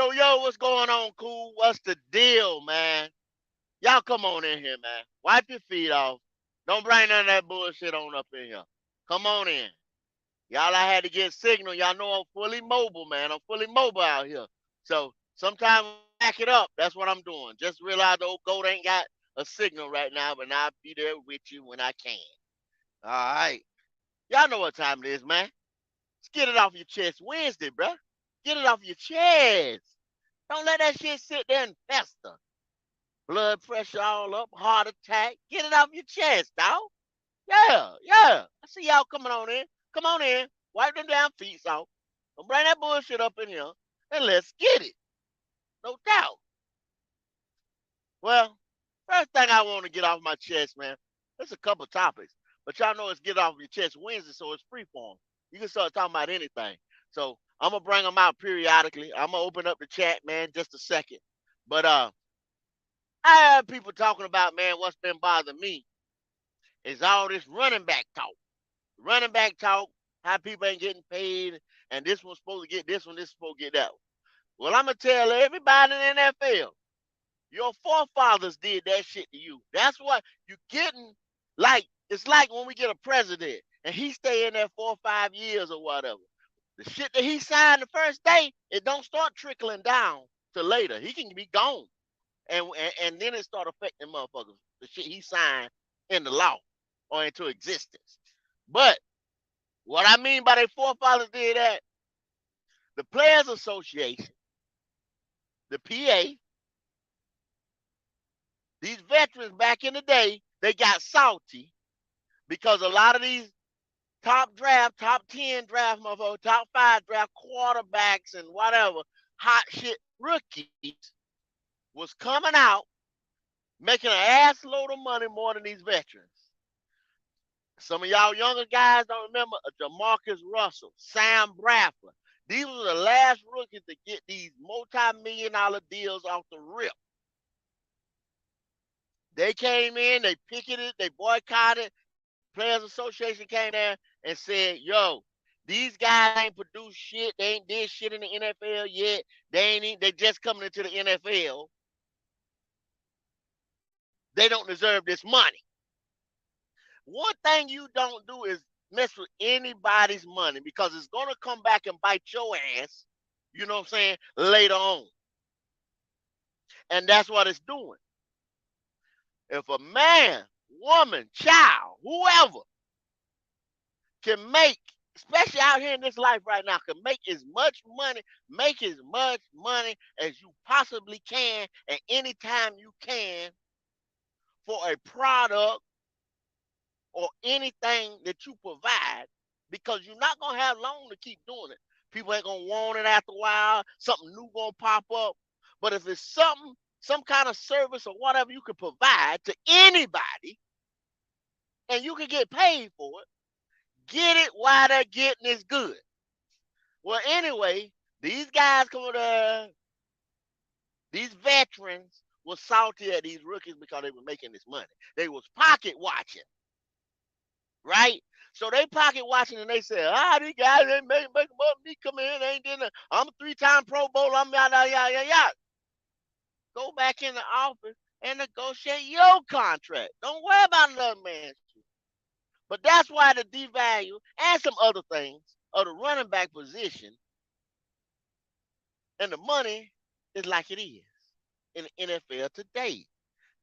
Yo, what's going on, cool? What's the deal, man? Y'all come on in here, man. Wipe your feet off. Don't bring none of that bullshit on up in here. Come on in. Y'all, I had to get signal. Y'all know I'm fully mobile, man. I'm fully mobile out here. So sometimes I back it up. That's what I'm doing. Just realize the old goat ain't got a signal right now, but I'll be there with you when I can. All right. Y'all know what time it is, man. Let's get it off your chest Wednesday, bruh. Get it off your chest. Don't let that shit sit there and fester. Blood pressure all up, heart attack. Get it off your chest, dog. Yeah, yeah. I see y'all coming on in. Come on in. Wipe them damn feet off. Don't bring that bullshit up in here. And let's get it. No doubt. Well, first thing I want to get off my chest, man. There's a couple topics. But y'all know it's get off your chest Wednesday, so it's free form. You can start talking about anything. So I'm gonna bring them out periodically. I'm gonna open up the chat, man, just a second. But I have people talking about, man, what's been bothering me is all this running back talk. Running back talk, how people ain't getting paid, and this one's supposed to get this one, this is supposed to get that one. Well, I'm going to tell everybody in the NFL, your forefathers did that shit to you. That's what you're getting. Like, it's like when we get a president, and he stay in there 4 or 5 years or whatever. The shit that he signed the first day, it don't start trickling down to later. He can be gone. And then it start affecting motherfuckers. The shit he signed in the law or into existence. But what I mean by their forefathers did that, the Players Association, the PA, these veterans back in the day, they got salty because a lot of these top 10 draft motherfuckers, top 5 draft quarterbacks and whatever, hot shit rookies was coming out making an ass load of money more than these veterans. Some of y'all younger guys don't remember Jamarcus Russell, Sam Bradford. These were the last rookies to get these multi-million-dollar deals off the rip. They came in, they picketed, they boycotted. Players Association came there and said, yo, these guys ain't produced shit. They ain't did shit in the NFL yet. They just coming into the NFL. They don't deserve this money. One thing you don't do is mess with anybody's money because it's going to come back and bite your ass, you know what I'm saying, later on. And that's what it's doing. If a man, woman, child, whoever can make, especially out here in this life right now, can make as much money as you possibly can at any time you can for a product or anything that you provide, because you're not going to have long to keep doing it. People ain't going to want it after a while. Something new going to pop up. But if it's some kind of service or whatever you can provide to anybody and you can get paid for it, get it while they're getting is good. Well, anyway, these guys coming there, these veterans were salty at these rookies because they were making this money. They was pocket watching. Right? So they pocket watching and they say, these guys ain't making money. Come in, ain't doing that. I'm a 3-time Pro Bowl. I'm yada. Go back in the office and negotiate your contract. Don't worry about another man's shit. But that's why the devalue and some other things of the running back position and the money is like it is in the NFL today.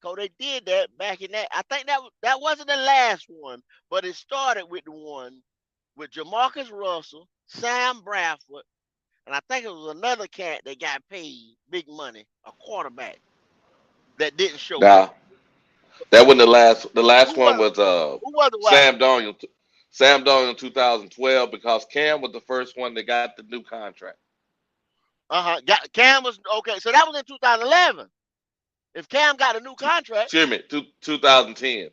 Because they did that back in that. I think that wasn't the last one, but it started with the one with Jamarcus Russell, Sam Bradford, and I think it was another cat that got paid big money, a quarterback that didn't show Nah, up. that wasn't the last. The Who last one was was who was the wild? Sam Darnold. Sam Darnold in 2012 because Cam was the first one that got the new contract. Cam was okay. So that was in 2011. If Cam got a new contract, Excuse me, 2010.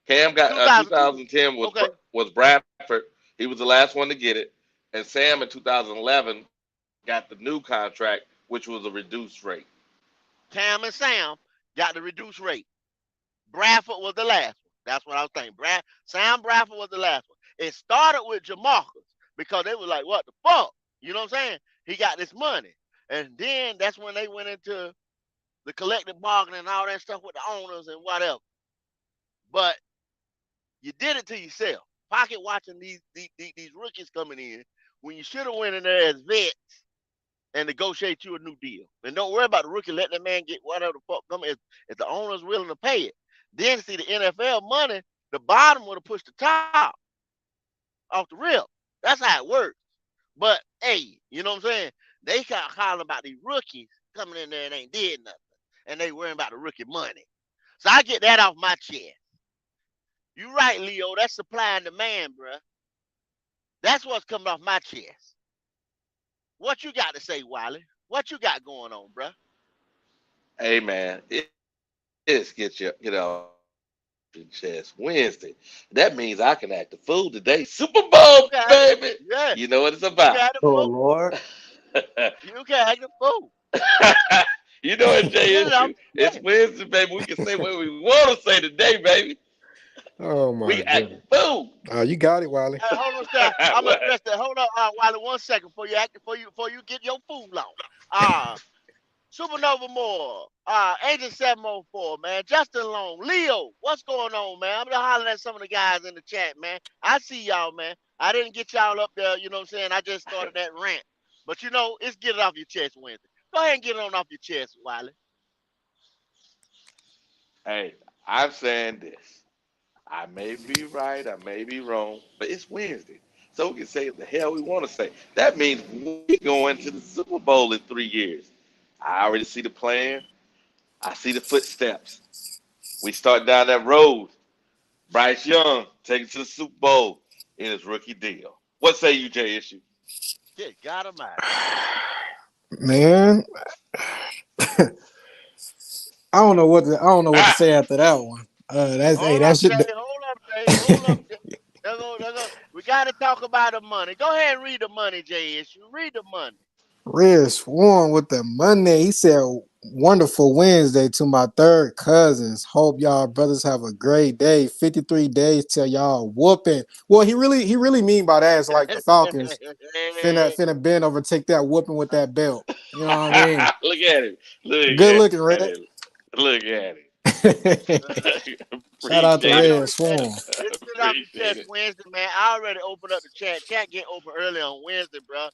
Cam got 2010. 2010 Okay, was Bradford. He was the last one to get it, and Sam in 2011 got the new contract, which was a reduced rate. Cam and Sam got the reduced rate. Bradford was the last one. That's what I was thinking. Sam Bradford was the last one. It started with Jamarcus because they were like, what the fuck? You know what I'm saying? He got this money. And then that's when they went into the collective bargaining and all that stuff with the owners and whatever. But you did it to yourself. Pocket watching these rookies coming in when you should have went in there as vets and negotiate you a new deal. And don't worry about the rookie. Let that man get whatever the fuck come if the owner's willing to pay it. Then see the NFL money, the bottom would have pushed the top off the rip. That's how it works. But hey, you know what I'm saying? They calling about these rookies coming in there and ain't did nothing. And they worrying about the rookie money. So I get that off my chest. You right, Leo. That's supply and demand, bruh. That's what's coming off my chest. What you got to say, Wiley? What you got going on, bruh? Hey man, it's get off your chest Wednesday. That means I can act the fool today. Super You Bowl, can act, baby. yeah. You know what it's You can about. act the Oh fool. Lord. You can act the fool. You know what, Jay Get it off issue? the It's chest. Wednesday, baby. We can say what we want to say today, baby. Oh We my can act the goodness. fool. Oh, you got it, Wiley. Hey, hold on, sir. I'm gonna What? address that. Hold on, Wiley, 1 second before you get your food on. Uh Supernova Moore, Agent 704, man. Justin Long, Leo, what's going on, man? I'm just hollering at some of the guys in the chat, man. I see y'all, man. I didn't get y'all up there, you know what I'm saying? I just started that rant. But you know, it's get it off your chest Wednesday. Go ahead and get it on off your chest, Wiley. Hey, I'm saying this. I may be right, I may be wrong, but it's Wednesday. So we can say what the hell we want to say. That means we go into the Super Bowl in 3 years. I already see the plan. I see the footsteps. We start down that road. Bryce Young taking to the Super Bowl in his rookie deal. What say you, Jay Issue? Good God Almighty. Man, I don't know what to Ah, say after that one. That's hey, Hold that up, shit. Jay. Hold up, Jay. Hold up, Jay. We got to talk about the money. Go ahead and read the money, Jay Issue. Read the money. Red Swarm with the Monday. He said, "Wonderful Wednesday to my third cousins. Hope y'all brothers have a great day. 53 days till y'all whooping." Well, he really mean by that is like the Falcons finna bend over, take that whooping with that belt. You know what I mean? look at him. Look Good looking, at Red. him. Look at Shout out to I Appreciate it. know Red it's better. Swarm. It's get off your Appreciate chest it. Wednesday, man. I already opened up the chat. Chat get open early on Wednesday, bro.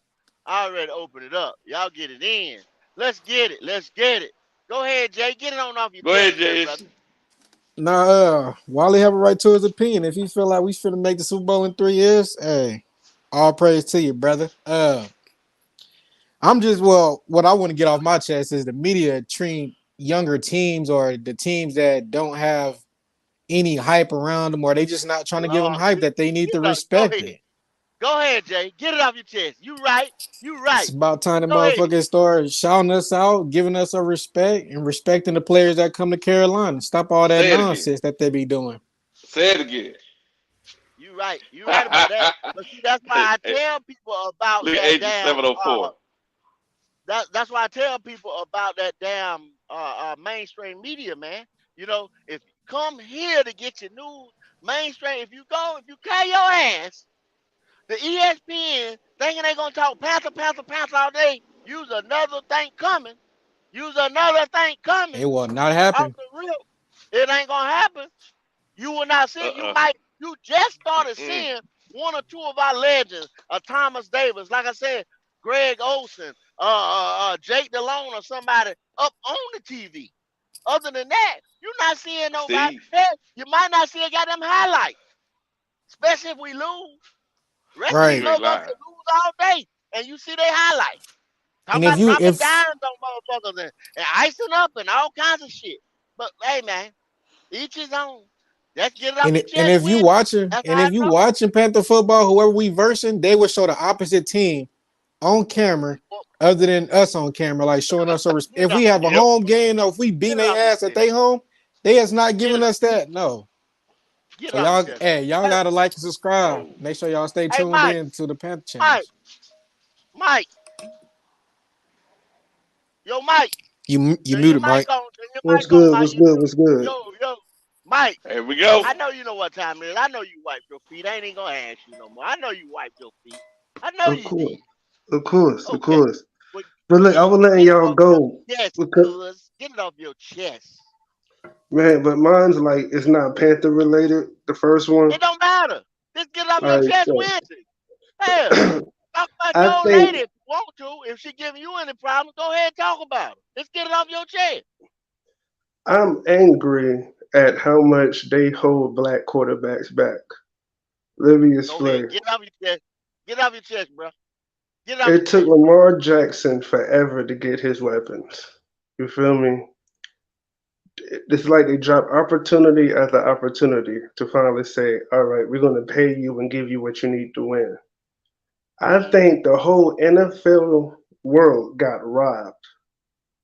I already opened it up. Y'all get it in. Let's get it. Let's get it. Go ahead, Jay. Get it on off your Go ahead, chest there, Jay brother. Issue. Nah, Wally have a right to his opinion. If he feel like we finna make the Super Bowl in 3 years, hey, all praise to you, brother. I'm just what I want to get off my chest is the media treat younger teams or the teams that don't have any hype around them, or they just not trying to give them Lord, hype that they need to go respect ahead. it. Go ahead, Jay. Get it off your chest. You right. You It's right. about time the Go ahead. motherfuckers start shouting us out, giving us a respect, and respecting the players that come to Carolina. Stop all that Say it again. nonsense that they be doing. Say it again. You right. You right about that. But see, that's Hey, why I hey, tell people about look at that Agent damn 704. that's why I tell people about that damn mainstream media, man. You know, if you come here to get your news, mainstream, if you carry your ass, the ESPN thinking they gonna talk Panther all day, use another thing coming, use another thing coming It will not off happen. the rip. It ain't gonna happen. You will not see. Uh-uh. You just started Mm-mm. seeing one or two of our legends, Thomas Davis, like I said, Greg Olson, Jake Delone, or somebody up on the TV. Other than that, you're not seeing nobody. Steve. Hey, you might not see a goddamn highlight, especially if we lose. The rest of these You Right. ain't motherfuckers lying. can lose all day, and you see their highlight. Talking And if about you dropping if dimes on motherfuckers and icing up and all kinds of shit. But hey, man, each his own. Let's get it off your and chest if you Wednesday. watching That's and how I if you know. watching Panther football, whoever we versing, they would show the opposite team on camera Well, other than us on camera, like showing us get it if off we have a your Yep. chest. home game or if we beat Get it their off your ass at chest. they home, they is not Get it giving us that. No. get So it off your y'all, chest. hey, y'all Hey, gotta like and subscribe. No. Make sure y'all stay hey, tuned in to the Panther Mike, channels. Mike, yo, Mike, You turn your muted, mic Mike. on. Turn your What's mic on, good? Mike. What's good? What's good? Yo, Mike. Here we go. I know you know what time it is. I know you wiped your feet. I ain't even gonna ask you no more. I know you wiped your feet. I know Of you course, did. of course, of Okay. course. Well, But look, I was letting get it y'all off your go chest, because cuz. Get it off your chest. man, but mine's like it's not Panther related. The first one, It don't matter. Just get it off all your right. chest So Wednesday. Hell, talk about I your old think lady if you want to. If she giving you any problems, go ahead and talk about it. Just get it off your chest. I'm angry at how much they hold black quarterbacks back. Let me Go ahead. explain. Get it off your chest. Get it off your chest, bro. Get it off your It took chest. Lamar Jackson forever to get his weapons. You feel me? It's like they drop opportunity after opportunity to finally say, all right, we're going to pay you and give you what you need to win. I think the whole NFL world got robbed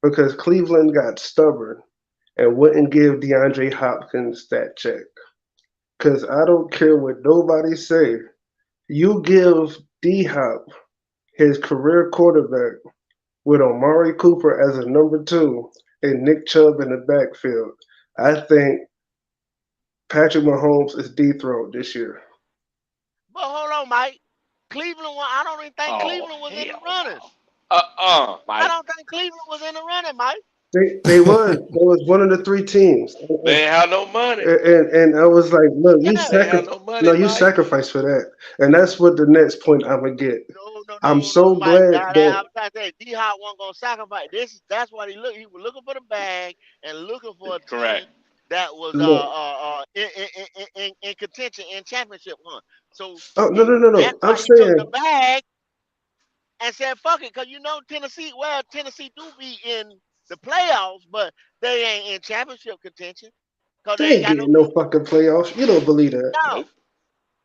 because Cleveland got stubborn and wouldn't give DeAndre Hopkins that check. Because I don't care what nobody say. You give D Hop his career quarterback with Amari Cooper as a number two and Nick Chubb in the backfield. I think Patrick Mahomes is dethroned this year. But hold on, Mike. Cleveland, I don't even think Oh Cleveland was in the hell running. no. I Mike. don't think Cleveland was in the running, Mike. They was one of the three teams. They ain't have no money. And I was like, look, Yeah. They ain't have no no, money, you Mike. sacrifice for that. And that's what the next point I'm gonna get. No, no, I'm no, no, so Mike. glad I that was trying to say D Hop wasn't gonna sacrifice. That's what he looked. He was looking for the bag and looking for a Correct. team that was look. in contention in championship one. So Oh no no no that's no. I'm why he took the saying bag and said, "Fuck it," because you know Tennessee. Well, Tennessee do be in the playoffs, but they ain't in championship contention because they they ain't ain't got no getting no defense. fucking playoffs. You don't believe that? No, Nope.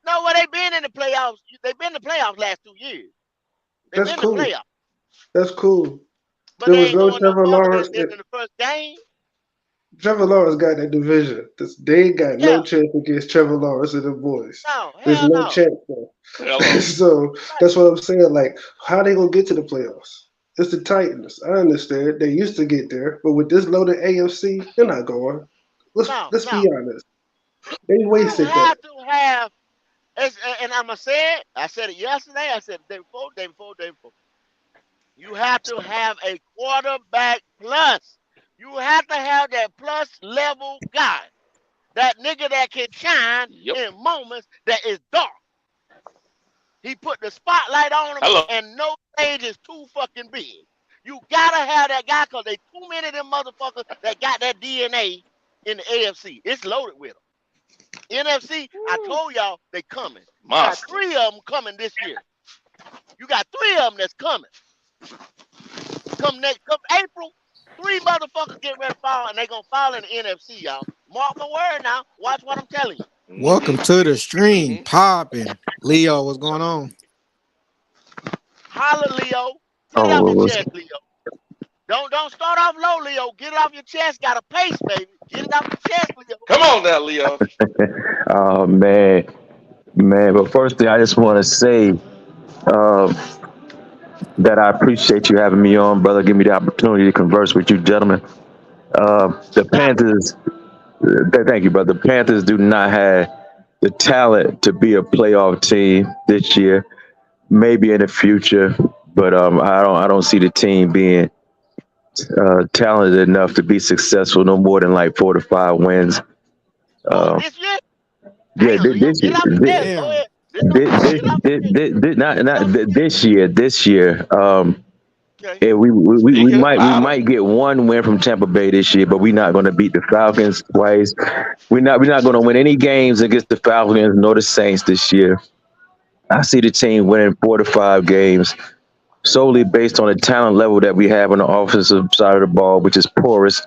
no. Well, they been in the playoffs. They've been in the playoffs last 2 years. They've That's been in the cool. playoffs, That's cool. but There they was ain't no going no Trevor further Lawrence. than in the first game. Trevor Lawrence got that division. They ain't got no Yeah. chance against Trevor Lawrence and the boys. No, There's hell no no. chance there. Hello. So Right. that's what I'm saying. Like, how they gonna get to the playoffs? It's the Titans. I understand they used to get there, but with this loaded AFC, they're not going. Let's No, let's be no. honest. They You wasted that. have to have, and I'm going to say it. I said it yesterday. I said it day before, day before, day before. You have to have a quarterback plus. You have to have that plus level guy. That nigga that can shine Yep. in moments that is dark. He put the spotlight on him, Hello. and no stage is too fucking big. You gotta have that guy because they too many of them motherfuckers that got that DNA in the AFC. It's loaded with them. NFC, I told y'all they coming. You got Monster. three of them coming this year. You got three of them that's coming. Come April, three motherfuckers get ready to fall, and they gonna fall in the NFC, y'all. Mark my word now. Watch what I'm telling you. Welcome Mm-hmm. to the stream, Mm-hmm. popping. Leo, what's going on? Holla, Leo. Get it Oh, off your what was chest, Leo. Don't start off low, Leo. Get it off your chest. Got a pace, baby. Get it off your chest, Leo. Come on now, Leo. oh man. But first thing I just want to say uh, that I appreciate you having me on, brother. Give me the opportunity to converse with you, gentlemen. The Got it. Panthers. Thank you, brother. The Panthers do not have the talent to be a playoff team this year. Maybe in the future, but I don't see the team being talented enough to be successful. No more than like 4 to 5 wins. Oh, Um, this year? yeah, Damn, Leo. this Get year. it off your chest. Go Damn. ahead. This don't get it off your chest. Get it off your chest. This year. This year. Okay. Yeah, we Speaking of might we bottom. might get one win from Tampa Bay this year, but we're not going to beat the Falcons twice. We're not going to win any games against the Falcons nor the Saints this year. I see the team winning 4 to 5 games solely based on the talent level that we have on the offensive side of the ball, which is porous,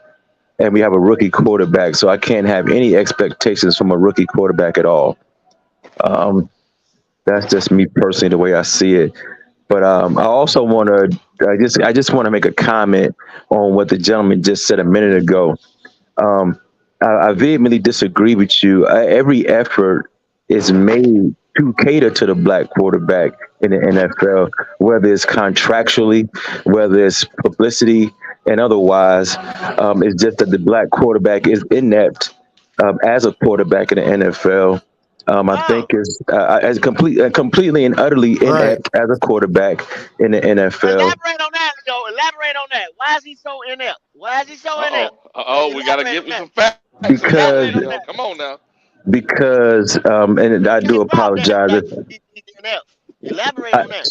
and we have a rookie quarterback. So I can't have any expectations from a rookie quarterback at all. Um, that's just me personally, the way I see it. But I also want to, I just want to make a comment on what the gentleman just said a minute ago. Um, I vehemently disagree with you. Every effort is made to cater to the black quarterback in the NFL, whether it's contractually, whether it's publicity, and otherwise. It's just that the black quarterback is inept as a quarterback in the NFL. I think Wow. is completely and utterly Right. inept as a quarterback in the NFL. Elaborate on that, quarterback. Why is he so inept? Why is he so inept? We gotta Elaborate get on with that. some facts and because Elaborate on numbers. that. Come on now. and You I do can't drop that. apologize. He's inept. Elaborate I, on that.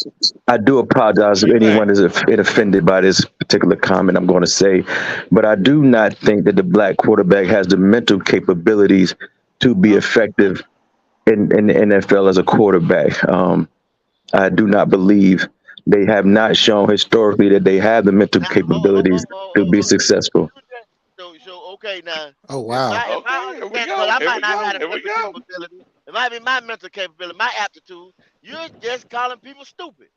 I do What apologize do if you think? anyone is offended by this particular comment I'm going to say, but I do not think that the black quarterback has the mental capabilities to be Okay. effective in the NFL as a quarterback. I do not believe they have not shown historically that they have the mental Now, capabilities to be successful. Okay, now Oh if wow. I Okay, here we understand, because go. I Here might we not go. have the Here we mental go. capability. It might be my mental capability, my aptitude. You're just calling people stupid.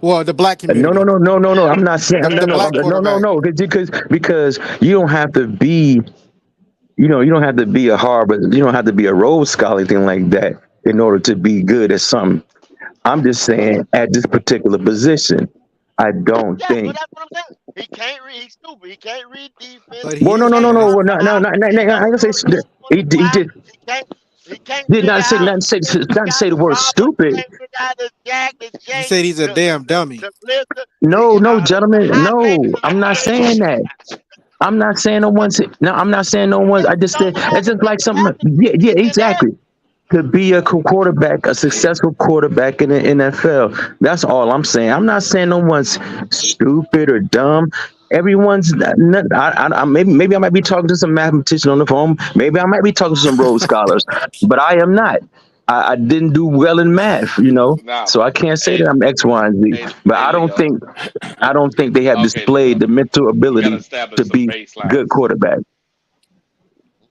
Well, the black No, no, community, no, no, no, no. I'm not saying the no, no, black no, no, quarterback. no. Because you don't have to be, you don't have to be a Harvard, you don't have to be a Rhodes Scholar, anything like that, in order to be good at something. I'm just saying at this particular position, I don't Yeah, but think. that's what I'm saying. He can't read. He's stupid. He can't read defense. But Well, he He no, is no, no, can't no. fast. run Well, no, no, routes. no, no, He no, I don't ain't gonna know say the rules on the he fly. did He can't. He can't did figure not say out not say when you not got say the the word robber. He stupid. can't figure out the jack, the You Jake, said he's a damn dummy. the blister. No, no, The gentlemen, high baby. no. I'm not saying that. I'm not saying no one's. No, I'm not saying no one's. If I you just said don't have it's the just like mental something. Yeah, aptitude, yeah, then that. exactly. To be a quarterback, a successful quarterback in the NFL. That's all I'm saying. I'm not saying no one's stupid or dumb. Everyone's maybe I might be talking to some mathematician on the phone. Maybe I might be talking to some Rhodes scholars, but I am not. I didn't do well in math, Now, so I can't say that hey, I'm X, Y, and Z. But Leo. I don't think they have Okay, displayed Leo. the mental We gotta ability establish to some be good baselines. quarterback.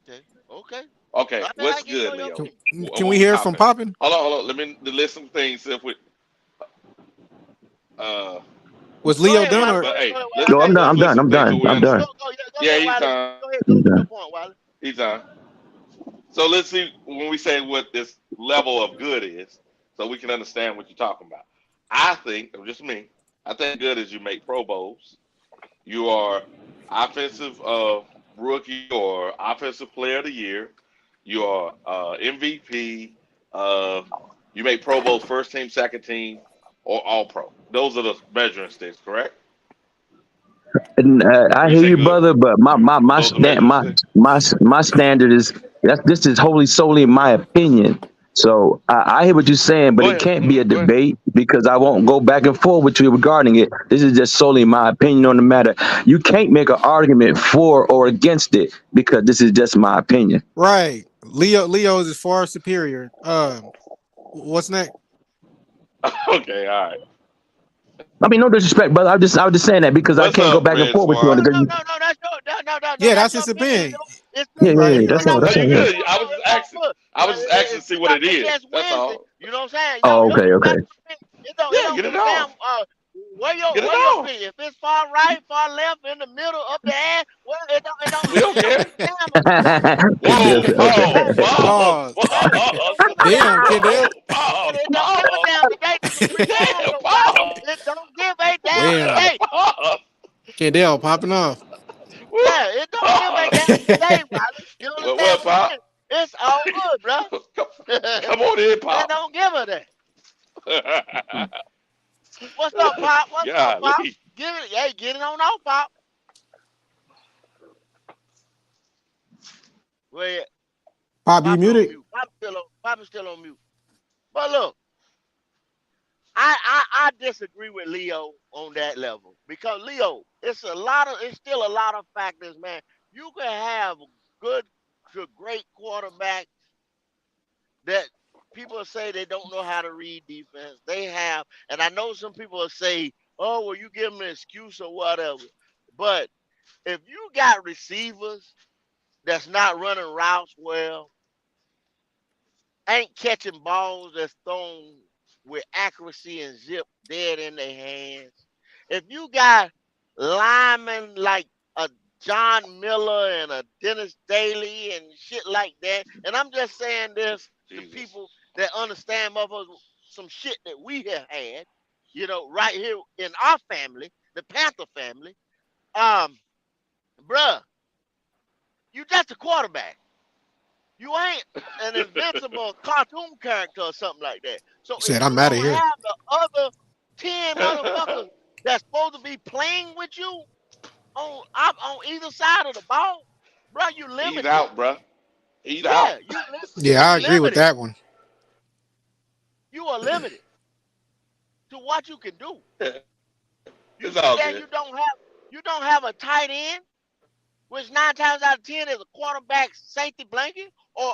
Okay. Okay. Okay, I mean, I what's get you good, on your Leo? Can, opinion. can What we we hear from talking? Poppin? Hold on. Let me list some things. See if we, uh, Was Go Leo ahead, done Wiley. or Go but ahead. hey, Go ahead, Wiley. No, I'm done. let's I'm list done. some I'm things so done. we I'm Go, done. understand. go, go, yeah, go Yeah, ahead, he's Wiley. done. Go ahead. Go I'm to done. your point, Wiley. He's done. So let's see when we say what this level of good is, so we can understand what you're talking about. I think, just me, I think good is you make Pro Bowls. You are offensive rookie or offensive player of the year. You are MVP. Uh, you make Pro Bowls first team, second team, or All Pro. Those are the measuring sticks, correct? And, When I you hear say you, good, brother, but those are measuring sticks. my standard is this is wholly solely my opinion. So I hear what you're saying, but Go it ahead. can't be a Go ahead. debate because I won't go back and forth with you regarding it. This is just solely my opinion on the matter. You can't make an argument for or against it because this is just my opinion. right? Leo is far superior. What's next? Okay, all right. I mean, no disrespect, brother. I was just saying that because I What's can't go up, back and Red forth with you on Swan? it. No, 'Cause no, no. That's your, no. Yeah, That's that's your his opinion, opinion. Leo. It's yeah, good. yeah, Right. yeah. It's That's all. No, That's you all. Yeah. good. it's all good. I was just asking to see what it It's is. just That's Wednesday. all. You know what I'm saying? Oh, Yo, okay, you got okay. your opinion. It Yeah, don't get give it a damn off. Get it where your off. opinion. If it's far right, far left, in the middle, up the ass, well, We don't it don't care. give a damn. Kendall Whoa, said, It okay. pause, don't. Pause. It don't pause. give a Damn, damn. Kendall. Whoa, pause, It don't give a pause. damn. Today is a free form, Damn, so Wally, pause. it don't give a damn Damn. today. Pause. Kendall popping off. Woo, Yeah, it don't give a pause. damn today, Wally. You Well, understand what I'm pop. saying? It's all good, bro. Come, come on in, It pop. don't give a damn. What's up, Pop? What's up, Pop? Golly. Get it on off, Pop. Well, Pop, you Pop it on muted? mute. Pop is still on mute. But look, I disagree with Leo on that level because Leo, it's still a lot of factors, man. You can have good to great quarterbacks that people say they don't know how to read defense. They have, and I know some people will say, "Oh, well, you give them an excuse or whatever." But if you got receivers that's not running routes well, ain't catching balls that's thrown with accuracy and zip dead in their hands. If you got linemen like a John Miller and a Dennis Daly and shit like that, and I'm just saying this to Jesus. people that understand motherfuckers some shit that we have had, right here in our family, the Panther family. Um, bruh, you just a quarterback. You ain't an invincible cartoon character or something like that. So He if said, you I'm out of don't here. have the other 10 motherfuckers that's supposed to be playing with you on either side of the ball, bro, you He's limited. out, bro. He's out. Yeah, Yeah, you I agree with limited. that one. You are limited to what you can do. It's You all sit there good. and you don't have a tight end, which 9 times out of 10 is a quarterback safety blanket or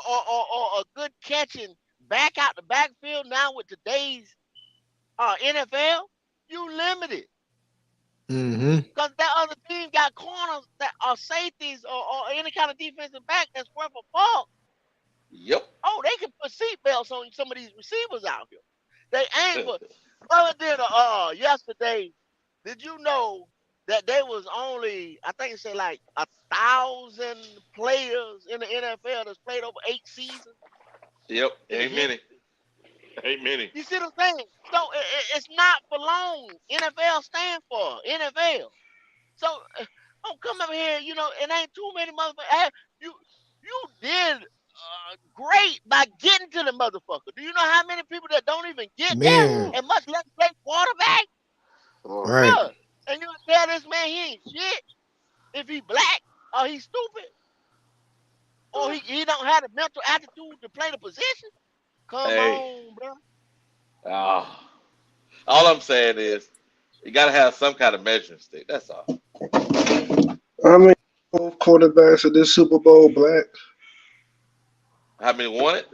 a good catching back out the backfield. Now with today's NFL, you limited Mm-hmm. because that other team got corners that are safeties or any kind of defensive back that's worth a buck. Yep. Oh, they can put seatbelts on some of these receivers out here. They ain't but brother did yesterday. Did you know that there was only I think it said like 1,000 players in the NFL that's played over 8 seasons Yep. in the Ain't history? many. Ain't many. You see what I'm saying? So it's not for long. NFL stand for NFL. So don't come up here, it ain't too many motherfuckers. You you did great by getting to the motherfucker. Do you know how many people that don't even get there Man, and much less play quarterback? Oh, right. Bruh. And you tell this man he ain't shit if he black or he stupid or he don't have the mental attitude to play the position. Come hey. on, bro. Oh. All I'm saying is you gotta have some kind of measuring stick. That's all. I mean, both quarterbacks of this Super Bowl black. How many won it?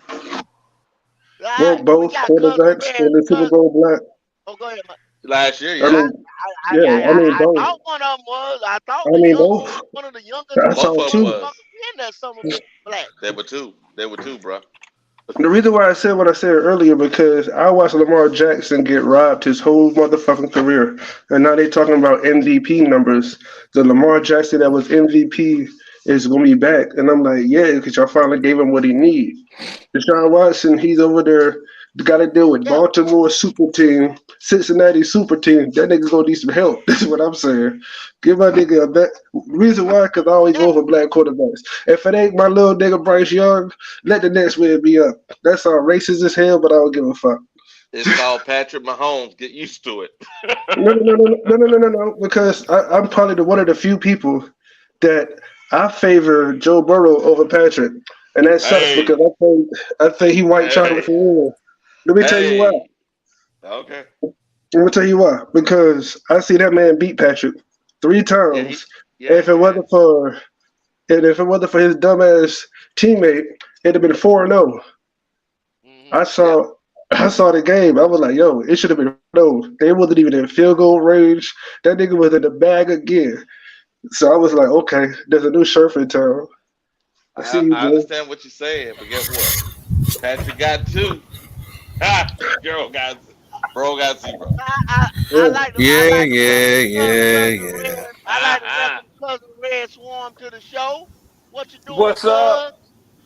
Well, We both got cousin quarterbacks Red. in the Super Bowl black. Oh, go ahead, man. Last year, I yeah. mean, yeah, I mean I both. thought one of them was. I thought I the mean young both. one of the youngest I Both saw of them two. was. motherfuckers in that summer black. There were two. There were two, bro. The reason why I said what I said earlier because I watched Lamar Jackson get robbed his whole motherfucking career, and now they talking about MVP numbers. The Lamar Jackson that was MVP is gonna be back, and I'm like, yeah, because y'all finally gave him what he need. Deshaun Watson, he's over there. Got to deal with Yeah, Baltimore super team, Cincinnati super team. That nigga gonna need some help. That's what I'm saying. Give my nigga a bet. Reason why? Because I always yeah, vote for black quarterbacks. If it ain't my little nigga Bryce Young, let the next man be up. That's all racist as hell, but I don't give a fuck. It's called Patrick Mahomes. Get used to it. No, no, no, no, no, no, no, no, no. Because I'm probably one of the few people that I favor Joe Burrow over Patrick, and that sucks Hey, because I think he white chocolate hey, for real. Let me tell you why. hey. Okay. Let me tell you why. Because I see that man beat Patrick three Yeah, times. yeah, If he it has. wasn't for and if it wasn't for his dumbass teammate, it'd have been 4-0. hmm I Yeah. saw I saw the game. I was like, yo, it should have been 4-0. They wasn't even in field goal range. That nigga was in the bag again. So I was like, okay, there's a new sheriff in town. I see you, I Joe. understand what you're saying, but guess what? Patrick got two. Ha! Girl got bro got zero. I Yeah. like to I Yeah, like to yeah, welcome yeah, cousin Red. yeah. I like to welcome cousin Red Swarm to the show. What you doing, What's up? cuz?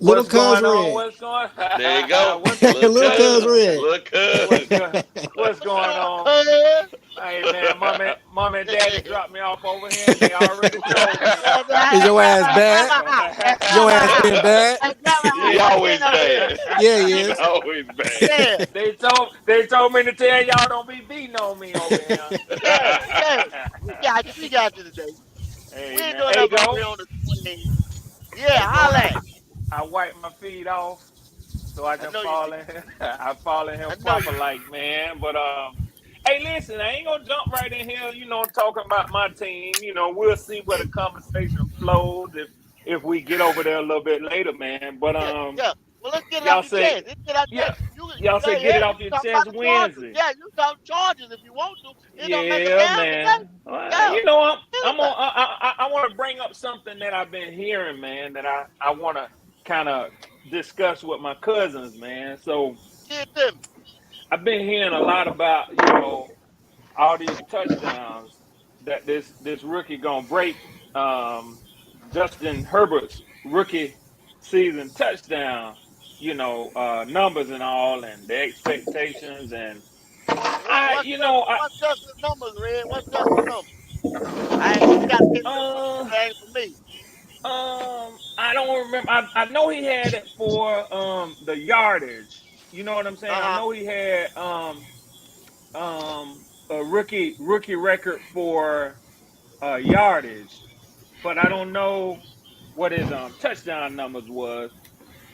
Little What's cuz going on? Red. What's going? There you go. what's Look Little what's cuz cousin. Red. Look what's cousin. good? What's What you going doing, on? cuz? Hey man, mom and daddy dropped me off over here, and they already told me. Yeah, Is hey, your ass grandma, bad? grandma house. At Your grandma ass house. been bad? At grandma house. He What you getting always over here? bad. Yeah, he He is. always bad. Yeah, they told me to tell y'all don't be beating on me over here. yeah, yeah. We got you today. We Hey ain't man, doing hey nothing over go, here on the swing. Yeah, hey go. holla at you. I wipe my feet off so I I can know you fall did. in. I fall in him I know proper you did. like man. But hey, listen, I ain't gonna jump right in here. Talking about my team. We'll see where the conversation flows if we get over there a little bit later, man. But Yeah, yeah. Well, let's get it off y'all your say, chest. Let's get it off your yeah, chest. You y'all go say get it ahead. You off can your talk about chest the Chargers. Wednesday. Yeah, you can talk Chargers if you want to. It don't make a Yeah, damn man. today. Well, Yeah, I'm anybody. on. I want to bring up something that I've been hearing, man. That I want to kind of discuss with my cousins, man. So Get to me. I've been hearing a lot about all these touchdowns that this rookie gonna break. Um, Justin Herbert's rookie season touchdown. Numbers and all, and the expectations, and I, What's you just know, I what's just the numbers, Red? What's just the numbers? I ain't, you gotta give me the numbers. uh That ain't for me. I don't remember. I know he had it for the yardage. You know what I'm saying? I Uh huh. know he had a rookie record for yardage, but I don't know what his touchdown numbers was.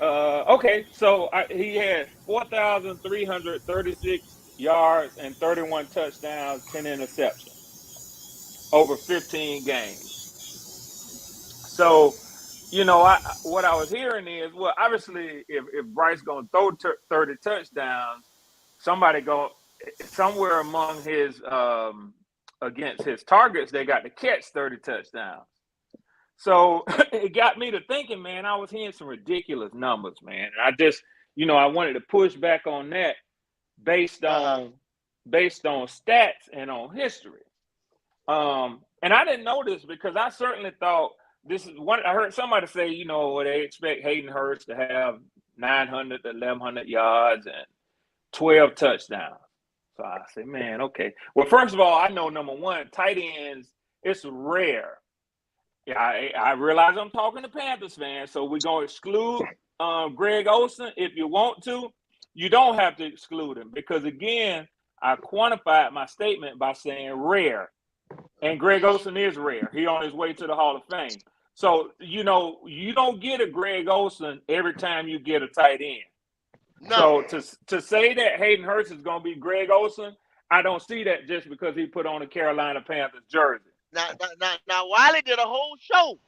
Okay, so he had 4,336 yards and 31 touchdowns, 10 interceptions over 15 games. So, what I was hearing is, well, obviously, if Bryce gonna throw 30 touchdowns, somebody go somewhere among his against his targets, they got to catch 30 touchdowns. So it got me to thinking, man, I was hearing some ridiculous numbers, man. And I just, I wanted to push back on that based on stats and on history. And I didn't know this because I certainly thought this is one. I heard somebody say, they expect Hayden Hurst to have 900 to 1,100 yards and 12 touchdowns. So I say, man, okay. Well, first of all, I know number one, tight ends, it's rare. Yeah, I realize I'm talking to Panthers fans, so we're going to exclude Greg Olsen if you want to. You don't have to exclude him because, again, I quantified my statement by saying rare. And Greg Olsen is rare. He on his way to the Hall of Fame. So, you don't get a Greg Olsen every time you get a tight end. No. So to say that Hayden Hurst is going to be Greg Olsen, I don't see that just because he put on a Carolina Panthers jersey. Now, Wiley did a whole show.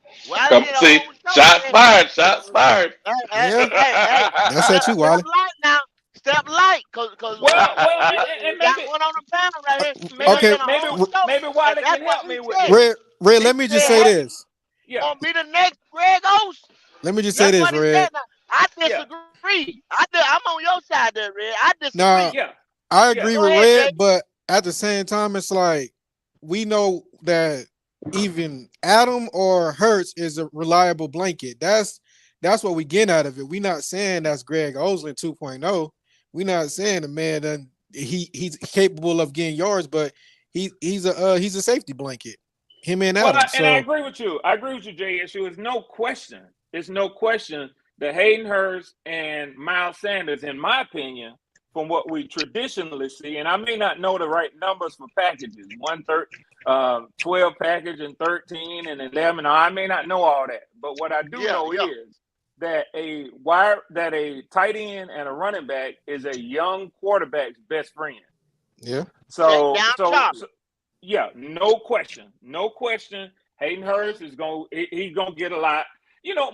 Shots fired. Hey, That's at you, Wiley. Step light, cause and maybe one on the panel right here. Maybe Wiley can help me with this. Red, let me just say this. Yeah. Gonna be the next Greg Olsen. Let me just say this, Red. I disagree. I'm on your side there, Red. I disagree. Now, I agree with Red, but at the same time, it's like we know that even Adam or Hurts is a reliable blanket. That's what we get out of it. We're not saying that's Greg Olsen 2.0. We're not saying the man that he's capable of getting yards, but he's a safety blanket. Him and Adam. And I agree with you. JSU. It's no question. It's no question that Hayden Hurst and Miles Sanders, in my opinion, from what we traditionally see, and I may not know the right numbers for packages, 12 package and 13 and 11. I may not know all that, but what I do know is that a tight end and a running back is a young quarterback's best friend. Yeah. So no question. Hayden Hurst he's gonna get a lot.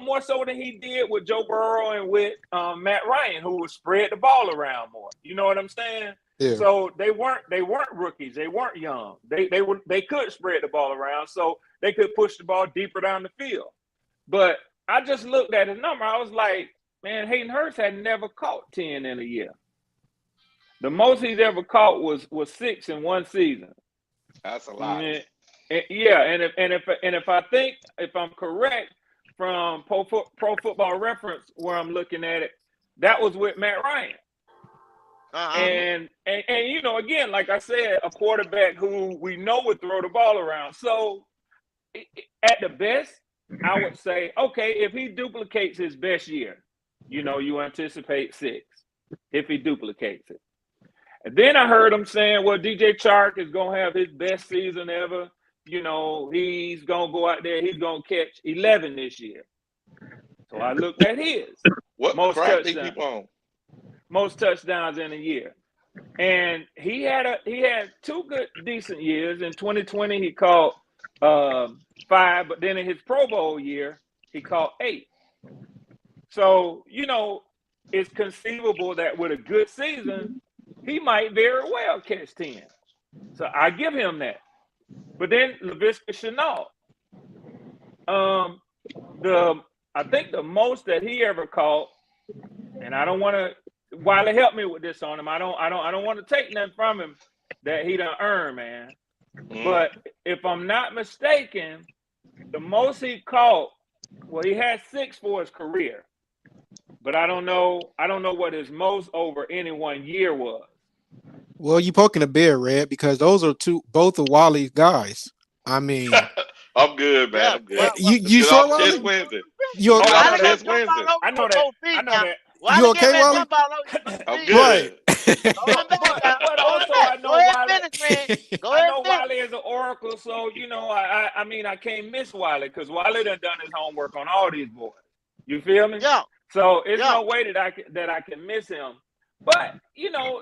More so than he did with Joe Burrow and with Matt Ryan, who would spread the ball around more. You know what I'm saying? Yeah. So they weren't rookies. They weren't young. They could spread the ball around, so they could push the ball deeper down the field. But I just looked at his number. I was like, man, Hayden Hurst had never caught 10 in a year. The most he's ever caught was 6 in one season. That's a lot. And if I'm correct from Pro Football Reference, where I'm looking at it, that was with Matt Ryan. And again, like I said, a quarterback who we know would throw the ball around. So at the best, I would say, okay, if he duplicates his best year, you anticipate 6 if he duplicates it. And then I heard him saying, well, DJ Chark is going to have his best season ever. He's going to go out there. He's going to catch 11 this year. So I looked at his. Most touchdowns in a year. And he had 2 good, decent years. In 2020, he caught 5, but then in his Pro Bowl year, he caught 8. So, it's conceivable that with a good season, he might very well catch 10. So I give him that. But then Laviska Shenault, I think the most that he ever caught, and I don't want to, Wiley help me with this on him. I don't want to take nothing from him that he done earned, man. But if I'm not mistaken, the most he caught, well, he had 6 for his career. But I don't know what his most over any one year was. Well, you poking a bear, Red, because those are both of Wiley's guys. I mean, I'm good, man. I'm good. You sure, Wiley? Wednesday. You okay? I know that. You okay, Wiley? I'm good. Right. Going back now. but Going also back. I Go know ahead Wiley. and finish, man. Go I ahead know and finish. Wiley is an oracle, so I mean I can't miss Wiley because Wiley done his homework on all these boys. You feel me? Yeah. So it's Yeah. no way that I can miss him. But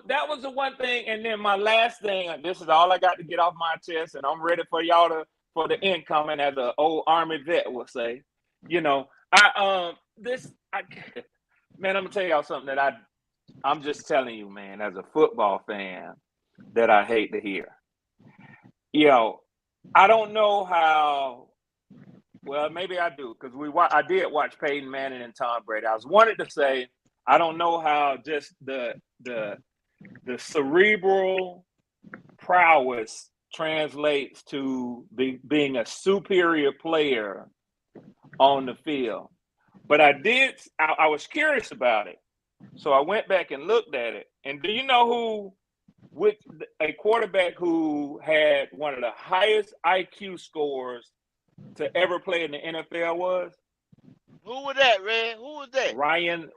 that was the one thing. And then my last thing, this is all I got to get off my chest, and I'm ready for y'all for the incoming, as an old Army vet would say. Man, I'm gonna tell y'all something that I'm just telling you, man, as a football fan, that I hate to hear. I don't know how. Well, maybe I do, because I did watch Peyton Manning and Tom Brady. I was wanted to say I don't know how just the cerebral prowess translates to being a superior player on the field. But I was curious about it. So I went back and looked at it. And do you know with a quarterback who had one of the highest IQ scores to ever play in the NFL was? Who was that, Red? Who was that? Ryan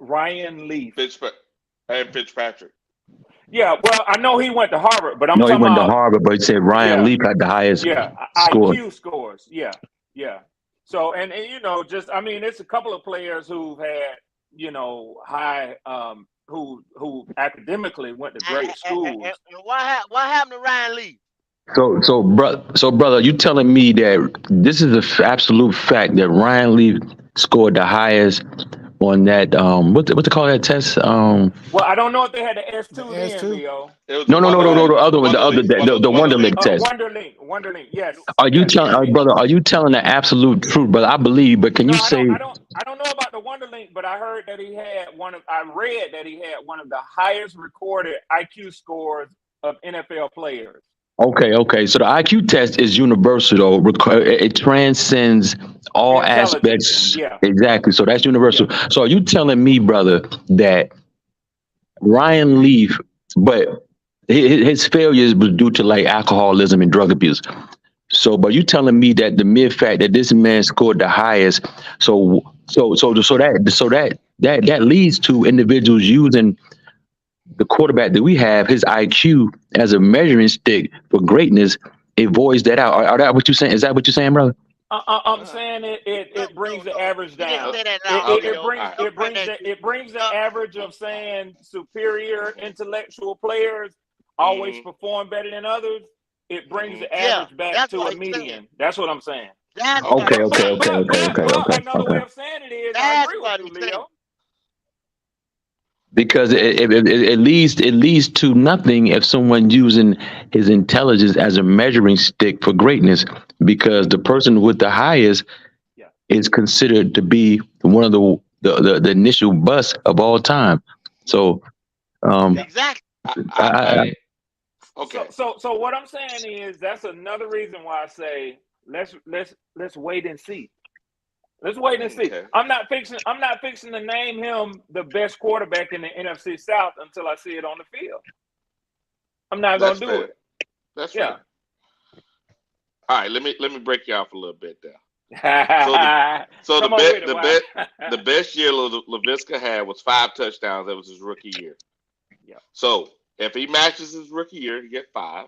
Leaf. Fitzpatrick. Yeah, well, I know he went to Harvard, but I'm No, he talking went to about Harvard, but he said Ryan Leaf had the highest score. IQ scores. Yeah. So and just I mean, it's a couple of players who've had high who academically went to great schools. And what happened to Ryan Lee? So brother, you telling me that this is an absolute fact that Ryan Leaf scored the highest on that what they call that test? Well, I don't know if they had the S2 then, S2? Leo. No, the other one, the Wonderlic test. Wonderlic, yes. Are you telling, brother? Are you telling the absolute truth, brother? I believe, but can you say? I don't know about the Wonderlink, but I heard that he had I read that he had one of the highest recorded IQ scores of NFL players. Okay. So the IQ test is universal, though. It transcends all aspects. Yeah. Exactly. So that's universal. Yeah. So are you telling me, brother, that Ryan Leaf, but his failures was due to like alcoholism and drug abuse? So, but you telling me that the mere fact that this man scored the highest, so that leads to individuals using the quarterback that we have, his IQ as a measuring stick for greatness, it voids that out. Are that what you're saying? Is that what you're saying, brother? I'm saying it brings the average down. It brings the average of saying superior intellectual players always perform better than others. It brings the average back to a median. That's what I'm saying. Okay. Another way of saying it is, I agree with you, Leo. Because it leads to nothing if someone using his intelligence as a measuring stick for greatness. Because the person with the highest is considered to be one of the initial busts of all time. So, exactly. Okay. So what I'm saying is that's another reason why I say let's wait and see. Let's wait and see. Okay. I'm not fixing to name him the best quarterback in the NFC South until I see it on the field. I'm not going to do it. That's fair. All right, let me break you off a little bit there. So the best year LaVisca had was 5 touchdowns. That was his rookie year. Yeah. So if he matches his rookie year, he gets 5.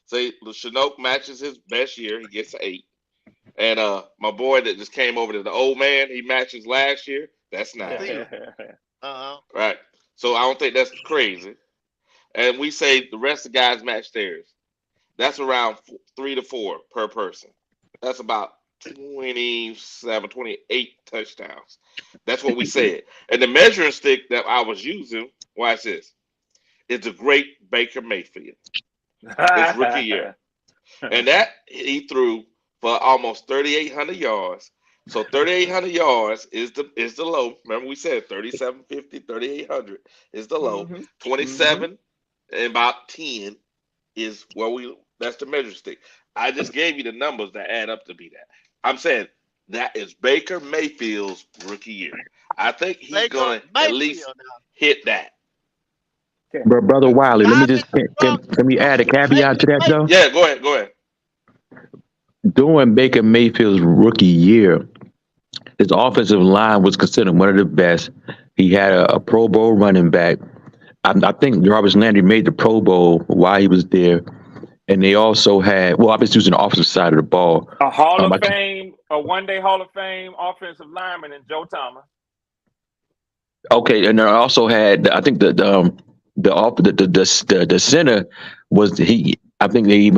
Say Chinook matches his best year, he gets 8. And my boy that just came over to the old man, he matches last year. That's 9. Right. So I don't think that's crazy. And we say the rest of the guys match theirs. That's around 3 to 4 per person. That's about 27, 28 touchdowns. That's what we said. And the measuring stick that I was using, watch this, is the great Baker Mayfield. His rookie year. And that he threw for almost 3,800 yards. So 3,800 yards is the low. Remember we said 3,750, 3,800 is the low. 27 and about 10 is that's the measure stick. I just gave you the numbers that add up to be that. I'm saying that is Baker Mayfield's rookie year. I think he's going to at least hit that. But Brother Wiley, let me just can we add a caveat to that, Joe? Yeah, go ahead. During Baker Mayfield's rookie year, his offensive line was considered one of the best. He had a Pro Bowl running back. I think Jarvis Landry made the Pro Bowl while he was there, and they also had. Well, I was using the offensive side of the ball. A Hall of I Fame, a one-day Hall of Fame offensive lineman in Joe Thomas. Okay, and I also had. I think the center was he. I think he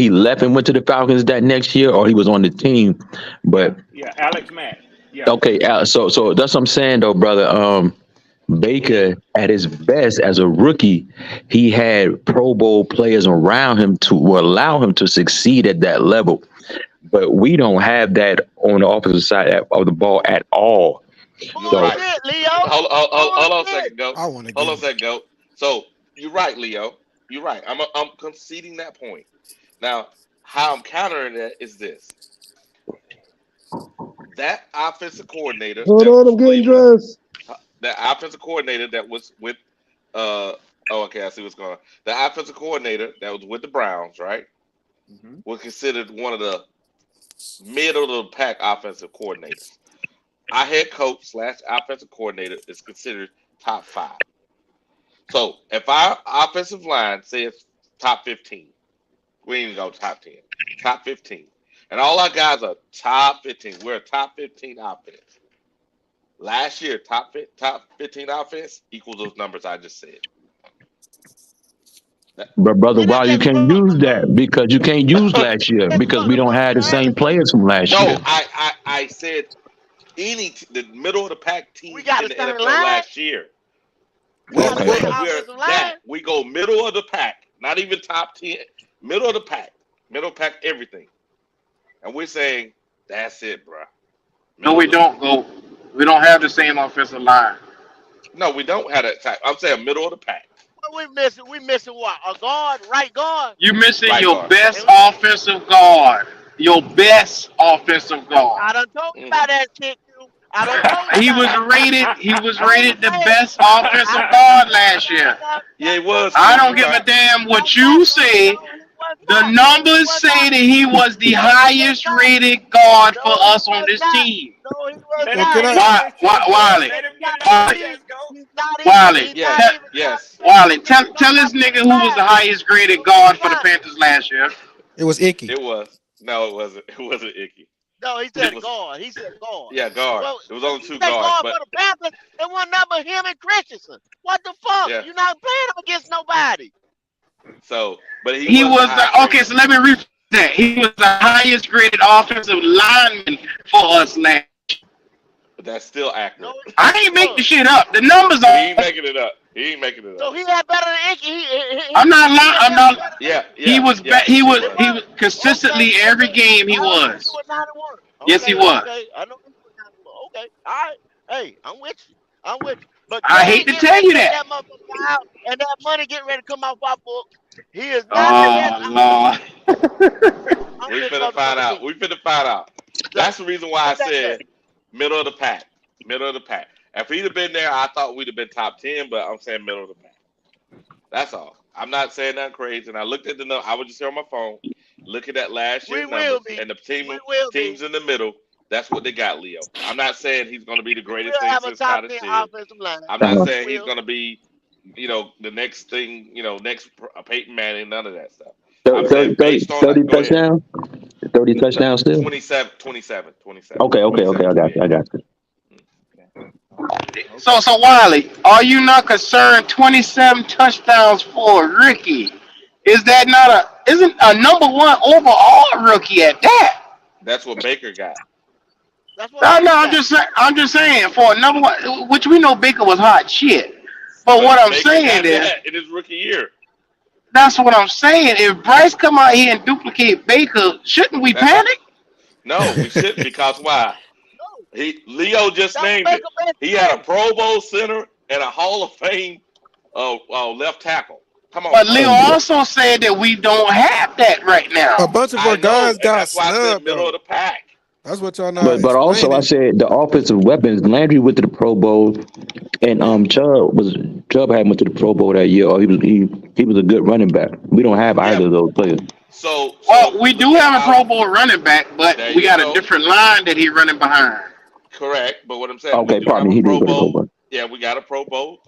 left and went to the Falcons that next year, or he was on the team. But Yeah, Alex Mack. Yeah. okay, so that's what I'm saying though, brother. Baker at his best as a rookie, he had Pro Bowl players around him to allow him to succeed at that level. But we don't have that on the offensive side of the ball at all. You're So right. Bullshit, Leo. Hold on a Bullshit. second, go. I want to Hold on a get second, go. So you're right, Leo. You're right. I'm conceding that point. Now, how I'm countering that is this: that offensive coordinator Hold that on, was I'm getting Cleveland, dressed. that offensive coordinator that was with oh, okay, I see what's going on. The offensive coordinator that was with the Browns, right, Mm-hmm. was considered one of the middle of the pack offensive coordinators. Our head coach slash offensive coordinator is considered top 5. So if our offensive line says top 15, we ain't even go top 10, top 15, and all our guys are top 15. We're a top 15 offense. Last year, top 15 offense equals those numbers I just said. but brother, We didn't why you just can't fuck use the that? Because you can't use No, last year just because fuck we the don't have the functionality. same players from last year. I said the middle of the pack We teams got in the the same NFL line. last year. We got the Okay, same okay. We're offensive line. that. We go middle of the pack, not even top 10, middle of the pack, middle pack everything. And we're saying that's it, bro. No, Middle we of the pack. don't go. We don't have the same offensive line. No, we don't have that type. I'm saying middle of the pack, What we missing? We missing what? A guard, right guard, You missing right your guard. best and offensive guard. Your best offensive guard. I done told you Hmm. about that shit, too. I done told you He about was that. rated. He was I ain't rated the saying best I offensive know he guard was. last year. Yeah, it No, was I too. don't You're give a right. damn no, what you say. he was The not. No, he numbers was say not. that he was the No, he was highest not. rated guard for No, he us on was this not. team. No, he was Let Well, him can not. I? finish Why? his chest, No, go. Wiley? he's Let him get his not Wiley? chest, even. go. He's not even. Wiley? He's not Yes, Tell, even top yes. 10. Wiley? He's Tell, not tell this top nigga who was 25. the highest No, graded he's guard for the not. Panthers last year. It was Icky. It was. No, it wasn't. It wasn't Icky. No, he It said was guard. He said guard. yeah, guard. Well, It was when only you two say guards, guard but for the Panthers, it wasn't nothing but him and Christensen. What the fuck? yeah. You're not playing him against nobody. So, but he He was the was highest the okay. rated. So let me rephrase that. He was the highest graded offensive lineman for us last. But that's still No, accurate. he I ain't making was. shit up. The numbers He are. ain't making it up. He ain't making it So up. he had better than Icky. I'm not He lying. had I'm better not. than Yeah, He yeah, was. yeah. He He was. It was. He was. was consistently Okay, every okay. game. He I know he was. was 91. Yes, he Okay, was. okay. I know he was 91. Okay, all right. Hey, I'm with you. I'm with you. But I Jay hate to getting tell ready to you take that. that motherfucker out, and that money getting ready to come off our books. He is not the best Oh offensive. Lord. I'm We with finna find motherfucker out. D. We finna find out. So That's the reason why I put that there. said middle of the pack. Middle of the pack. If he'd have been there, I thought we'd have been top 10, but I'm saying middle of the pack. That's all. I'm not saying nothing crazy. And I looked at the number. I was just here on my phone, looking at last We year's will numbers, be. and the We will teams be. in the middle. That's what they got, Leo. I'm not saying he's going to be the We greatest will thing have a since top Tyler 10 Shield. offensive line. I'm not Uh-huh. We saying he's will. going to be, the next thing, next Peyton Manning, none of that stuff. I'm 30, saying 30, based on 30 go ahead. touchdowns. 30 touchdowns still. 27, Okay, okay, okay. 27, I got you. 28. I got you. So Okay. Wiley, are you not concerned? 27 touchdowns for a rookie. Is that not isn't a number one overall rookie at that? That's what Baker got. That's what No, Baker no, got. I'm just saying for a number one, which we know Baker was hot shit. But what But I'm Baker saying got is, that in his rookie year. that's what I'm saying. If Bryce come out here and duplicate Baker, shouldn't we That's panic? no, we shouldn't because why? No, Leo just that was named it. Baker best He had a year. Pro Bowl center and a Hall of Fame left tackle. Come on, But bro. Leo also said that we don't have that right A now. bunch of our I know, guys and got that's why I said snubbed middle of though. the pack. That's what y'all not But also I explaining. said the offensive weapons. Landry went to the Pro Bowl, and Chubb had went to the Pro Bowl that year. Or he was a good running back. We don't have Yeah. either of those players. So Well, we do look at have a how. Pro Bowl running back, but There we you got a go. different line that he running behind. Correct. But what I'm saying, we Okay, do have pardon a me. He did Pro go to the Pro Bowl. Bowl. Yeah, we got a Pro Bowl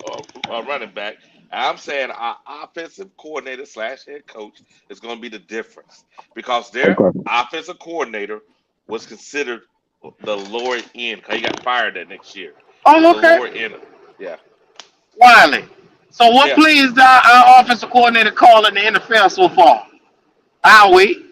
running back. I'm saying our offensive coordinator / head coach is going to be the difference because their Okay. offensive coordinator was considered the lower end because he got fired that next year. Oh, The okay. lower end. Yeah. Wiley. So what Yeah. plays our offensive coordinator call in the NFL so far? I'll wait.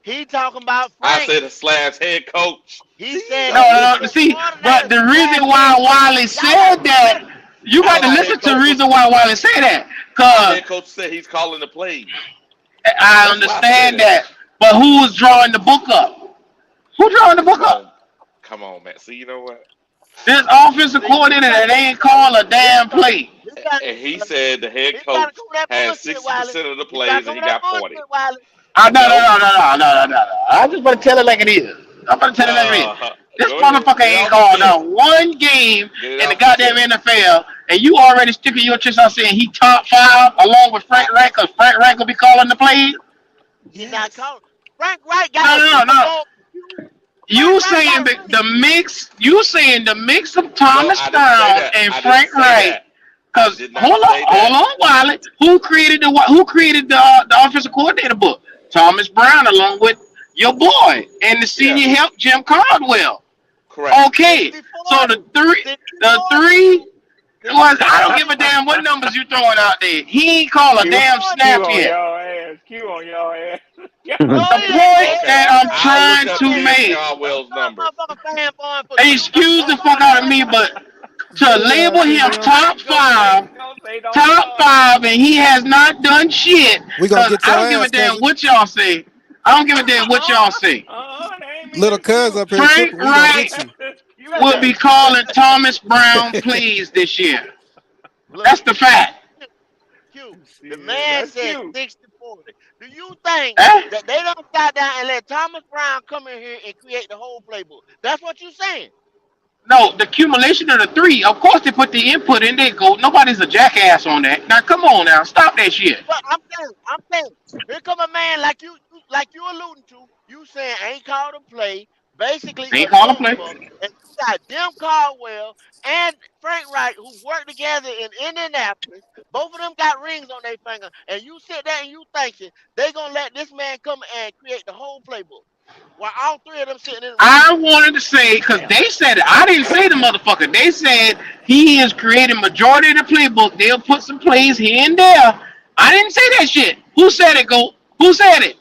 He talking about I Frank. said a / head coach. He See, said No, he's no, no. the See, but coordinator the slash reason head why coach. Wiley Y'all got said that, listen. you I got know to our listen head to the coach was reason why Wiley said that. our Cause head coach said he's calling the plays. I That's why I said understand it. that. But who was drawing the book up? Who drawing the book up? Come on, man. See, you know what? This offensive See, you coordinator gotta that go. ain't call a damn play. You gotta, And he said the head you gotta coach go with that had bullshit, Wiley. 60% of the You gotta plays go and he with that got 40. bullshit, Wiley. No, no, No. no, no, no, no, no, no. I just want to tell it like it is. I'm gonna tell it like it is. This Go ahead. motherfucker Get it ain't off your called chest. out one game Get it in the off your goddamn chest. NFL, and you already sticking your chest out saying he top 5 along with I, Frank Reich, because Frank Reich will be calling the plays. He not yes. calling. Frank Wright No, got a no, no, Super no. Bowl. Frank You Wright saying got a the ring. mix? You saying the mix of No, Thomas I didn't say Brown that. and I didn't Frank say Reich? that. I Because did not say hold that. on, Wiley. Who created the offensive coordinator book? Thomas Brown, along with your boy and the Yeah, senior help, Jim Caldwell. correct. Okay, 60 so the 40. three, 60 the 40. three 60 was I don't 40. give a damn what numbers you throwing out there. He ain't call a Q, 60 damn 40. snap Q on yet. y'all ass. Q on y'all ass. No, Y'all The he niggas ain't, point man. Okay. that He I'm said, I'll he look trying up to said, Jim make, Caldwell's numbers. motherfucker fanboying for Q. excuse the fuck out of me, Motherfucker but to J Dub, label J him Dub. I was gonna say don't top start. 5, and he has not done shit. We gonna Cause get I your don't give a ass, damn cousin. what y'all say. I don't give a damn what y'all say. That ain't me. Little That's cuz Q. up here Frank tripping. We gonna Wright get you. That's Q, will be man. calling Thomas Brown plays this year. Look, That's the fact. Q. The Shit, man that's said Q. 60 40. Do you think Eh? that they don't sat down and let Thomas Brown come in here and create the whole playbook? That's what you saying. No, the accumulation of the three. Of course, they put the input in there. Go. Nobody's a jackass on that. Now, come on, now, stop that shit. But I'm saying, here come a man like you alluding to. You saying ain't called a play, basically They a ain't call a play. youngster, and you got Jim Caldwell and Frank Wright who work together in Indianapolis. Both of them got rings on their finger, and you sit there and you thinking they gonna let this man come and create the whole playbook, while all three of them sitting in the room. I wanted to say because they said it. I didn't say the motherfucker. They said he is creating majority of the playbook. They'll put some plays here and there. I didn't say that shit. Who said it? Go. Who said it?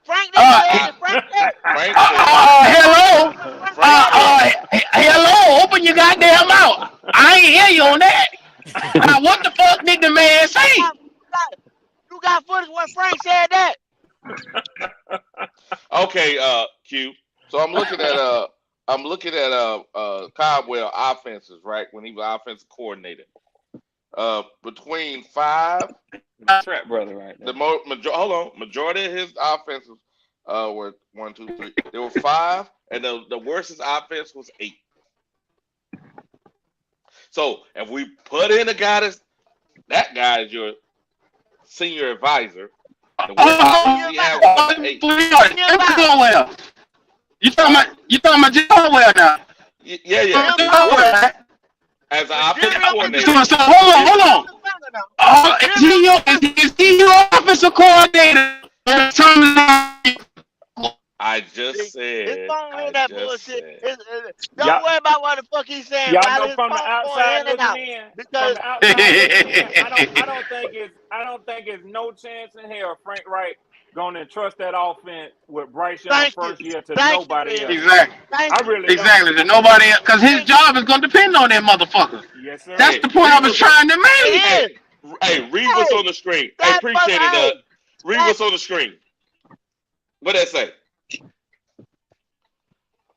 Frank didn't Uh, say eh, it. Frank said it. Frank said it. hello. Frank Frank said it. said it. Hello. Open your goddamn mouth. I ain't hear you on that. What the fuck did the man say? You got footage where Frank said that. Okay, Q. So I'm looking at Caldwell offenses, right? When he was offensive coordinator. Between 5, Trap brother right there. majority of his offenses were 1, 2, 3. There were 5, and the worstest offense was 8. So if we put in a guy that guy is your senior advisor, the worst offense he had was number 8. Caldwell. You talking about Jim Caldwell now? Yeah. Jim Jim Caldwell. Caldwell. As an But offensive Jim coordinator. So hold on. Is he your offensive coordinator? I just It's said. phone I hear that just bullshit. said. Don't Y'all, worry about what the fuck he's saying y'all while know his from the phone going outside in and looking out. in. From Because the outside looking in, I don't think it's no chance in hell Frank Wright gonna entrust that offense with Bryce Young thank you. first year to Thank you, nobody Will. else. Exactly. Thank I you. really don't. Exactly. To nobody else, because his job is going to depend on that motherfucker. Yes, sir. That's Hey, the point I was Revis, trying to make. hey, It is. read what's Hey, on the screen. Hey, that fuck, appreciate it, hey, Read that, what's on the screen. What that say?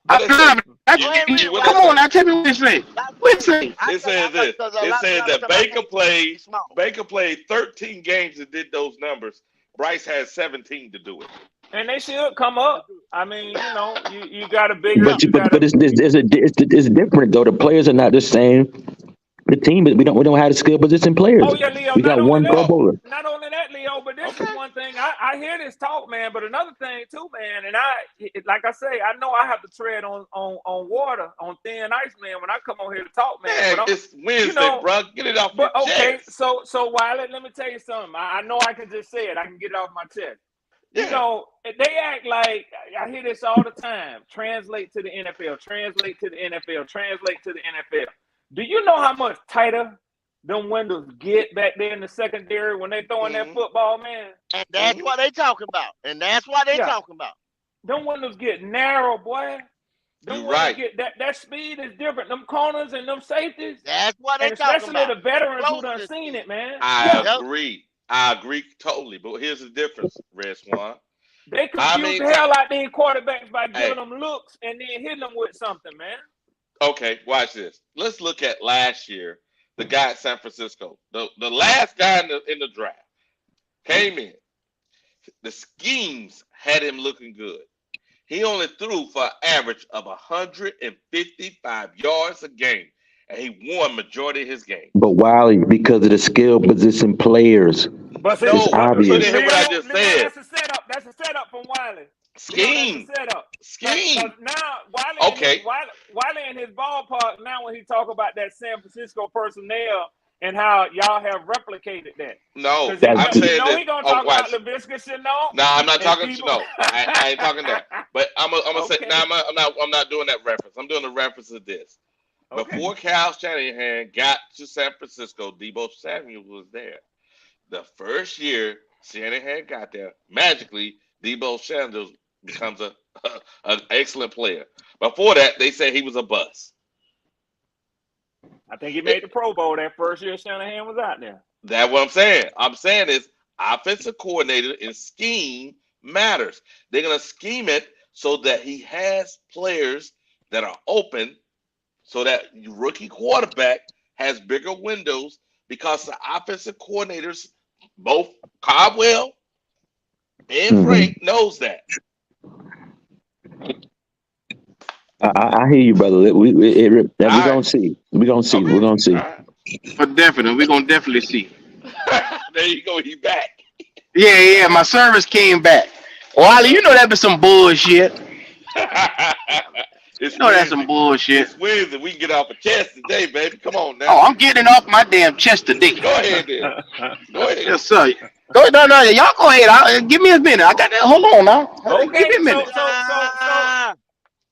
What that say? go ahead and read it, What Come that Wiley. on say? now, tell me what it say. That's What it good. say? I It think says this. because a It lot of says times that I can't be small. Baker played 13 games and did those numbers. Bryce has 17 to do it. And they should come up. I mean, you got a bigger, Yeah. But it's different though. The players are not the same. The team is we don't have the skill position players. Oh yeah, Leo. We got one Pro Bowler. Not only that, Leo, but this Okay. is one thing I hear this talk, man. But another thing too, man, and like I say, I know I have to tread on water, on thin ice, man, when I come on here to talk, man. Man, But it's Wednesday, bro. Get it off your okay, chest. so Wiley, let me tell you something. I know I can just say it. I can get it off my chest. Yeah. You know, they act like I hear this all the time. Translate to the NFL. Translate to the NFL. Translate to the NFL. Do you know how much tighter them windows get back there in the secondary when they throwing that football, man? And that's what they talking about. And that's what they talking about. Them windows get narrow, boy. You're right. Get that speed is different. Them corners and them safeties. That's what they talking about. Especially the veterans who done seen it, man. I agree. I agree totally. But here's the difference, Red Swan. They confuse the hell out these quarterbacks by giving them looks and then hitting them with something, man. Okay, watch this. Let's look at last year. The guy at San Francisco, the last guy in the draft, came in. The schemes had him looking good. He only threw for an average of 155 yards a game, and he won majority of his game. But Wiley, because of the skill position players, but it's obvious. You didn't hear what I just said. That's a setup. That's a setup from Wiley. Scheme. Scheme. Now Wiley in his ballpark. Now when he talk about that San Francisco personnel and how y'all have replicated that. No, I'm saying he gonna talk about Laviska Shenault. No, I'm not talking Shenault. I ain't talking that. But I'm gonna say now. I'm not doing that reference. I'm doing the reference of this. Okay. Before Kyle Shanahan got to San Francisco, Deebo Samuel was there. The first year Shanahan got there, magically Deebo Samuel becomes an excellent player. Before that, they say he was a bust. I think he made the Pro Bowl that first year Shanahan was out there. That's what I'm saying. I'm saying is offensive coordinator and scheme matters. They're going to scheme it so that he has players that are open so that rookie quarterback has bigger windows because the offensive coordinators, both Caldwell and Frank, knows that. I hear you, brother. We're gonna see. We're gonna see. Okay. We're gonna see. For definite, we're gonna definitely see. There you go. He back. Yeah. My service came back. Wiley, you know that was some bullshit. That's some bullshit. It's Wednesday. We can get off a chest today, baby. Come on now. Oh, I'm getting off my damn chest today. Go ahead, then. Go ahead. Yes, sir. No, y'all go ahead. Give me a minute. I got that. Hold on now. Okay. Give me a minute.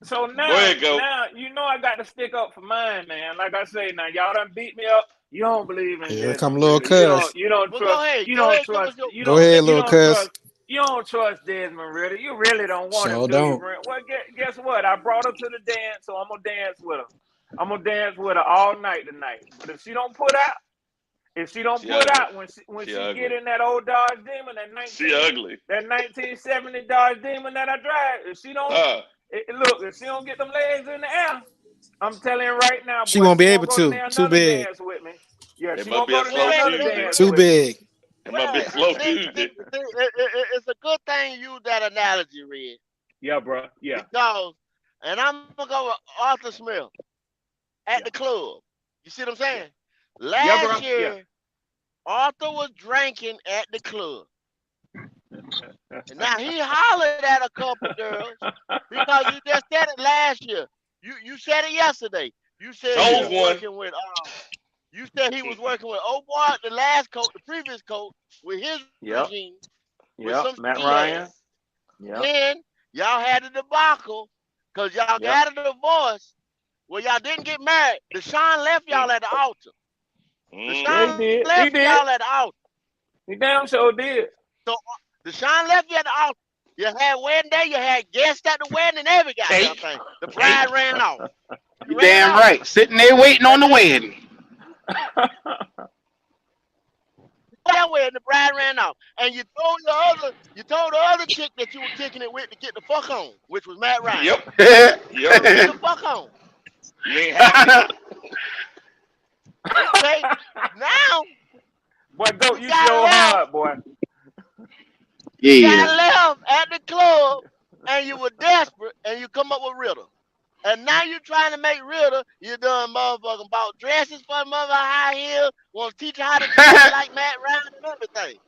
So now, you know I got to stick up for mine, man. Like I say, now y'all done beat me up. You don't believe in Here this. come little cuz. You don't trust. Go ahead. You don't Go ahead, trust. Go ahead, little cuz. You don't trust Desmond Ritter. You really don't want Sure him. don't. Well, guess what? I brought her to the dance, so I'm gonna dance with her. I'm gonna dance with her all night tonight. But if she don't put out, when she get in that old Dodge Demon, she ugly. That 1970 Dodge Demon that I drive, if she don't if she don't get them legs in the air, I'm telling you right now, She won't be able to. Too big. Dance with me. Yeah, It she must gonna be go a to slow another Tuesday. dance. Too with big. It must be slow Tuesday. It's a good thing you use that analogy, Red. me. Yeah, bro. Yeah. Because, and I'm going to go with Arthur Smith at the club. You see what I'm saying? Last year, Arthur was drinking at the club. Now, he hollered at a couple girls because you just said it last year. You said it yesterday. You said he was working with you said he was working with O'Boy, the last coach, the previous coach, with his regime. With some Matt BS. Ryan. Then y'all had a debacle because y'all got a divorce. Well, y'all didn't get married. Deshaun left y'all at the altar. Deshaun left y'all at the altar. He damn sure did. So Deshaun left you at the altar. You had wedding day, you had guests at the wedding and every goddamn thing. The bride ran off. You damn right. Sitting there waiting on the wedding. That way, and the bride ran off. And you told the other chick that you were kicking it with to get the fuck on, which was Matt Ryan. Yep. Get the fuck on. You ain't happy. Okay. Now, boy, don't you so hard, boy. You got left at the club and you were desperate and you come up with Ritter. And now you trying to make Ritter, you done motherfucking bought dresses for mother high heel, want to teach her how to dress like Matt Ryan and everything.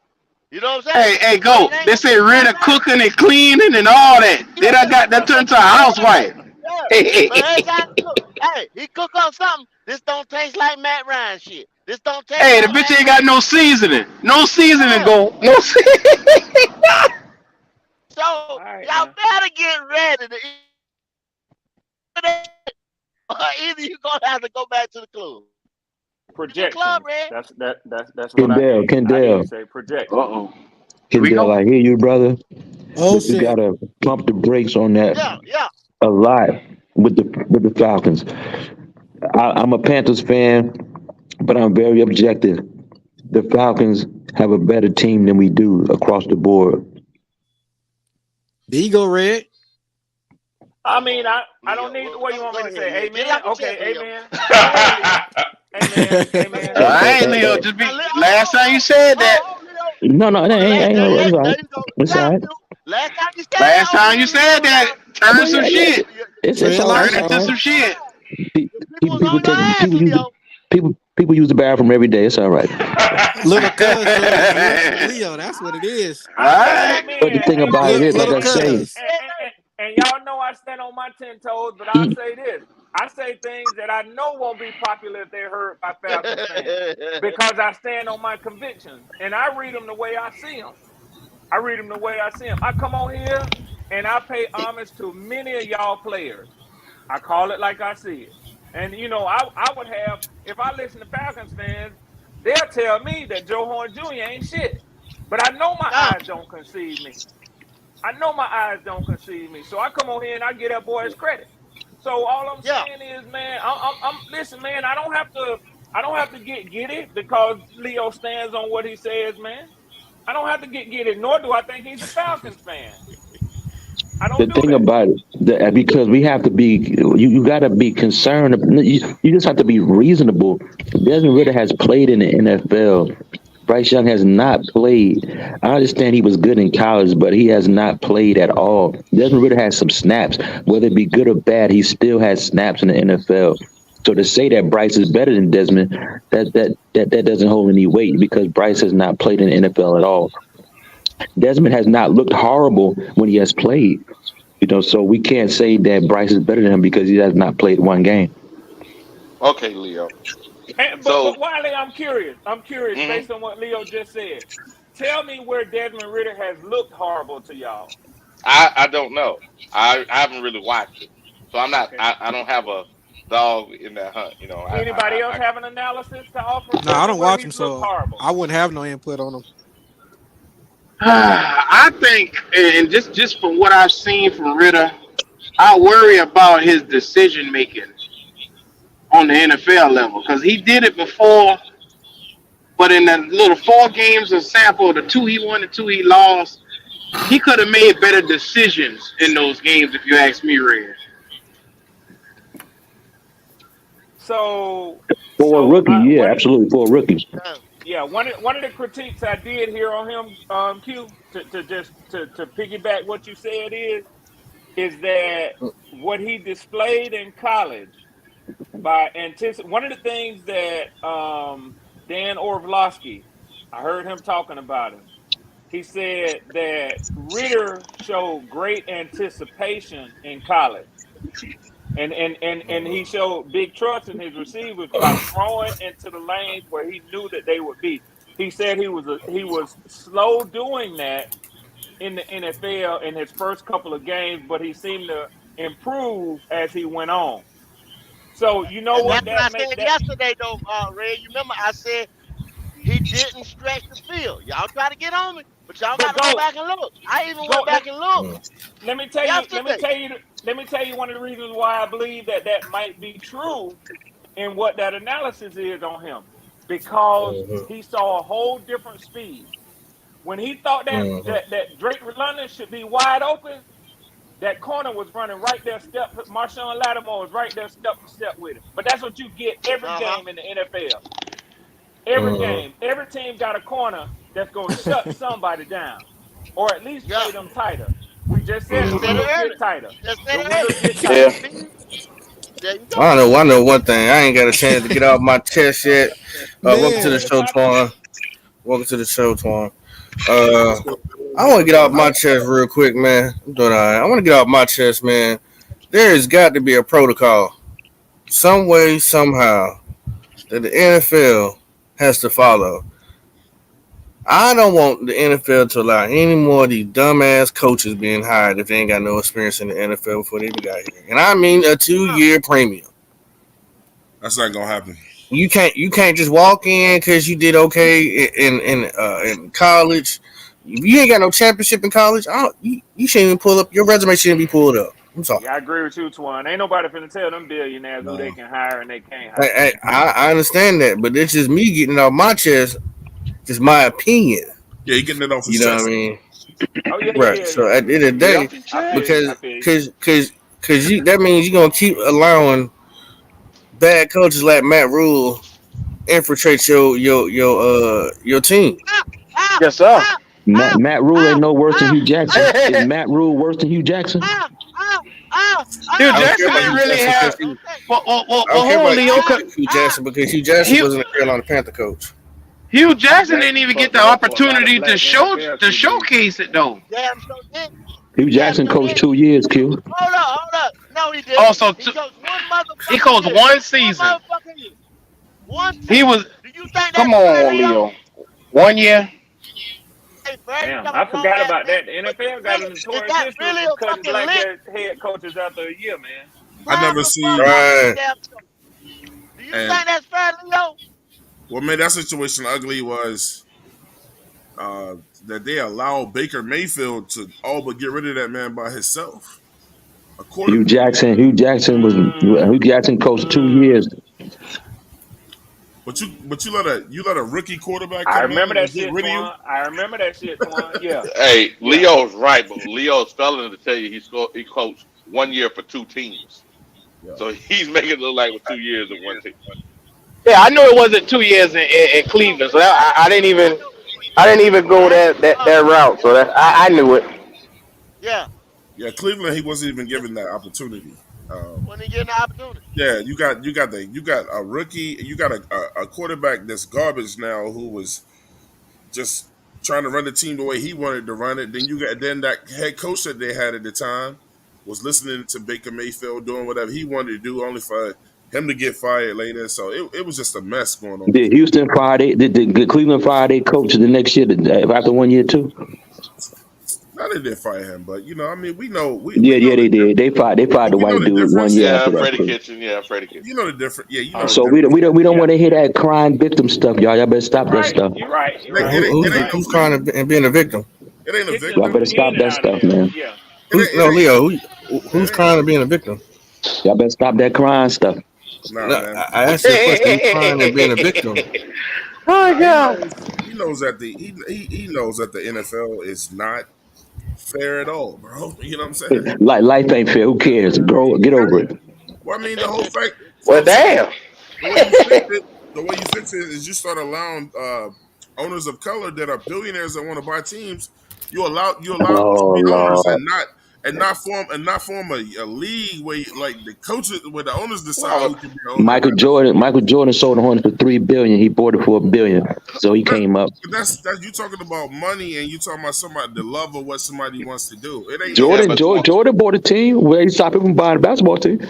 You know what I'm saying? Hey, So it go. ain't They gonna say be no Rita matter. cooking and cleaning and all that. Yeah, Then I got that turned to a yeah, housewife. yeah. Hey, But every time he cook, hey, he cook on something. This don't taste like Matt Ryan shit. This don't taste the like bitch Matt ain't Ryan. got no seasoning. No seasoning, Yeah. go. No So All right y'all now. better get ready to eat that, or either you gonna have to go back to the club. You to the club, Projections. Red. That's what I Kendall, hear. I hear you Kendall, say Uh projections. oh. Here we Kendall, go. I hear you, brother. Oh But you shit. gotta pump the brakes on that Yeah, yeah. a lot with the Falcons. I'm a Panthers fan, but I'm very objective. The Falcons have a better team than we do across the board. There you go, Red. I Come mean, on, I don't Leo. need. Well, What you want me go to ahead, say? Leo. Get it Amen. off your chest, Okay. Leo. Amen. Go ahead, Leo. Amen. Go Amen. ahead. Hey, I hey, ain't hey, Leo. hey. Just be Now, Leo, last time you said that. Leo. No, no, that ain't no. It's all right. There you go. It's all Thank right. you. Last time you said Last that over time you here, Leo said was that, out. turn Well, some yeah, yeah. shit. It's Tread all right. Turn It's lightly. all into right. some shit. People was People on your take ass, people use Leo. people use the bathroom every day. It's all right. Little cuz rubbing on Leo. That's what it is. All I right. mean, But the thing about it is, like Little I say, cuz. and y'all know I stand on my 10 toes, but I'll e- say this. I say things that I know won't be popular if they're heard by Falcons fans because I stand on my convictions and I read them the way I see them. I read them the way I see them. I come on here and I pay homage to many of y'all players. I call it like I see it. And, I would have, if I listen to Falcons fans, they'll tell me that Joe Horn Jr. ain't shit. But I know my Nah, eyes don't conceive me. I know my eyes don't conceive me. So I come on here and I get that boy his credit. So all I'm yeah. saying is, man, I'm listen, man. I don't have to get giddy because Leo stands on what he says, man. I don't have to get giddy, nor do I think he's a Falcons fan. I the don't do thing that. about it, because we have to be, you got to be concerned. You just have to be reasonable. Desmond Ritter has played in the NFL. Bryce Young has not played. I understand he was good in college, but he has not played at all. Desmond Ritter has some snaps, whether it be good or bad. He still has snaps in the NFL. So to say that Bryce is better than Desmond, that doesn't hold any weight because Bryce has not played in the NFL at all. Desmond has not looked horrible when he has played. So we can't say that Bryce is better than him because he has not played one game. Okay, Leo. But So, Wiley, I'm curious. I'm curious mhm, based on what Leo just said. Tell me where Desmond Ritter has looked horrible to y'all. I don't know. I haven't really watched it, so I'm not. Okay. I don't have a dog in that hunt. Anybody else have an analysis to offer? Nah, Tell I me don't where watch him, he's looked so horrible. I wouldn't have no input on him. I think, and just from what I've seen from Ritter, I worry about his decision making on the NFL level because he did it before, but in the little 4 games of sample, the 2 he won, the 2 he lost, he could have made better decisions in those games. If you ask me, Red. So, For a so rookie, yeah, one, absolutely. For a rookie. Yeah. yeah, one of the critiques I did hear on him, Q, to just to piggyback what you said is that what he displayed in college by one of the things that Dan Orlovsky, I heard him talking about him. He said that Ritter showed great anticipation in college. And he showed big trust in his receivers by throwing into the lanes where he knew that they would be. He said he was slow doing that in the NFL in his first couple of games, but he seemed to improve as he went on. So you know And what that's what I that make said that. yesterday, though, Ray. You remember I said he didn't stretch the field. Y'all try to get on me, but y'all got But to go go back and look. I even go went back and looked let me tell you let me yesterday. tell you let me tell you one of the reasons why I believe that might be true in what that analysis is on him because he saw a whole different speed. When he thought that Drake London should be wide open, that corner was running right there. Marshawn Lattimore was right there, step for step with him. But that's what you get every Uh huh. game in the NFL. Every game, every team got a corner that's gonna shut somebody down, or at least Yeah. play them tighter. We just You said just the said it windows earlier. get tighter. You just said The it windows earlier. get tighter. Yeah. Speed. There you go. I know one thing. I ain't got a chance to get off my chest yet. Welcome to Go the Man, ahead, show, Tati. Twan. Welcome to the show, Twan. Uh, I want to get off my chest real quick, man. I'm doing all right. I want to get off my chest, man. There has got to be a protocol, some way, somehow, that the NFL has to follow. I don't want the NFL to allow any more of these dumbass coaches being hired if they ain't got no experience in the NFL before they even got here. And I mean a 2-year premium. That's not gonna happen. You can't just walk in because you did okay in college. If you ain't got no championship in college, you shouldn't even pull up your resume. Shouldn't be pulled up. I'm sorry. Yeah, I agree with you, Twan. Ain't nobody finna tell them billionaires who they No. can hire and they can't hire. I understand that, but it's just me getting it off my chest. Just my opinion. Yeah, he getting it off his You know what I chest. mean? Oh yeah, Right. yeah, So yeah. at the end of the Get day, off his I chest. feel you. because that means you're gonna keep allowing bad coaches like Matt Rule infiltrate your team. Yes, sir. Matt Rule ain't no worse than Hugh Jackson. Is Matt Rule worse than Hugh Jackson? Hugh I don't care Jackson about didn't Hugh really Jackson have. because Well, I don't care hold on, Leo. about Hugh Jackson because Hugh Jackson Hugh, wasn't a Carolina Panther coach. Hugh Jackson didn't Jackson even get fucked the it up for a lot of opportunity black NFL to QBs. showcase it though. Damn sure did. Hugh Damn Jackson sure coached did. 2 years, Q. Hold up. No, he didn't. Also, He coached one he motherfucking coached year. one One season. motherfucking year. One He season. was. Do you think Come that's fair, on, Leo? Leo. 1 year. Hey, fair? You Damn, talking I about grown forgot ass about man? that. The NFL got Really? a Is notorious that history really of a cutting fucking black lick? head coaches after a year, man. I Time never the see. fuck up with the Right. damn show. Do you And think that's fair, Leo? what made that situation ugly was that they allowed Baker Mayfield to all but get rid of that man by himself. A Hugh quarterback. Jackson. Hugh Jackson Hugh Jackson coached 2 years. But you let a rookie quarterback I come in remember that and get shit, rid of you. Twan. I remember that shit, Twan. Yeah, Hey, yeah. Leo's right, but Leo's failing to tell you he coached 1 year for 2 teams. Yeah. So he's making it look like with 2 years of one team. Yeah, I knew it wasn't 2 years in Cleveland, so I didn't even go Right? that route. So I knew it. Yeah. Yeah, Cleveland, he wasn't even given that opportunity. When he getting the opportunity. Yeah, you got a rookie, you got a quarterback that's garbage now who was just trying to run the team the way he wanted to run it. Then that head coach that they had at the time was listening to Baker Mayfield doing whatever he wanted to do, only for him to get fired later. So it was just a mess going on. Did Houston fire did Cleveland fire their coach the next year after 1 year too? Now they didn't fire him, but I mean, we know Yeah, they did. They fired the we know white the dude 1 difference. year Yeah, after that Freddie too. Kitchen. Yeah, Freddie Kitchen. You know the difference. Yeah, you know the So difference. we don't Yeah. want to hear that crying victim stuff, y'all. Y'all better stop that Right. stuff. You're right. You're Like, right. it ain't no Who's crying and being a victim? It ain't a Kitchen Y'all victim. threw better the stop union that out of stuff, there. man. Yeah. Leo? Who's It ain't. crying and being a victim? Y'all better stop that crying stuff. Nah, No, man. I asked you a question. Who's crying and being a victim? Oh Nah, God. he knows that he knows that the NFL is not fair at all, bro. You know what I'm saying? Like life ain't fair. Who cares? Get over it. Well, I mean, the whole fact. So Well, I'm saying damn. the way you fix it, is you start allowing owners of color that are billionaires that want to buy teams. You allow them to Oh be owners Lord. not form a league where like the coaches where the owners decide Well, who can be an owner. Michael Jordan sold the Hornets for $3 billion. He bought it for $1 billion. So he came up. But that's you talking about money and you talking about somebody the love of what somebody wants to do. It ain't no yeah, Jordan but Twan, Jordan bought a team where he stopped people from buying a basketball team.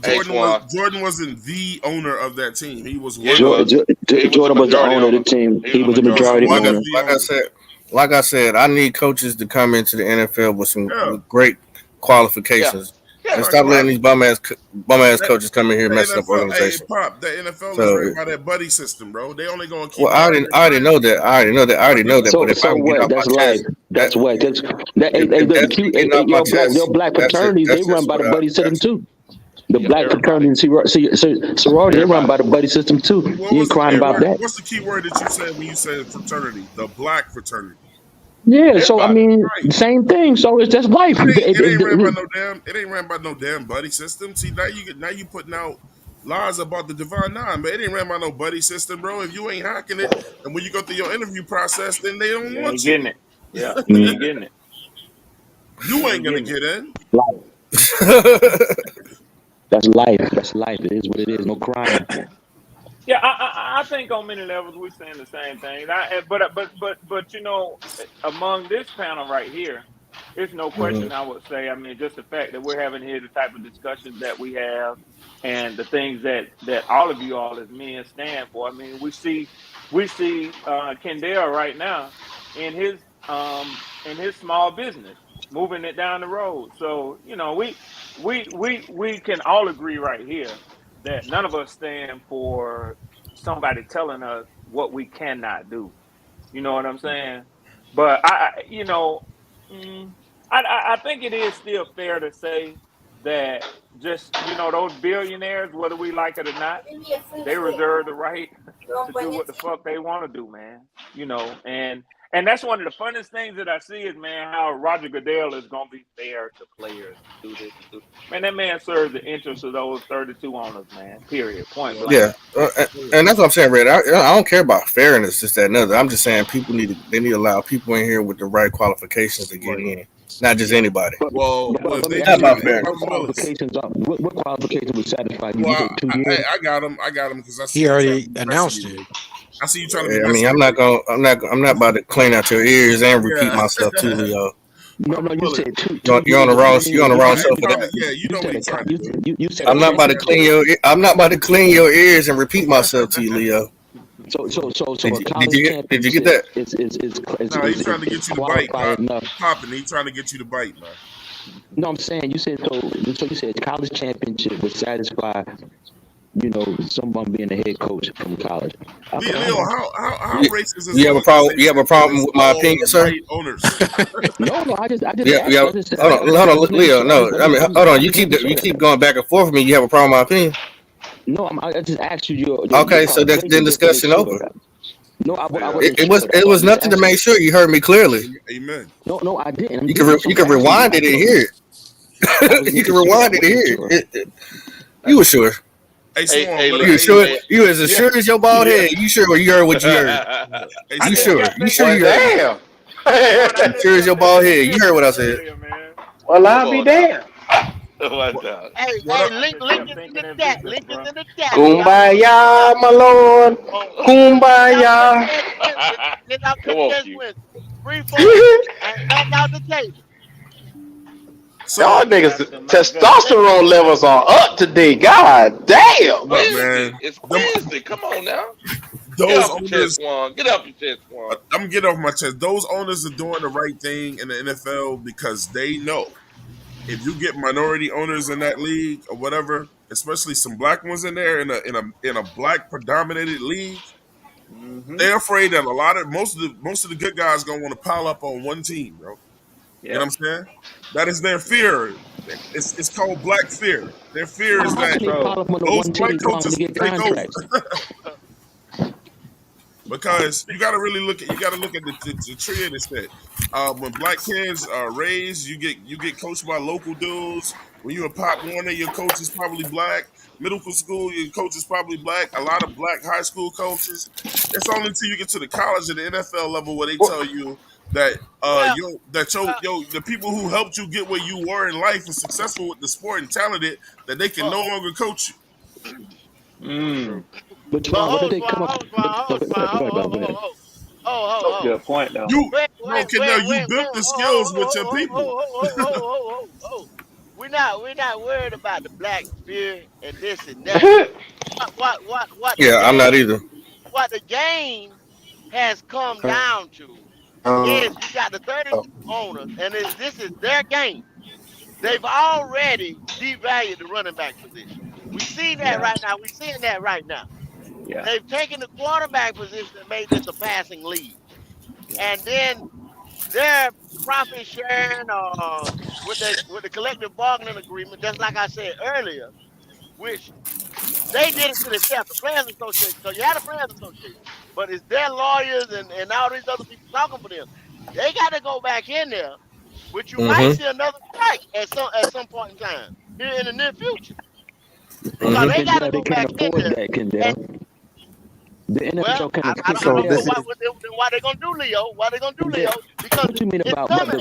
hey Twan, Jordan wasn't the owner of that team. He was yeah, he one of was. He was a Jordan was the majority owner of the owner. team. He He was a was the he was majority majority owner. one of owner. the owners. Like I said, I need coaches to come into the NFL with some Yeah. great Yeah, qualifications and yeah. stop letting these bum ass That, coaches come in here the messing up NFL, hey organization. Pop, the NFL is So, ran by that buddy system, bro. They only gonna well, keep hiring I already know that. I mean, But if I So can get what? off my That's life. chest, that That's what. Hey, if look, the that's me cute, getting off my your chest, black that's it. fraternities, they That's run just by what the buddy system that's. too. The Yep. black Everybody. fraternities, sorority, they run Everybody. by the buddy system too. what You was ain't the crying key about word? that. What's the key word that you said when you said fraternity? The black fraternity. Yeah. So I Everybody. mean, Right. same thing. So it's just life. It ain't ran by no damn. It ain't ran by no damn buddy system. See now you putting out lies about the divine nine, but it ain't ran by no buddy system, bro. If you ain't hacking it, and when you go through your interview process, then they don't You want ain't you. getting it. Yeah, you Mm, ain't getting it. You You ain't ain't gonna getting it. get in. That's life. That's life. It is what it is. No crying. Yeah, I think on many levels we're saying the same thing. But among this panel right here, it's no question. I would say, I mean, just the fact that we're having here the type of discussions that we have, and the things that all of you all as men stand for. I mean, we see Kendall right now in his small business, moving it down the road. So we can all agree right here that none of us stand for somebody telling us what we cannot do. You know what I'm saying? But mm, I think it is still fair to say that just those billionaires, whether we like it or not, they reserve the right to do what the fuck they want to do, man. And that's one of the funnest things that I see is, man, how Roger Goodell is gonna be fair to players and do this and do. Man, that man serves the interests of those 32 owners, man. Period. Point blank. Yeah, and that's what I'm saying, Red. I don't care about fairness, this, that, and other. I'm just saying they need to allow people in here with the right qualifications to get in, not just anybody. Well, if Let they me Not ask do you, about it, what fairness. qualifications are what qualifications would satisfy you? You well, said 2 years. I got him. I got him because I see He you trying already to be messy announced with it. me. I see you trying to be I messy mean, I'm with not me. going. I'm not about to clean out your ears and repeat Yeah, myself too, Leo. No, you Willie. said two You're on years the of wrong. money, You're on and the you wrong said show a for that. Yeah, you know what he's trying to do. you said a I'm not about to clean championship. your. I'm not about to clean your ears and repeat myself to you, Leo. So a Did college you get championship that? No, he's trying to is get you to bite, qualified enough. popping. He's trying to get you to bite, man. No, I'm saying you said so. So you said college championship would satisfy someone being a head coach from college. Okay, Leo, all right. how You, racist is you it have a going to problem? say You have a that problem it's with my all opinion, sir? white owners? No, I just Yeah, asked. yeah. Hold on, I just making Leo. sure. No, I mean, hold on. I'm just making You sure. keep going back and forth with me. You have a problem with my opinion? No, I just asked you your Okay, so then qualifications just to make discussion sure. over. No, I Yeah, wasn't sure. It That's why was I'm just nothing to asking. make sure you heard me clearly. amen. No, I didn't. You So I'm can just asking you. rewind it and hear I it. was You can making sure. I rewind it and wasn't hear sure. it. You were sure. Hey, Hey, Swan, hey, but look, You were hey, sure. hey, You as yeah, sure as your bald yeah. head. You sure you heard what you heard? hey, I You just Swan. sure? got You finished. sure Well, you heard me? damn. Swan, I You just sure as got your finished bald head? You heard what I epiphany said? earlier, man. Well, Come I'll be on now. damn. What What? the? Hey, What hey, up? I link, just link kept is in thinking the and chat. visiting, Link is bro. in the chat. If y'all want to check it Kumbaya, out my lord. on knockout Kumbaya. contest Wednesday, knockout Come on, contest Q. Wednesday, free form and back out the table. Y'all So niggas, Absolutely. testosterone levels are up today. God It's damn. look, Wednesday. man, It's them Wednesday. Come on now. Get those off your chest, owners. Swan. Get off your chest, Swan. I'm getting off my chest. Those owners are doing the right thing in the NFL because they know if you get minority owners in that league or whatever, especially some black ones in there in a black predominated league, Mm-hmm. they're afraid that most of the good guys gonna want to pile up on one team, bro. You know Yep. what I'm saying? That is their fear. It's called black fear. Their fear is How that can they Control. pile up on the those one white team trying to coaches get will take over. contracts? Because you got to really look at the tree of this shit. When black kids are raised, you get coached by local dudes. When you're a Pop Warner, your coach is probably black. Middle school, your coach is probably black. A lot of black high school coaches. It's only until you get to the college and the NFL level where they tell you that Well, well, the people who helped you get where you were in life and successful with the sport and talented that they can uh, no longer coach you. True. Mm. But but Twan, what did they come up? hold, Go ahead, Swan, go ahead, go ahead. ho, ho. Good point, though. You Wait, no, wait, now wait, you wait, wait. built the skills with your people. We're not worried about the black fear and this and that. What the Yeah, I'm not game either. what the game has come down to is you got the 32 owners, and this is their game. They've already devalued the running back position. We see that Yeah. right now. We're seeing that right now. Yeah. They've taken the quarterback position and made this a passing league. Yeah. And then their profit sharing with the collective bargaining agreement, just like I said earlier, which they did it to themselves, the Players Association, because you had a Players Association, but it's their lawyers and all these other people talking for them. They got to go back in there, which you might Mm-hmm. see another strike at some point in time here in the near future, because But Mm-hmm. they got to Kendall, they go can't back in afford there. that, And Kendall. The well, NFL can't afford I So don't know this Kendall. is why they gonna do Leo, why they gonna do Kendall, Leo, because what you mean it's about what coming.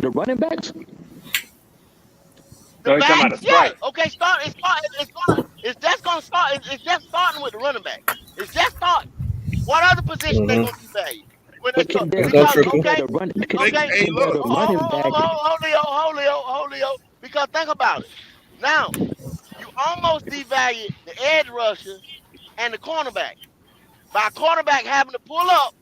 the running backs? The So you talking backs, about a yeah. strike? Okay, it's just gonna start. It's just starting with the running back. It's just starting. What other position they Mm-hmm. gonna devalue when they But start? Let's Kendall, go, Because Triple. okay, The run, okay, Hey, Kendall, look, the running back. Holio. Because think about it. Now you almost devalued the edge rusher and the cornerback by a cornerback having to pull up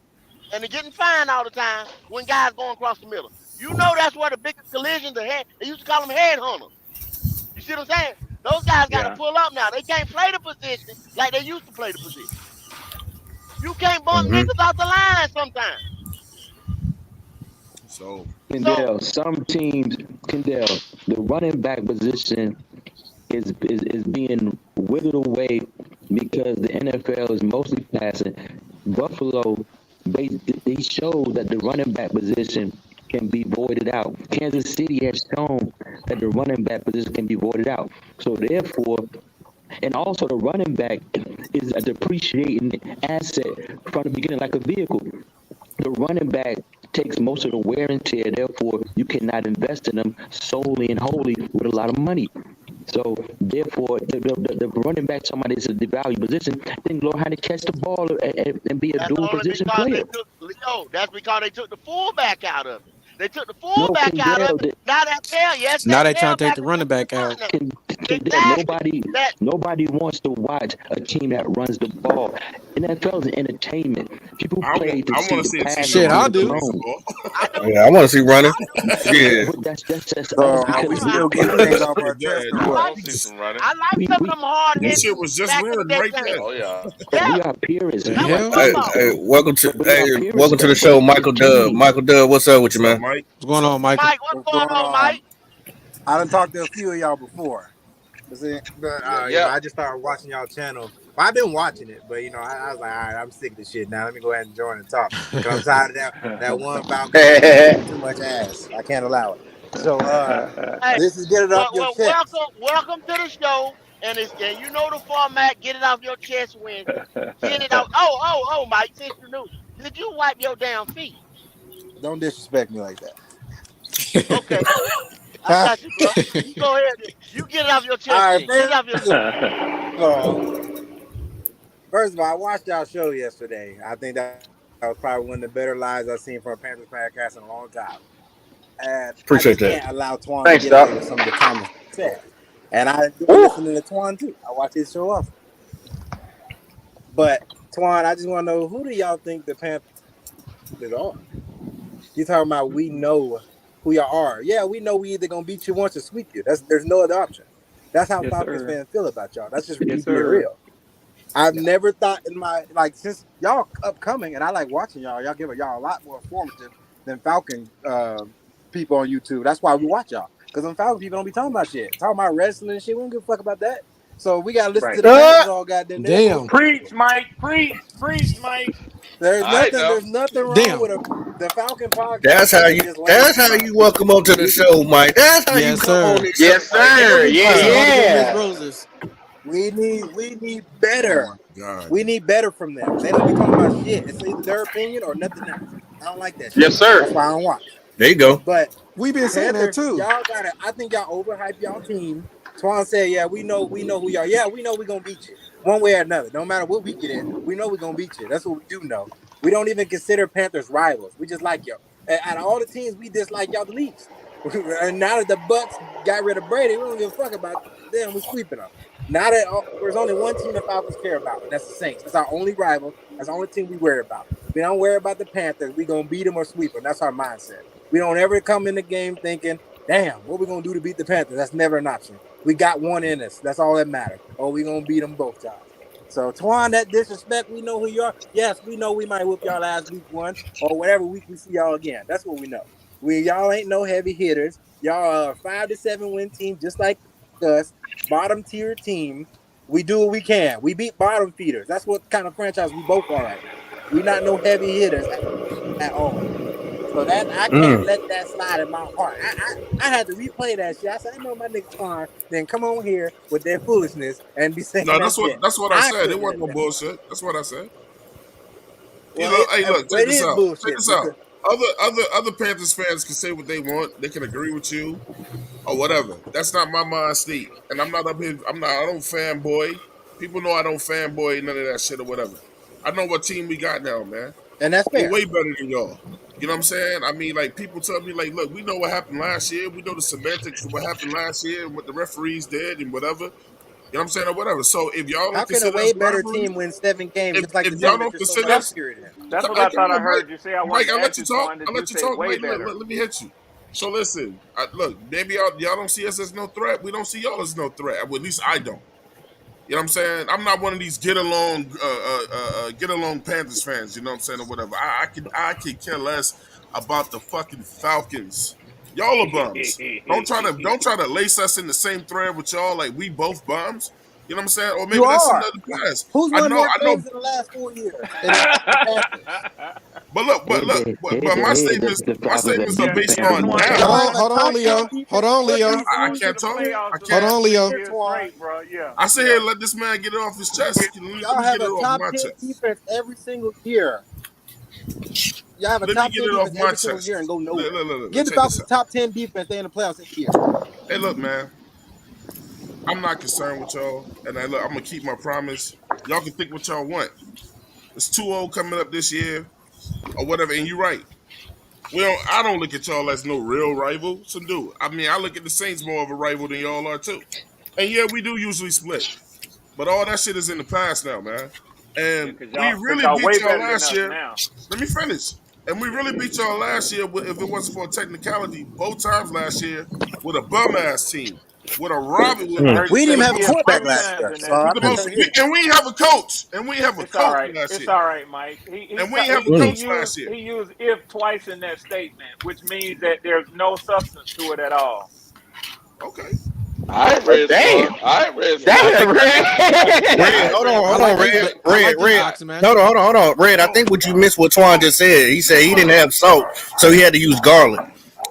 and they're getting fined all the time when guys going across the middle. You know that's where the biggest collisions are. They used to call them headhunters. You see what I'm saying? Those guys got to Yeah. pull up now. They can't play the position like they used to play the position. You can't bump Mm-hmm. niggas off the line sometimes. so So Kendall, some teams, Kendall, the running back position is being withered away because the NFL is mostly passing. Buffalo, they showed that the running back position can be voided out. Kansas City has shown that the running back position can be voided out. So therefore, and also the running back is a depreciating asset from the beginning, like a vehicle. The running back takes most of the wear and tear. Therefore, you cannot invest in them solely and wholly with a lot of money. So therefore, the running back, somebody is a devalued position, then learn how to catch the ball and be a that's dual only position because they player. took Leo. That's because they took the fullback out of it. They took the No, fullback out of Kendall, it. Now that tail, yes, So now that they trying to take tailback the is running moving in back front out. now. Kendall, Exactly. That nobody wants to watch a team that runs the ball. NFL is an entertainment. People play to I see want to the see a team that passion Shit, run I being and do. runs the thrown. ball. I do. Yeah, I want to see running. I do. Yeah. But that's just us So I are because we do. we still getting purists. things off our Yeah, chest or I I what? like. want to see some running. I like We some of we them hard That hitting shit was just back in the running day right things. there. Oh yeah. but Yeah, we are purists. The that's what We I'm are hell? talking Hey, about. purists hey, though. hey, We are purists welcome to though. the show, But the Michael Dub. team, Michael Dub, what's up with you, What's up, man? Mike? What's going on, Michael? Mike, what's What's going going on, on? Mike? I done talked to a few of y'all before. But Yep. I Yep. just started watching y'all channel. Well, I've been watching it, but I was like, all right, I'm sick of this shit now. Let me go ahead and join and talk. Cause I'm tired of that one Falcons fan giving too much ass. I can't allow it. So Hey, this is get it off your chest. welcome to the show. And you know the format. Get it off your chest, Wednesday. Get it out. Mike, since you knew, did you wipe your damn feet? Don't disrespect me like Okay, I that. got you, bro. You go ahead. You get it off your All chest, right, then. Get it off your chest. first of all, I watched y'all show yesterday. I think that was probably one of the better lives I've seen from a Panthers podcast in a long time. And I Appreciate just that. can't allow Twan to Thanks, get Doc. away with some of the comments he said. And I enjoy Woo. listening to Twan too. I watch his show often. But Twan, I just want to know, who do y'all think the Panthers are? You talking about we know who y'all are? Yeah, we know we either gonna beat you once or sweep you. There's no other option. That's how Yes, Falcons sir. fans feel about y'all. That's just me Yes, being sir. real. I've never thought in my since y'all upcoming, and I like watching y'all. Y'all give y'all a lot more informative than Falcon people on YouTube. That's why we watch y'all, because them Falcon people don't be talking about shit, talking about wrestling and shit. We don't give a fuck about that. So we gotta listen to Right. the Panthers all goddamn day. Damn. Preach, Mike. Preach, Mike. There's All right nothing. now. There's nothing wrong Damn. with the Falcon podcast. That's how Is you. just lame, That's in how my you opinion. welcome up to the show, Mike. That's how you Yes, come on sir. this show, Yes, Mike. sir. Every This is time. about to get mixed Yeah. roses. We need Oh my better. God. We need better from them. They don't be talking about shit. It's either their opinion or nothing else. I don't like that shit. Yes, sir. That's why I don't watch. There you go. But We been saying that Panthers, too. y'all gotta. I think y'all overhype y'all team. Twan said, "Yeah, we know who y'all. Yeah, we know we're gonna beat you one way or another. No matter what week it is, we know we're gonna beat you. That's what we do know. We don't even consider Panthers rivals. We just like y'all. Out of all the teams, we dislike y'all the least. And now that the Bucks got rid of Brady, we don't give a fuck about them. We sweeping them. Now that there's only one team the Falcons care about, and that's the Saints. That's our only rival. That's the only team we worry about. We don't worry about the Panthers. We gonna beat them or sweep them. That's our mindset. We don't ever come in the game thinking, damn, what we gonna do to beat the Panthers? That's never an option. We got one in us. That's all that matters. Or we gonna beat them both times. So Twan, that disrespect, we know who you are. Yes, we know we might whoop y'all last week one or whatever week we see y'all again. That's what we know. Y'all ain't no heavy hitters. Y'all are a 5-7 win team, just like us. Bottom tier team. We do what we can. We beat bottom feeders. That's what kind of franchise we both are right now. We not no heavy hitters at all. So that I can't Mm. let that slide in my heart. I had to replay that shit. I said, I know my nigga Twan then come on here with their foolishness and be saying No, that shit. that's what I I said. It couldn't wasn't let no that slide. bullshit. That's what I said. Well, Hey, look, check it this is out. Check bullshit this out. because Other Panthers fans can say what they want. They can agree with you or whatever. That's not my mind state. And I'm not up here. I don't fanboy. People know I don't fanboy none of that shit or whatever. I know what team we got now, man. And that's We're fair. way better than y'all. You know what I'm saying? I mean, like people tell me, like, look, we know what happened last year. We know the semantics of what happened last year and what the referees did and whatever. You know what I'm saying, or whatever. So if y'all How don't can a consider way us better rivalry, team win 7 games just like if the y'all gentleman don't just told consider us, last period? That's what I thought I Mike, heard you say. I Mike, wanted to I let ask you you, talk. Twan. I Did you let you say talk, way Mike. better? Let me hit you. So listen, look, maybe y'all don't see us as no threat. We don't see y'all as no threat. Well, at least I don't. You know what I'm saying? I'm not one of these get along Panthers fans. You know what I'm saying, or whatever. I could care less about the fucking Falcons. Y'all are bums. Don't try to lace us in the same thread with y'all like we both bums. You know what I'm saying? Or You maybe that's are. another past. Who's I won know. more games in the last 4 years? And it's not the Panthers. But look, but my statements are Yeah, based yeah, on Twan. now. Y'all have a Hold on, top 10 Leo. Hold defense on, in the Leo. league I Going this to can't the talk. year. I playoffs the Hold can't. last on, 3 Leo. Here, years Twan. straight, bro. Yeah, I sit here yeah. and let this man get it off his chest. Let Y'all me get have it a off top my 10 chest. defense every single year. Y'all have a Let me top get 10 it off defense my every single year and chest. go nowhere. Look, Give the check this Falcons out. top 10 defense, they in the playoffs every year. Hey, look, man. I'm not concerned with y'all, and I'm gonna keep my promise. Y'all can think what y'all want. It's 2-0 coming up this year, or whatever. And you're right. I don't look at y'all as no real rival. So do. I mean, I look at the Saints more of a rival than y'all are too. And yeah, we do usually split, but all that shit is in the past now, man. Yeah, And cause we cause really y'all beat way y'all better than last us year. now. Let me finish. And we really beat y'all last year. If it wasn't for a technicality, both times last year with a bum ass team, with a Robin, I Mm. heard you We didn't say even with the have a if most quarterback 3 last times year, in so that with I'm the not shit. most, trying to hear that. and we have a coach, and we have a It's all coach right. last It's year, all right, Mike. and we have a He Mm. coach used last year. he used if twice in that statement, which means that there's no substance to it at all. Okay. I ain't Oh, read damn. Swan. I ain't read Yeah. Swan. Damn, I Red. ain't Hold read on, I hold Swan. on, like Red. these. I like these Red. boxing Hold matches. on, hold on, hold on. Red, I Oh, think what you missed what Twan just said. He said he didn't have salt, so he had to use garlic.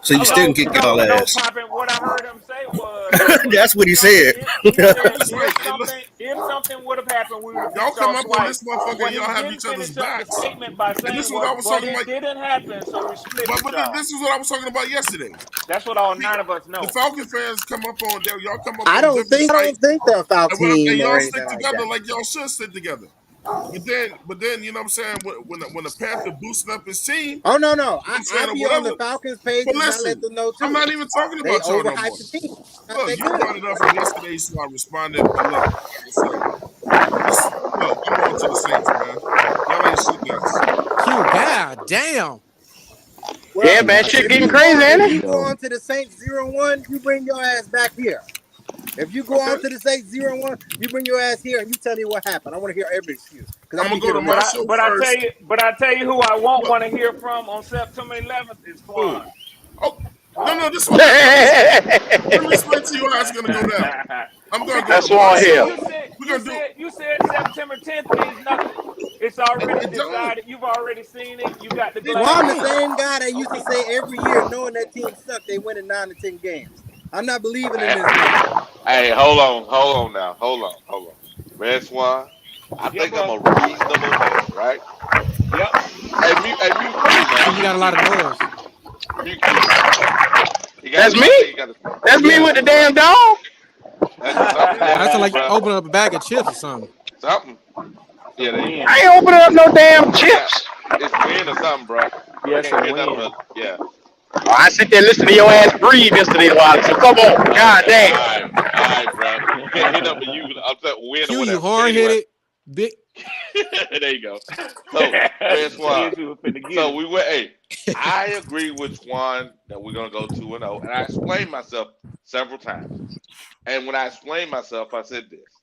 So you still No, can kick no, y'all no, ass. Poppin. What I heard him say was That's what if he something said. he said look, hey, look, if something would have happened, we would have y'all beat come y'all up on this twice. motherfucker, and What he y'all have didn't each other's finish up the backs, statement by and saying this is what was, I was but talking it about. didn't happen, so we split with y'all. This is what I was talking about yesterday. That's what all See, 9 of us the know. Falcon fans come up on there. Y'all come up I on don't different think I sites, don't think they're a foul and team or y'all anything stick like together that. like y'all should stick together. But then, you know what I'm saying? When the Panther boosting up his team, Oh no, no. you know what I'm I saying, or be on whatever. the Falcons But pages and I let listen, them know I'm too. not even talking They about y'all no overhyped more. the team. Not Look, that you good. brought it up from yesterday, so I responded. But look, like I said, look, I'm on to the Saints, man. Y'all ain't shit to us. Q, god damn. Well, Yeah, man, shit if getting you crazy, go ain't if it? you go on to the Saints 0-1, you bring your ass back here. If you go Okay, on to the Saints 0-1, you bring your ass here and you tell me what happened. I want to hear every excuse because I'm I'll be gonna here go to to my listen. show But first. I tell you who I won't Look, want to hear from on September 11th is who? Twan. Oh, no, this one. Listen, let me explain to you how it's gonna go down. I'm gonna go to Because That's you my all said here. show. you said We're you gonna do. said you said September 10th means nothing. It's already It don't. decided. You've already seen it. You got the It Well, I'm the glasses. don't. same guy that used to Okay. say every year, knowing that team sucked, they win in 9 to 10 games. I'm not believing in Hey, this now. hey, hold on now, hold on. Red Swan, I Yeah, think I'm bro. a reasonable man, right? Yep. Mute Q, Q, man, you got a lot of noise. mute Q. That's me? I think you got to, That's me Yeah. with the yeah, damn dog? something. Yeah, That that's sound you, like you bro. opening up a bag of chips or something. Something. Yeah, Some there you go. I wind. ain't opening up no damn You got chips. it's wind or something, bro. I Yeah, can't some hear nothing wind. but yeah. Oh, I sit there listening to your ass breathe yesterday while. So come on. God Okay, damn. all right, bro. Can't hear nothing but you. I'm saying wind or Q, you whatever. hard Anyway, headed. Big. there you go. So, Red Swan. Said you were finna get So him. we went. Hey, I agree with Twan that we're gonna go 2-0, and I explained myself several times. And when I explained myself, I said this.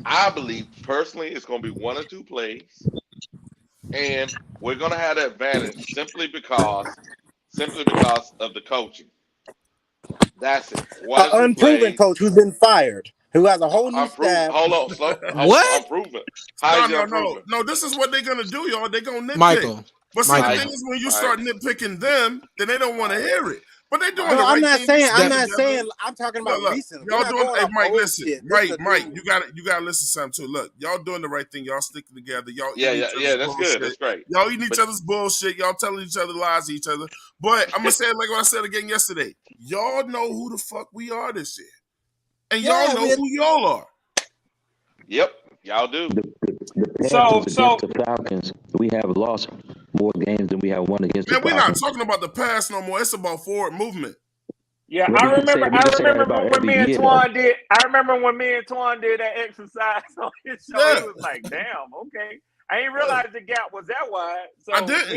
I believe personally it's gonna be one or two plays, and we're gonna have the advantage simply because of the coaching. That's it. One An or two unproven plays. coach who's been fired, who has a whole new Unproven. staff. Hold on, slow. What? Unproven. How No, is it no, no, unproven? no. This is what they're gonna do, y'all. They're gonna nitpick. Michael. But see, the Michael. thing Mike, is, when you Mike, start nitpicking them, then they don't want to Mike, hear it. But they're doing No, the Mike. I'm right not thing. They saying. I'm stick That not together. saying. I'm talking Look, about look. recently. We're Y'all not doing. going Hey, off Mike, old listen. shit. This is a Mike, new. you gotta listen to something too. Look, y'all doing the right thing. Y'all sticking together. Y'all Yeah, eating yeah, each yeah. other's That's good. bullshit. That's great. Y'all eating each But other's bullshit. Y'all telling each other lies to each other. But I'm gonna say it like what I said again yesterday. Y'all know who the fuck we are this year, and y'all Yeah, know who y'all are. yep, y'all do. the So Panthers so against the Falcons, we have lost more games than we have won against the Man, we're not Falcons. talking about the past no more. It's about forward movement. yeah, Well, we can say that about when every me and year, though. Twan did. I remember when me and Twan did that exercise on his show. Yeah. He was like, "Damn, okay." I ain't realized the gap was that wide. So I didn't.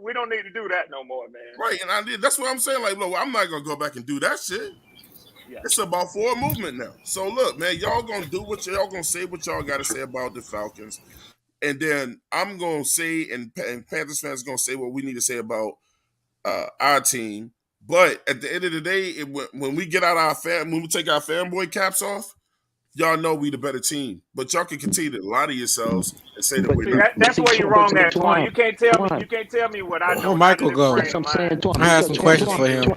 we don't need to do that no more, man. Right, and I did. That's what I'm saying. Like, look, I'm not gonna go back and do that shit. Yeah. It's about forward movement now. So look, man, y'all gonna do what y'all gonna say what y'all gotta say about the Falcons. And then I'm gonna say, and Panthers fans gonna say what we need to say about our team. But at the end of the day, when we get out when we take our fanboy caps off, y'all know we the better team. But y'all can continue to lie to yourselves and say that But we're See, not. that's where you're wrong at, Twan. You can't tell me. Twan. You can't tell me what I know. Where not Michael in the go? frame That's what of I'm saying, mind. Twan. I have some questions for him.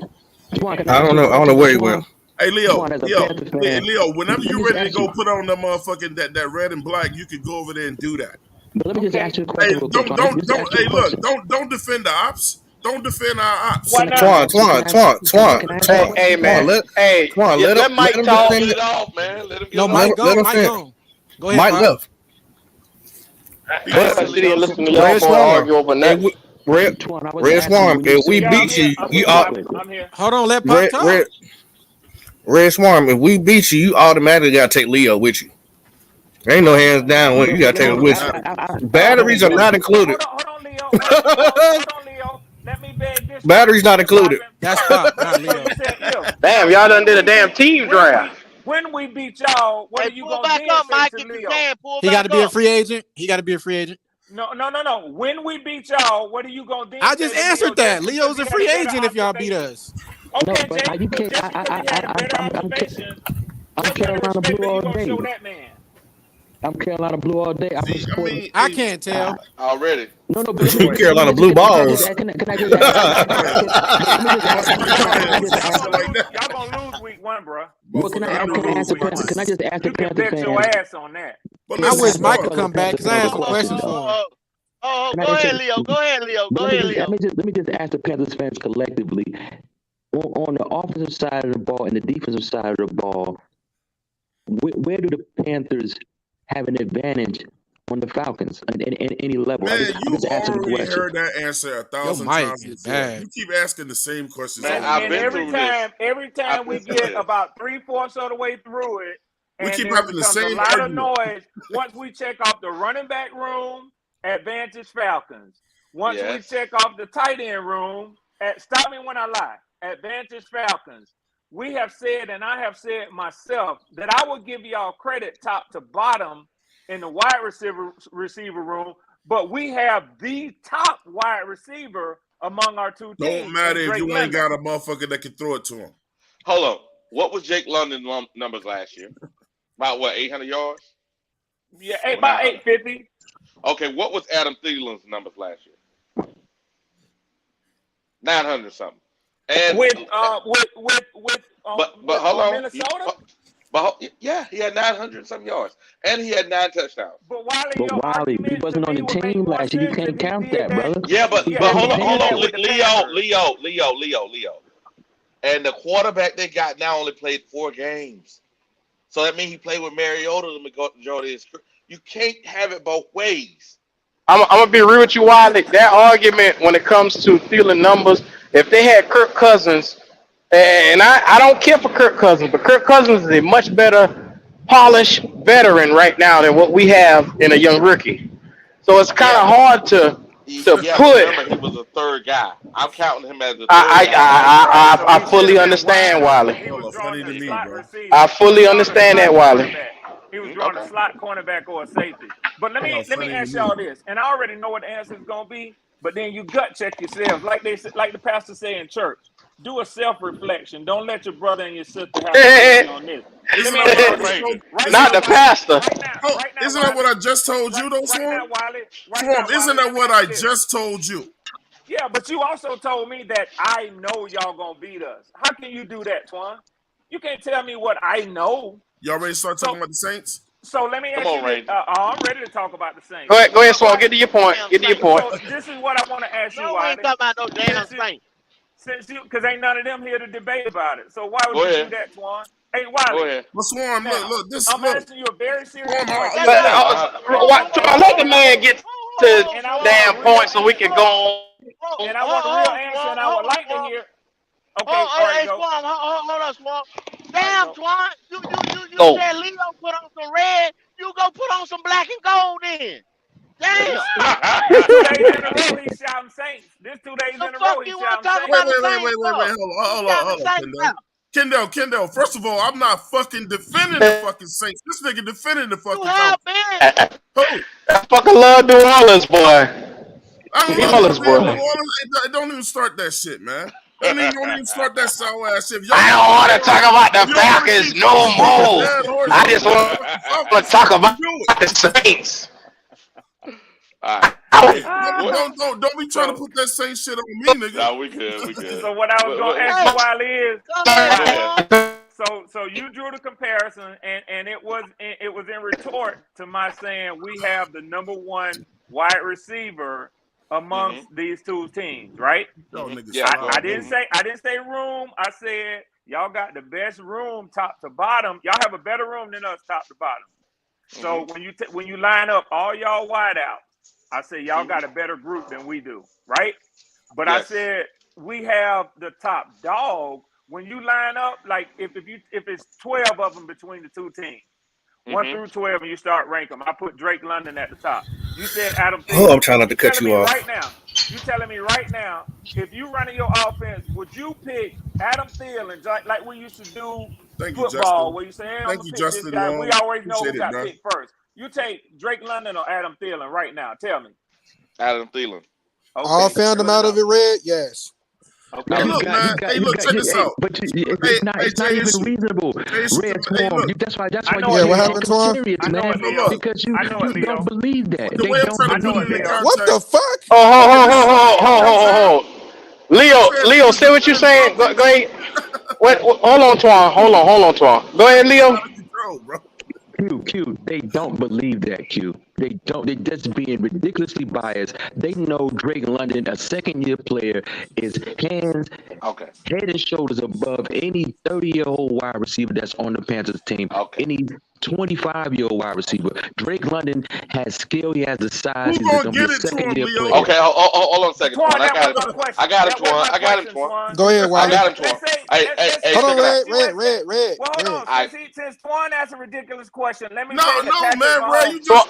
Twan, can I don't know. I don't know where he went. Hey Leo, Twan, as a Leo, Panther fan, Leo, whenever let me you're just ready to ask go you. put on the motherfucking that red and black, you could go over there and do that. But let me just Okay. ask you a Hey, question real quick, Twan. Just ask you hey, a question. look, don't defend the ops. Don't defend our ops. Why Can I not? ask you? Can I ask you a Hey, question, hey, Twan? man. Hey, Let him let Mike Let him talk. get it off, man. Let him get No, it off. Mike let gone. him Mike finish. gone. Go ahead, Mike Pop. left. Be I ain't But gonna quiet, sit here Leo. and listen to y'all Red boy Swarm, argue over if nothing. we, Red Twan, I was Red asking you Swarm, when you if we said Yeah, I'm beat here. you, I'm you here, ought Pop. I'm here. Hold on, let Pop talk. Red Swarm, if we beat you, you automatically gotta take Leo with you. Ain't no hands down. You gotta take let it me. with you. Okay, Batteries are not included. hold on, Leo. Hold on, Leo. Let me beg this one Batteries not here, included. Poppin. That's Pop, not So Leo. you said if Damn, now y'all done did a damn team draft. when we beat y'all, what Hey, are you pull gonna back then up, say Mike, to if you Leo? can. Pull He got back to be a up. free agent. He got to be a free agent. No. When we beat y'all, what are you gonna then I say just to Leo answered just that. because Leo's he a had a free better agent if y'all beat observation? us. No, Okay, but Jay, you but can't. just because he had a better observation, I'm what kind of Carolina respect Blue are you all gonna day. show that man? I'm Carolina Blue all day. I'm See, I supporting. mean, I can't tell. Already. No, but let me Boy, just let me Carolina just Blue can I just Balls. can I just ask? Let me just boss ask. of the Can I Cowboys just or y'all ask? something like that. gonna lose week one, bro. Well, can I Motherfucker, Y'all ask? never Can gonna I lose ask the lose week week Pan- one. Can I two. just ask the You can Panther bet your fans? ass on that. But Can I I listen, wish ask a Mike could fellow come back Panther because I fans had a some question questions though? for him. Can I Go just ahead, say? Leo. Go ahead, Leo. But Go ahead, Leo. let me just ask the Panthers fans collectively on the offensive side of the ball and the defensive side of the ball. Where do the Panthers have an advantage on the Falcons at any level? man, I'm you just asking the already question. heard that answer a Your thousand mic times is before. bad. You keep asking the same questions Man, over And and I've and over. been every through this. time I've we been through get this. about 3/4 of the way through it, We and keep there having the becomes a same lot of argument. noise once we check off the running back room, advantage Falcons. Once we Yes. check off the tight end room, stop me when I lie, advantage Falcons. We have said, and I have said myself, that I will give y'all credit top to bottom in the wide receiver room, but we have the top wide receiver among our two Don't teams, matter and if Drake you ain't London. got a motherfucker that can throw it to him. Hold on. What was Jake London's numbers last year? About what, 800 yards? Yeah, Or about 900? 850. Okay, what was Adam Thielen's numbers last year? 900 something. And With but hold on on. Minnesota. Yeah, he had 900 some yards, and he had 9 touchdowns. But Wiley, But your Wiley, he argument to wasn't on me the would make team more last year. You sense if can't he count did that, that. brother. Yeah, He Yeah, but if wasn't he on the hold did on, that Panthers. with the Panthers. Leo, and the quarterback they got now only played 4 games, so that means he played with Mariota the majority of his career. You can't have it both ways. I'm gonna be real with you, Wiley. That argument when it comes to stealing numbers, if they had Kirk Cousins, and I don't care for Kirk Cousins, but Kirk Cousins is a much better polished veteran right now than what we have in a young rookie. So it's kind Yeah, of but hard to but put. remember he was a third guy. I'm counting him as the third guy last year. Right. So I he should fully have been understand, wider because Wiley. he was Hella drawing funny the to me, slot bro. I receiver. He was fully drawing a understand that, slot Wiley. cornerback. He was drawing a Okay. slot cornerback or a safety. But let Hella me funny to ask me. y'all this, and I already know what the answer is gonna be. But then you gut check yourselves, like the pastor say in church. Do a self reflection. Don't let your brother and your sister have to get you on this. Let Isn't me that ask what I y'all Come just this. Raven. told? Right Isn't Not now, that the what? Wiley. pastor. Oh, Right now, isn't that what Wiley. I just told you, though, Right Swarm? now, Wiley. Right now, Swarm, isn't Wiley. that Let me what ask I you this. just told you? Yeah, but you also told me that I know y'all gonna beat us. How can you do that, Twan? You can't tell me what I know. Y'all ready to start talking So, about the Saints? so let me Come ask you on, this. Ranger. I'm ready to talk about the Saints. Go ahead, So Swan. why? Get to your point. Damn Get to your Saints. point. So this is what I want to ask you, No, we ain't Wiley. talking about no damn Since you, Saints. since you, because ain't none of them here to debate about it. So why would Go you do ahead. that, Twan? Hey, Go Wiley. ahed. But Swarm, Now look, I'm look. asking you a very serious Swarm, question. Shut look, up. look. let the man get to Hold And I on, want a damn real point so we can answer. go. And I want a real answer, and I would like to hear. Okay, all right, Hey, go. Swan, hold on, Swan. All right, Damn, go. Swan, you Go. said Leo put on some red. You go put on some black and gold then. Damn. This 2 days in a row he's shouting Saints. This 2 days The in a fuck row you he's want to shouting talk Saints. about the Saints Wait. for? Hold You on, shout the Saints out. Kendall. First of all, I'm not fucking defending the fucking Saints. This nigga defending the You fucking have Falcons. been. Who? I fucking love New Orleans, boy. I don't New love no Orleans, damn New boy. Orleans. Don't even start that shit, man. Don't even start that sour ass shit. If y'all I want don't to keep want to talk about if the y'all want to keep Falcons no beating a more. dead horse I on the just want motherfucking to Falcons, talk fucking about do it. the Saints. All right. Hey, Ah. don't be trying to So, put that same shit on me, nigga. No, we good. so what I was gonna ask you, Hey, Wiley, is go ahead, Go ahead. Swan. so you drew the comparison, and it was in retort to my saying we have the number one wide receiver amongst these two teams, right? Y'all niggas Yeah, slow, I go. didn't say room. I said y'all got the best room top to bottom. Y'all have a better room than us top to bottom. So when you line up all y'all wide out, I say y'all got a better group than we do, right? But I Yes. said we have the top dog. When you line up, like if it's 12 of them between the two teams, 1 through 12, and you start ranking them, I put Drake London at the top. You said Adam Oh, I'm Thielen. trying not to You cut telling you me off. right now? You telling me right now? If you running your offense, would you pick Adam Thielen like we used to do Thank you, football, Justin. where you say, "Hey, I'm Thank gonna you, pick this Justin guy." We Long. always know Appreciate who it, got bro. picked first. You take Drake London or Adam Thielen right now. Tell me. Adam Thielen. All Okay, found him good out of enough. it, red. Yes. Okay. Hey, No, look, man. Hey, look, check this out. it's not even JSU. reasonable. JSU, Red hey, Swarm, look. that's why I know you it, Yeah. What can't Leo. take happened, them Twan? serious, I know man. it, So Leo. look, Because I know it, you don't Leo. believe that. the They way I'm don't trying to I know put believe it it, in the that. Leo. What the context. fuck? Oh, Check this out. hold. I Leo, said Leo, to say what you defend saying. Go Falcons, ahead. Hold on, Twan. Hold on, Twan. Go ahead, it's Leo. out of control, bro. Q, they don't believe that, Q. They don't. They're just being ridiculously biased. They know Drake London, a second-year player, is Okay. head and shoulders above any 30-year-old wide receiver that's on the Panthers team, Okay. any 25-year-old wide receiver. Drake London has skill. He has the size. Who He's gonna going to be get a it to him, second-year Leo? player. Okay. Hold on a second, Twan, Twan. that wasn't my question. I got him, That wasn't Twan. my I got him, question, Twan. Twan. Go ahead, I Wally. got him, Twan. Let's say, Hey, Hold on, check it out. red. well, hold on. I Since Twan asked a ridiculous question, let me No, say that Patrick man, bro. Mahomes. You just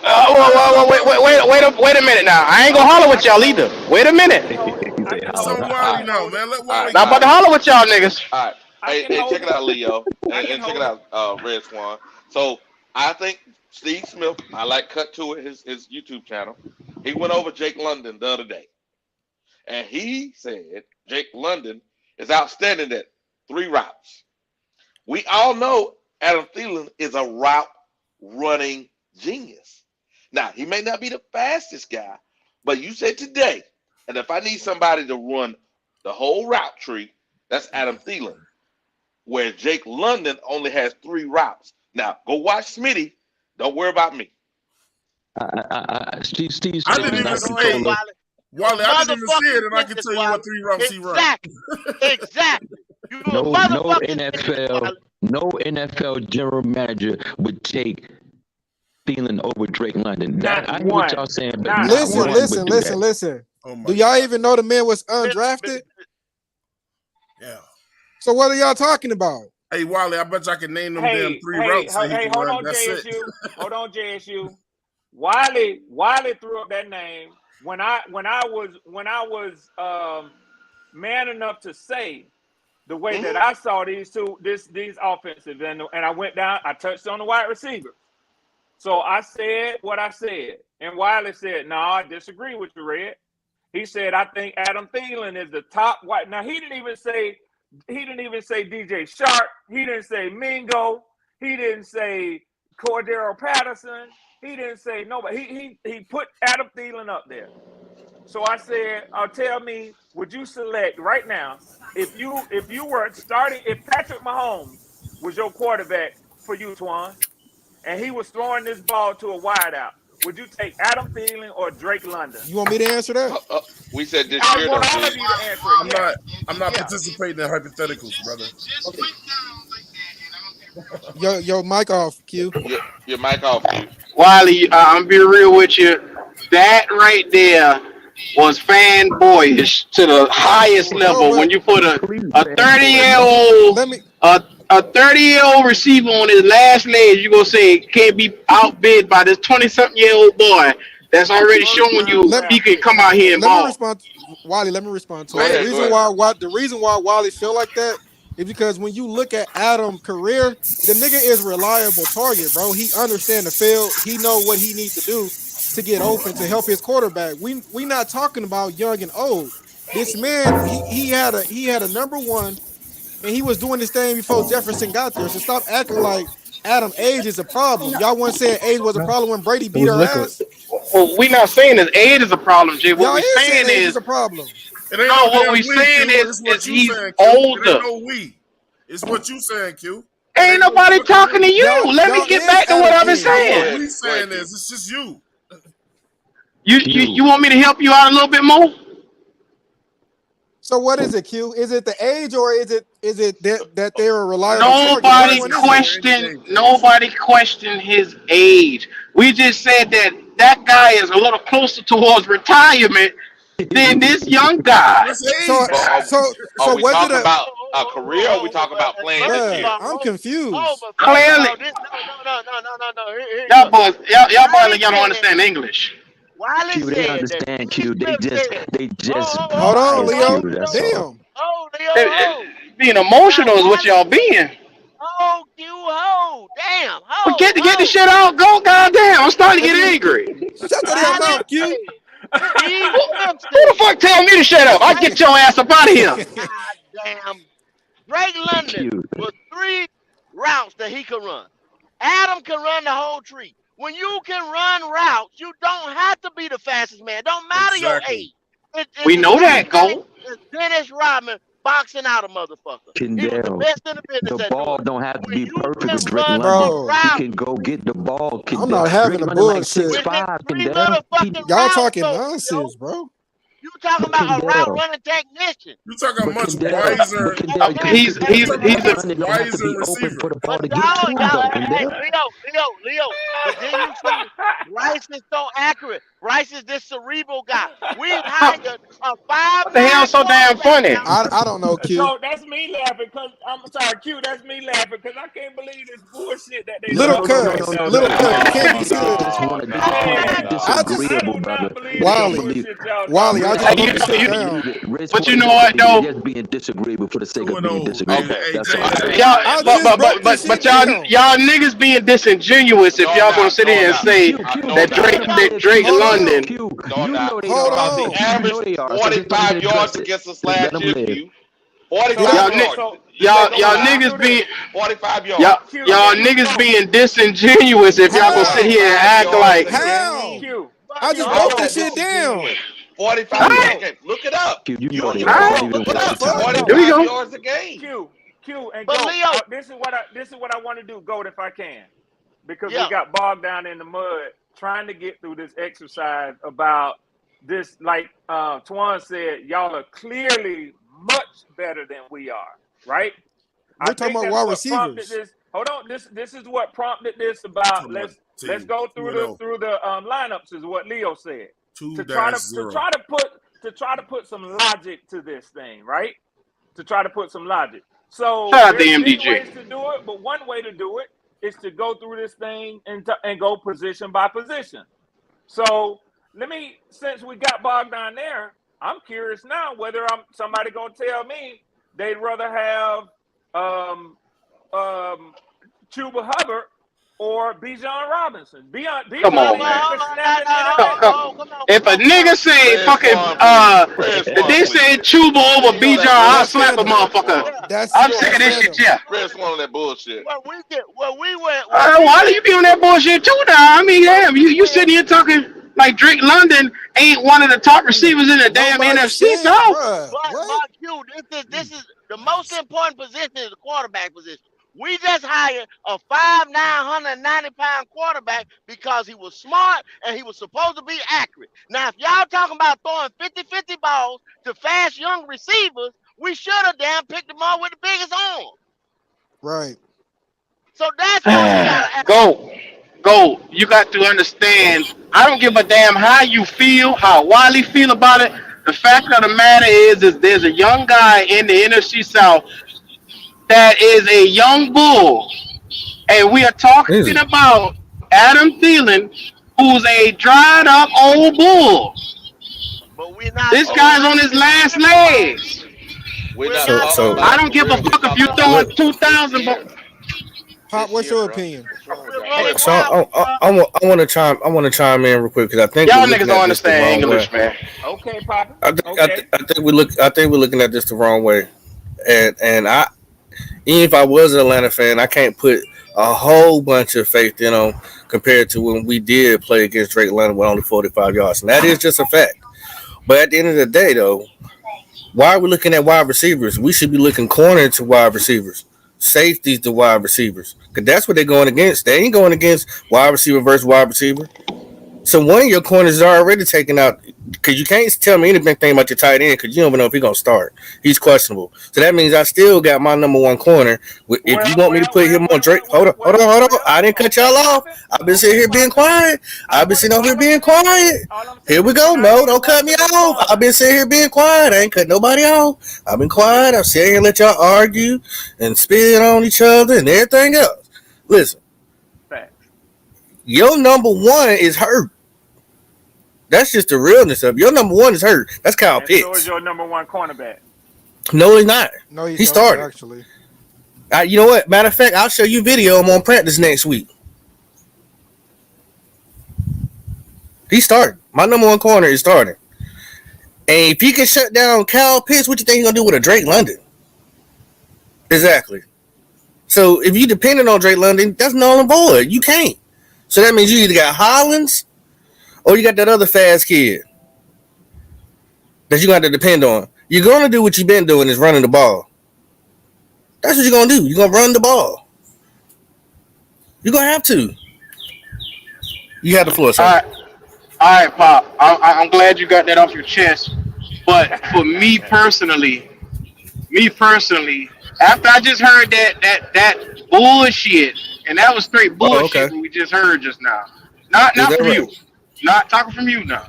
Wait a minute now. I ain't gonna Okay, holler I with can y'all hold either. it. Wait a I minute. can hold it. He I said, can it's hold on it. All I Wally right. can now, hold it. man. Let All Wally right. Not go. about to holler with y'all niggas. All right. I can Hey, hold check it. it out, Leo. I can And check hold it it. out, Red Swan. So I think Steve Smith, I like cut to it, his YouTube channel. He went over Jake London the other day. And he said Jake London is outstanding at 3 routes. We all know Adam Thielen is a route running genius. Now, he may not be the fastest guy, but you said today, and if I need somebody to run the whole route tree, that's Adam Thielen. Where Jake London only has 3 routes. Now, go watch Smitty. Don't worry about me. Steve I Smith didn't is Go even not a ahead, say, controller. Wally. You a Wally, I didn't even see it, motherfucking and I can genius, tell you what Wally. 3 routes he run. Exactly. You a No motherfucking genius, NFL, Wally. no NFL general manager would take Thielen over Drake London. Not I hear what y'all one. saying, but Not not Listen, one one. would do that. listen. Oh my Do y'all god. even know the man was undrafted? Yeah. So what are y'all talking about? Hey, Wally, I bet you I can name them damn Hey, 3 hey, routes that he can hold run. on, That's it. JSU. Hold on, JSU. Wiley threw up that name when I was man enough to say the way that I saw these offensive and I went down. I touched on the wide receiver. So I said what I said, and Wiley said, "No, I disagree with you, Red." He said, "I think Adam Thielen is the top wide." Now he didn't even say DJ Sharp. He didn't say Mingo. He didn't say Cordero Patterson. He didn't say nobody. He put Adam Thielen up there. So I said, tell me, would you select right now if you were starting if Patrick Mahomes was your quarterback for you, Twan, and he was throwing this ball to a wide out, would you take Adam Thielen or Drake London? You want me to answer that? We said this I year, want though, all of Steve. you to answer it. I'm not Yeah. participating in hypotheticals, brother. Your mic off, Q. Your mic off, Q. Wiley, I'm being real with you. That right there was fanboyish to the highest No, level. but When you put Please, a thirty fanboy, year bro. old let me. a 30-year-old receiver on his last legs, you gonna say can't be outbid by this 20-something-year-old boy that's already First showing round you Let he draft can pick. come out here and let me ball. respond, Wiley. Let me respond to Go it. The ahead, go reason ahead. why Wiley feel like that is because when you look at Adam's career, the nigga is reliable target, bro. He understand the field. He know what he need to do to get open to help his quarterback. We not talking about young and old. This man, he had a number one, and he was doing this thing before Jefferson got there. So stop acting like Adam age is a problem. Y'all weren't saying age was a No, problem when Brady it beat was our liquid. ass. Well, we not saying his age is a problem, Jay. What Y'all we is saying saying age is is a problem. It ain't no. no What we damn we, saying Q. It's is what you he's saying, Q. It ain't older. no we. It's what you saying, Q. It Ain't ain't no nobody fucking talking we. to you. Let me Y'all get is back to what Adam I've been Now age. what saying. Go we ahead, saying Q. is it's just you. You Q. want me to help you out a little bit more? So what is it, Q? Is it the age or is it that they're a reliable target? Which Nobody Nobody's one is it? saying question. anything, Jason. Nobody question his age. We just said that that guy is a little closer towards retirement than this young guy. What's So But age? are we was it talking a about a career or are we talking about playing this First of year? bruh? all, I'm confused. but first of Clearly, all, this no. Here you y'all go. boys, y'all Wiley like y'all don't said, understand English. Wiley Q, they said that understand Steve Q. They Smith just said, they just Hold on, biased Q. Leo. That's all. Damn. Leo, Eh, Being Now emotional is what Wiley y'all said, being. damn, But get the shit out. Go, goddamn. I'm starting to If get you angry. shut your damn Wiley mouth, Q. said, Steve Smith Who the said, fuck tell me to shut up? I get your ass up out of here. goddamn, Drake London Q. was three routes that he could run. Adam can run the whole tree. When you can run routes, you don't have to be the fastest man. Don't matter your Exactly. age. It's We the know same that, thing go. as Dennis Rodman boxing out a motherfucker. He was the Kendall. best in the The business at ball doing it. don't have to When be you perfect can with Drake run these London. Bro, He routes, can go get the ball, I'm Kendall. not having Drake the London like bullshit. with his 6'5", three Kendall. little fucking Y'all routes, talking though, Leo, nonsense, bro. you talking But about a route Kendall. running technician. You talking But much Kendall. But wiser. Hey, Kendall, hey, He's hey, You he's talking Drake he's a much London don't have to wiser be open for receiver. the ball but to get to him, though, hey, Kendall. Leo. But then you see, Bryce is so accurate. Bryce is this cerebral guy. We huh, hired a five what the hell nine so damn quarterback funny? now. I don't know, Q. No, that's me laughing because I'm sorry, Q. That's me laughing because I can't believe this bullshit that they No, Little no, talking no, no, right no, cuz, no, now. no. little That cuz. You They, can't No, be they serious. just no, want to no, they just want to be man, I no. just I disagreeable, do brother. not believe Rich this don't Wiley, believe bullshit y'all Wiley, talking I Rich just about. Uh, want want to you you, to sit you, down. disagree. Rich but want you to know what disagree. though? They're just being disagreeable for the sake Two of and being old, disagreeable. Okay. Hey, That's Jay, all. Okay. listen. Y'all, I Listen. just broke this shit but y'all down. y'all niggas being disingenuous No, if I'm y'all gonna not. sit No, I'm here and not. say Q, No, I'm that not. Hold Drake on. that Drake Hold on. London. Q, No, I'm you not. know they Hold are. He on. Q, you know averaged they are. So just don't 45 even yards address it. against us Just let last them year, live. Q. Did So, I? 45 Y'all so, yards. so, This ain't no so y'all let me lie. do niggas this. be 45 y'all yards. Q, y'all Q, niggas go. being disingenuous if y'all gonna sit How? here and 45 act yards like a How? game. Q, But I just yo, How broke is this that shit down. disingenuous? 45 Q, yards Q, a game. Look it up. Q, you know You they you are. want Don't to How? even look it What waste the your up. fuck? time. here we 45 go. yards a game. Q, and but go. Leo, This is what I want to do. Goat, if I can, because we yeah. got bogged down in the mud trying to get through this exercise about this. Like Twan said, y'all are clearly much better than we are, right? I We're talking think about that's wide what prompted receivers. this. Hold on, this is what prompted this about. Talking about Let's team. go 2 through and 0. the lineups. Is what Leo said 2 to try dash to to 0. try to put to try to put some logic to this thing, right? To try to put some logic. Shout So out to there's many MDG. ways to do it, but one way to do it is to go through this thing and go position by position. So let me, since we got bogged down there, I'm curious now whether somebody gonna tell me they'd rather have um, um, Chuba Hubbard or Bijan Robinson. Come Bijan Hold on, on, ain't man. even hold on, snapping in Come, the hold game. come. on, If a come on. nigga say Red fucking Spawn, please. Red if Spawn, they say please. Chuba over Please on Bijan, that I'll That's slap bullshit. a fandom. Red motherfucker. Spawn. Yeah, I'm That's sick of this shit, fandom. yeah. Red Spawn on that bullshit. where we Why do went you be on that bullshit too now? I mean, where damn, we you went sitting here talking like Drake London ain't one of the top receivers in the damn Nobody NFC said, South. bruh. What? but Q, this is the most important position is the quarterback position. We just hired a 5'9", 190-pound quarterback because he was smart and he was supposed to be accurate. Now, if y'all talking about throwing 50-50 balls to fast young receivers, we should have damn picked them up with the biggest arm. Right. So that's what we gotta ask. Go. Go. You got to understand. I don't give a damn how you feel, how Wiley feel about it. The fact of the matter is there's a young guy in the NFC South that is a young bull, and we are talking Easy. about Adam Thielen, who's a dried up old bull. But we're not This Okay. guy's on his specifically last talking about. legs. We're We're not So not talking so I about don't give a career. We're fuck if talking you about throwing look. this 2,000. year. Pop, This what's year, your bro. opinion? What's wrong with we're y'all? Go running ahead, So Pop. wild. I want to chime in real quick because I think we're Y'all looking niggas don't at this the understand wrong way. English, man. Okay, Papa. I think I, th- Okay. I think we look I think we're looking at this the wrong way. And I even if I was an Atlanta fan, I can't put a whole bunch of faith in them compared to when we did play against Drake London with only 45 yards, and that is just a fact. But at the end of the day, though, why are we looking at wide receivers? We should be looking corner to wide receivers, safeties to wide receivers, because that's what they're going against. They ain't going against wide receiver versus wide receiver. So one of your corners is already taken out because you can't tell me anything about your tight end because you don't even know if he's gonna start. He's questionable. So that means I still got my number one corner. If Well, you want me to well, put well, him on well, Drake, well, well, well, hold on. well. I didn't cut Okay, y'all off. Papa. I've been sitting Okay, here being Papa. quiet. I've been sitting over here All I'm being saying is, quiet. all I'm Here saying we is, go. can I No, get don't one cut me to off. I've respond? been sitting here being quiet. I ain't cut nobody off. I've been quiet. I'm sitting here and let y'all argue and spit on each other and everything else. Listen, Facts. your number one is hurt. That's just the realness of it. Your number one is hurt. That's Kyle And so is Pitts. your number one cornerback. No, he's not. No, you He don't started. actually. You know what? Matter of fact, I'll show you video. I'm on practice next week. He started. My number one corner is starting. And if he can shut down Kyle Pitts, what you think he's gonna do with a Drake London? Exactly. So if you depending on Drake London, that's null and void. You can't. So that means you either got Hollins or you got that other fast kid that you got to depend on. You're gonna do what you've been doing is running the ball. That's what you're gonna do. You're gonna run the ball. You're gonna have to. You have the floor, sir. All right, Pop. I'm glad you got that off your chest. But for me personally, after I just heard that bullshit, and that was straight Oh, okay. bullshit what we just heard just now. Not Is that from right? you. Not talking from you now.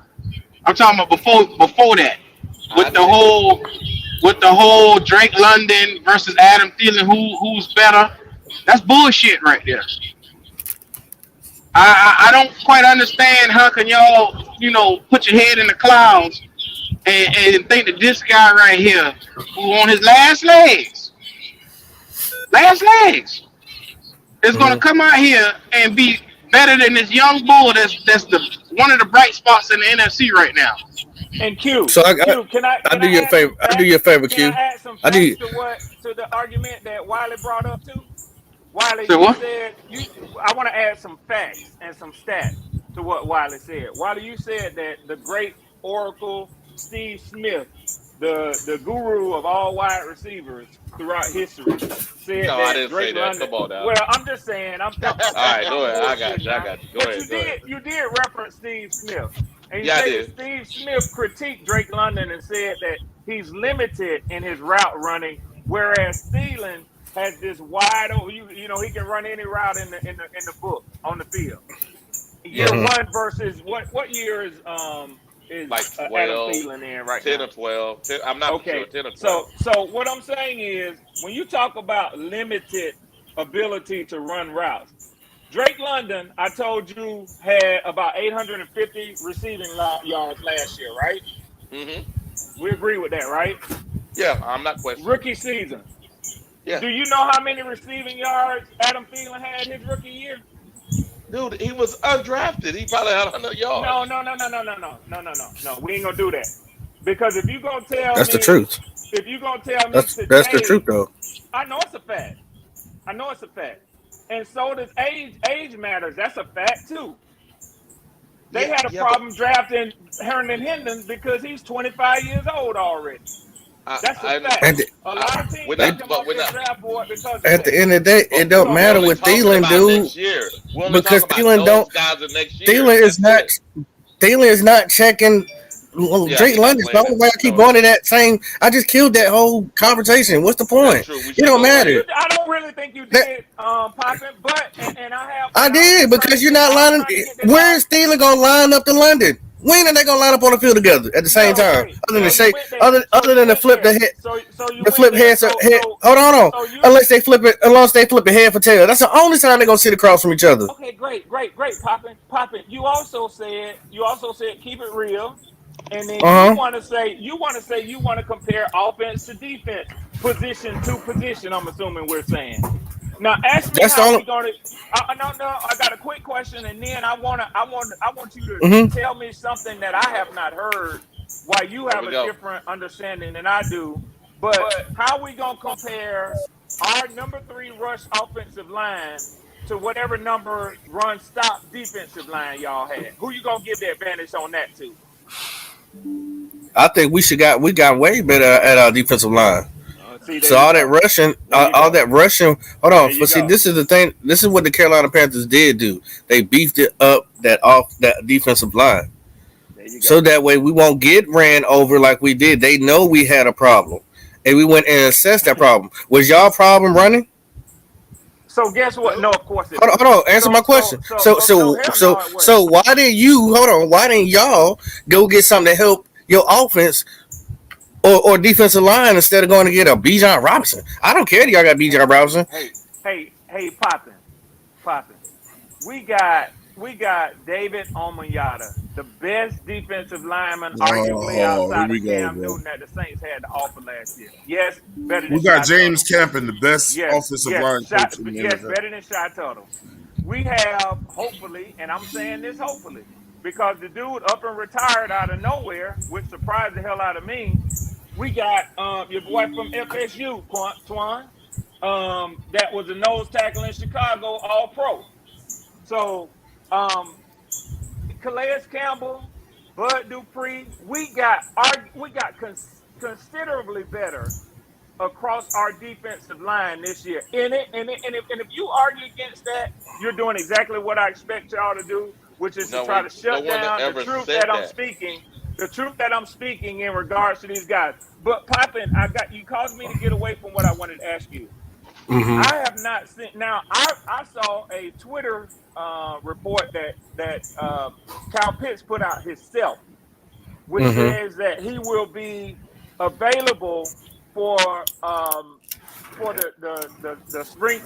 I'm talking about before that. I With the did. whole Drake London versus Adam Thielen, who's better? That's bullshit right there. I don't quite understand how can y'all put your head in the clouds and think that this guy right here who on his last legs is gonna come out here and be better than this young bull that's the one of the bright spots in the NFC right now. And Q, So Q, I can do I you a add some favor. I do facts? you a favor, Can I Q. add some I do. facts to the argument that Wiley brought up too? Wiley, So you what? said you. I want to add some facts and some stats to what Wiley said. Wiley, you said that the great Oracle Steve Smith, the guru of all wide receivers throughout history, said No, I that didn't say Drake that. London. Come on now. Well, I'm just saying. I'm All right, go ahead. I got bullshit you. I now. got you. Go But ahead. Go ahead. you did reference Steve Smith, and you Yeah, I say that did. Steve Smith critiqued Drake London and said that he's limited in his route running, whereas Thielen has this wide open. He can run any route in the book on the field. Year Yeah, Mm-hmm. one versus what year is like Adam 12, Thielen in right 10 now? or 12. 10, I'm not for sure. Okay, 10 or 12. so what I'm saying is when you talk about limited ability to run routes, Drake London, I told you, had about 850 receiving yards last year, right? Hmm. We agree with that, right? Yeah, I'm not questioning it. Rookie season. Yeah. Do you know how many receiving yards Adam Thielen had his rookie year? Dude, he was undrafted. He probably had 100 No, yards. no, no, no, no, no, no, no, no, no, no. We ain't gonna do that because if you gonna tell That's the me, truth. if you gonna tell me That's the truth, today, though. I know it's a fact. I know it's a fact, and so does age. Age matters. That's a fact too. They Yeah, had a yeah, but problem drafting Herndon Hendon because he's 25 years old already. That's a I fact. At understand. the, A lot of We're teams at, took not, him but off we're their not. draft board because of at the that. end of the day, But it You don't gonna we're matter make only what talking Thielen about do next year. We're only because talking about those guys in next year. Thielen is That's not it. Thielen is not checking Yeah, Drake he not London. So I playing don't know that why I much. keep No, going to that same. I just killed that whole conversation. What's the that's point? true. We It should don't go Yeah, right. matter. I don't really think you That did, Poppin. But and I I'm did just trying to because you're get not lining. this Where off. is Steeler gonna line up to London? When are they gonna line up on the field together at the same So Never. time? great. Other than So the you shape, went there. other than the flip the head, So you the went flip there. head. Hold on. So you Unless they flip it head for tail. That's the only time they're gonna sit across from each other. okay? Great, Poppin. You also said keep it real, and then Uh huh. you want to compare offense to defense, position to position. I'm assuming we're saying. Now ask me That's the how only. we going to. No. I got a quick question, and then I want you to Mm-hmm. tell me something that I have not heard. Why you There have we a go. different understanding than I do, but how we gonna compare our number 3 rush offensive line to whatever number run stop defensive line y'all had? Who you gonna give the advantage on that to? I think we got way better at our defensive line. See, there So you all that go. rushing, There you all go. that rushing. Hold There on, you but see, go. this is the thing. This is what the Carolina Panthers did do. They beefed it up that defensive line, There you so go. that way we won't get ran over like we did. They know we had a problem, and we went and assessed that problem. Was y'all problem running? So guess what? Nope. No, of course it Hold wasn't. on. Answer my question. Hell no, it So wasn't. why didn't you? Hold on. Why didn't y'all go get something to help your offense or defensive line instead of going to get a Bijan Robinson? I don't care if y'all got Hey, Bijan Robinson. Poppin. We got David Omanyata, the best defensive lineman, arguably Here outside we of go, Cam bro. Newton, that the Saints had to offer last year. Yes, better than We got Shy James Tuttle. Campen, the best Yes, offensive line coach in the yes, NFL. better than Shy Tuttle. We have hopefully, and I'm saying this hopefully, because the dude up and retired out of nowhere, which surprised the hell out of me. We got your boy from FSU, Twan, that was a nose tackle in Chicago, All Pro. So Calais Campbell, Bud Dupree, considerably better across our defensive line this year. And if you argue against that, you're doing exactly what I expect y'all to do, which is to try to No shut one down the ever truth said that I'm that. speaking. The truth that I'm speaking in regards to these guys. But Poppin, you caused me to get away from what I wanted to ask you. Mm-hmm. I have not seen. Now, I saw a Twitter report that Kyle Pitts put out himself, which Mm-hmm. says that he will be available for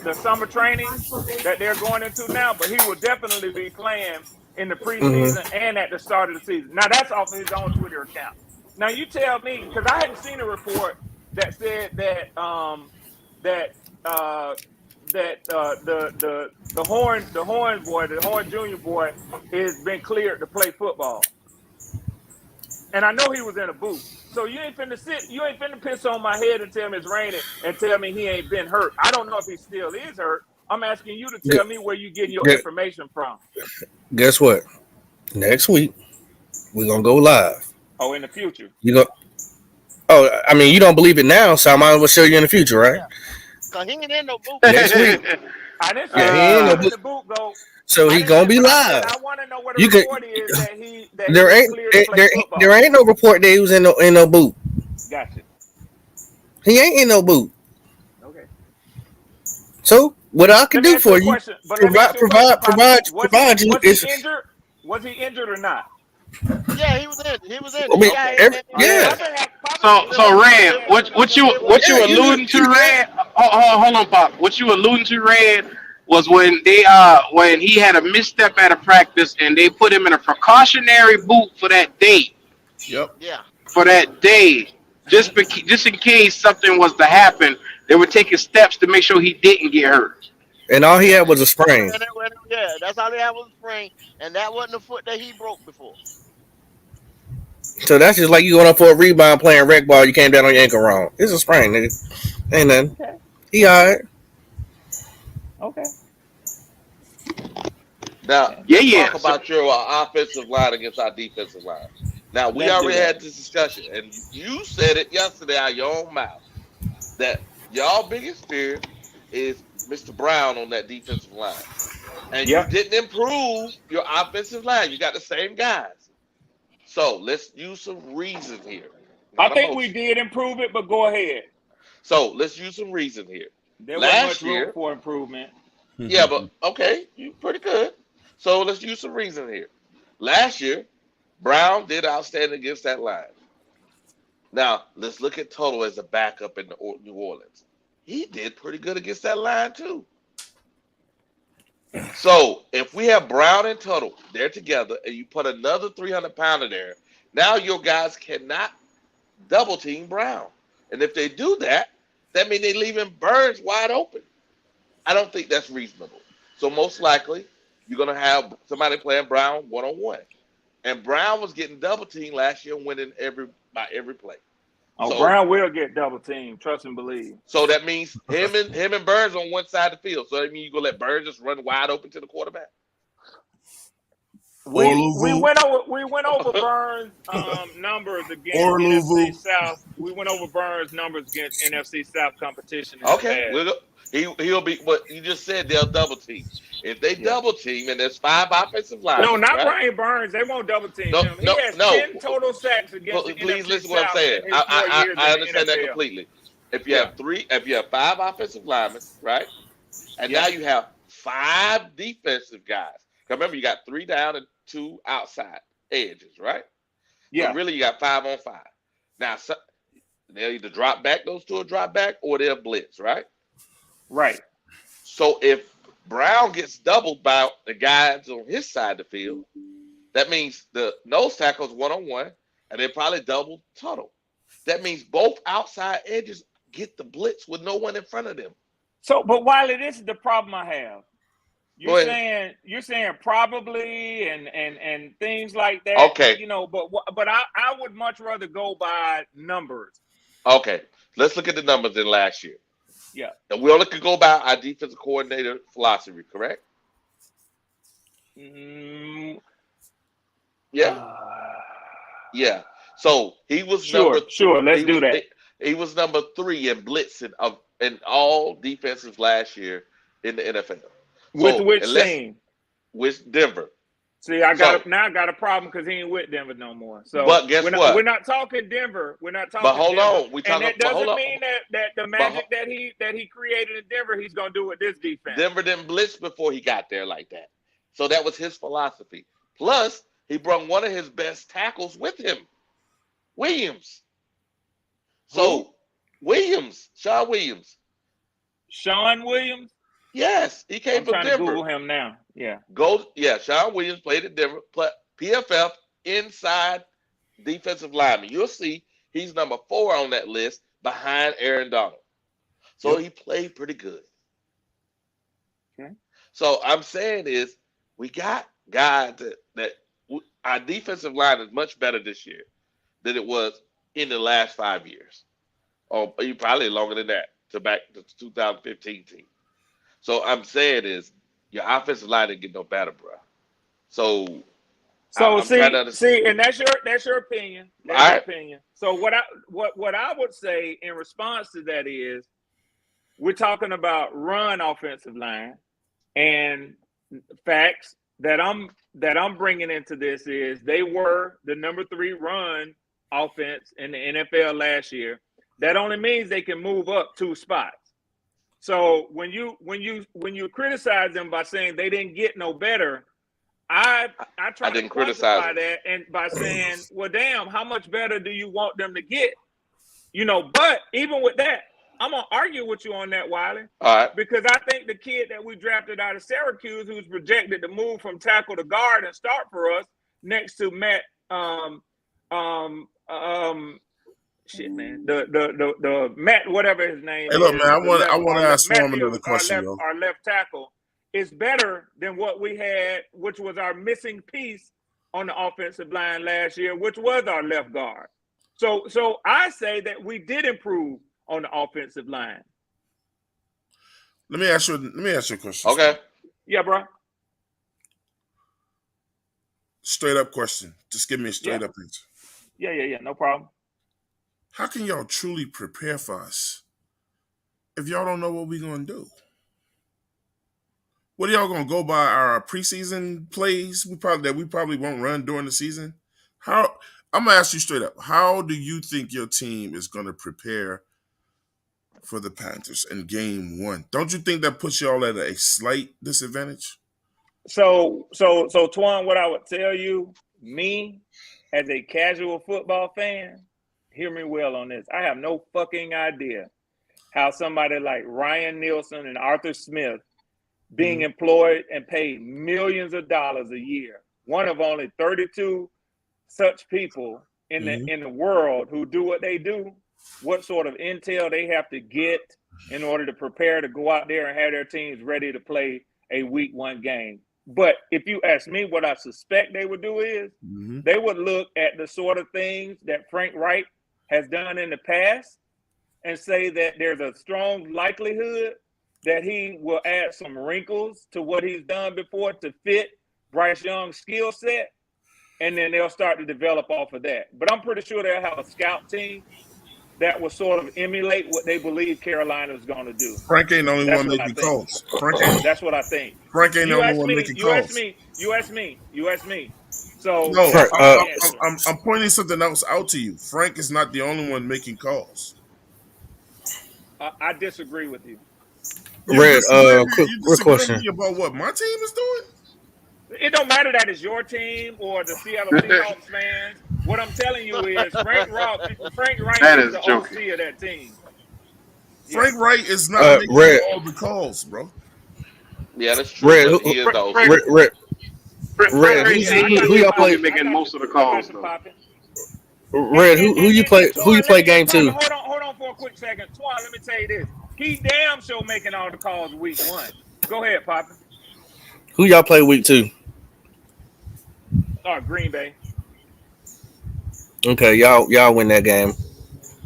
the summer training that they're going into now, but he will definitely be playing in the Mm-hmm. preseason and at the start of the season. Now that's off of his own Twitter account. Now you tell me, because I hadn't seen a report that said that uh, the Horn Junior boy has been cleared to play football. And I know he was in a boot. So you ain't finna piss on my head and tell me it's raining and tell me he ain't been hurt. I don't know if he still is hurt. I'm asking you to tell me where you getting your information from. Guess what? Next week we're gonna go live. Oh, in the future. You go. Oh, I mean, you don't believe it now, so I might as well show you in the future, right? Yeah, cause he ain't in no boot. Next week. I didn't Yeah, say he he was ain't no still in boot. the boot, though. So I he didn't gonna say, be but I said live. I want to know what the You could. report is that he There was ain't cleared to play there football. ain't no report that he was in no boot. Gotcha. He ain't in no boot. Okay. So what I can Let me do ask you for a you, question. But let me ask you a question, Poppin. provide you Was he is. injured? Was he injured or not? Yeah, he was in. He was in. I The mean, Okay. guy ain't been in yeah. Poppin So, the so last had 2 Red, said years. something what similar. you Yeah, alluding to, you good. Red? Hold on, Pop. What you alluding to, Red, was when he had a misstep at a practice and they put him in a precautionary boot for that day, Yep. Yeah. just in case something was to happen, they were taking steps to make sure he didn't get hurt. And all he Yeah, had was a sprain. yeah, that's all they had was a spring, and that wasn't the foot that he broke before. So that's just like you going up for a rebound playing rec ball. You came down on your ankle wrong. It's a sprain, nigga. Ain't nothing. Okay. He alright. Okay. Now Yeah, let's yeah. talk So, about your offensive line against our defensive line. Now we Let's do already that. had this discussion, and you said it yesterday out your own mouth that y'all biggest fear is Mr. Brown on that defensive line, and you Yep. didn't improve your offensive line. You got the same guys. So let's use some reason here, I not think we emotion. did improve it, but go ahead. So let's use some reason here. There wasn't much Last room year, for improvement. yeah, but okay, you pretty good. So let's use some reason here. Last year, Brown did outstanding against that line. Now let's look at total as a backup in New Orleans. He did pretty good against that line too. So if we have Brown and Tuttle, they're together, and you put another 300-pounder there, now your guys cannot double team Brown. And if they do that, that means they're leaving Burns wide open. I don't think that's reasonable. So most likely, you're going to have somebody playing Brown one-on-one. And Brown was getting double teamed last year and winning by every play. Oh, So Brown will get double teamed. Trust and believe. so that means him and Burns on one side of the field. So that means you're going to let Burns just run wide open to the quarterback. We Louisville. went over Burns numbers against Or NFC Louisville. South. We went over Burns numbers against NFC South competition. In Okay, the past. he'll be. But you just said they'll double team. If they double team and there's 5 offensive linemen, No, not right? Brian Burns. They won't double team No, him. He no, has no. 10 total sacks against the Please NFC listen to what I'm South saying. in his 4 years I in understand the that NFL. completely. If you have 5 offensive linemen, right, and now you have 5 defensive guys. Remember, you got 3 down and 2 outside edges, right? Yeah. So really, you got 5 on 5. Now, they'll either drop back, those 2 will drop back, or they'll blitz, right? Right. So if Brown gets doubled by the guys on his side of the field, that means the nose tackle's one-on-one, and they probably double Tuttle. That means both outside edges get the blitz with no one in front of them. So, but Wiley, this is the problem I have. Go ahead. You're saying probably and things like that. Okay. You know, but I would much rather go by numbers. Okay. Let's look at the numbers in last year. Yeah. And we only could go by our defensive coordinator philosophy, correct? Yeah. Yeah. So he was Sure. Let's do that. He was number 3 in blitzing in all defenses last year in the NFL. With which team? With Denver. See, I got a problem because he ain't with Denver no more. So, but guess what? We're not talking Denver. We're not talking. But hold Denver. on, we talking. And that doesn't hold on. mean that the magic that he created in Denver, he's gonna do with this defense. Denver didn't blitz before he got there like that. So that was his philosophy. Plus, he brought one of his best tackles with him, Williams. So Shawn Williams. Shawn Williams. Yes, he came from Denver. I'm trying to Google him now. Yeah. Shawn Williams played at Denver, PFF inside defensive lineman. You'll see he's number 4 on that list behind Aaron Donald. So he played pretty good. Okay. So I'm saying is we got guys that our defensive line is much better this year than it was in the last 5 years. Or probably longer than that to back to 2015 team. So I'm saying is your offensive line didn't get no better, bro. So see, and that's your opinion. That's your opinion. So what I would say in response to that is we're talking about run offensive line, and facts that I'm bringing into this is they were the number 3 run offense in the NFL last year. That only means they can move up 2 spots. So when you criticize them by saying they didn't get no better, I try to quantify that and by saying, well, damn, how much better do you want them to get? You know, but even with that, I'm gonna argue with you on that, Wiley. All right. Because I think the kid that we drafted out of Syracuse, who's projected to move from tackle to guard and start for us, next to Matt, the Matt, whatever his name. Hey, look, is, man, I want to ask Storm Matthews, another question, our left tackle is better than what we had, which was our missing piece on the offensive line last year, which was our left guard. So I say that we did improve on the offensive line. Let me ask you a question. Okay. Yeah, bro. Straight up question. Just give me a straight up answer. Yeah. No problem. How can y'all truly prepare for us if y'all don't know what we're gonna do? What are y'all gonna go by our preseason plays? We probably won't run during the season. How I'm gonna ask you straight up. How do you think your team is gonna prepare for the Panthers in game one? Don't you think that puts y'all at a slight disadvantage? So, Twan, what I would tell you, me as a casual football fan, hear me well on this. I have no fucking idea how somebody like Ryan Nielsen and Arthur Smith being employed and paid millions of dollars a year, one of only 32 such people in the world who do what they do, what sort of intel they have to get in order to prepare to go out there and have their teams ready to play a week one game. But if you ask me, what I suspect they would do is they would look at the sort of things that Frank Wright has done in the past and say that there's a strong likelihood that he will add some wrinkles to what he's done before to fit Bryce Young's skill set, and then they'll start to develop off of that. But I'm pretty sure they'll have a scout team that will sort of emulate what they believe Carolina is going to do. Frank ain't the only one making calls. That's what I think. Frank ain't the only one making calls. You asked me. So no, I'm pointing something else out to you. Frank is not the only one making calls. I disagree with you. Red, quick question about what my team is doing. It don't matter that it's your team or the Seattle Seahawks fans. What I'm telling you is Frank Wright is the OC of that team. Frank Wright is not making all the calls, bro. Yeah, that's true. Red, who y'all play making most of the calls though? Red, who you play game two? Hold on for a quick second. Twan, let me tell you this. He damn sure making all the calls week one. Go ahead, Poppy. Who y'all play week two? Green Bay. Okay, y'all win that game.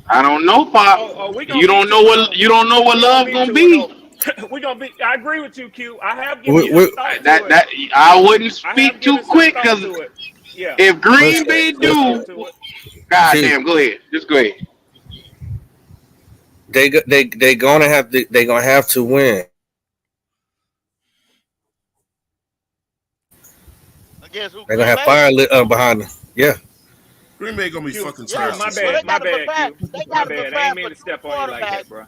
I don't know, Pop. You don't know what love gonna be. We're gonna be. I agree with you, Q. I have given you that. I wouldn't speak too quick because if Green Bay do, goddamn, go ahead. Just go ahead. They gonna have to win. Against who? They're gonna have fire lit behind them. Yeah. Green Bay gonna be fucking trash. My bad. I ain't mean to step on you like that, bro.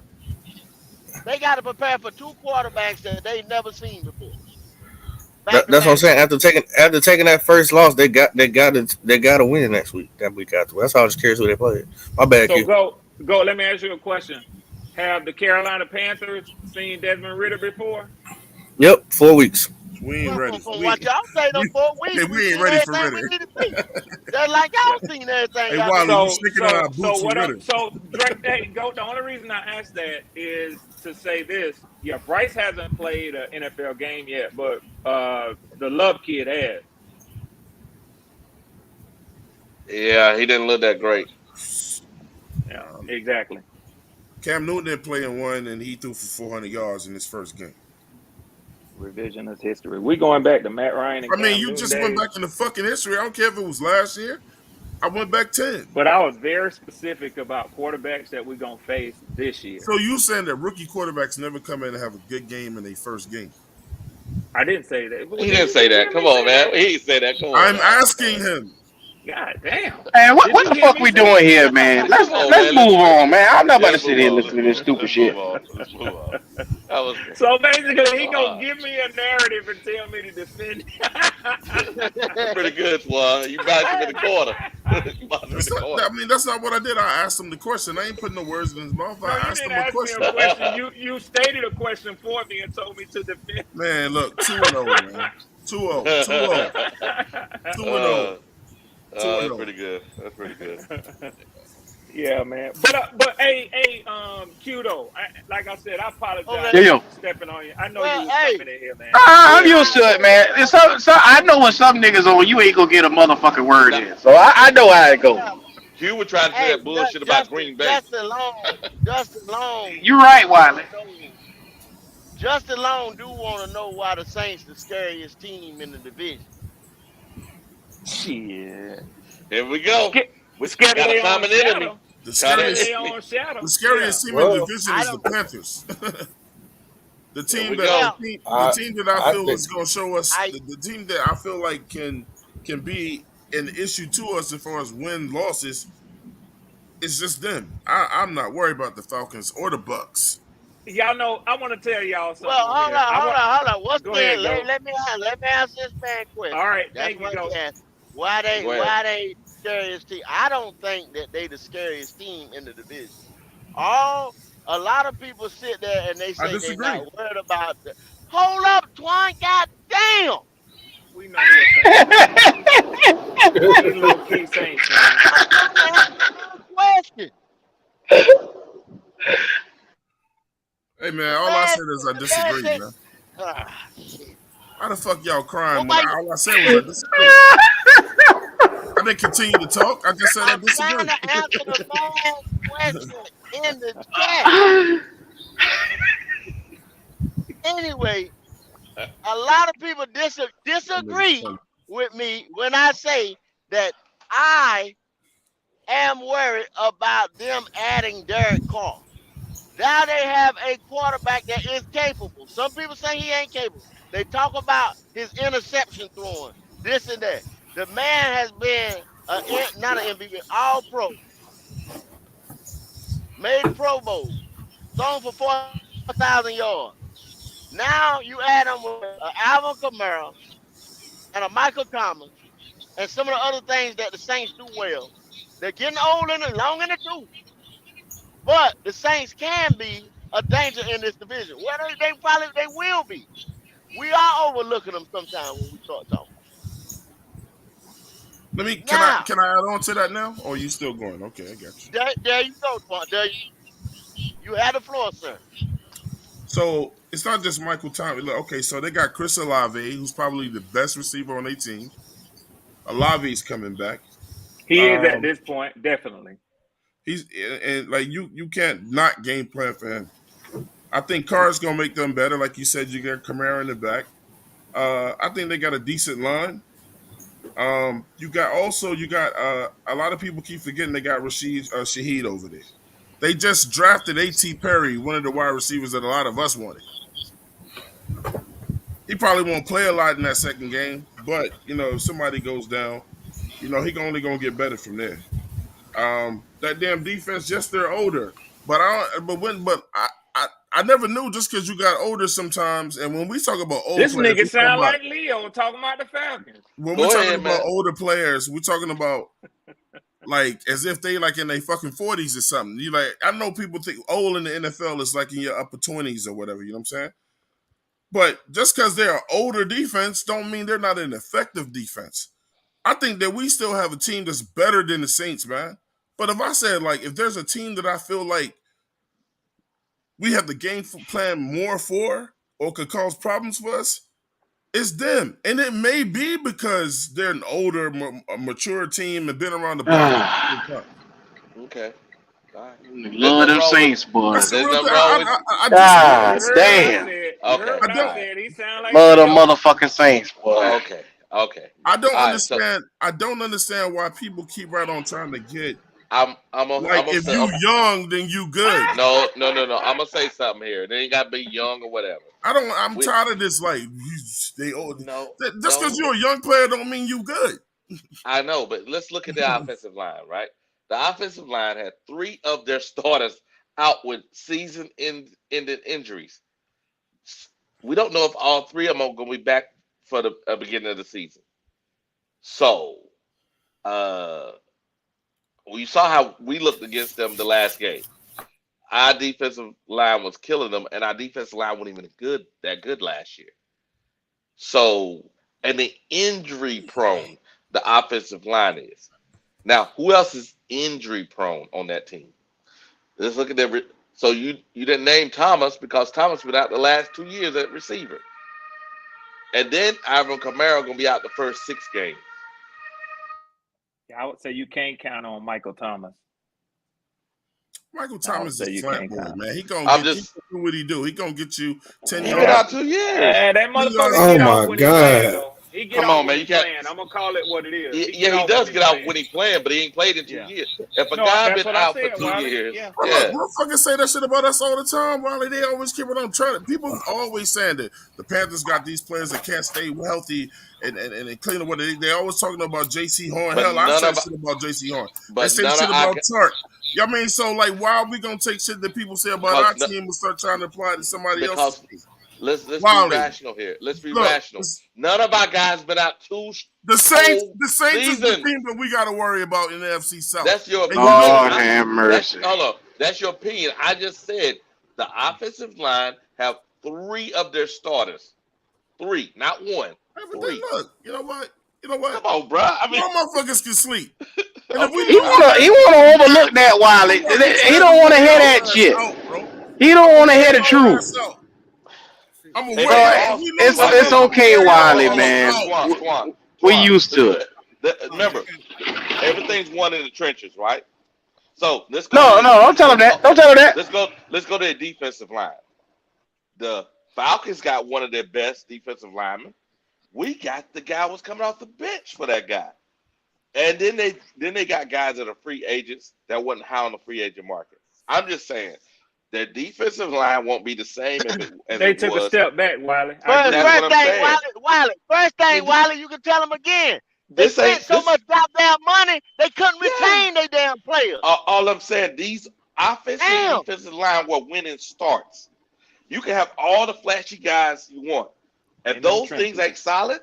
They got to prepare for two quarterbacks that they've never seen before. That's what I'm saying. After taking that first loss, they got to win next week. That week after. That's how I was curious who they played. My bad. So Q. Go. Let me ask you a question. Have the Carolina Panthers seen Desmond Ritter before? Yep, 4 weeks. We ain't ready. What y'all say them 4 weeks? We ain't ready for Ritter. That's like y'all seen everything. So Drake, the only reason I asked that is to say this. Yeah, Bryce hasn't played an NFL game yet, but the Love kid has. Yeah, he didn't look that great. Yeah, exactly. Cam Newton didn't play in one, and he threw for 400 yards in his first game. Revisionist history. We going back to Matt Ryan and Cam you Newton just days. went back in the fucking history. I don't care if it was last year. I went back 10. But I was very specific about quarterbacks that we're going to face this year. So you saying that rookie quarterbacks never come in and have a good game in their first game? I didn't say that. He didn't say that. Come on, man. He didn't say that. Come on. I'm asking him. God damn. Man, what the fuck we doing here, man? Let's move on, man. I'm not about to sit here and listen to this stupid shit. Let's move on. So basically, he gonna give me a narrative and tell me to defend it. Pretty good, Swan. You backed him in the corner. That's not what I did. I asked him the question. I ain't putting no words in his mouth. I asked him a question. Me a question. You stated a question for me and told me to defend. Man, look, 2-0, man. 2-0. 2-0. That's pretty good. That's pretty good. Yeah, man. But hey, Q though. Like I said, I apologize for stepping on you. I know you was coming in here, man. I'm used to it, man. So I know when some niggas on, you ain't gonna get a motherfucking word in. So I know how it goes. Q was trying to say that bullshit about Green Bay. Justin Long. You're right, Wiley. Justin Long do want to know why the Saints the scariest team in the division. Shit. Here we go. We got a common enemy. The scariest team in the division is the Panthers. The team that I feel is going to show us the team that I feel like can be And the issue to us as far as win losses, it's just them. I'm not worried about the Falcons or the Bucks. Y'all know, I want to tell y'all Well, something hold here. on, hold on, hold on. What's Go the ahead, go. let me answer this man All question. right, That's thank you, what he go. asked. Go ahead. Why they scariest team? I don't think that they the scariest team in the division. All A lot of people sit there and they I say they disagree. not worried about the hold up, Twan, god damn. We know he a Saints fan. He low key Saints fan. I'm asking you a question. Hey man, The all I man said is I the man disagree, said man. shit. How the fuck y'all crying when Nobody all I said was I disagree? I didn't continue to talk. I just said I I'm trying disagree. to answer the man's question in the chat. Anyway, a lot of people That nigga's disagree funny. with me when I say that I am worried about them adding Derek Carr. Now they have a quarterback that is capable. Some people say he ain't capable. They talk about his interception throwing, this and that. The man has been not an MVP, all pro, made Pro Bowl, thrown for 4,000 yards. Now you add him with Alvin Kamara and a Michael Thomas and some of the other things that the Saints do well. They're getting old and long in the tooth, but the Saints can be a danger in this division. Well, they will be. We are overlooking them sometimes when we start talking. Let me Now, can I add on to that now? Or are you still going? Okay, I got you. there you go, Twan. There you had the floor, sir. So it's not just Michael Thomas. Okay, so they got Chris Olave, who's probably the best receiver on their team. Olave's coming back. He is at Um, this point, definitely. he's and like you can't not game plan for him. I think Carr's gonna make them better. Like you said, you got Kamara in the back. I think they got a decent line. You got a lot of people keep forgetting they got Rashid Shaheed over there. They just drafted A.T. Perry, one of the wide receivers that a lot of us wanted. He probably won't play a lot in that second game, but if somebody goes down, he only gonna get better from there. That damn defense, yes, they're older, but I never knew just because you got older sometimes. And when we talk about old This players, nigga sound like Leo talking about the Falcons. when we're Go talking ahead, about man. older players, we're talking about like as if they like in their fucking 40s or something. You like I know people think old in the NFL is like in your upper 20s or whatever. You know what I'm saying? But just because they're an older defense, don't mean they're not an effective defense. I think that we still have a team that's better than the Saints, man. But if I said like if there's a team that I feel like we have the game plan more for or could cause problems for us, it's them. And it may be because they're an older, mature team and been around the block. Okay. All right. There's Love nothing them wrong with. Saints, boy. That's the There's real nothing thing. wrong with. I Ah, You disagree. heard what I damn. said. You Okay. heard what I I don't. said. He sound like Love them Leo. motherfucking Saints, boy. Okay. Okay. I don't All right. So understand. I don't understand why people keep right on trying to get I'm like gonna if say you okay. young, then you good. No. I'm gonna say something here. They ain't got to be young or whatever. I'm We tired of this. Like they old. no Just because no. you're a young player don't mean you good. I know, but let's look at the offensive line, right? The offensive line had three of their starters out with season-ending injuries. We don't know if all three of them are going to be back for the beginning of the season. So, uh, we saw how we looked against them the last game. Our defensive line was killing them, and our defensive line wasn't even that good last year. So, and the injury prone the offensive line is. Now, who else is injury prone on that team? Let's look at that. So you didn't name Thomas because Thomas been out the last 2 years at receiver, and then Ivan Kamara gonna be out the first 6 games. I would say you can't count on Michael Thomas. Michael I would Thomas say is you flat can't boy, count. man. He gonna I'm get he just gonna do what he do. He gonna get you 10 he been yards. out 2 years. That 10 yards. motherfucker Oh get off my when he land god. though. He get Come off on, when man. he You can't. playing. I'm gonna call it what it is. He does get off when he playing, but he ain't played in 2 Yeah. years. If a No, guy that's been what I out for said, 2 Wally. years, Yeah. Bro, yeah. motherfuckers say that shit about us all the time, Wally. They always keep it on trying. People always saying that the Panthers got these players that can't stay healthy and clean up what they always talking about J.C. Horn. But Hell, I none said of shit about J.C. Horn. They but say none shit of our about Tart. You know what I mean? So, like, why are we going to take shit that people say about our because team and start trying to apply to somebody else's because team? let's be Wally, rational here. Let's be look, rational. None of our guys been out 2 the Saints whole is the season. team that we got to worry about in the NFC South. That's your And opinion. Lord have mercy. Hold on. That's your opinion. I just said the offensive line have 3 of their starters. 3, not 1. Hey, but then 3. look, you know what? Come on, bro. I mean, All motherfuckers can sleep. And if we okay. He wanna overlook that, Wally. He don't want to hear that shit. He don't want to hear the truth. I'm gonna They wait. may If all- we lose, It's okay, Wally, man. Twan. We used to it. Remember, everything's won in the trenches, right? So let's go. No, don't tell him that. Don't tell him that. Let's go to the defensive line. The Falcons got one of their best defensive linemen. We got the guy was coming off the bench for that guy. And then they got guys that are free agents that wasn't high on the free agent market. I'm just saying their defensive line won't be the same as They it took was. a step back, Wally. That's what I'm saying. First thing, Wally, you can tell them again. They This ain't spent so much goddamn money, they couldn't retain their damn players. All I'm saying, these offensive and defensive line were winning starts. You can have all the flashy guys you want. If those things ain't solid,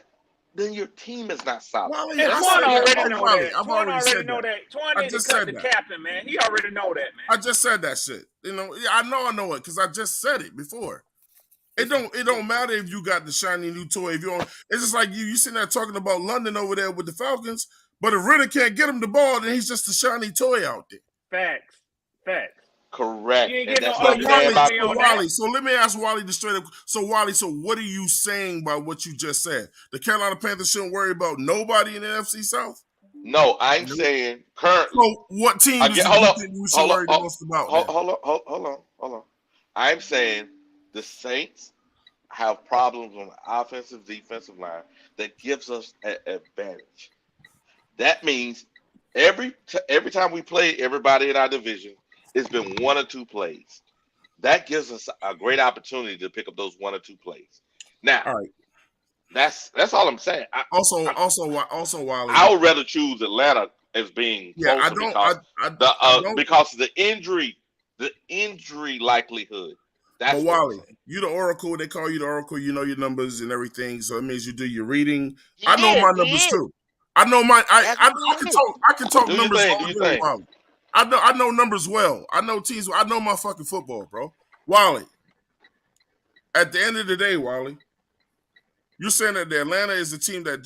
then your team is not solid. Well, And Twan already know that. I've already said know that. that. Twan need to cut the captain, man. He already know that, man. I just said that shit. You know, I know it because I just said it before. It don't matter if you got the shiny new toy. If you don't, it's just like you sitting there talking about London over there with the Falcons, but if Ritter can't get him the ball, then he's just a shiny toy out there. Facts. Correct. You ain't And getting that's no what I'm saying about Wally. So let me ask Wally the straight up. So Wally, what are you saying by what you just said? The Carolina Panthers shouldn't worry about nobody in the NFC South? No, I'm saying currently. So what team do you think we should worry the most about? Hold on. I'm saying the Saints have problems on the offensive, defensive line that gives us an advantage. That means every time we play everybody in our division, it's been 1 or 2 plays. That gives us a great opportunity to pick up those 1 or 2 plays. Now, all right. That's all I'm saying. Also, Wally, I would rather choose Atlanta as being closer because of the injury likelihood. But Wally, you the Oracle. They call you the Oracle. You know your numbers and everything, so it means you do your reading. I know my numbers too. I know my. I can talk numbers all day, Wally. I know numbers well. I know teams. I know my fucking football, bro. Wally. At the end of the day, Wally, you're saying that the Atlanta is the team that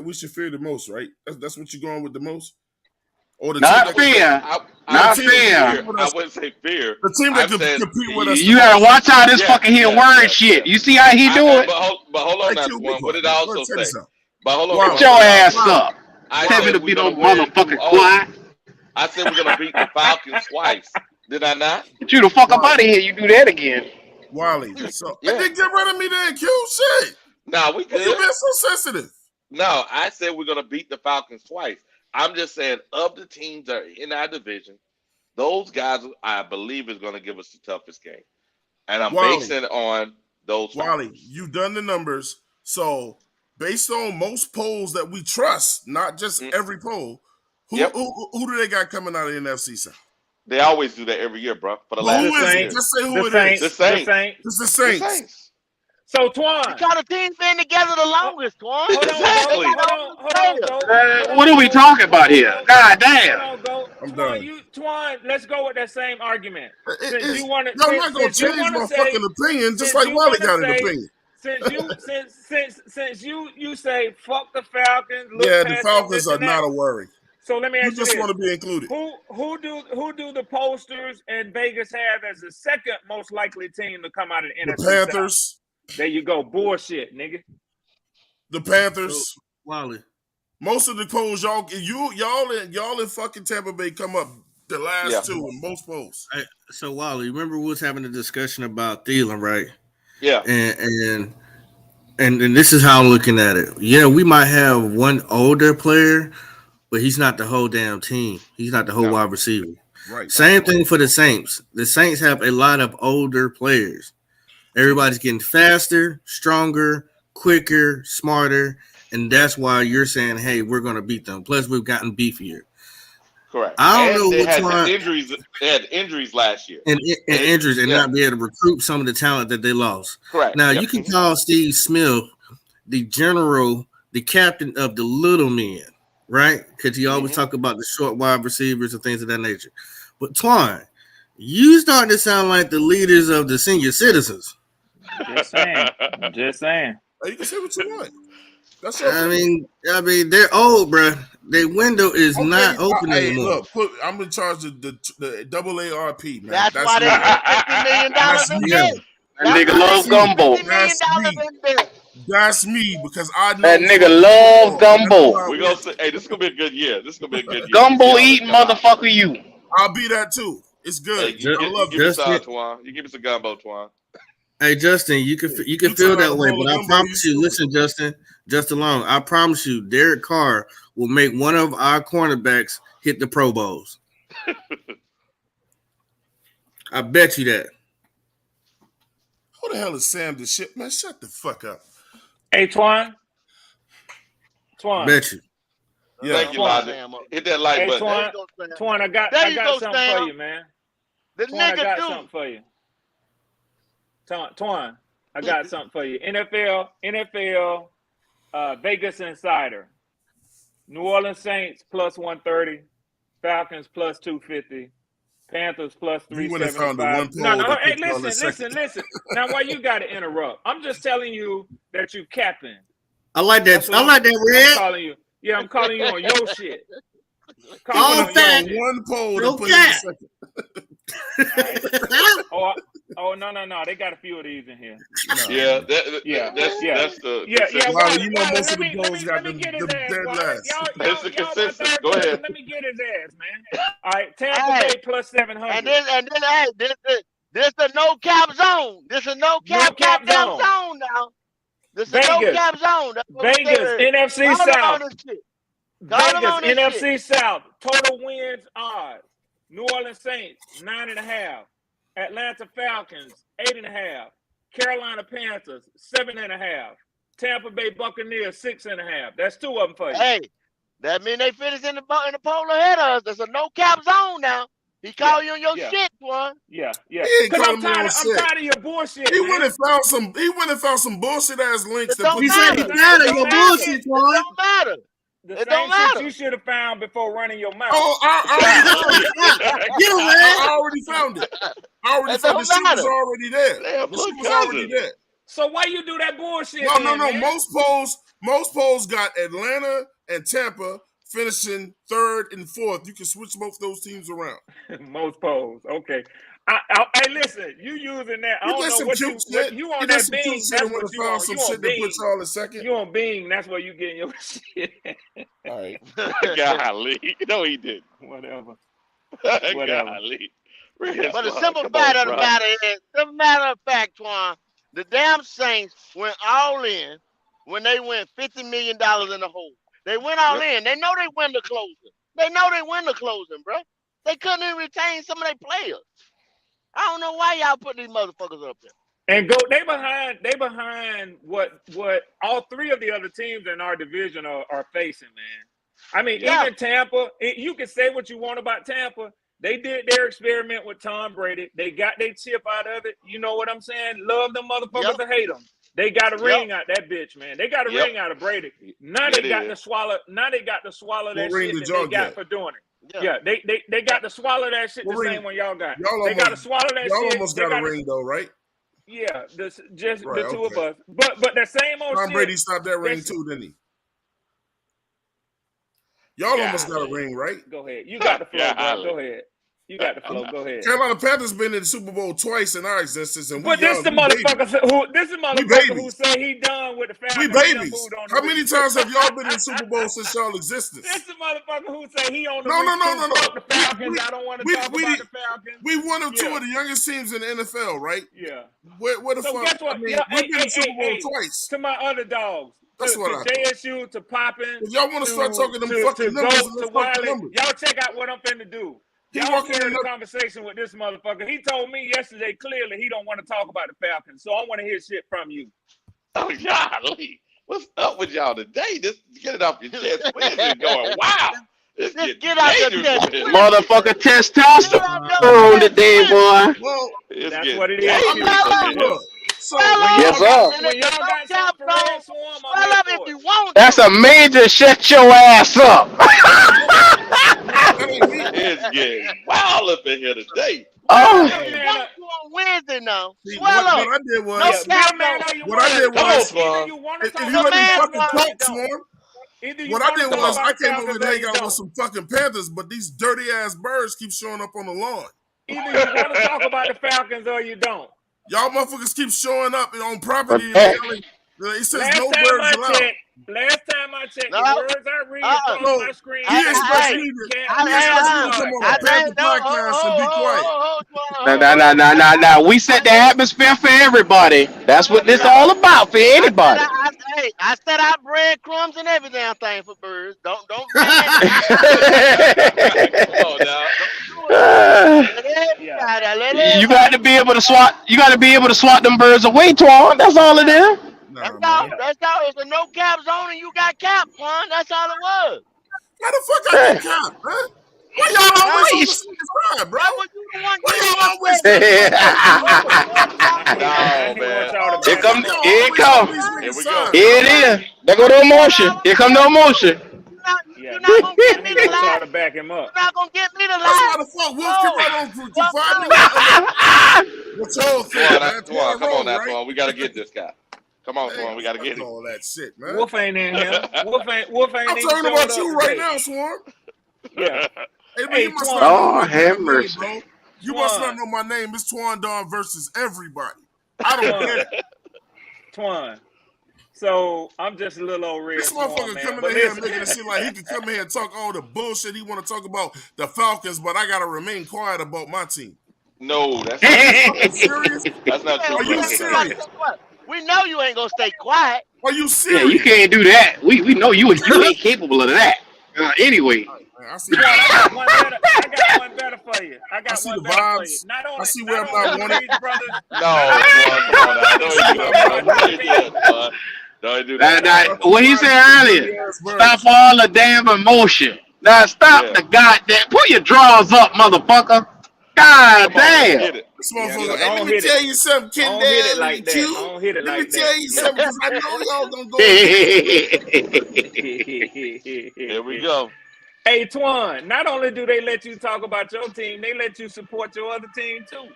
we should fear the most, right? That's what you're going with the most. Or the not fear. Not fear. I wouldn't say fear. The team that can compete with us. You gotta watch out this fucking here word shit. You see how he do it? But hold on, that's one. What did I also say? But hold on. Get your ass up. Tell me to be no motherfucking quiet. I said we're gonna beat the Falcons twice. Did I not? Get you the fuck up out of here. You do that again. Wally. So then get rid of me then, Q. Shit. Nah, we good. You been so sensitive. No, I said we're gonna beat the Falcons twice. I'm just saying of the teams that are in our division, those guys I believe is gonna give us the toughest game. And I'm basing it on those Wally, you've done the numbers. So based on most polls that we trust, not just every poll, who do they got coming out of the NFC South? They always do that every year, bro. For the last 2 years. Just say who it is. The Saints. It's the Saints. So, Twan. Because the team's been together the longest, Twan. Exactly. Hold on. What are we talking about here? God damn. I'm done. Twan, let's go with that same argument. I'm not going to change my fucking opinion, just like Wally got an opinion. Since you say fuck the Falcons. The Falcons are not a worry. So let me ask you just want to be included. Who do the posters and Vegas have as the second most likely team to come out of the NFC Panthers. South? There you go, bullshit, nigga. The Panthers. Wally. Most of the polls, y'all in fucking Tampa Bay come up the last 2 in most polls. So Wally, remember we was having a discussion about Thielen, right? Yeah. And and this is how I'm looking at it. Yeah, we might have one older player, but he's not the whole damn team. He's not the whole No. wide receiver. Right. Same thing for the Saints. The Saints have a lot of older players. Everybody's getting faster, stronger, quicker, smarter, and that's why you're saying, "Hey, we're going to beat them." Plus, we've gotten beefier. Correct. I don't And know they which had one injuries. They had injuries last year. and injuries and Yeah. not be able to recruit some of the talent that they lost. Correct. Now Yep. you can call Steve Smith the general, the captain of the little men, right? Because he always talk about the short wide receivers and things of that nature. But Twine, you starting to sound like the leaders of the senior citizens. Just saying. Just saying. You can say what you want. That's your I mean, they're old, bro. Their window is not open Hey, anymore. look, I'm in charge of the AARP, man. That's why they me. put $50 million in That's debt. That nigga love gumbo. $50 million in debt. That's me because I know That nigga love gumbo. We gonna say, hey, this is gonna be a good year. This is gonna be a good year. Gumbo eating motherfucker, you. I'll be that too. It's good. Hey, you I love give me it. some, Twan. You give me some gumbo, Twan. Hey Justin, you can feel that way, but I promise you, listen, Justin Long, I promise you, Derek Carr will make one of our cornerbacks hit the Pro Bowls. I bet you that. Who the hell is Sam the shit? Man, shut the fuck up. Hey, Twan. Bet you. Yeah. Thank you, Logic. Hit that like Hey, button. Twan, I got something for you, man. The Twan, I nigga got do. something for you. Twan, I got something for you. NFL, Vegas Insider. New Orleans Saints plus 130, Falcons plus 250, Panthers plus You would have found the 375. one poll. Hey, listen. Now, why you got to interrupt? I'm just telling you that you capping. I like that. I like that, I'm Red. calling you. Yeah, I'm calling you on your shit. All fact. One poll No to put in cap. the second. Oh, no. They got a few of these in here. Yeah, that's the. Wow, you know most of the polls got the dead last. That's the consensus. Go ahead. Let me get his ass, man. All right, Tampa Bay plus 700. And then, this the no cap zone. This is no cap zone now. This is no cap zone. Vegas, NFC South. Vegas, NFC South. Total wins odds. New Orleans Saints, 9.5. Atlanta Falcons, 8.5. Carolina Panthers, 7.5. Tampa Bay Buccaneers, 6.5. That's two of them for you. Hey, that mean they finished in the poll ahead of us. There's a no cap zone now. He called you on your shit, one. Yeah. He ain't Because calling me on shit. I'm tired of your bullshit. He went and found some bullshit ass links. It don't He said he's tired of your bullshit, It Twan. don't matter. The It don't same matter. shit you should have found before running your mouth. Oh, I already found it. I already It found don't the shit was matter. already there. Damn, The shit was look, already cousin. there. So why you do that bullshit? No. Man? Most polls got Atlanta and Tampa finishing third and fourth. You can switch both those teams around. Most polls. Okay. Hey, listen, you using that. I don't know what you on that Bing. That's what you on. Some You on shit that Bing. puts y'all in second. You on Bing. That's where you getting your shit. All right. Golly. No, he didn't. Whatever. Golly. But the simple fact of the matter is, the matter of fact, Twan, the damn Saints went all in when they went $50 million in the hole. They went all in. They know they win the closing. Bro. They couldn't even retain some of their players. I don't know why y'all put these motherfuckers up there. And they behind what all three of the other teams in our division are facing, man. I mean, even Tampa, you can say what you want about Tampa. They did their experiment with Tom Brady. They got their chip out of it. You know what I'm saying? Love them motherfuckers or hate them. They got a ring out that bitch, man. They got a ring out of Brady. Now they got to swallow. Now they got to swallow that shit that they got for doing it. Yeah, they got to swallow that shit the same one y'all got. They got to swallow that shit. Y'all almost got a ring though, right? Yeah, just the two of us. But the same old Tom shit. Brady stopped that ring too, didn't he? Y'all almost got a ring, right? Go ahead. You got the floor, bro. Go ahead. You got the flow. Go ahead. Carolina Panthers been in the Super Bowl twice in our existence, and But this the motherfucker who say he done with the Falcons. We babies. How many times have y'all been in the Super Bowl since y'all existence? This the motherfucker who say he on the No. the Falcons. I don't want to talk about the Falcons. We one of two of the youngest teams in the NFL, right? Yeah. Where the fuck? Guess what? I mean, we've been in the Super Bowl twice. To my underdogs. That's to what I JSU, to Poppin'. If y'all want to start talking them fucking numbers, to Wiley, y'all check out what I'm finna do. Y'all heard the conversation with this motherfucker. He told me yesterday clearly he don't want to talk about the Falcons, so I want to hear shit from you. Oh, golly. What's up with y'all today? Just get it off your chest. We're going, wow. Just get out your chest. Motherfucker testosterone today, boy. Well, that's what it is. So, yes, sir. When y'all got something for Red Swarm, I'm up if you want. That's a major shut your ass up. It's getting wild up in here today. Oh. On Wednesday now. What I did was, if you let me fucking talk, Swarm. What I did was, I came over to hang out with some fucking Panthers, but these dirty ass birds keep showing up on the lawn. Either you want to talk about the Falcons or you don't. Y'all motherfuckers keep showing up on property. It says no birds allowed. Last time I checked, the words I read on my screen. He expects me to come on a Panther podcast and be quiet. Nah. We set the atmosphere for everybody. That's what this all about for anybody. I set out breadcrumbs and every damn thing for birds. Don't. Come on now. You got to be able to swat. You got to be able to swat them birds away, Twan. That's all it is. That's all. It's a no cap zone and you got cap, Quan. That's all it was. How the fuck I get cap, man? Why y'all always on the side, bro? Why y'all always? Here it come. Here it is. There go the emotion. Here come the emotion. You're not gonna get me to lie. Back him up. You're not gonna get me to lie. That's why the fuck Wolf can run on to find me. What's your thing, man? Twan, come on now, Twan. We gotta get this guy. Come on, Swarm. We gotta get him. All that shit, man. Wolf ain't in here. Wolf ain't. I'm talking about you right now, Swarm. Yeah. Hey, have mercy, bro. You must not know my name. It's Twan Don versus everybody. I don't get it. Twan. So I'm just a little old red. This motherfucker coming in here making it seem like he can come in here and talk all the bullshit he want to talk about the Falcons, but I gotta remain quiet about my team. No, that's not serious. That's not true. Are you serious? We know you ain't gonna stay quiet. Are you serious? Yeah, you can't do that. We know you ain't capable of that. Anyway. I see. I got one better for you. I got one better for you. Not only, I see where I'm not wanted. Don't do that. What he said earlier. Stop all the damn emotion. Now stop the goddamn. Put your drawers up, motherfucker. God damn. This motherfucker. Let me tell you something, kid. Let me tell you something, because I know y'all gonna go. Here we go. Hey, Twan, not only do they let you talk about your team, they let you support your other team, too.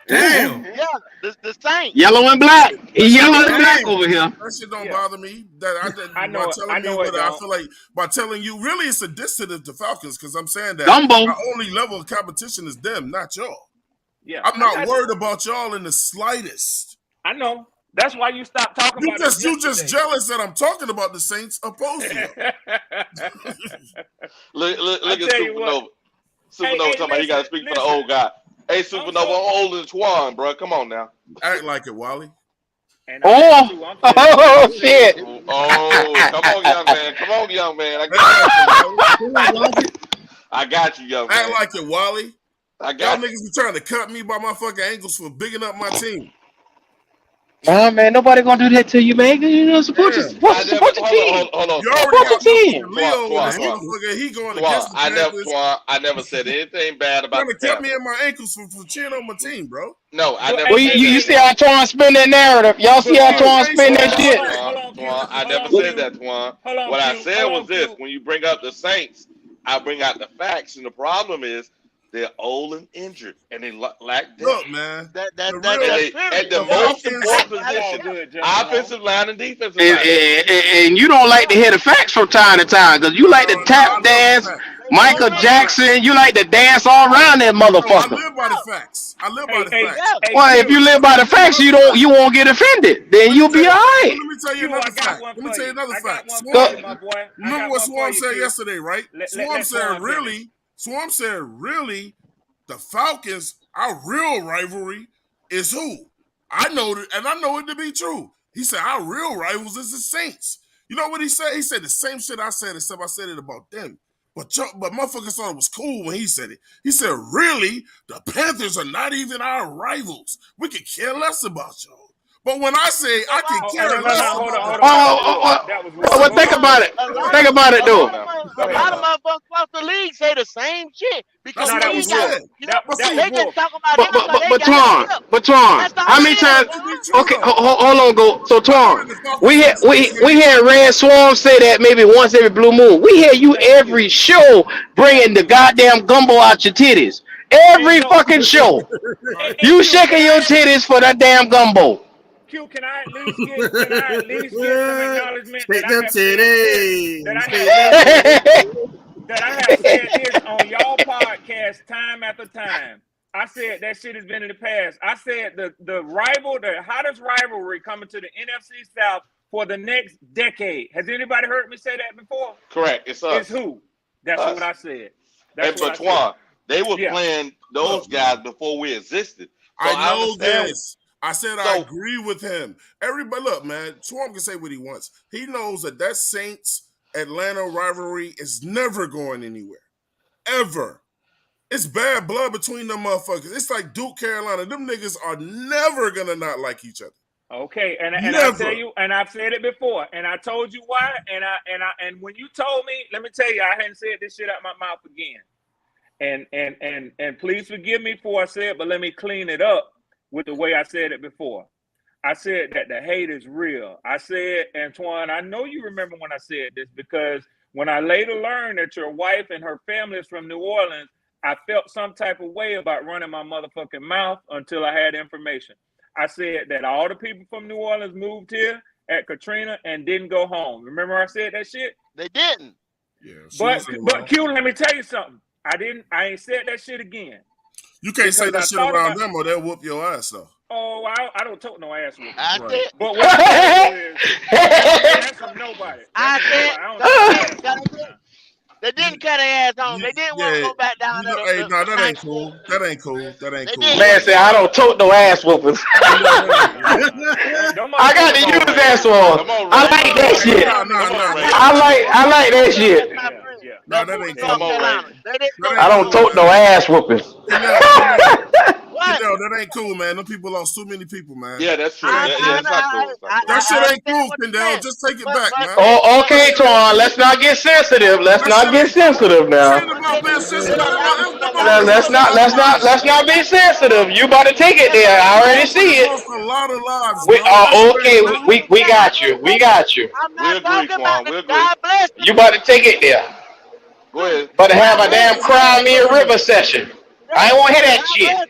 Damn. Yeah, the Saints. Yellow and black. Yellow and black over here. That shit don't bother me. I know it. I feel like by telling you, really, it's a diss to the Falcons, because I'm saying that our only level of competition is them, not y'all. Yeah, I'm not worried about y'all in the slightest. I know. That's why you stopped talking about it. You just jealous that I'm talking about the Saints opposed to you. look at Supernova. Supernova talking about he got to speak for the old guy. Hey, Supernova, I'm older than Twan, bro. Come on now. Act like it, Wally. Oh, shit. Oh, come on, young man. Come on, young man. I got you, young man. Act like it, Wally. I got y'all niggas be trying to cut me by my fucking ankles for bigging up my team. Nah, man, nobody gonna do that to you, man. You know, support your team. Hold on. You already got team. Leo with this motherfucker. He going against the Panthers. I never said anything bad about the Panthers. Trying to cut me in my ankles for cheering on my team, bro. No, I never. Well, you see how Twan spin that narrative. Y'all see how Twan spin that shit. Twan, I never said that, Twan. What I said was this: when you bring up the Saints, I bring out the facts, and the problem is they're old and injured, and they lack depth. Look, man, at the most important position, offensive line and defensive line. And you don't like to hear the facts from time to time, because you like to tap dance Michael real talk. Jackson, you like to dance all around that No, I motherfucker. live by the facts. I live by the Hey, facts. Yeah. Well, if Q. you live by the facts, you won't get offended. Then Let me you'll tell be you. all right. Let me tell you Q, I another got fact. one Let me for tell you you. another I got fact. one for Go, you, my boy. I Remember got what one for Swarm you, said Q. yesterday, right? Swarm Let said Twan finish. really, the Falcons, our real rivalry is who? I know it, and I know it to be true. He said our real rivals is the Saints. You know what he said? He said the same shit I said, except I said it about them. But motherfuckers thought it was cool when he said it. He said, really, the Panthers are not even our rivals. We could care less about y'all. But when I say But I why? can Oh, care no. less Hold about on, the hold oh, on. That was Falcons, oh, Wolf. oh, That was oh, Wolf. well, Go think ahead, about Wolf. it. A Go lot ahead. Think of about it, a though. lot of Go a ahead, lot of Wolf. motherfuckers across the league say the same shit because that's No, what that he was we ain't got Wolf. said. no chip. That But that see, was They just Wolf. talk about But them but because but they but got a Twan, chip. but Twan, That's all how it many is, times? to be Twan. true Okay, though. hold on, go. So I know Twan, that the Falcons fans we hate had Red Swarm say that maybe once every blue moon. We hear you Thank you. every show bringing Thank the you. goddamn gumbo out your titties. Hey, Every yo, fucking show, right. hey, you Q, shaking your titties for that damn gumbo. Q, can I at least get some acknowledgement that Shake I them have said this, that titties. I have Shake them said this, titties. that I have said this on y'all podcast time after time. I said that shit has been in the past. I said the hottest rivalry coming to the NFC South for the next decade. Has anybody heard me say that before? Correct. It's Is us. who? That's what Us. I said. That's And what I said. Bertois, they were Yeah. playing those Look, guys man. before we existed. So I I know understand. this. I said I So agree with him. Everybody, look, man. Swarm can say what he wants. He knows that Saints Atlanta rivalry is never going anywhere, ever. It's bad blood between them motherfuckers. It's like Duke, Carolina. Them niggas are never gonna not like each other. Okay, and I tell Never. you, and I've said it before, and I told you why, and when you told me, let me tell you, I hadn't said this shit out my mouth again. And please forgive me for I said, but let me clean it up with the way I said it before. I said that the hate is real. I said, Antoine, I know you remember when I said this because when I later learned that your wife and her family is from New Orleans, I felt some type of way about running my motherfucking mouth until I had information. I said that all the people from New Orleans moved here at Katrina and didn't go home. Remember I said that shit? They didn't. Yeah, she But was in but wrong. Q, let me tell you something. I ain't said that shit again. You can't say Because that I shit thought around about them or they'll whoop your ass though. oh, I don't tote no ass whooping. I Right. said. But what I tell you is that's from nobody. That's I from said. nobody. I don't Cause take I no said. ass Cause I whooping said. now. They You, didn't cut their ass on. you, They didn't want to yeah. go back down You there know, the, hey, the, no, the that night ain't before. cool. That ain't cool. That ain't They cool, didn't. bro. Man, say I don't tote no ass whoopings. No. Them I got motherfuckers to come don't on, use Ray. that care. sword. Come on, I Ray. Them like that Yeah, they motherfuckers. shit. don't Nah, Come care. on, nah, Ray. nah. I like that shit. That's my Yeah, friend. yeah. Nah, That that moved to ain't North Come cool. on, Ray. Carolina. They didn't That go I ain't back don't cool, home. tote man. no ass whoopings. Canal, that ain't cool, man. Them people lost too many people, man. Yeah, that's That true. ain't Yeah, cool. it's not cool. It's not cool. That shit I ain't understand cool, what you're Kendall. saying. Just take it But back, but man. they Oh, but That okay, shit ain't Twan. cool. Let's not get sensitive. Let's That not shit get ain't cool. sensitive This now. ain't but about being it sensitive. don't matter. Them But motherfuckers Let's lost a not lot of let's not lives, let's bro. not be sensitive. You about to take it that's there. what I'm I Them already saying. see motherfuckers it. lost a lot of lives, We bro. That shit ain't okay. I cool. We understand. got you. We got you. I'm We not agree, talking about Quan. the We agree. God bless the You about day. to take it there. Go ahead. About to have God a bless damn the Motherfuckers day. Cry lost Me a loved River ones. session. I Listen, ain't want to hear that God shit. bless.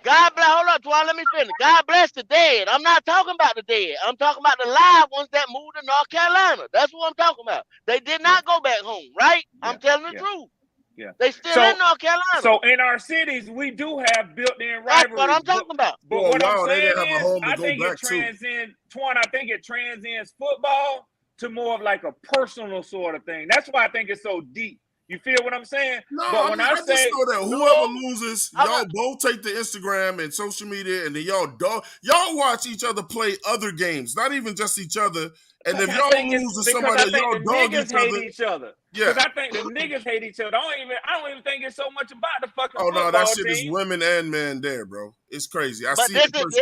God bless. Hold on, Twan. Let me finish. God bless the dead. I'm not talking about the dead. I'm talking about the live ones that moved to North Carolina. That's what I'm talking about. They did Yeah, not go back home, right? yeah, I'm telling the yeah, truth. yeah. They still in So North Carolina. so in our cities, we do have built-in That's what rivalries, I'm talking about. but For a what I'm while, they saying didn't have a is, home to I go think it back to. transcends, Twan. I think it transcends football to more of like a personal sort of thing. That's why I think it's so deep. You feel what I'm saying? No, But I when mean, I I just say know that whoever No, loses, I'm y'all not. both take to Instagram and social media, and then y'all watch each other play other games, not even just each other. And Because if I y'all think it's lose to because somebody, I think y'all the dog niggas each hate other. each other. Yeah. Because I think the niggas hate each other. I don't even think it's so much about the fucking Oh no, that football shit is team. women and men there, bro. It's crazy. I But see it personally.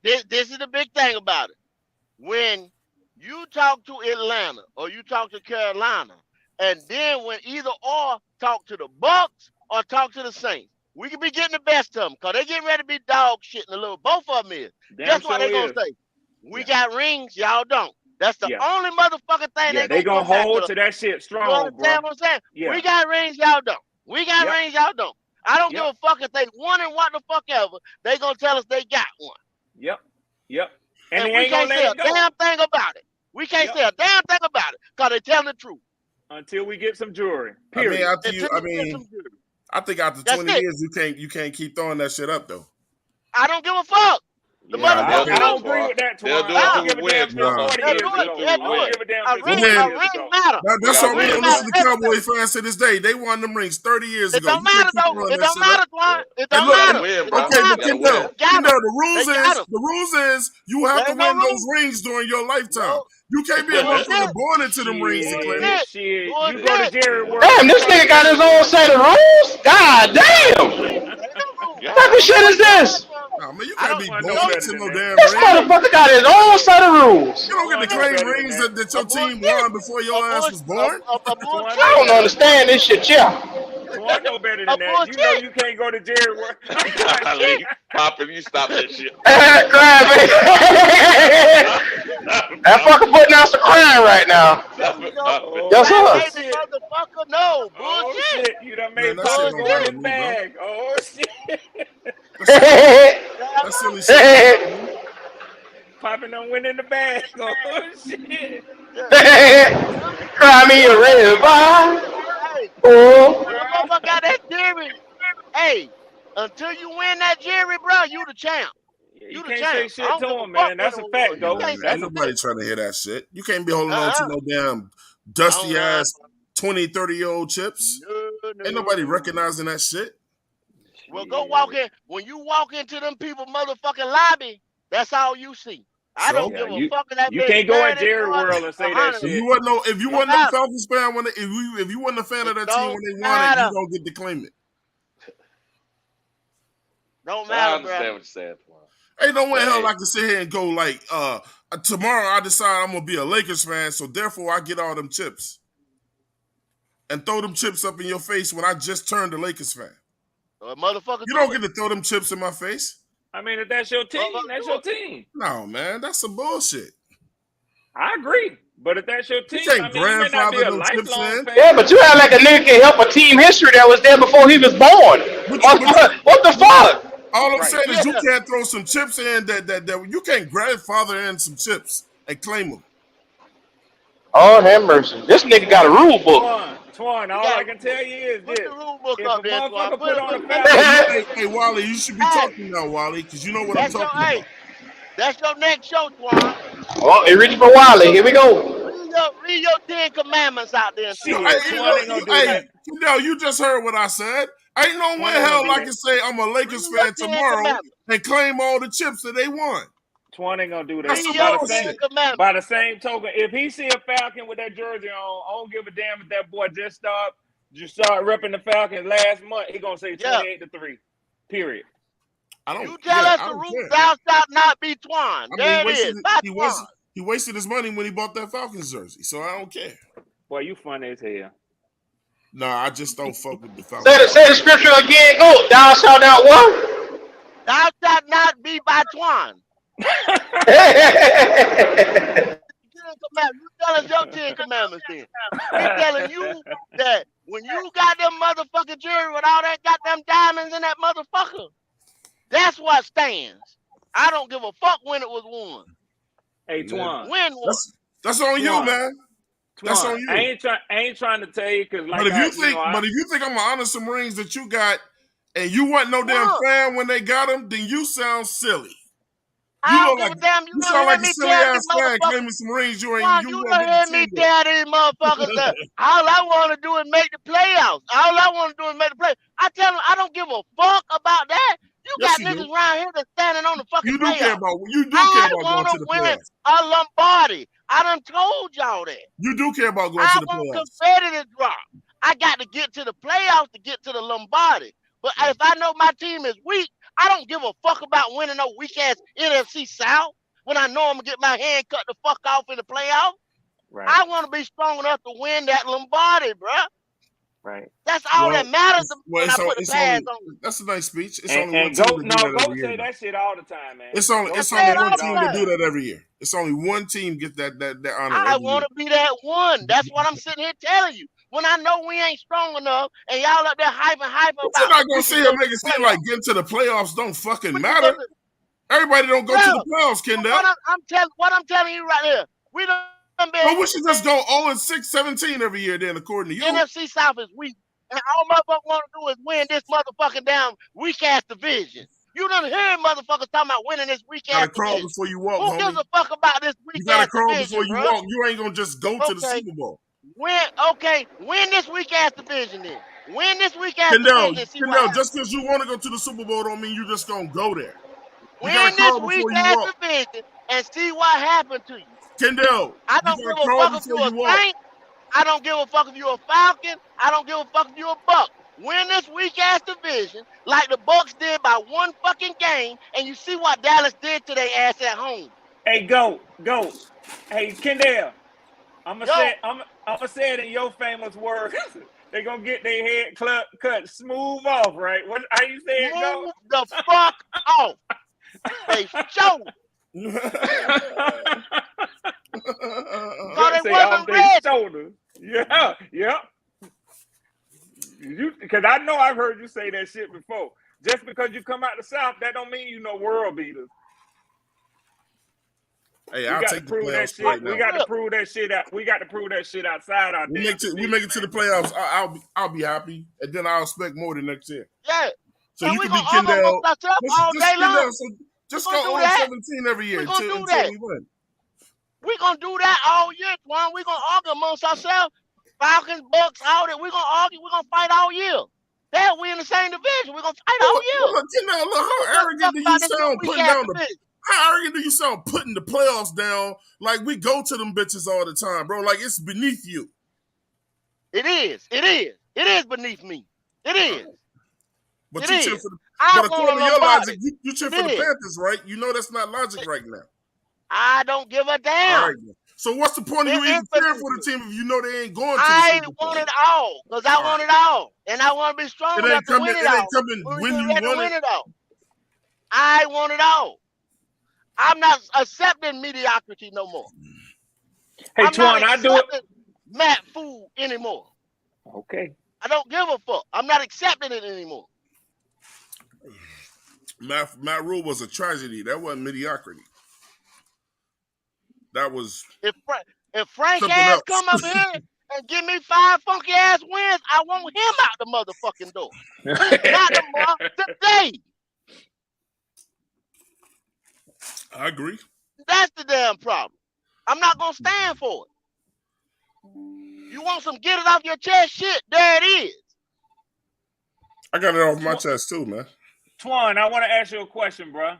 this is the big thing about it. When you talk to Atlanta or you talk to Carolina, and then when either or talk to the Bucks or talk to the Saints, we could be getting the best of them because they getting ready to be dog shit in a little. Both of them is. Damn Guess what sure they gonna is. say? We Yeah, got rings, y'all don't. That's the yeah, only motherfucking thing yeah. they They gonna gonna come back hold to. to that shit You strong, bro. understand what I'm saying? We Yeah, got rings, y'all don't. We got yep, rings, y'all don't. I don't give yep, a fuck if they won and what the fuck ever. They gonna tell us they got one. yep, yep. And And they we ain't gonna can't let say a it go. damn thing about it. We can't Yep. say a damn thing about it because they telling the truth. Until we get some jewelry. I mean, Period. after you, Until I we get mean, some jewelry. I think after That's 20 it. years, you can't keep throwing that shit up though. I don't give a fuck. The Yeah, Nah, motherfucker I they'll don't do do. agree with that, They'll Twan. do I it don't till give we a win, damn if it's bro. Nah. 40 They'll years do They'll it. do ago. it They'll I till we do don't win. it. give a damn A if it's ring, 20 Man, a years ring ago. matter. We that's got A how to we ring win, know bro. this matter is the Cowboy everything. fans to this day. They won them rings 30 years It ago. don't You can't matter keep though. throwing It that don't shit up. matter, Twan. It And don't look, We got to matter. win, It bro. don't okay, We but matter. got to Kendall, win. They got 'em. the They rules got is 'em. you have There to ain't no win those rule. rings during your lifetime. No. You can't be a motherfucker Bullshit. born into them rings to claim Shit, them. Bullshit. shit. You go to Bullshit. Jerry World. Damn, You this go to nigga got Jerry his own World. set of rules. God damn. There ain't no rule. What type of God, shit Go is where your this? ass from. Nah, man, you I can't don't be Twan know born go. better into than no that. damn This ring. motherfucker got his own set of rules. You don't get Twan to know claim better than rings that. that A your team bullshit. won before A your ass bullshit. was born. A Twan I know bullshit. don't better A than that. understand this bullshit. shit, yeah. Twan know better A than that. You know bullshit. you can't go to Jerry World. golly, Papa, you stop that shit. Crying, man. Stop it, That Papa. fucker putting out some crying right now. Stop You it, know, Papa. Yes, fat Oh sir. baby shit. motherfucker. No Oh bullshit. shit. You done Man, made that shit Poppy don't go in bother Bullshit. his me, bro. bag. Oh shit. Yeah, That silly shit don't bother me. Poppy done went in the bag. Oh shit. yeah. Cry me a river. Hey, Oh. when the motherfucker got that jury, hey, until you win that jury, bro, you the champ. Yeah, you You the can't say champ. I shit don't to give a him, fuck man. when That's it a was. fact, You though. Man, can't say ain't That's a nobody shit. trying to hear that shit. You can't be holding on to Uh-uh. no damn I dusty don't know. ass 20, 30-year-old chips. No, Ain't nobody no. recognizing that shit. Well, go walk shit. in. When you walk into them people motherfucking lobby, that's all you see. I don't So Yeah, give a you fuck if that you bitch can't go in 30, Jerry 40, World and say that 100. shit. if you Don't wasn't no matter. Falcons fan when if you wasn't a fan It of that team don't when they won it, you matter. don't get to claim it. Don't I matter, bro. understand what you're saying, Twan. Ain't no way But hell hey, I can sit here and go like tomorrow I decide I'm gonna be a Lakers fan, so therefore I get all them chips. And throw them chips up in your face when I just turned a Lakers fan. Motherfucker You do don't it. get to throw them chips in my face. I mean, if that's your team, Motherfucker that's do your it. team. No, man, that's some bullshit. I agree. But if that's your You team, I can't mean, you may not be grandfather a no chips lifelong in. Yeah, fan. but you act like a nigga can help a team history that was there before he was born. But What the fuck? all I'm Right. saying is Yeah. you can't throw some chips in that you can't grandfather in some chips and claim them. Oh, have mercy. This nigga got a Twan, rule book. Twan, You all got I a can rule book. tell you is Put the this. rule book If up a there, so I motherfucker put put it, on a make it. Hey, Falcons hey, jersey, Wally, you should be Hey, talking now, Wally, because you know what I'm talking about. that's your next show, Twan. Oh, he reaching for Wiley. Here we go. Read your 10 commandments out there and see You, what it shit, say. Twan ain't gonna do hey, that. you just heard what I said. Ain't no way Twan ain't gonna hell do I that. can say I'm a Lakers Read your fan 10 commandments. tomorrow and claim all the chips that they won. Twan ain't gonna do That's that. Read some your Same, 10 bullshit. by commandments. the same token, if he see a Falcon with that jersey on, I don't give a damn if that boy just start repping the Falcons last month. He gonna say Yeah. 28-3. Period. You tell us I the don't rule, care. thou shalt not be Twan. I mean, There it is. By Twan. he wasted his money when he bought that Falcons jersey, so I don't care. Boy, you funny as hell. Nah, I just don't fuck with the Say Falcons. the scripture again. Go. Thou shalt not what? Thou shalt not be by Twan. You tell us your 10 commandments then. We telling you that when you got them motherfucking jewelry with all that goddamn diamonds in that motherfucker, that's what stands. I don't give a fuck when it was won. Hey, Man, Twan. Win one. that's on you, Twan. man. That's on Twan. I you. ain't trying to tell you because But like if you think I'm gonna honor some rings that you got, and you wasn't no damn Look, fan when they got them, then you sound silly. I don't give a damn. You You don't sound hear like a me silly tell these ass fan motherfuckers. claiming some rings you Juan, you won't don't get the hear me team with. tell these motherfuckers that all I want to do is make the playoffs. All I want to do is make the playoffs. I tell them I don't give a fuck about that. You Yes, got you do. niggas around here that's standing on the fucking You do care playoffs. about I going want to to the win playoffs. a Lombardi. I done told y'all that. You do care about going I to the want playoffs. confetti to drop. I got to get to the playoffs to get to the Lombardi. But if I know my team is weak, I don't give a fuck about winning no weak ass NFC South when I know I'm gonna get my hand cut the fuck off in the playoffs. right, I want to be strong enough to win that Lombardi, bruh. right. That's all that matters to me when I put the it's pads only on. that's a nice speech. It's only one And team go to do no that go every year. say that shit all the time, man. It's only Go I it's say only it one all team the to time. do that every year. It's only one team get that honor I every year. want to be that one. That's what I'm sitting here telling you. When I know we ain't strong enough and y'all up there hyping But you're about not gonna we sit can here go and to make the it seem like playoffs. getting to the playoffs don't fucking We can go matter. to Everybody don't go to the playoffs, but Kendall. what I'm telling you right here, we don't Well, we should just go 0-6, 17 every year then, according to you. NFC South is weak. And all motherfuckers want to do is win this motherfucking down weak ass division. You done hear motherfuckers talking about winning this weak ass Gotta crawl division. before you walk, Who homie. gives a fuck about this You weak gotta ass crawl division, before you bro? walk. You ain't gonna just go to the Super Bowl. Win this weak ass division then. Win this weak ass Kendall, division and see what happens. just because you want to go to the Super Bowl don't mean you just gonna go there. You Win gotta this crawl weak before you ass walk. division and see what happened to you. Kendall, I you don't give gotta a crawl fuck if before you're you a walk. Saint. I don't give a fuck if you're a Falcon. I don't give a fuck if you're a Buck. Win this weak ass division like the Bucks did by one fucking game, and you see what Dallas did to their ass at home. Hey, go. Hey, Kendall, I'm gonna say it in your famous words. They gonna get their head cut smooth off, right? How you say it? Move the fuck off. They show. So they wasn't ready. Shoulder. Yeah. Because I know I've heard you say that shit before. Just because you come out the South, that don't mean you know world beaters. Hey, I'll take the playoffs right now. We got to prove that shit out. We got to prove that shit outside our we make it to the playoffs. I'll be happy, and then I'll expect more than next year. Yeah. So you can be Kendall all day long. Just go 0-17 every year until we win. We're going to do that all year, Twan. We're going to argue amongst ourselves. Falcons, Bucks, all that. We're going to argue. We're going to fight all year. That we in the same division. We're going to fight all year. Look, how arrogant do you sound putting down how arrogant do you sound putting the playoffs down like we go to them bitches all the time, bro? Like it's beneath you. It is. It is beneath me. It is. But you cheer for but according to your logic, you cheer for the Panthers, right? You know that's not logic right now. I don't give a damn. All right, so what's the point of you even cheering for the team if you know they ain't going to I want it all because I want it all. And I want to be strong enough to win it all. When you win it all. I want it all. I'm not accepting mediocrity no more. Hey, Twan, I do it. Matt food anymore. Okay. I don't give a fuck. I'm not accepting it anymore. Matt Rule was a tragedy. That wasn't mediocrity. That was if Frank ass come up here and give me 5 funky ass wins, I want him out the motherfucking door. Not tomorrow, today. I agree. That's the damn problem. I'm not gonna stand for it. You want some get it off your chest shit? There it is. I got it off my chest too, man. Twan, I want to ask you a question, bro.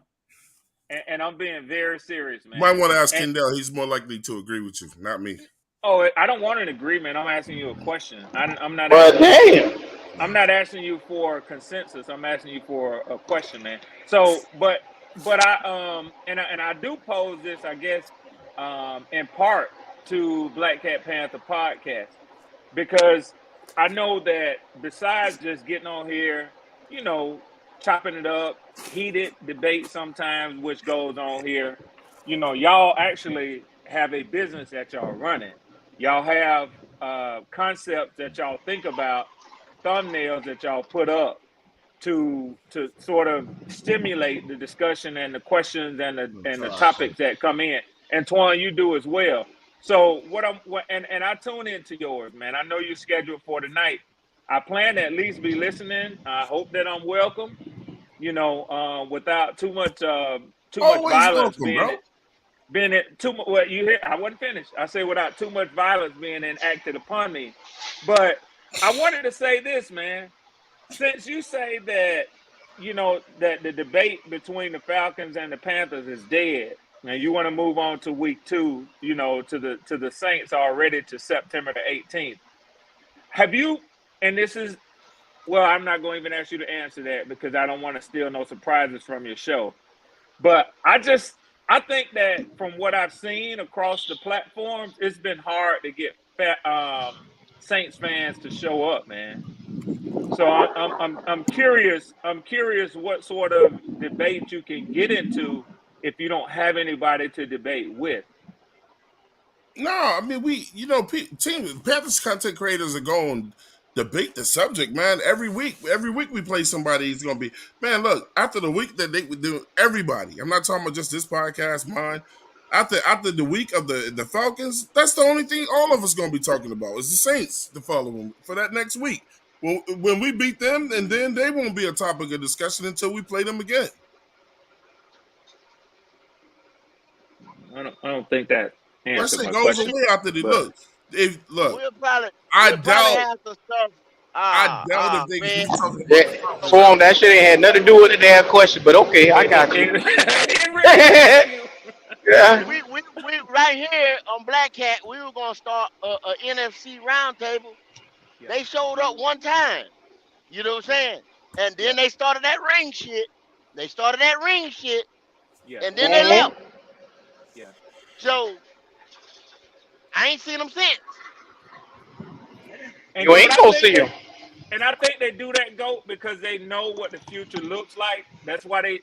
And I'm being very serious, man. You might want to ask Kendall. He's more likely to agree with you, not me. Oh, I don't want an agreement. I'm asking you a question. I'm not. I'm not asking you for consensus. I'm asking you for a question, man. So, but I do pose this, I guess, in part to Black Cat Panther podcast because I know that besides just getting on here, chopping it up, heated debate sometimes, which goes on here. Y'all actually have a business that y'all running. Y'all have concepts that y'all think about, thumbnails that y'all put up to sort of stimulate the discussion and the questions and the topics that come in. And Twan, you do as well. So and I tune into yours, man. I know you're scheduled for tonight. I plan to at least be listening. I hope that I'm welcome. Without too much violence I wasn't finished. I say without too much violence being enacted upon me. But I wanted to say this, man. Since you say that, that the debate between the Falcons and the Panthers is dead, and you want to move on to week 2, to the Saints already to September the 18th. Have you, and this is, well, I'm not going to even ask you to answer that because I don't want to steal no surprises from your show. But I think that from what I've seen across the platforms, it's been hard to get Saints fans to show up, man. So I'm curious. I'm curious what sort of debate you can get into if you don't have anybody to debate with. No, I mean Panthers content creators are going debate the subject, man. Every week we play somebody who's gonna be, man. Look, after the week that they would do, everybody. I'm not talking about just this podcast, mine. after the week of the Falcons, that's the only thing all of us gonna be talking about is the Saints the following for that next week. Well, when we beat them, and then they won't be a topic of discussion until we play them again. I don't think that That answered shit my goes question. away after they But look. We'll probably I we'll probably doubt have some stuff. if they Man. keep talking about the That, Falcons. Swarm, that shit ain't had nothing to do with the damn question, but okay, I got you. it really is. Yeah. We right here on Black Cat, we were gonna start a NFC roundtable. Yeah. They showed up one time. You know what I'm saying? And then they started that ring shit. Yeah. And then they left. Yeah. So I ain't seen them since. And You ain't gonna see him. And I think they do that, GOAT, because they know what the future looks like. That's why they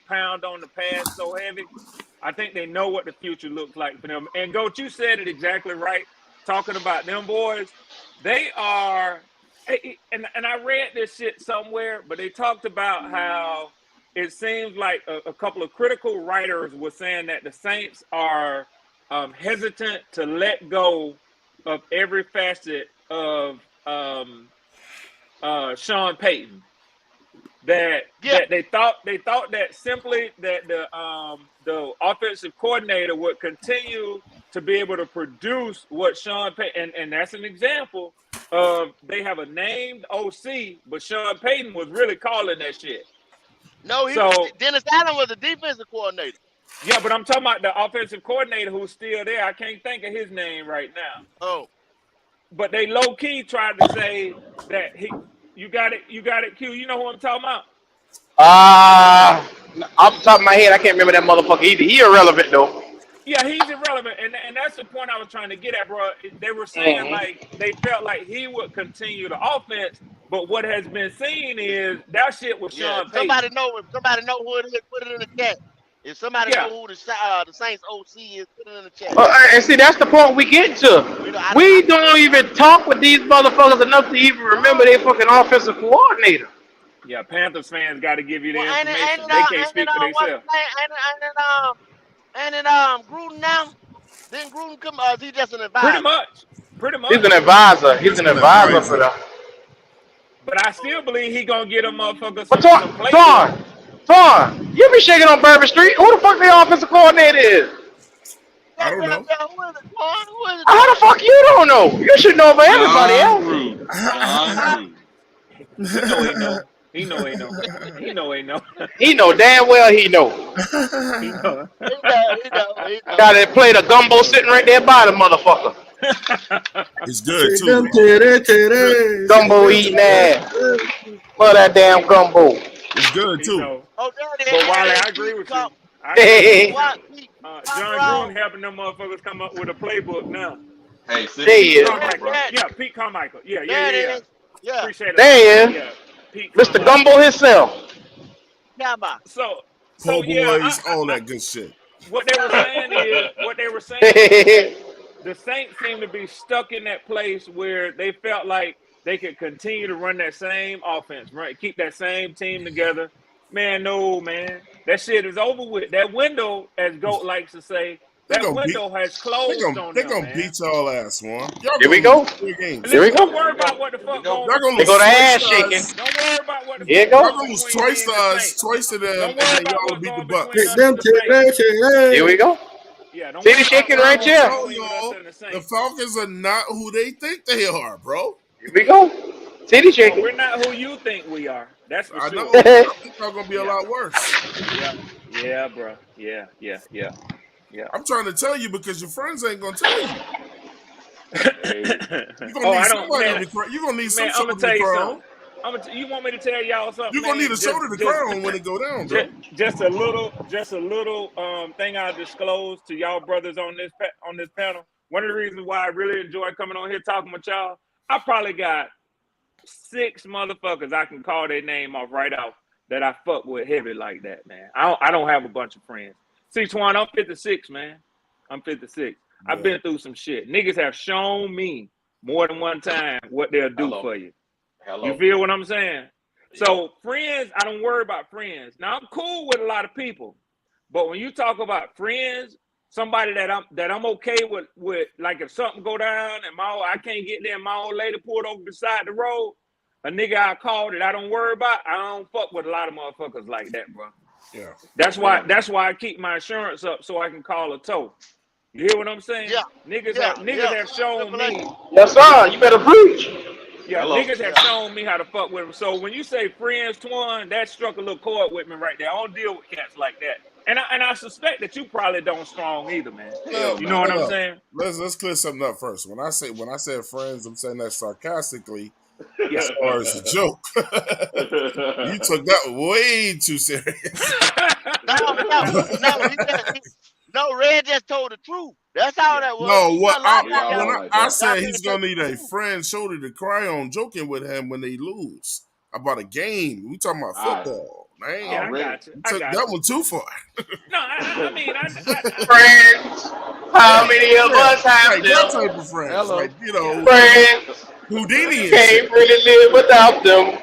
pound on the past so heavy. I think they know what the future looks like for them. And GOAT, you said it exactly right. Talking about them boys, they are. And I read this shit somewhere, but they talked about how it seems like a couple of critical writers were saying that the Saints are hesitant to let go of every facet of Sean Payton. That they thought that simply that the offensive coordinator would continue to be able to produce what Sean Payton, and that's an example of they have a named OC, but Sean Payton was really calling that shit. No, Dennis Allen was the defensive coordinator. Yeah, but I'm talking about the offensive coordinator who's still there. I can't think of his name right now. Oh. But they low key tried to say that you got it, Q. You know who I'm talking about? Off the top of my head, I can't remember that motherfucker either. He irrelevant though. Yeah, he's irrelevant, and that's the point I was trying to get at, bro. They were saying like they felt like he would continue the offense, but what has been seen is that shit was Sean Payton. If somebody know who it is, put it in the chat. If somebody know who the Saints OC is, put it in the chat. And see, that's the point we get to. We don't even talk with these motherfuckers enough to even remember their fucking offensive coordinator. Yeah, Panthers fans got to give you the information. They can't speak for themselves. And then Gruden now. Then Gruden come. Is he just an advisor? Pretty much. He's an advisor. He's an advisor for them. But I still believe he gonna get a motherfucker some play. Thorn, you be shaking on Bourbon Street. Who the fuck the offensive coordinator is? I don't know. How the fuck you don't know? You should know about everybody else. He know. He know damn well he know. He know. Got to play the gumbo sitting right there by the motherfucker. It's good too. Gumbo eating ass. For that damn gumbo. It's good too. But Wiley, I agree with you. John Gruden helping them motherfuckers come up with a playbook now. Hey, Pete Carmichael. Yeah. Appreciate it. There he is. Mr. Gumbo himself. So boys, all that good shit. What they were saying is the Saints seem to be stuck in that place where they felt like they could continue to run that same offense, right? Keep that same team together. Man, no, man. That shit is over with. That window, as GOAT likes to say, that window has closed on them. They're going to beat y'all ass, man. Here we go. Don't worry about what the fuck going on. They go to ass shaking. Don't worry about what the fuck going on. They're going to lose twice to us, twice to them, and then y'all will beat the Bucks. Here we go. Yeah, see the shaking right here. The Falcons are not who they think they are, bro. Here we go. See the shaking. We're not who you think we are. That's for sure. I think y'all going to be a lot worse. Yeah, bro. Yeah. I'm trying to tell you because your friends ain't gonna tell you. You're gonna need some shoulder to crown. You want me to tell y'all something? You're gonna need a shoulder to crown when it go down, bro. Just a little thing I'll disclose to y'all brothers on this panel. One of the reasons why I really enjoy coming on here talking with y'all, I probably got 6 motherfuckers I can call their name off right off that I fuck with heavy like that, man. I don't have a bunch of friends. See, Twan, I'm 56, man. I'm 56. Yeah. I've been through some shit. Niggas have shown me more than one time what they'll do for you. You feel what I'm saying? Yeah. So friends, I don't worry about friends. Now, I'm cool with a lot of people. But when you talk about friends, somebody that I'm okay with like if something go down and I can't get there and my old lady pulled over beside the road, a nigga I call that I don't worry about, I don't fuck with a lot of motherfuckers like that, bro. Yeah. That's why I keep my insurance up so I can call a tow. You hear what I'm saying? Yeah. Niggas have shown me. Yes, sir. You better preach. Yeah, Hello. niggas have shown me how to fuck with them. So when you say friends, Twan, that struck a little chord with me right there. I don't deal with cats like that. And I suspect that you probably don't strong either, man. Hell You no. know what I'm saying? Let's clear something up first. When I said friends, I'm saying that sarcastically Yeah. as far as a joke. You took that way too serious. No, Red just told the truth. That's all that was. No, what I that. said he's gonna need a friend shoulder to cry on, joking with him when they lose about a game. We talking about football, man. Yeah, I got you. Took that one too far. No, I mean, Friends. How many of us have like that them? type of friends? Hello. Like, you know, Friends. Houdini and Can't shit. really live without them.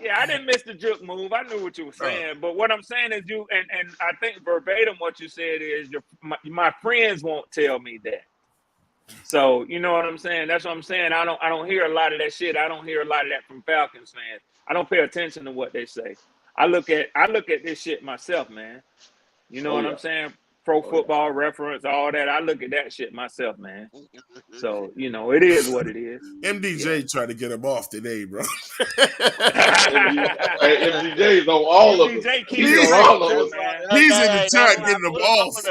yeah, I didn't miss the juke move. I knew what you were saying, but what I'm saying is you and I think verbatim what you said is my friends won't tell me that. So you know what I'm saying? That's what I'm saying. I don't hear a lot of that shit. I don't hear a lot of that from Falcons fans. I don't pay attention to what they say. I look at this shit myself, man. You know what I'm saying? Pro Football Reference, all that. I look at that shit myself, man. So, you know, it is what it is. MDJ tried to get him off today, bro. MDJ's on all of us. He's on all of us. He's in the chat getting them off.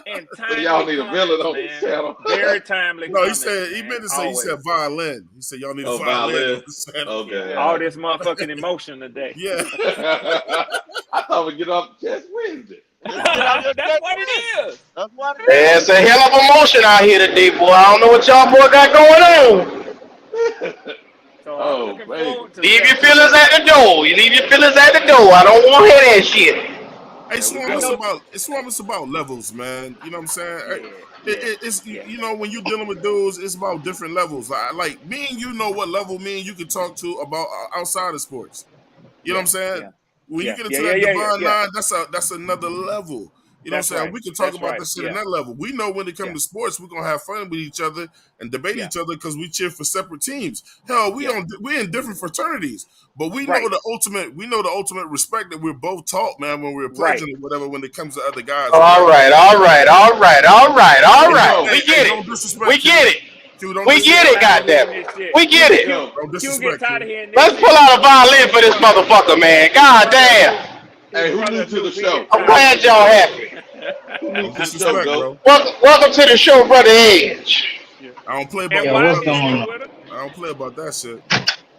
And So y'all need a villain on this channel. Very timely. No, he meant to say, he said violin. He said y'all need a violin. Okay. All this motherfucking emotion today. Yeah. I thought we'd get off the chest Wednesday. That's what it is. That's what it is. There's a hell of emotion out here today, boy. I don't know what y'all boy got going on. So I'm looking forward to Leave your feelings at the door. You leave your feelings at the door. I don't want to hear that shit. Hey, Swam, it's about levels, man. You know what I'm saying? It's you know, when you're dealing with dudes, it's about different levels. Like me and you know what level me and you can talk to about outside of sports. You know what I'm saying? Yeah. When you get into that divine line, that's another level. You know what I'm saying? Right. We can talk That's about right. that shit in that level. We know when it comes to sports, we're gonna have fun with each other and debate each other because we cheer for separate teams. Hell, we're in different fraternities, but we know the ultimate respect that we're both taught, man, when we're pledging or whatever when it comes to other guys. All right. We get it. We get it. We get it, goddamn. We get it. Don't disrespect. Let's pull out a violin for this motherfucker, man. Goddamn. Hey, who new to the show? I'm glad y'all happy. Who new to the show, bro? Welcome to the show, Brother Edge. I don't play about what's going on? I don't play about that shit.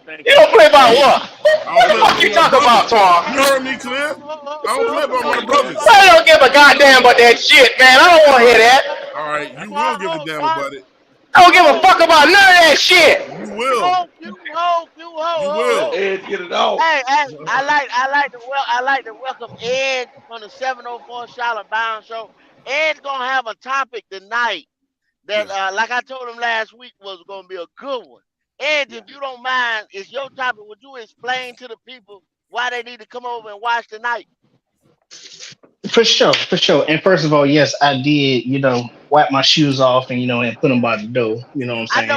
You don't play about what? What the fuck you talking about, Tom? You heard me clear? I don't play about my brothers. I don't give a goddamn about that shit, man. I don't want to hear that. All right, you will give a damn about it. I don't give a fuck about none of that shit. You will. You will. Ed, get it off. Hey, I like to welcome Ed from the 704 Charlotte Bound Show. Ed's gonna have a topic tonight that, like I told him last week, was gonna be a good one. Ed, if you don't mind, it's your topic. Would you explain to the people why they need to come over and watch tonight? For sure. And first of all, yes, I did, wipe my shoes off and, and put them by the door. You know what I'm saying?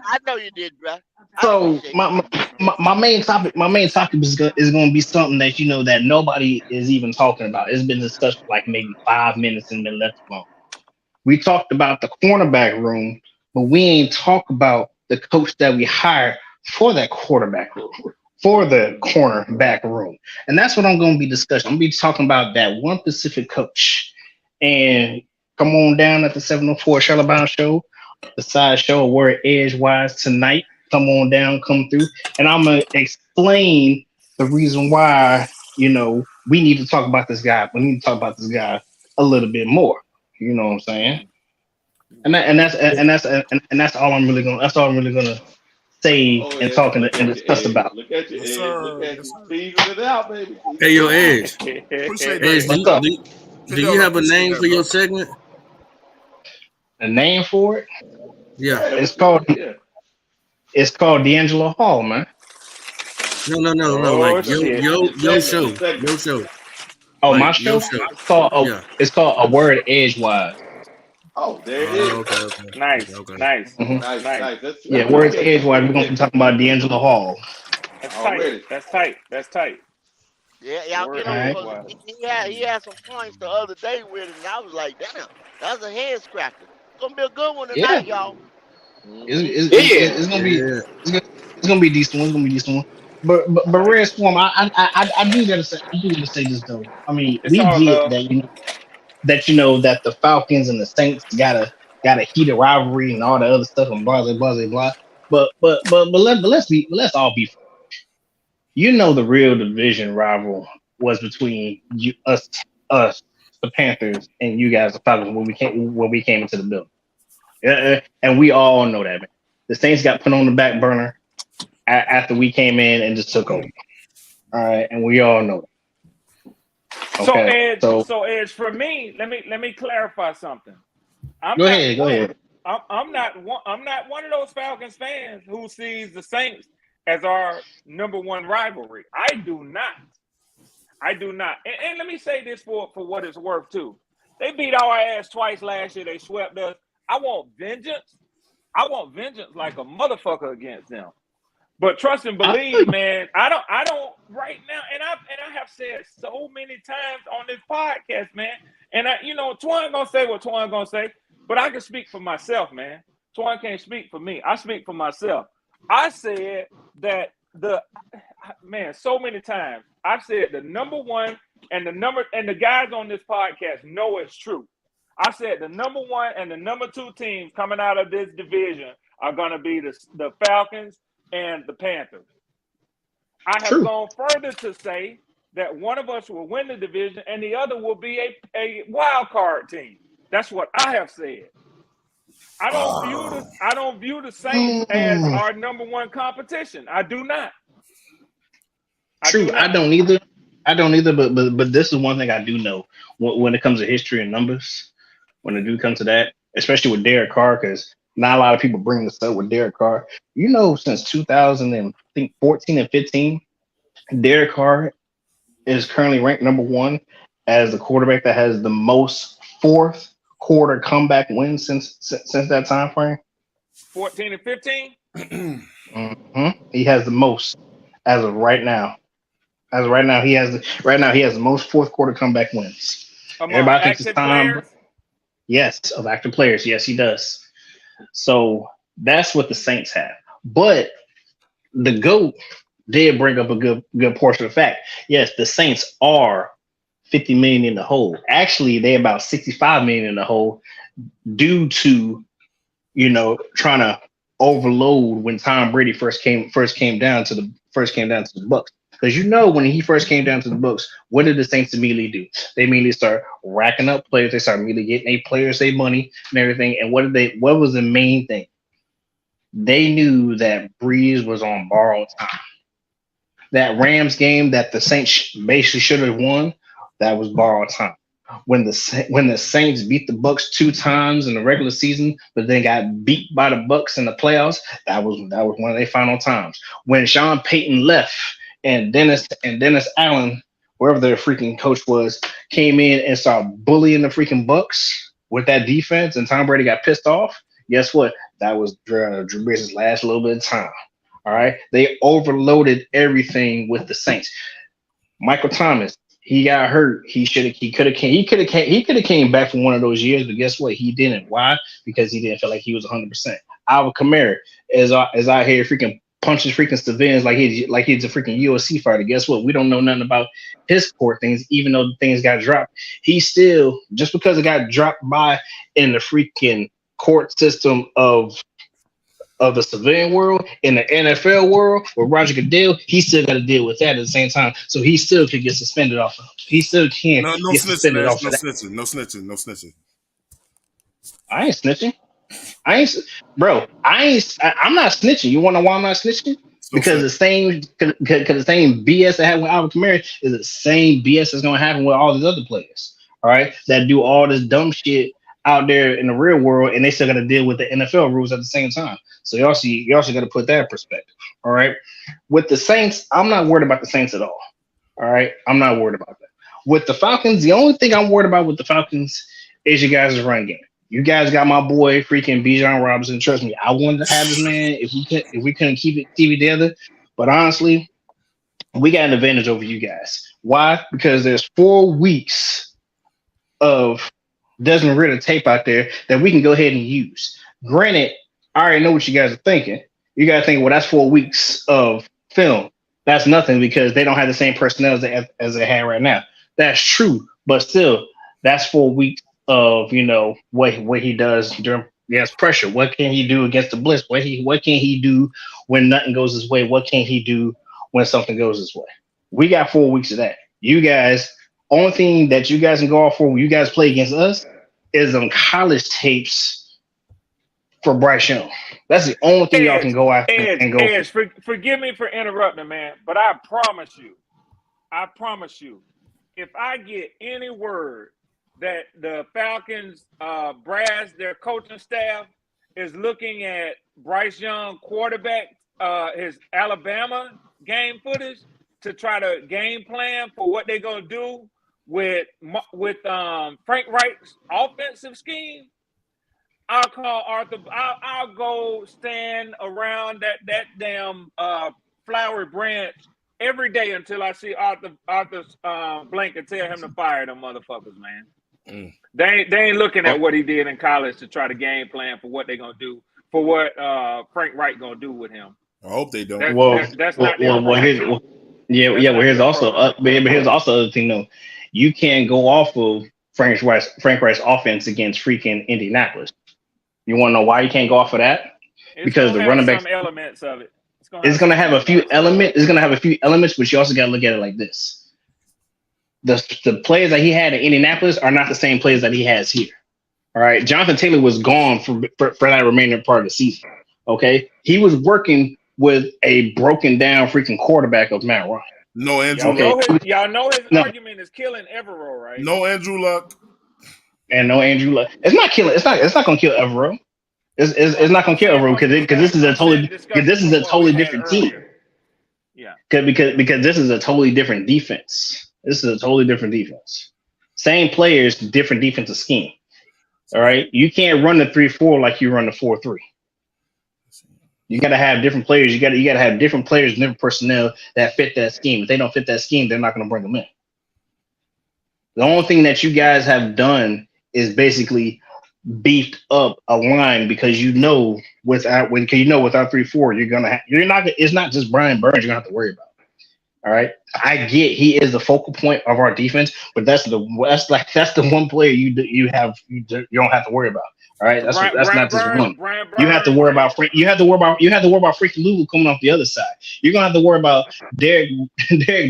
I know you did, bro. So my main topic is going to be something that, that nobody is even talking about. It's been discussed for like maybe 5 minutes and been left alone. We talked about the cornerback room, but we ain't talk about the coach that we hired for that quarterback room. For the cornerback room. And that's what I'm going to be discussing. I'm going to be talking about that one specific coach. And come on down at the 704 Charlotte Bound Show, the side show where Edge Wise tonight. Come on down, come through. And I'm going to explain the reason why, we need to talk about this guy. We need to talk about this guy a little bit more. You know what I'm saying? And that's all I'm really going to say and talk and discuss about. Look at you, Edge. Look at you. Teasing it out, baby. Hey, yo, Edge. Edge, do you have a name for your segment? A name for it? Yeah. It's called D'Angelo Hall, man. No. Like your show. Your show. Oh, my Like your show? show. Yeah. It's called A Word Edgewise. Oh, there it Oh, is. okay, okay, Nice, okay, okay. nice, Hmm. Nice, nice. nice. Yeah, That's good Words catch. Edgewise. Good We're gonna be catch. talking about D'Angelo Hall. That's tight. Already. That's tight. That's tight. Yeah, y'all Word get All him right. because edgewise. he had some points the other day with it, and I was like, damn, that was a head scratcher. It's gonna be a good one Yeah, tonight, y'all. Mm-hmm. Yeah. it's gonna be Yeah. it's gonna be a decent one. It's gonna be a decent one. I But like Red it. Swarm, I do gotta say this though. I mean, It's we all get love. that that the Falcons and the Saints got a heated rivalry and all the other stuff and blah blah blah blah. Let's all be. The real division rival was between us, the Panthers, and you guys, the Falcons, when we came into the building. And we all know that, man. The Saints got put on the back burner after we came in and just took over. All right, and we all know that. So Okay, Edge, so so Edge, for me, let me clarify something. I'm go not ahead, go one. ahead. I'm not one of those Falcons fans who sees the Saints as our number one rivalry. I do not. And let me say this for what it's worth too. They beat our ass twice last year. They swept us. I want vengeance. I want vengeance like a motherfucker against them. But trust and I feel believe, man. I don't right now, and I have said so many times on this podcast, man. And Twan gonna say what Twan gonna say, but I can speak for myself, man. Twan can't speak for me. I speak for myself. I said that so many times. I've said the number one and the guys on this podcast know it's true. I said the number one and the number two teams coming out of this division are gonna be the Falcons and the Panthers. I have true. gone further to say that one of us will win the division and the other will be a wild card team. That's what I have said. I don't view the Saints as Mm, our number one competition. I do not. I do true. I not. don't either. But this is one thing I do know when it comes to history and numbers. When it do come to that, especially with Derek Carr, because not a lot of people bring this up with Derek Carr. Since 2014 and 15, Derek Carr is currently ranked number one as the quarterback that has the most fourth quarter comeback wins since that time frame. 14 and 15? He has the most as of right now. As of right now, he has the most fourth quarter comeback wins. Among Everybody thinks it's active time. players? Yes, of active players. Yes, he does. So that's what the Saints have. But the GOAT did bring up a good portion of the fact. Yes, the Saints are 50 million in the hole. Actually, they're about 65 million in the hole due to trying to overload when Tom Brady first came down to the Bucks. Because when he first came down to the Bucks, what did the Saints immediately do? They immediately start racking up players. They start immediately getting their players their money and everything. And what was the main thing? They knew that Breeze was on borrowed time. That Rams game that the Saints basically should have won, that was borrowed time. When the Saints beat the Bucks 2 times in the regular season, but then got beat by the Bucks in the playoffs, that was one of their final times. When Sean Payton left and Dennis Allen, wherever their freaking coach was, came in and started bullying the freaking Bucks with that defense, and Tom Brady got pissed off. Guess what? That was Drew Brees' last little bit of time. All right, they overloaded everything with the Saints. Michael Thomas, he got hurt. He could have came back from one of those years, but guess what? He didn't. Why? Because he didn't feel like he was 100%. Alvin Kamara is out here freaking punches freaking civilians like he's a freaking UFC fighter. Guess what? We don't know nothing about his court things, even though the things got dropped. He still, just because it got dropped by in the freaking court system of the civilian world, in the NFL world with Roger Goodell, he still got to deal with that at the same time. So he still could get suspended off of. He still can No get snitching, suspended Ash. off No of that. snitching. No snitching. No snitching. I ain't snitching. Bro. I'm not snitching. You want to know why I'm not snitching? So Because the same BS that happened with Alvin Kamara is the same BS that's going to happen with all these other players. All right, that do all this dumb shit out there in the real world, and they still got to deal with the NFL rules at the same time. So you also got to put that in perspective. All right, with the Saints, I'm not worried about the Saints at all. All right, I'm not worried about that. With the Falcons, the only thing I'm worried about with the Falcons is you guys' run game. You guys got my boy freaking Bijan Robinson. Trust me, I wanted to have this man if we couldn't keep it together. But honestly, we got an advantage over you guys. Why? Because there's 4 weeks of Desmond Ritter tape out there that we can go ahead and use. Granted, I already know what you guys are thinking. You guys think, well, that's 4 weeks of film. That's nothing because they don't have the same personnel as they have right now. That's true, but still, that's 4 weeks of what he does during against pressure. What can he do against the blitz? What can he do when nothing goes his way? What can he do when something goes his way? We got 4 weeks of that. You guys, only thing that you guys can go off for when you guys play against us is on college tapes for Bryce Young. That's the only thing y'all can go after and go. Forgive me for interrupting, man, but I promise you, if I get any word that the Falcons brass, their coaching staff, is looking at Bryce Young quarterback, his Alabama game footage to try to game plan for what they're gonna do with Frank Wright's offensive scheme, I'll call Arthur. I'll go stand around that damn flowery branch every day until I see Arthur's Blank and tell him to fire them motherfuckers, man. They ain't looking at what he did in college to try to game plan for what they're gonna do, for what Frank Wright gonna do with him. I hope they don't. That's not their approach. Here's also the other thing though. You can't go off of Frank Wright's offense against freaking Indianapolis. You want to know why you can't go off of that? Because the running back, some elements of it. It's gonna have a few elements. It's gonna have a few elements, but you also got to look at it like this: the players that he had in Indianapolis are not the same players that he has here. All right, Jonathan Taylor was gone for that remaining part of the season. Okay, he was working with a broken down freaking quarterback of Matt Ryan. No Andrew Luck. Y'all know his argument is killing Evero, right? No Andrew Luck. And no Andrew Luck. It's not killing. It's not going to kill Evero. It's not going to kill Evero because this is a totally different team. Yeah. Because this is a totally different defense. This is a totally different defense. Same players, different defensive scheme. All right. You can't run the 3-4 like you run the 4-3. You got to have different players. You got to have different players, and different personnel that fit that scheme. If they don't fit that scheme, they're not going to bring them in. The only thing that you guys have done is basically beefed up a line because with our 3-4, it's not just Brian Burns you're gonna have to worry about. All right, I get he is the focal point of our defense, but that's the one player you don't have to worry about. All right, that's not just one. You have to worry about freaking Lulu coming off the other side. You're gonna have to worry about Derek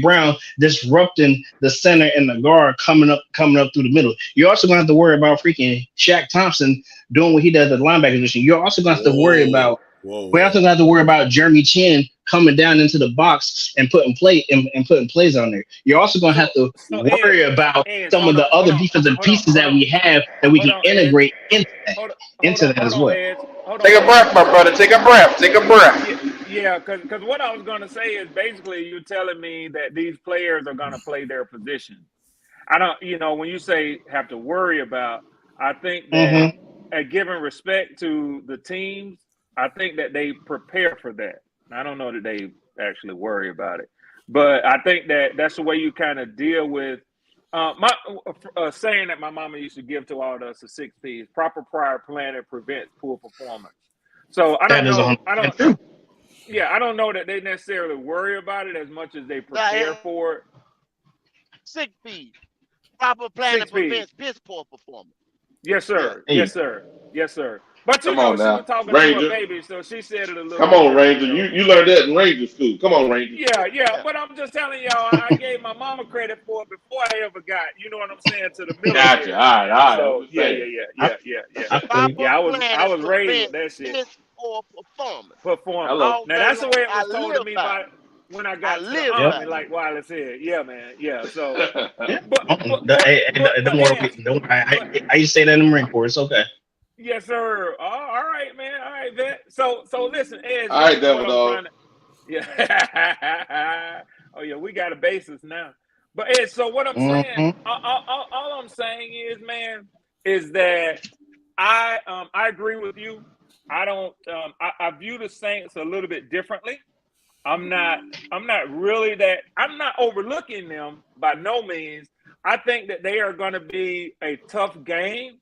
Brown disrupting the center and the guard coming up through the middle. You're also gonna have to worry about freaking Shaq Thompson doing what he does at the linebacker position. You're also gonna have to worry about. We also have to worry about Jeremy Chin coming down into the box and putting plays on there. You're also going to have to worry about some of the other defensive pieces that we have that we can integrate into that as well. Take a breath, my brother. Take a breath. Yeah, because what I was going to say is basically you're telling me that these players are going to play their position. I don't, when you say have to worry about, I think that giving respect to the teams, I think that they prepare for that. I don't know that they actually worry about it, but I think that that's the way you kind of deal with my saying that my mama used to give to all of us, the 6 P's: proper prior planning prevents poor performance. So I don't know that they necessarily worry about it as much as they prepare for it. 6 P's: proper planning prevents piss poor performance. Yes, sir. Yes, sir. Yes, sir. But she was talking Ranger. To a baby, so she said it a little. Come on, Ranger. You learned that in Ranger school. Come on, Ranger. Yeah. But I'm just telling y'all, I gave my mama credit for it before I ever got, you know what I'm saying, to the military. Gotcha. All right. So, yeah. I was raised with that shit. Or performance. Now that's the way it was told to me by when I got to the Army, like Wiley said. Yeah, man. Yeah. So. Don't worry. I used to say that in the Marine Corps. It's okay. Yes, sir. All right, man. All right, vet. So listen, Ed. All right, Devil Dog. Yeah. Oh, yeah, we got a basis now. But Ed, so what I'm saying, Mm-hmm. all I'm saying is, man, is that I agree with you. I don't I view the Saints a little bit differently. I'm not really that I'm not overlooking them by no means. I think that they are going to be a tough game.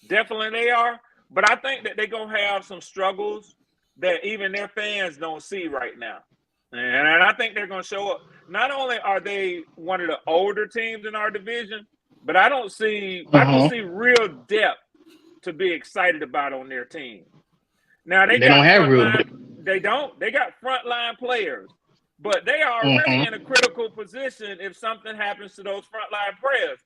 Definitely they are, but I think that they're going to have some struggles that even their fans don't see right now. And I think they're going to show up. Not only are they one of the older teams in our division, but I don't see real depth to be excited about on their team. Now they They don't got have real. frontline. They don't. They got frontline players, but they are really in a critical position if something happens to those frontline players.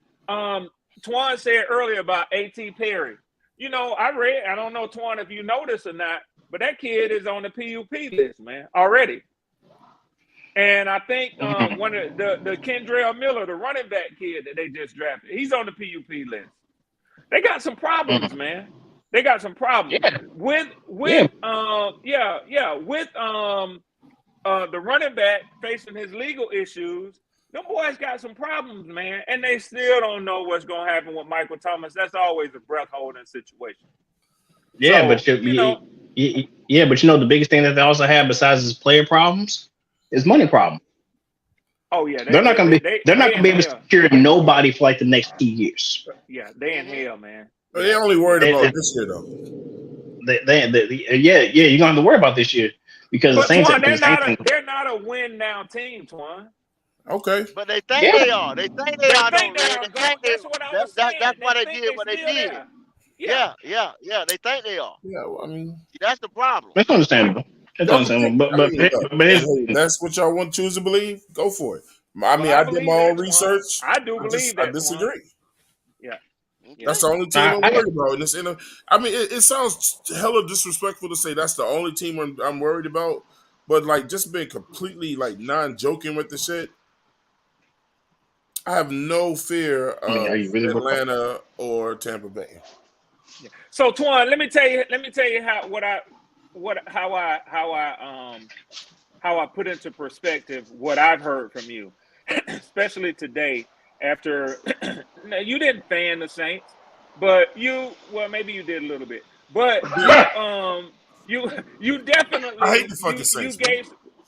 Twan said earlier about A.T. Perry. You know, I don't know, Twan, if you know this or not, but that kid is on the PUP list, man, already. And I think one of the Kendrell Miller, the running back kid that they just drafted, he's on the PUP list. They got some problems, man. They got some problems with the running back facing his legal issues. Them boys got some problems, man, and they still don't know what's going to happen with Michael Thomas. That's always a breath holding situation. Yeah, So, but but you know the biggest thing that they also have besides his player problems is money problem. Oh yeah, they're not gonna be able to secure nobody for like the next 2 years. Yeah, they in hell, man. But they only worried about this year though. You're gonna have to worry about this year because but the Saints. Twan, they're not a win now team, Twan. Okay. But they think they are. They think they are. That's what I was saying. That's why they did what they did. Yeah. They think they are. Yeah, well, I mean, that's the problem. That's understandable. But that's what y'all want to choose to believe. Go for it. I mean, I did my own research. I do believe that. I disagree. Yeah. That's the only team I'm worried about. And I mean, it sounds hella disrespectful to say that's the only team I'm worried about. But like, just being completely like non-joking with the shit, I have no fear of Atlanta or Tampa Bay. Yeah. So Twan, let me tell you how I put into perspective what I've heard from you, especially today. After you didn't fan the Saints, but maybe you did a little bit, but you definitely I hate the fucking Saints.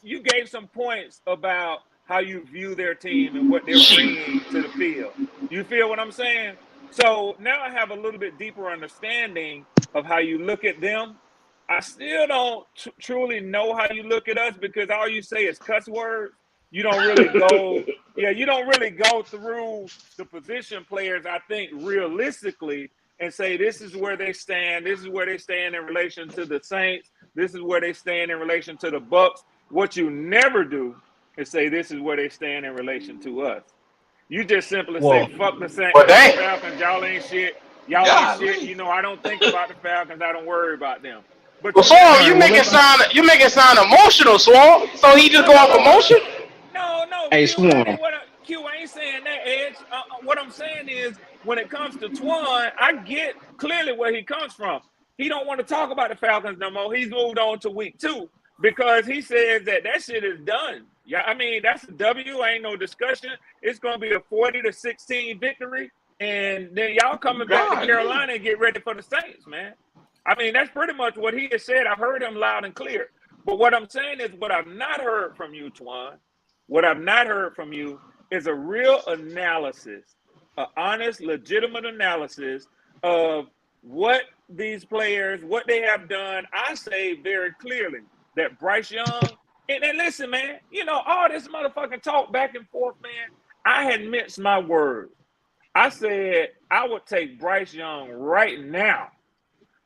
You gave some points about how you view their team and what they're bringing to the field. You feel what I'm saying? So now I have a little bit deeper understanding of how you look at them. I still don't truly know how you look at us because all you say is cuss words. You don't really go, you don't really go through the position players, I think, realistically and say this is where they stand. This is where they stand in relation to the Saints. This is where they stand in relation to the Bucks. What you never do is say this is where they stand in relation to us. You just simply say, fuck the Saints, the Falcons, y'all ain't shit. Y'all ain't shit. You know, I don't think about the Falcons. I don't worry about them. But Swamp, you make it sound emotional, Swamp. So he just go off emotion? No. Hey, Q, I ain't saying that, Edge. What I'm saying is, when it comes to Twan, I get clearly where he comes from. He don't want to talk about the Falcons no more. He's moved on to week 2 because he says that shit is done. Yeah, I mean, that's a W. Ain't no discussion. It's going to be a 40-16 victory. And then y'all coming back to Carolina and get ready for the Saints, man. I mean, that's pretty much what he has said. I've heard him loud and clear. But what I'm saying is what I've not heard from you, Twan, what I've not heard from you is a real analysis, an honest, legitimate analysis of what these players, what they have done. I say very clearly that Bryce Young, and listen, man, you know, all this motherfucking talk back and forth, man, I had minced my words. I said I would take Bryce Young right now,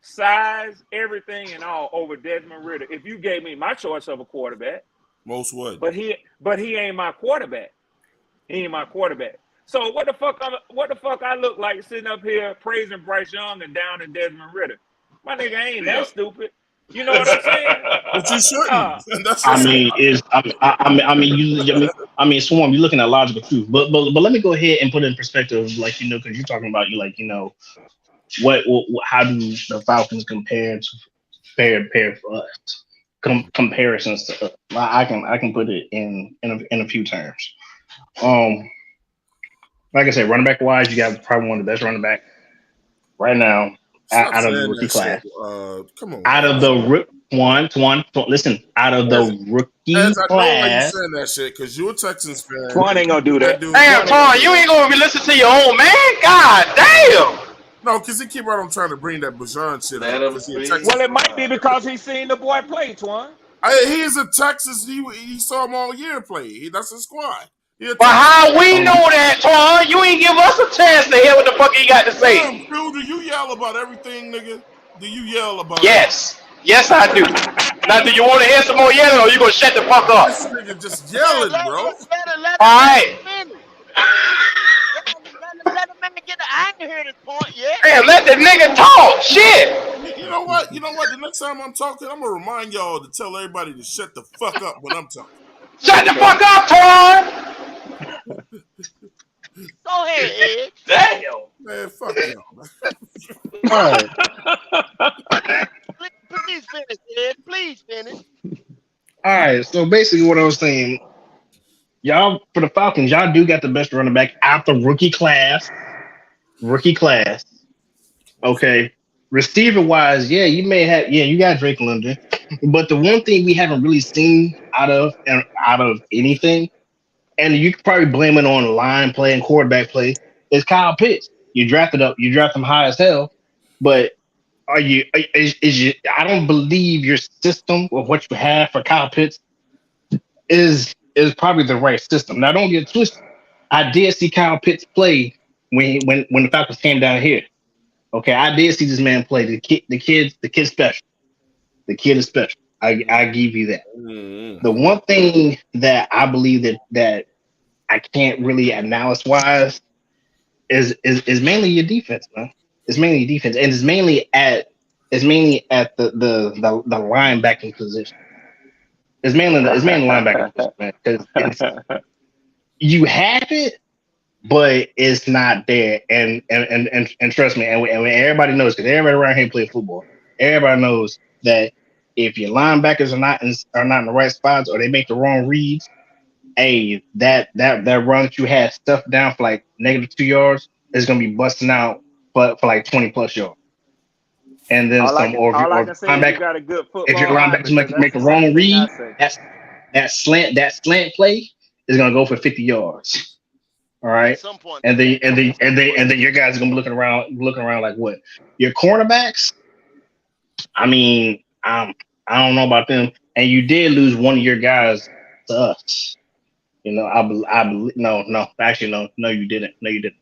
size, everything and all, over Desmond Ridder if you gave me my choice of a quarterback. Most would. But he ain't my quarterback. He ain't my quarterback. So what the fuck I look like sitting up here praising Bryce Young and down in Desmond Ridder? My nigga ain't that stupid. You know what I'm saying? But you shouldn't. I mean, Swarm, you're looking at logical truth. But let me go ahead and put it in perspective, like, you know, because you're talking about how do the Falcons compare for us? Comparisons to us. I can put it in a few terms. Like I said, running back wise, you got probably one of the best running back right now Stop out of the saying rookie that shit. class. Come on, Out man. of the listen, out of the rookie As I know why you class. saying that shit, because you're a Texans fan. Twan ain't gonna do that. dude. Damn, Twan, you ain't gonna listen to your own man? God damn. No, because he keep on trying to bring that Bajan shit Let up. him 'Cause he a be. Texas Well, it might be because he's seen the boy play, Twan. He is a Texas. He saw him all year play. That's his squad. But how we know that, Twan? You ain't give us a chance to hear what the fuck he got to say. Damn, Phil, do you yell about everything, nigga? Do you yell about Yes. Yes, I do. Now, do you want to hear some more yelling, or you gonna shut the fuck up? This nigga just yelling, bro. Let All right. Let the man get. I ain't heard his point yet. Damn, let the nigga talk. Shit. You know what? The next time I'm talking, I'm gonna remind y'all to tell everybody to shut the fuck up when I'm talking. Shut the fuck up, Twan. Go ahead, Ed. Damn. Man, fuck y'all, man. All right. Please finish, Ed. Please finish. All right. So basically, what I was saying, y'all for the Falcons, y'all do got the best running back out the rookie class. Okay. Receiver wise, yeah, you may have, you got Drake London, but the one thing we haven't really seen out of anything, and you could probably blame it on line play and quarterback play, is Kyle Pitts. You draft him high as hell, but I don't believe your system of what you have for Kyle Pitts is probably the right system. Now, don't get twisted. I did see Kyle Pitts play when the Falcons came down here. Okay, I did see this man play. The kid's special. The kid is special. I give you that. Mm-hmm. The one thing that I believe that I can't really analyze wise is mainly your defense, man. It's mainly your defense, and it's mainly at the linebacking position. It's mainly linebacking position, man. Because you have it, but it's not there. And trust me, and everybody knows, because everybody around here plays football. Everybody knows that if your linebackers are not in the right spots, or they make the wrong reads, hey, that run that you had stuffed down for like -2 yards is gonna be busting out for like 20 plus yards. And then All I some, or can say is you got a good football. if your linebackers make the wrong read, that slant play is gonna go for 50 yards. All right. At some point, And then your guys are gonna be looking around like what? Your cornerbacks. I mean, I don't know about them. And you did lose one of your guys to us. You know, I believe no, actually no, you didn't. No, you didn't.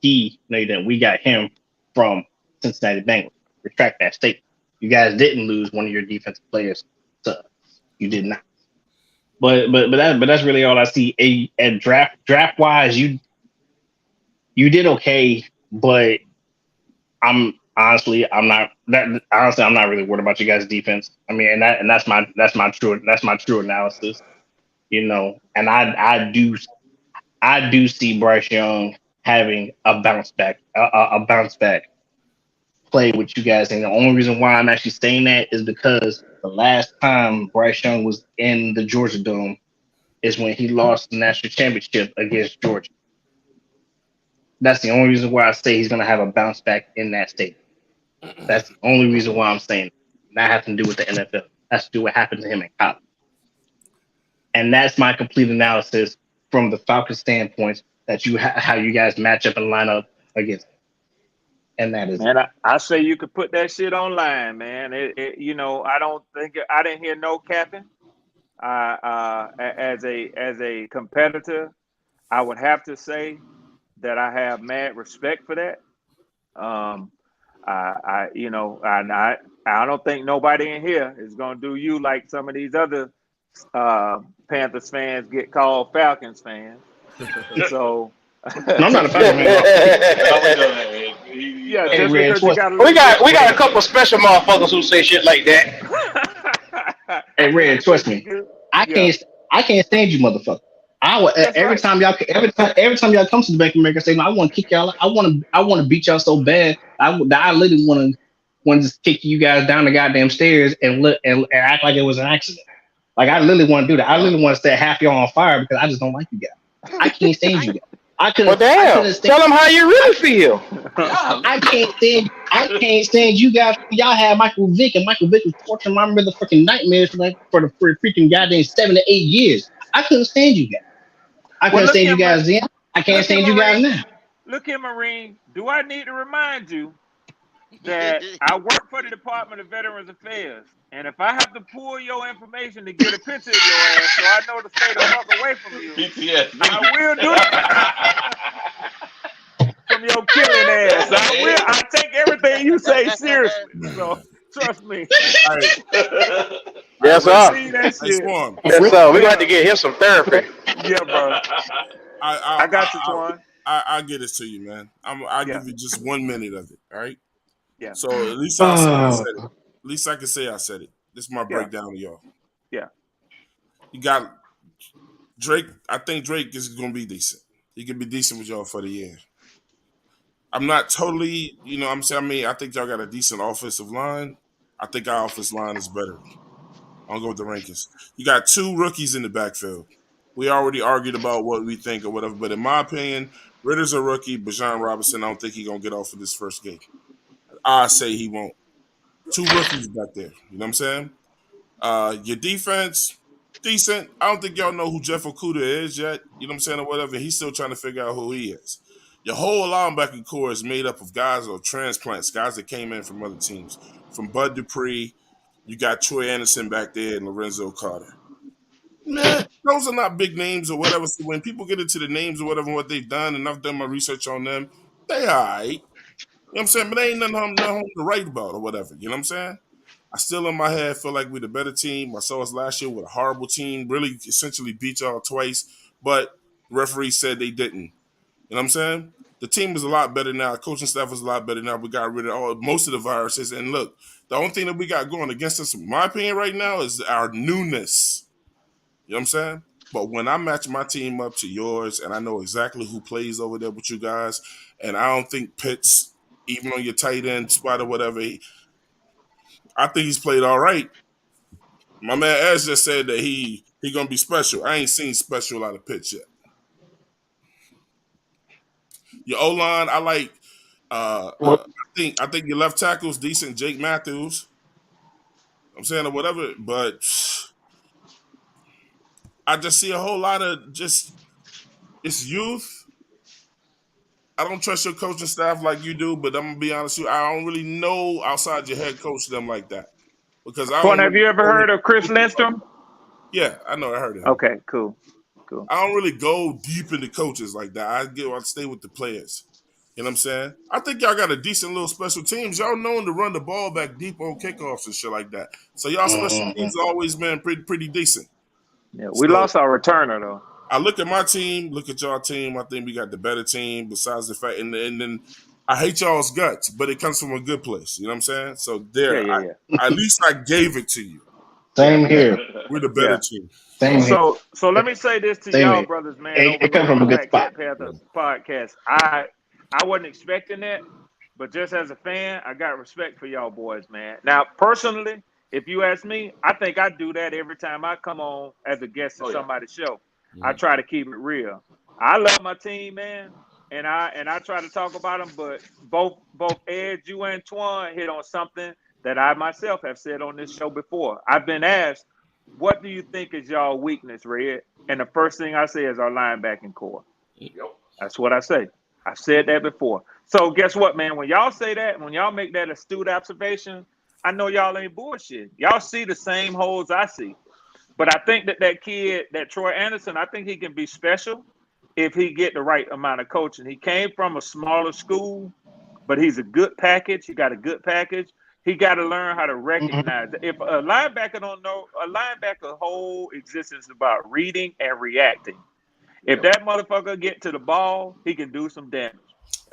You didn't. We got him from Cincinnati Bengals. Retract that statement. You guys didn't lose one of your defensive players to us. You did not. But that's really all I see. At draft wise, you did okay, but I'm not really worried about you guys' defense. I mean, and that's my true analysis. You know, and I do see Bryce Young having a bounce back play with you guys. And the only reason why I'm actually saying that is because the last time Bryce Young was in the Georgia Dome is when he lost the national championship against Georgia. That's the only reason why I say he's going to have a bounce back in that state. That's the only reason why I'm saying it. That has to do with the NFL. That has to do what happened to him in college. And that's my complete analysis from the Falcons standpoint, that how you guys match up and line up against. And that is, man, I say you could put that shit online, man. I didn't hear no capping. As a competitor, I would have to say that I have mad respect for that. I don't think nobody in here is gonna do you like some of these other Panthers fans get called Falcons fans. So no, I'm not a Falcons fan. Yeah, Hey, just Red, because you We got a couple special motherfuckers who say shit like that. Hey, Red, trust me. I can't stand you, motherfucker. Every time y'all come to the Bank of America Stadium, I want to kick y'all. I want to beat y'all so bad. I literally want to just kick you guys down the goddamn stairs and act like it was an accident. Like, I literally want to do that. I literally want to set half y'all on fire because I just don't like you guys. I can't stand you guys. I Well, couldn't. I damn. couldn't stand. Tell them how you really feel. I can't stand. I can't stand you guys. Y'all had Michael Vick, and Michael Vick was torturing my motherfucking nightmares for the freaking goddamn 7 to 8 years. I couldn't stand you guys. I Well, couldn't look stand here, you guys then. I can't look here, stand you guys Marine. now. Look here, Marine. Do I need to remind you that I work for the Department of Veterans Affairs, and if I have to pull your information to get a picture of your ass, so I know to stay the fuck away from you, PTSD. I will do that. From your killing ass, I will. I take everything you say seriously. So trust me. All right, Yes, I sir. see that I shit. Swarm. Yes, sir. We're going to have to get him some therapy. Yeah, bro. I got you, Twan. I'll get this to you, man. I'll Yeah, give you just 1 minute of it. All right. yeah, So at least I said it. At least I can say I said it. This is my yeah, breakdown to y'all. yeah. You got Drake. I think Drake is going to be decent. He can be decent with y'all for the year. I'm not totally, I'm saying, I think y'all got a decent offensive line. I think our offensive line is better. I'll go with the rankings. You got 2 rookies in the backfield. We already argued about what we think or whatever, but in my opinion, Ritter's a rookie. Bijan Robinson, I don't think he's going to get off of this first game. I say he won't. 2 rookies back there. You know what I'm saying? Your defense, decent. I don't think y'all know who Jeff Okuda is yet. You know what I'm saying, or whatever. He's still trying to figure out who he is. Your whole linebacker core is made up of guys or transplants, guys that came in from other teams. From Bud Dupree, you got Troy Anderson back there and Lorenzo Carter. Man, those are not big names or whatever. So when people get into the names or whatever, what they've done, and I've done my research on them, they all right. You know what I'm saying? But they ain't nothing to write about or whatever. You know what I'm saying? I still in my head feel like we're the better team. I saw us last year with a horrible team, really essentially beat y'all twice, but the referee said they didn't. You know what I'm saying? The team is a lot better now. Coaching staff is a lot better now. We got rid of most of the viruses. And look, the only thing that we got going against us, in my opinion, right now is our newness. You know what I'm saying? But when I match my team up to yours, and I know exactly who plays over there with you guys, and I don't think Pitts, even on your tight end spot or whatever, I think he's played all right. My man Az just said that he gonna be special. I ain't seen special out of Pitts yet. Your O line, I like. I think your left tackle's decent, Jake Matthews. I'm saying or whatever, but I just see a whole lot of it's youth. I don't trust your coaching staff like you do, but I'm gonna be honest with you, I don't really know outside your head coach them like that because I Twan, don't. have Really you ever heard of Chris Lindstrom? Yeah, I know. I heard of him. Okay, cool. I don't really go deep into coaches like that. I stay with the players. You know what I'm saying? I think y'all got a decent little special teams. Y'all known to run the ball back deep on kickoffs and shit like that. So y'all special teams always been pretty decent. Yeah, we So lost our returner though. I look at my team, look at y'all team. I think we got the better team. Besides the fact, and then I hate y'all's guts, but it comes from a good place. You know what I'm saying? So there, Yeah. at least I gave it to you. Same here. We're the better team. Same here. So let me say this to Same y'all, here. brothers, man. It come from a good Black spot. Cat Panthers podcast. I wasn't expecting that, but just as a fan, I got respect for y'all boys, man. Now, personally, if you ask me, I think I do that every time I come on as a guest to somebody's show. I try to keep it real. I love my team, man, and I try to talk about them. But both Ed, you and Twan hit on something that I myself have said on this show before. I've been asked, what do you think is y'all weakness, Red? And the first thing I say is our linebacking core. That's what I say. I've said that before. So guess what, man? When y'all say that, when y'all make that astute observation, I know y'all ain't bullshit. Y'all see the same holes I see. But I think that kid, that Troy Anderson, I think he can be special if he get the right amount of coaching. He came from a smaller school, but he's a good package. He got a good package. He got to learn how to recognize it. If a linebacker don't know, a linebacker whole existence is about reading and reacting. If that motherfucker get to the ball, he can do some damage.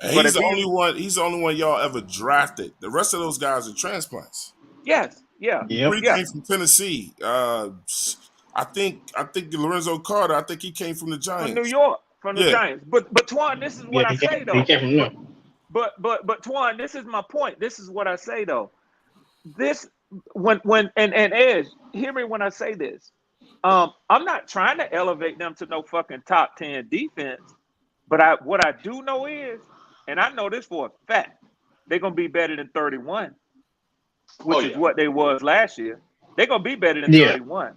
And he's the only one. He's the only one y'all ever drafted. The rest of those guys are transplants. Yes, yeah. Dupree came from Tennessee. I think Lorenzo Carter. I think he came from the Giants. From New York, from the Giants. But Twan, this is what I say though. He came from New York. But Twan, this is my point. This is what I say though. This when and Ed, hear me when I say this. I'm not trying to elevate them to no fucking top 10 defense, But what I do know is, and I know this for a fact, they're gonna be better than 31, which is what they was last year. They're gonna be better than Yeah, 31.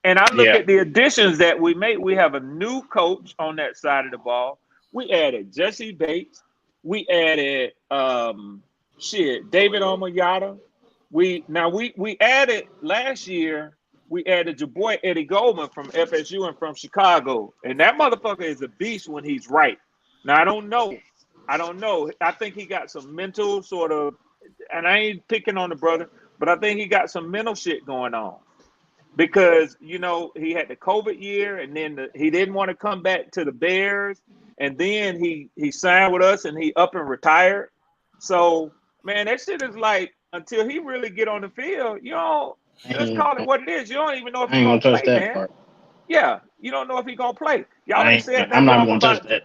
And I look yeah. at the additions that we made. We have a new coach on that side of the ball. We added Jesse Bates. We added David Omoyata. We added last year. We added your boy Eddie Goldman from FSU and from Chicago, and that motherfucker is a beast when he's right. Now I don't know. I think he got some mental sort of, and I ain't picking on the brother, but I think he got some mental shit going on. Because, you know, he had the COVID year, and then he didn't want to come back to the Bears, and then he signed with us, and he up and retired. So, man, that shit is like, until he really get on the field, you know, let's call it what it is. You don't even know if I he's ain't going gonna to touch play, that man. part. Yeah, you don't know if he's going to play. Y'all ain't said I'm nothing not wrong gonna touch about that.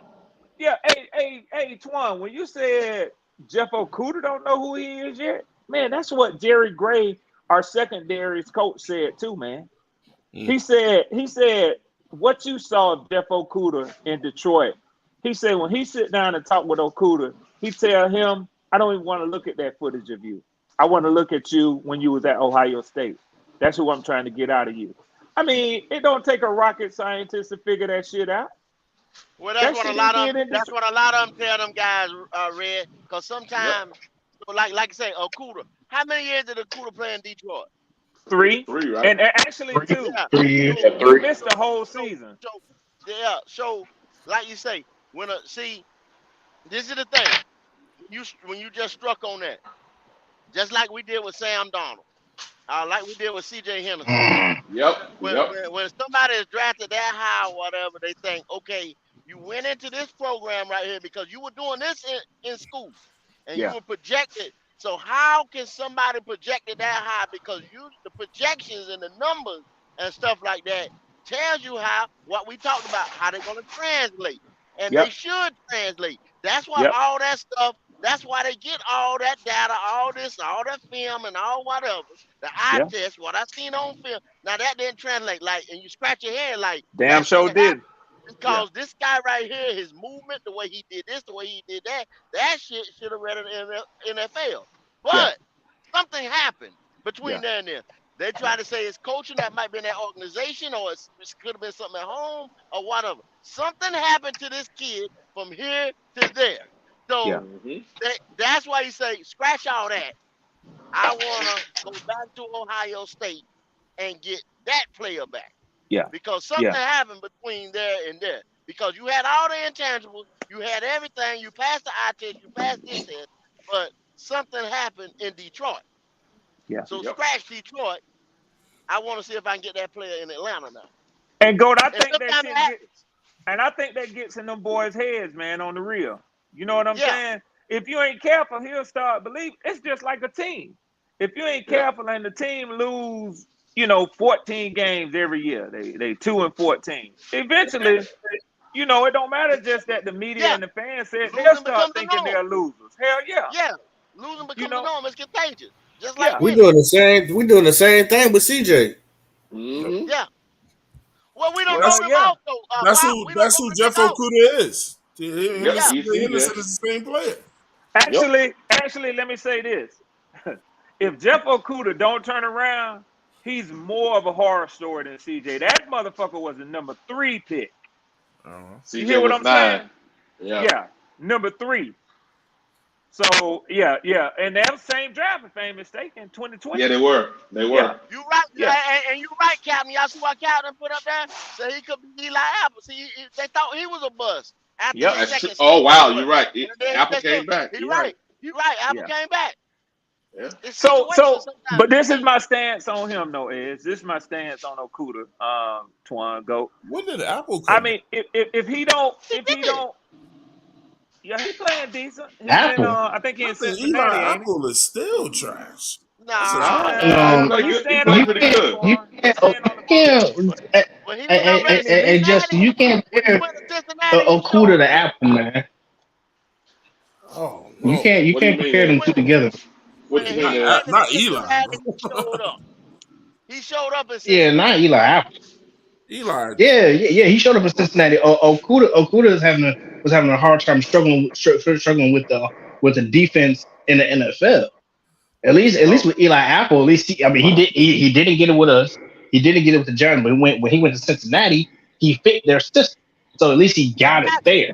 Yeah, hey, Twan, when you said Jeff Okudah don't know who he is yet, man, that's what Jerry Gray, our secondaries coach, said too, man. He said, what you saw of Jeff Okudah in Detroit, he said when he sit down and talk with Okudah, he tell him, I don't even want to look at that footage of you. I want to look at you when you was at Ohio State. That's who I'm trying to get out of you. I mean, it don't take a rocket scientist to figure that shit out. Well, that's That what a shit he lot of did in that's Detroit. what a lot of them tell them guys, Red. Because Yep. sometimes, so like I say, Okudah. How many years did Okudah play in Detroit? 3, 3, right? and actually 2. Yeah. 3 years. So, He missed the whole so, season. so, yeah. So, like you say, see, this is the thing. When you just struck on that, just like we did with Sam Donald, like we did with C.J. Henderson. Yep. When somebody is drafted that high or whatever, they think, okay, you went into this program right here because you were doing this in school and you Yeah. were projected. So how can somebody project it that high? Because the projections and the numbers and stuff like that tells you what we talked about, how they're going to translate. And they Yep. should translate. That's why Yep. all that stuff, that's why they get all that data, all that film and all whatever. The eye Yeah. test, what I seen on film. Now that didn't translate. Like, and you scratch your head like Damn that show shouldn't happen did. Yeah. because this guy right here, his movement, the way he did this, the way he did that shit should have read in NFL. Yeah. But something happened between Yeah. there and there. They try to say it's coaching that might be in that organization, or it could have been something at home, or whatever. Something happened to this kid from here to there. Yeah. So that's why you say scratch all that. I wanna go back to Ohio State and get that player back. Yeah. Because something happened between there and there. Because you had all the intangibles, you had everything, you passed the eye test, you passed this test, but something happened in Detroit. Yeah. So scratch Detroit. I want to see if I can get that player in Atlanta now. And Goat, I And think that sometimes shit it happens. I think that gets in them boys' heads, man, on the real. You know what I'm Yeah. saying? If you ain't careful, he'll start believing. It's just like a team. If you ain't careful and the team lose, 14 games every year, they 2-14. Eventually, it don't matter just that the media Yeah. and the fans said they'll Losing start becomes the thinking norm. they're losers. Hell yeah. Yeah. Losing becomes the norm. It's contagious. Just like Yeah. We winning. doing the same. We doing the same thing with CJ. Mm-hmm. Yeah. Well, we don't Well, know them yeah. also. That's Bob. who. We don't That's know who them Jeff out. Okudah is. Him Yep. and Yeah. C.J. CJ. Henderson is the same player. Actually, let me say this. If Jeff Okudah don't turn around, he's more of a horror story than CJ. That motherfucker was the number 3 pick. You hear CJ what was I'm 9. saying? Yeah. Yeah, number 3. So yeah, and that was same draft, if I ain't mistaken, 2020. Yeah, they were. Yeah, You right. yeah, And you right, Captain. Y'all see what Captain put up there? So he could be Eli Apple. See, they thought he was a bust after yep, his That's true. second Oh season. wow, you're right. And then Apple came back. He You're right. right. You right. Apple yeah. came back. Yeah. It's So, situations sometimes. but this is my stance on him, though, Ed. This is my stance on Okudah, Twan, Goat. When did Apple I come back? mean, if he don't, did. yeah, he playing decent. He's in, Apple. I think he's I in think Eli Cincinnati, ain't he? Apple is still trash. That's a Nah, trash. Nah, he Um, played He's good. He staying played on you the pretty can't. bench good. for You him. He's can't. staying on the bench. when he went over in Hey, Justin, Cincinnati, you can't when he compare went to Cincinnati, he Okuda showed to up. Apple, man. Oh You no, can't. You What do you can't mean compare He them then? two went together. What when you he mean not then? went to not Eli, Cincinnati. bro. He showed up. He showed up in Yeah, not Cincinnati. Eli Apple. Eli, Yeah. He showed up in Cincinnati. Okuda is having was having a hard time struggling with the defense in the NFL. At least with Eli Apple, at least he didn't get it with us. He didn't get it with the Giants, but when he went to Cincinnati, he fit their system. So at least he got it there.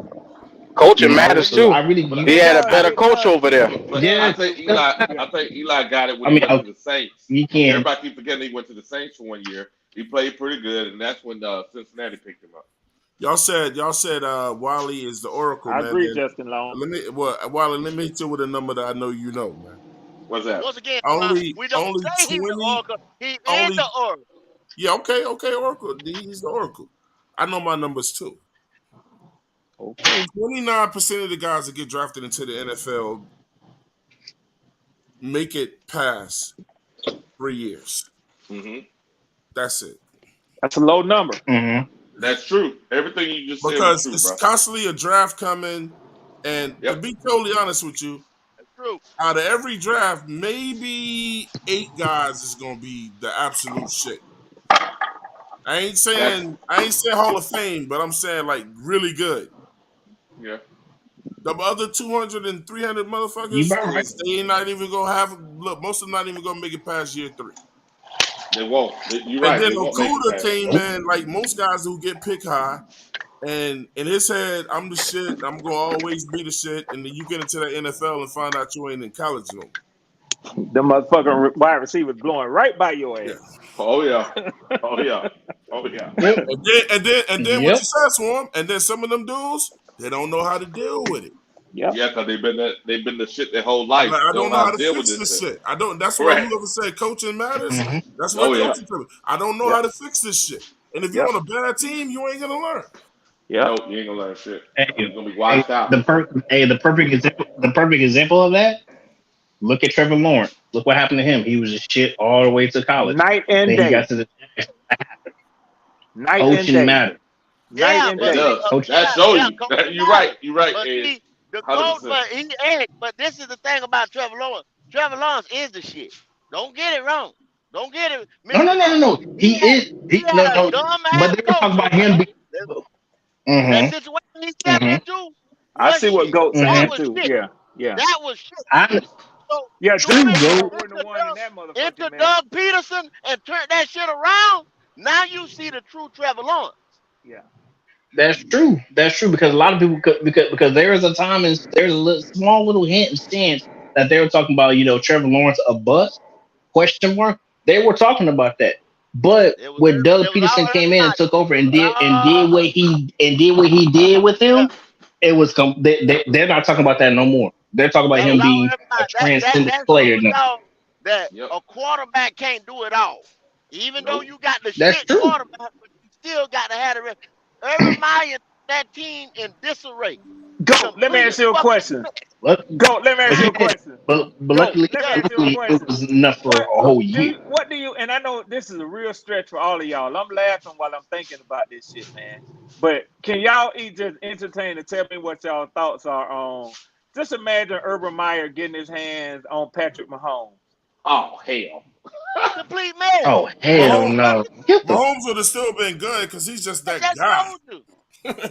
Coaching matters So too. I really He had a better coach over there. But Yeah. I think Eli got it when he went to the Saints. You can't. Everybody keep forgetting he went to the Saints for 1 year. He played pretty good, and that's when Cincinnati picked him up. Y'all said Wiley is the Oracle, I man. agree, Justin Long. Wiley, let me hit you with a number that I know you know, man. What's that? Once again, we don't only say he's the 20 Oracle. He is the Oracle. Yeah, okay, Oracle. He's the Oracle. I know my numbers too. Okay. 29% of the guys that get drafted into the NFL make it past 3 years. Mm-hmm. That's it. That's a low number. Mm-hmm. That's true. Everything you just said Because was true, it's bro. constantly a draft coming, and to be totally honest with you, That's true. out of every draft, maybe 8 guys is gonna be the absolute shit. I ain't saying Hall of Fame, but I'm saying like really good. Yeah. The other 200 and 300 You motherfuckers, about right. they ain't not even gonna have. Look, most of them not even gonna make it past year 3. They won't. You're right. And then They won't make Okuda it came in like most guys who get picked high, and in his head, I'm the shit. I'm gonna always be the shit. And then you get into the NFL and find out you ain't in college no more. The motherfucking wide receiver blowing right by your ass. Yeah. Oh yeah. Oh yeah. Oh yeah. Yep. And then what you said to him, and then some of them dudes, they don't know how to deal with it. Yep. Yeah, because they've been the shit their whole life. Like, I don't know how to deal fix with this shit. shit. I don't. That's Correct. why whoever said coaching matters. Mhm. That's why coaching matters. I don't know Yep. how to fix this shit. And if you're on a bad team, you ain't gonna learn. Yeah. Nope, you ain't gonna learn shit. Hey, You're gonna be washed out. the perfect example of that. Look at Trevor Lawrence. Look what happened to him. He was just shit all the way to college. Night and Then day. he got to the Night and coaching day. matters. Night Yeah, and but It day. does. That yeah, shows yeah, you. coach You're right. You're right, But Ed. see, the coach, 100%. but this is the thing about Trevor Lawrence. Trevor Lawrence is the shit. Don't get it wrong. Don't get it. No. He is. He had a No. dumb But ass they were talking coach. about him. That situation he stepped into. I see what shit. Goat That saying was too. shit. Yeah. That was shit. So Yeah, you Drew went Goat into the one in that motherfucking into mess. Doug Peterson and turned that shit around. Now you see the true Trevor Lawrence. Yeah. That's true. Because a lot of people because there is a time and there's a small little hint and stance that they were talking about. Trevor Lawrence a bust? Question mark. They were talking about that. But when Doug Peterson came in and took over and did what he did with him, it was they're not talking about that no more. They're talking about him being a transcendent player now. That a quarterback can't do it all. Even though you got the That's shit true. quarterback, but you still got to have the rest. Urban Meyer, that team in disarray. Goat, let me ask you a question. Goat, let me ask you a question. But luckily, it was enough for a whole year. What do you, and I know this is a real stretch for all of y'all. I'm laughing while I'm thinking about this shit, man. But can y'all just entertain and tell me what y'all thoughts are on, just imagine Urban Meyer getting his hands on Patrick Mahomes. Oh, hell. Complete man. Oh, hell no. Mahomes would have still been good because he's just that guy.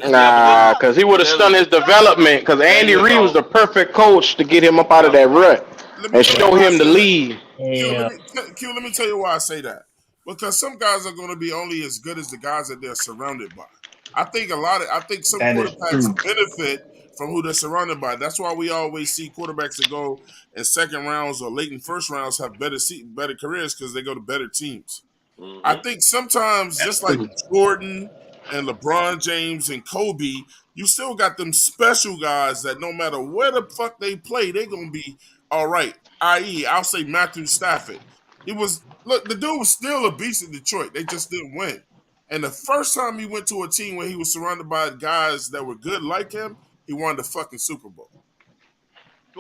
Nah, because he would have stunned his development. Because Andy Reid was the perfect coach to get him up out of that rut and show him the lead. Q, let me tell you why I say that. Because some guys are going to be only as good as the guys that they're surrounded by. I think some quarterbacks benefit from who they're surrounded by. That's why we always see quarterbacks that go in second rounds or late in first rounds have better careers because they go to better teams. Mm-hmm. I think sometimes, just like Jordan and LeBron James and Kobe, you still got them special guys that no matter where the fuck they play, they're going to be all right. I.e., I'll say Matthew Stafford. The dude was still a beast in Detroit. They just didn't win. And the first time he went to a team where he was surrounded by guys that were good like him, he won the fucking Super Bowl.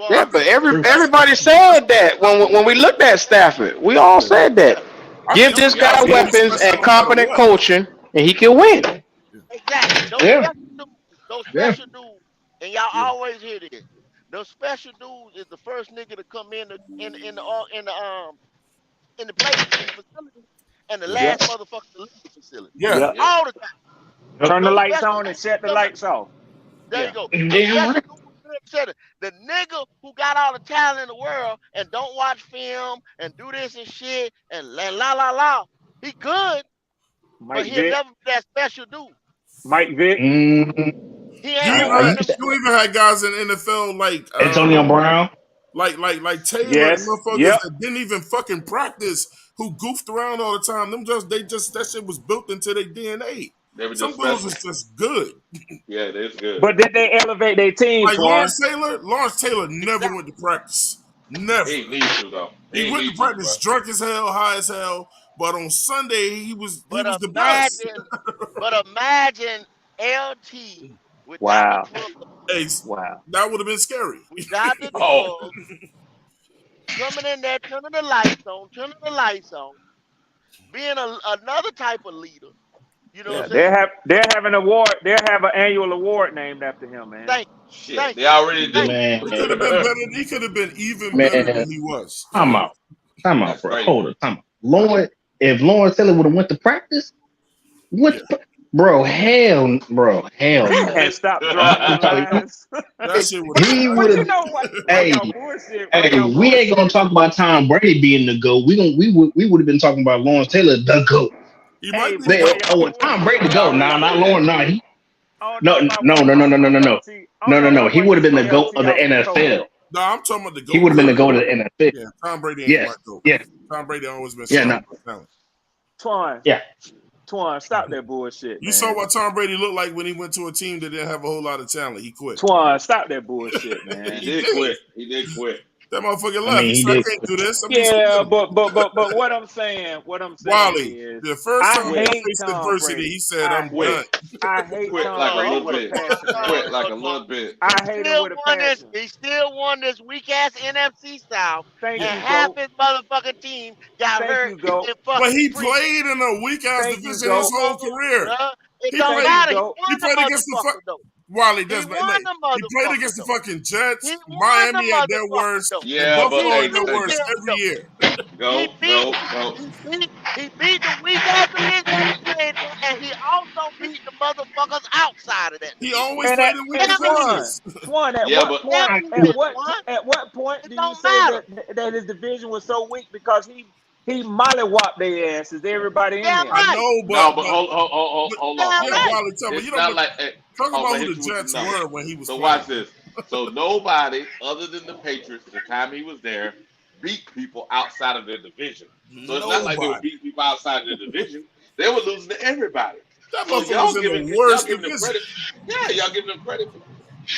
Yeah, but everybody said that when we looked at Stafford. We all said that. Give this guy weapons and competent coaching, and he can win. Exactly. Those special dudes, and y'all always hear this. Those special dudes is the first nigga to come in the facility, and the last motherfucker to leave the facility. Yeah. All the time. Turn the lights on and shut the lights off. There you go. Damn right. Said it. The nigga who got all the talent in the world and don't watch film and do this and shit and la. He good, but Mike he'll Vick. never be that special dude. Mike Vick. He You ain't I one of even, used them. to you even had guys in NFL Antonio Brown. like Taylor and Yes. motherfuckers Yep. that didn't even fucking practice, who goofed around all the time. That shit was built into their DNA. They were Some just dudes special. was just good. Yeah, that's good. But did they elevate their team, Like Twan? Lawrence Taylor never went to practice. Never. He ain't need to though. He went to practice drunk as hell, high as hell. But on Sunday he was the best. But imagine LT without Wow. the drug, Hey, Wow. that would have been scary. without the Oh. drug, coming in there, turning the lights on, being another type of leader. You know Yeah, what I'm saying? they'll have an award. They'll have an annual award named after him, man. Thank Shit, Thank they already thank do. Man, He could have been better. He could have been even man, better than he was. time out, That's bro. crazy. Hold on, time out. If Lawrence Taylor would have went to practice, bro, hell no. And stop drawing lines. That shit would have He been. would But you have. know what? Hey, Y'all bullshit. we ain't gonna talk about Tom Brady being the GOAT. We would have been talking about Lawrence Taylor, the GOAT. He might be. They, But y'all Tom Brady bullshit. go. Y'all Nah, already not said Lawrence. that. Nah, I don't know about no. what No. He would have been the GOAT LT of the off the coach. NFL. No, I'm talking about the He GOAT. would have been the GOAT of the NFL. Yeah, Tom Brady ain't my GOAT. Yeah. Tom Brady always been Yeah, solid no. talent. Twan. Yeah. Twan, stop that bullshit, You man. saw what Tom Brady looked like when he went to a team that didn't have a whole lot of talent. He quit. Twan, stop that bullshit, man. He did quit. He did quit. That motherfucker I left. mean, He he said, "I did. can't do this." Yeah, but what I'm saying Wally, is, the first I time he hate faced Tom adversity, Brady. he said, I "I'm hate, done." I hate Quit Tom like a Brady little with a bit. passion, Quit man. like a little bit. I hate him with a passion. He still won this weak ass NFC South, Thank and you, half Goat. his motherfucking team got Thank hurt you, Goat. in But fucking he pre. played in a weak ass Thank you, division his Goat. whole Come on, career. bruh. It He don't played. Thank you, matter. He Goat. He won the played against motherfucker though. Wally. He Does won the he played motherfucker against the though. fucking Jets, He won the Miami at their motherfucker worst, though. and Yeah, but He Buffalo hey, at their beat hey, worst them every though. year. He go, beat go, go. he beat the weak ass division that he played in, and he also beat the motherfuckers outside of that He division. always played in weak Tell me he did. divisions. Twan, at Yeah, what but Tell point? me he At did, what? Twan. At what point It do you don't say matter. that his division was so weak because he mollywopped their asses, everybody in Damn there? I right. know, no, but but hold on, Damn yeah, right. Wally, tell me, It's not but like talk oh, about but who hit the you with Jets the numbers. were when he was So playing. watch this. So nobody other than the Patriots, the time he was there, beat people outside of their division. So it's not like they were Nobody. beating people outside of their division. They were losing to everybody. That So motherfucker was in the worst y'all giving them division. credit. Yeah, y'all giving them credit.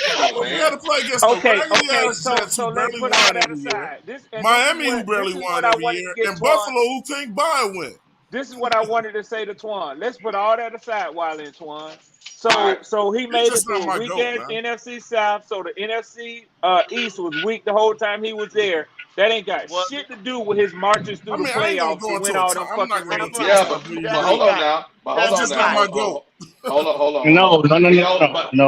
Come Yeah, on, but we got man. to play against the Okay, raggedy okay. ass So Jets who let's barely put all won that every year, aside. This Miami who this barely is won what I every wanted year, to get and Twan. Buffalo who can't buy a win. This is what I wanted to say to Twan. Let's put all that aside, Wiley and Twan. All right. So he It's made just it not through a my weak goat, ass man. NFC South. So the NFC East was weak the whole time he was there. That ain't got Well, shit to do with his marches through I the mean, I ain't gonna playoffs to go into win a all top. them I'm not fucking gonna go rings. into a Yeah, top 3 but that's hold debate. on right. now. But hold That's He's on just now. not right. my goat. Hold No.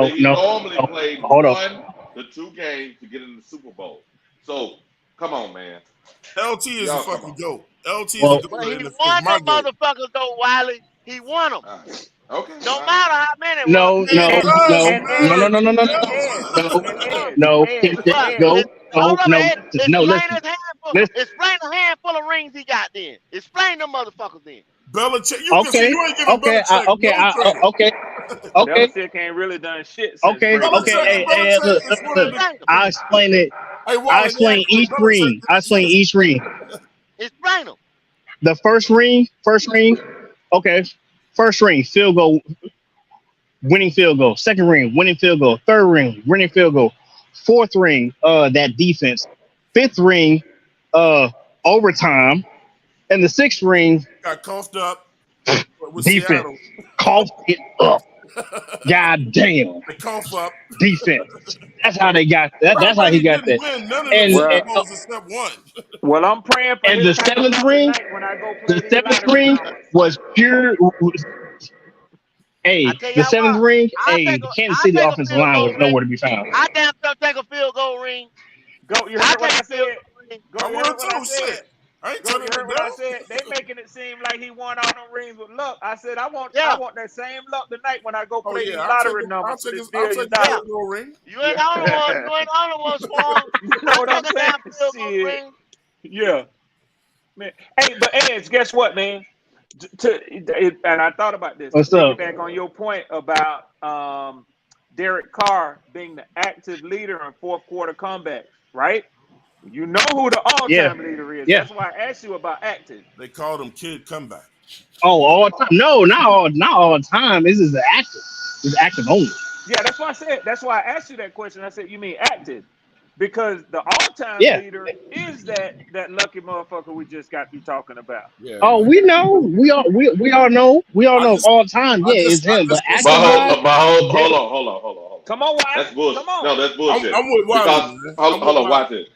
on. He No. normally played Hold on. 1 to 2 games to get in the Super Bowl. So come on, man. LT is a Y'all come fucking on. goat. LT is a Well, goat, But he and is won my them goat. motherfuckers though, Wiley. He won them. All right. Okay. All Don't right. matter how many it was. no, He It no, won them. does no, And no, no, matter. Ed, no, no, no, and no, Ed, no, and He won Ed, them. no. Ed, What? Ed. Go. Hold No, up, no, Ed. no. Explain Listen, his handful. listen. Explain the handful of rings he got then. Explain them motherfuckers then. Belichick, you can see Okay, you ain't giving Belichick okay, no credit. okay, Belichick ain't really done shit since okay, Brady okay. was Belichick, gone. Belichick is one of the. Explain them. I explain it. Hey, I Wally, explain each ring. I explain each ring. Explain them. The first ring. Okay, first ring, field goal, winning field goal. Second ring, winning field goal. Third ring, winning field goal. Fourth ring, that defense. Fifth ring, overtime. And the sixth ring, got coughed up with defense. Seattle. Cough it up. God damn. They cough up. Defense. That's how they got that. Tom That's how he Brady got didn't that. win none of them And Super Well, Bowls except one. well, I'm praying for and his the kind of seventh luck ring, tonight when I go play the these seventh lottery ring numbers. was pure. I Hey, tell the y'all seventh what. ring, I hey, take the a Kansas I City take a offensive field line goal was ring. nowhere to be found. I damn sure take a field goal ring. Go, you I heard what take I a field said? goal ring. Go, I you would heard what I too. said? Shit. I ain't Go, telling you them heard what I down. said? They making it seem like he won all them rings with luck. I said I want Yeah, that same luck tonight when I go Oh play yeah, these lottery I'll numbers for take this his $1 billion. yeah. field goal ring. You ain't Yeah. the only one. You ain't the only one, Swan. You know I what I'm take a saying? damn field goal Shit. ring. Yeah. Man. Hey, but Edge, guess what, man? And I thought about this to What's up? piggyback on your point about Derek Carr being the active leader in fourth quarter comebacks, right? You know who the Yeah, all-time leader is. yeah. That's why I asked you about active. They called him Kid Comeback. Oh, all time? No, not all time. This is active. It's active only. Yeah, that's why I said. That's why I asked you that question. I said, you mean active? Because the all-time Yeah. leader is that lucky motherfucker we just got through talking about. Yeah, Oh, man. we know. We all know. We all know all time. I Yeah, it's just him. But want active somebody. wise, Hold Derek. on, hold on, hold on, hold on. Come on, That's Wiley. bullshit. Come on. No, that's bullshit. I'm with Wiley, Because man. hold on, watch this.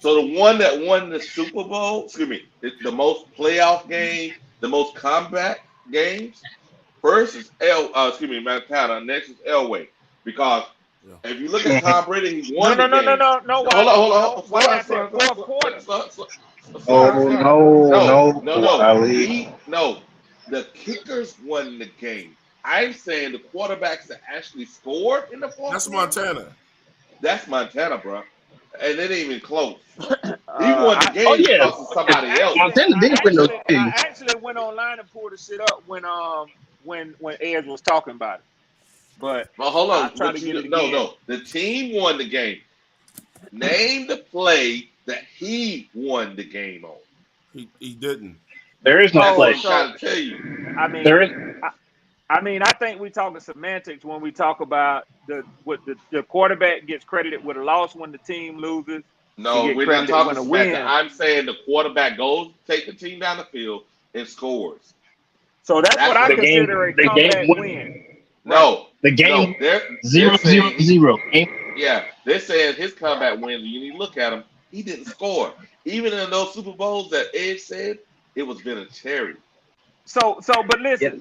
So the one that won the Super Bowl, excuse me, the most playoff game, the most comeback games, first is Montana, next is Elway. Because Yeah. if you look at Tom Brady, he won No, the game. no, Hold on, hold No, on. Wiley, I said fourth quarter. Oh no, No. Wiley. The kickers won the game. I'm saying the quarterbacks that actually scored in the fourth That's quarter. Montana. That's Montana, bro. And it ain't even close. He Uh, won the I, Oh game yeah, because of somebody else. Montana did win those I games. actually went online and pulled the shit up when Edge was talking about it. But But hold I'll on. try to What get you it again. no. The team won the game. Name the play that he won the game on. He didn't. There is no That's what play. I'm trying to tell you. I mean, There is. I think we're talking semantics when we talk about the quarterback gets credited with a loss when the team loses. He No, get we're not credited talking when a semantics. win. I'm saying the quarterback goes, take the team down the field, and scores. So that's what That's I what The I'm game. consider a The game. comeback win. Right. No, The game. no. They're 0-0-0. saying Game. they're saying his comeback wins. You need to look at him. He didn't score. Even in those Super Bowls that Edge said, it was Vinatieri. But Yep.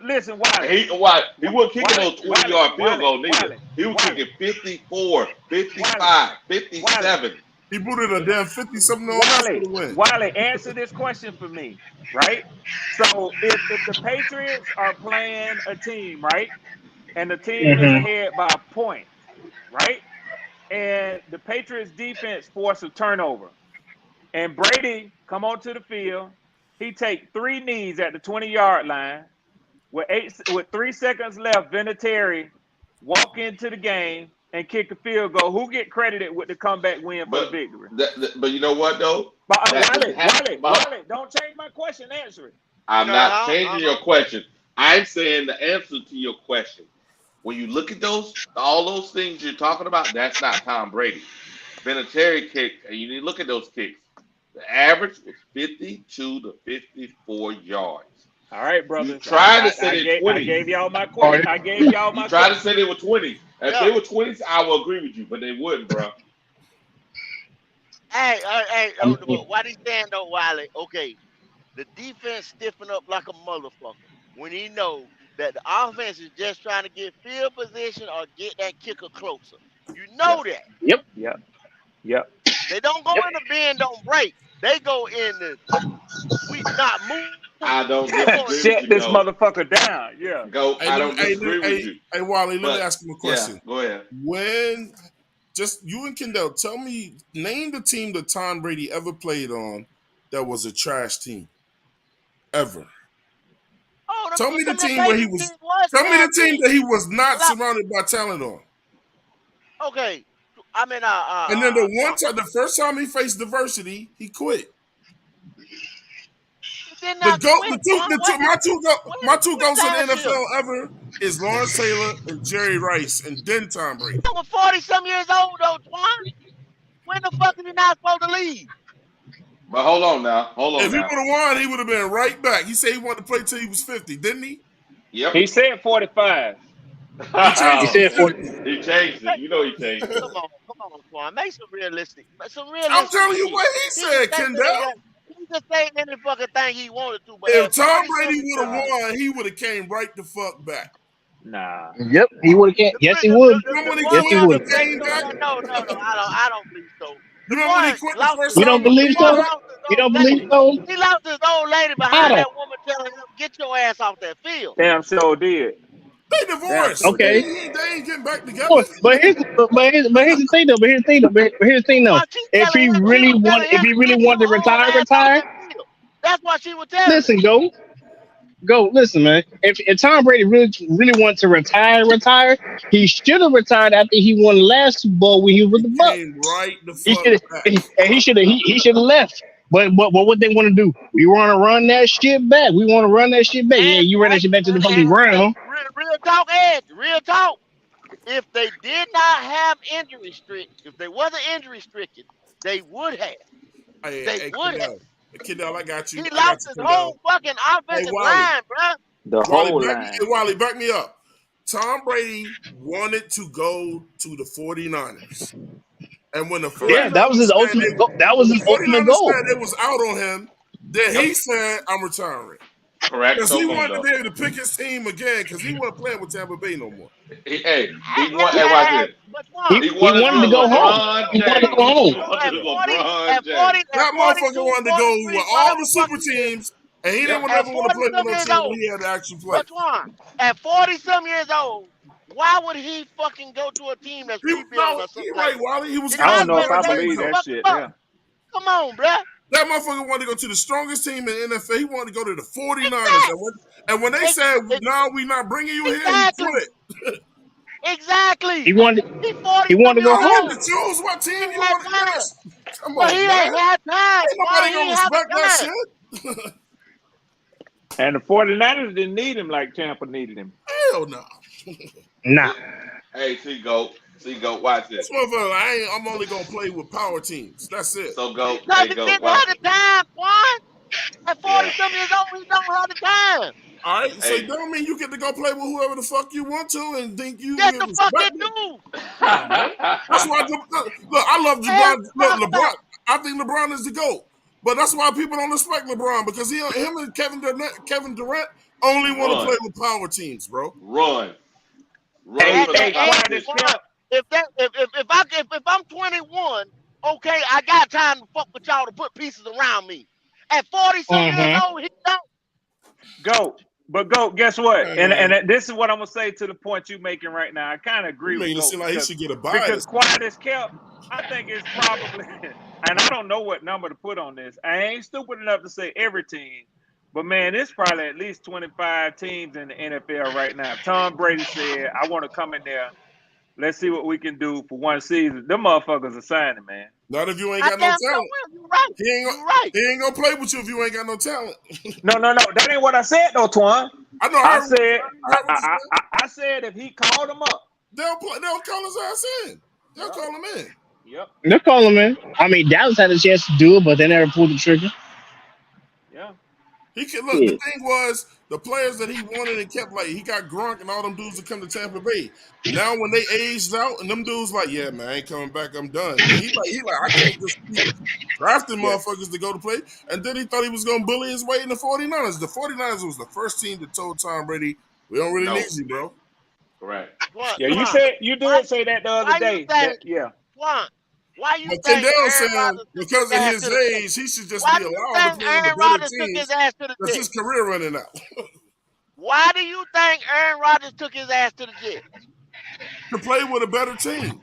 listen, Wiley. He wasn't kicking those 20-yard field goals neither. He was Wiley, kicking 54, Wiley, 55, Wiley, 57. He booted a damn 50-something on us for the win. Wiley, answer this question for me, right? So if the Patriots are playing a team, right, and the team is Mm-hmm. ahead by a point, right, and the Patriots defense force a turnover, and Brady come onto the field, he take 3 knees at the 20-yard line with 3 seconds left. Vinatieri walk into the game and kick a field goal. Who get credited with the comeback win for the But victory? but you know what though? But That didn't happen. Wiley, don't change my question. Answer it. I'm not Uh-huh, changing your question. I'm saying the answer to your question. When you look at all those things you're talking about, that's not Tom Brady. Vinatieri kicked, and you need to look at those kicks. The average was 52 to 54 yards. All right, brother. You tried to set it 20. I gave y'all my question. You tried to set it with 20. If Yeah. they were 20s, I will agree with you, but they wouldn't, bro. Hey, what he's saying though, Wiley? Okay, the defense stiffen up like a motherfucker when he know that the offense is just trying to get field position or get that kicker closer. You know that. Yep. They don't go in the bend, don't break. They go in the we not move. I don't We going disagree with Shut you, this Go. motherfucker down. Yeah. Go. I don't disagree with you. Hey, Wally, let me But, ask him a question. Yeah, go ahead. When, just you and Kendall, name the team that Tom Brady ever played on that was a trash team. Ever. Tell me the team where he was. Tell me the team that he was not surrounded by talent on. Okay. I mean, and then the first time he faced diversity, he quit. My two goats in the NFL ever is Lawrence Taylor and Jerry Rice, and then Tom Brady. He was 40-some years old though, Twan. When the fuck is he not supposed to leave? But hold on now. If he would have won, he would have been right back. He said he wanted to play till he was 50, didn't he? Yep. He said 45. He changed it. You know he changed it. Come on, Twan. Make some realistic. I'm telling you what he said, Kendall. He just say any fucking thing he wanted to. But if Tom Brady would have won, he would have came right the fuck back. Nah. Yep, he would have. Yes, he would. Yes, he would. No, I don't believe so. You remember when he quit the first You don't believe so? You old don't believe lady. so? He lost his old lady behind How? that woman telling him, "Get your ass off that field." Damn sure did. They Damn divorced. sure Okay. did. They ain't getting back together. But here's the thing though. But here's the thing though. But here's the thing though. While she telling him, she was telling If him, he really "Get your wanted to old retire, ass off retire. that field." That's what she was telling him. Listen, go. Listen, man. If Tom Brady really wanted to retire, he should have retired after he won the last Super Bowl when he was with He the Bucks. came right the He fuck should back. he should have left. But what they want to do? We want to run that shit back. We want to run that shit back. Yeah, you run that shit back to the fucking ground. Real talk, Ed. Real talk. If they did not have if they wasn't injury stricken, they would have. Hey, Kendall, I got you. He I got lost you, his Kendall. whole fucking Hey, offensive Wally. line, bro. The whole line. Wally, back me up. Tom Brady wanted to go to the 49ers. And when the 49ers Yeah, that was his ultimate goal. That was his ultimate goal. said it was out on him, then he said, I'm retiring. Correct. Because So he wanted to be able to pick his team again because he wasn't playing with Tampa Bay no more. he watch this. He wanted to go home. He wanted to go home. That motherfucker wanted to go with all the super teams, and he didn't ever want to play with no team when he had to actually play. At 40-some years old, why would he fucking go to a team that's rebuilding or something? You're right, Wally. He was I don't know if I believe that shit. Yeah. Come on, bruh. That motherfucker wanted to go to the strongest team in the NFL. He wanted to go to the 49ers. And when they said, no, we're not bringing you here, he quit. Exactly. He wanted to go You home. had to choose what team you want to catch. Come But on, he man. ain't had time. Ain't nobody going to respect that shit. And the 49ers didn't need him like Tampa needed him. Hell no. Nah. Hey, see, go, watch this. This motherfucker, I'm only going to play with power teams. That's it. So go, Because he didn't have the time, Juan. At 40-some years old, he don't have the time. All right, so you don't mean you get to go play with whoever the fuck you want to and think you Yes, will the fuck respect you it. do. That's why look, I love LeBron. Look, LeBron. I think LeBron is the GOAT. But that's why people don't respect LeBron because him and Kevin Durant only want to play with power teams, bro. Run. If I'm 21, okay, I got time to fuck with y'all to put pieces around me. At 40-some years old, he don't. Go. Guess what? And this is what I'm gonna say to the point you're making right now. I kind of agree with you. It seem like he should get a bias. Because quiet as kept, I think it's probably, and I don't know what number to put on this. I ain't stupid enough to say every team, but man, it's probably at least 25 teams in the NFL right now. Tom Brady said, "I want to come in there. Let's see what we can do for one season." Them motherfuckers are signing, man. Not if you ain't got no talent. You're right. He ain't gonna play with you if you ain't got no talent. No. That ain't what I said, though, Twan. I know. I said if he called him up, they'll call his ass in. They'll call him in. Yep. They'll call him in. I mean, Dallas had a chance to do it, but they never pulled the trigger. Yeah. He could look. The thing was, the players that he wanted and kept, like he got Gronk and all them dudes that come to Tampa Bay. Now when they aged out and them dudes like, yeah, man, I ain't coming back. I'm done. And he like, I can't just keep drafting motherfuckers to go to play. And then he thought he was gonna bully his way in the 49ers. The 49ers was the first team that told Tom Brady, we don't really need you, bro. Correct. Yeah, you did say that the other day. Why you but think Kendall saying because of his age, he should just be allowed to play in the better teams because his career running out. Why do you think Aaron Rodgers took his ass to the Jets? To play with a better team.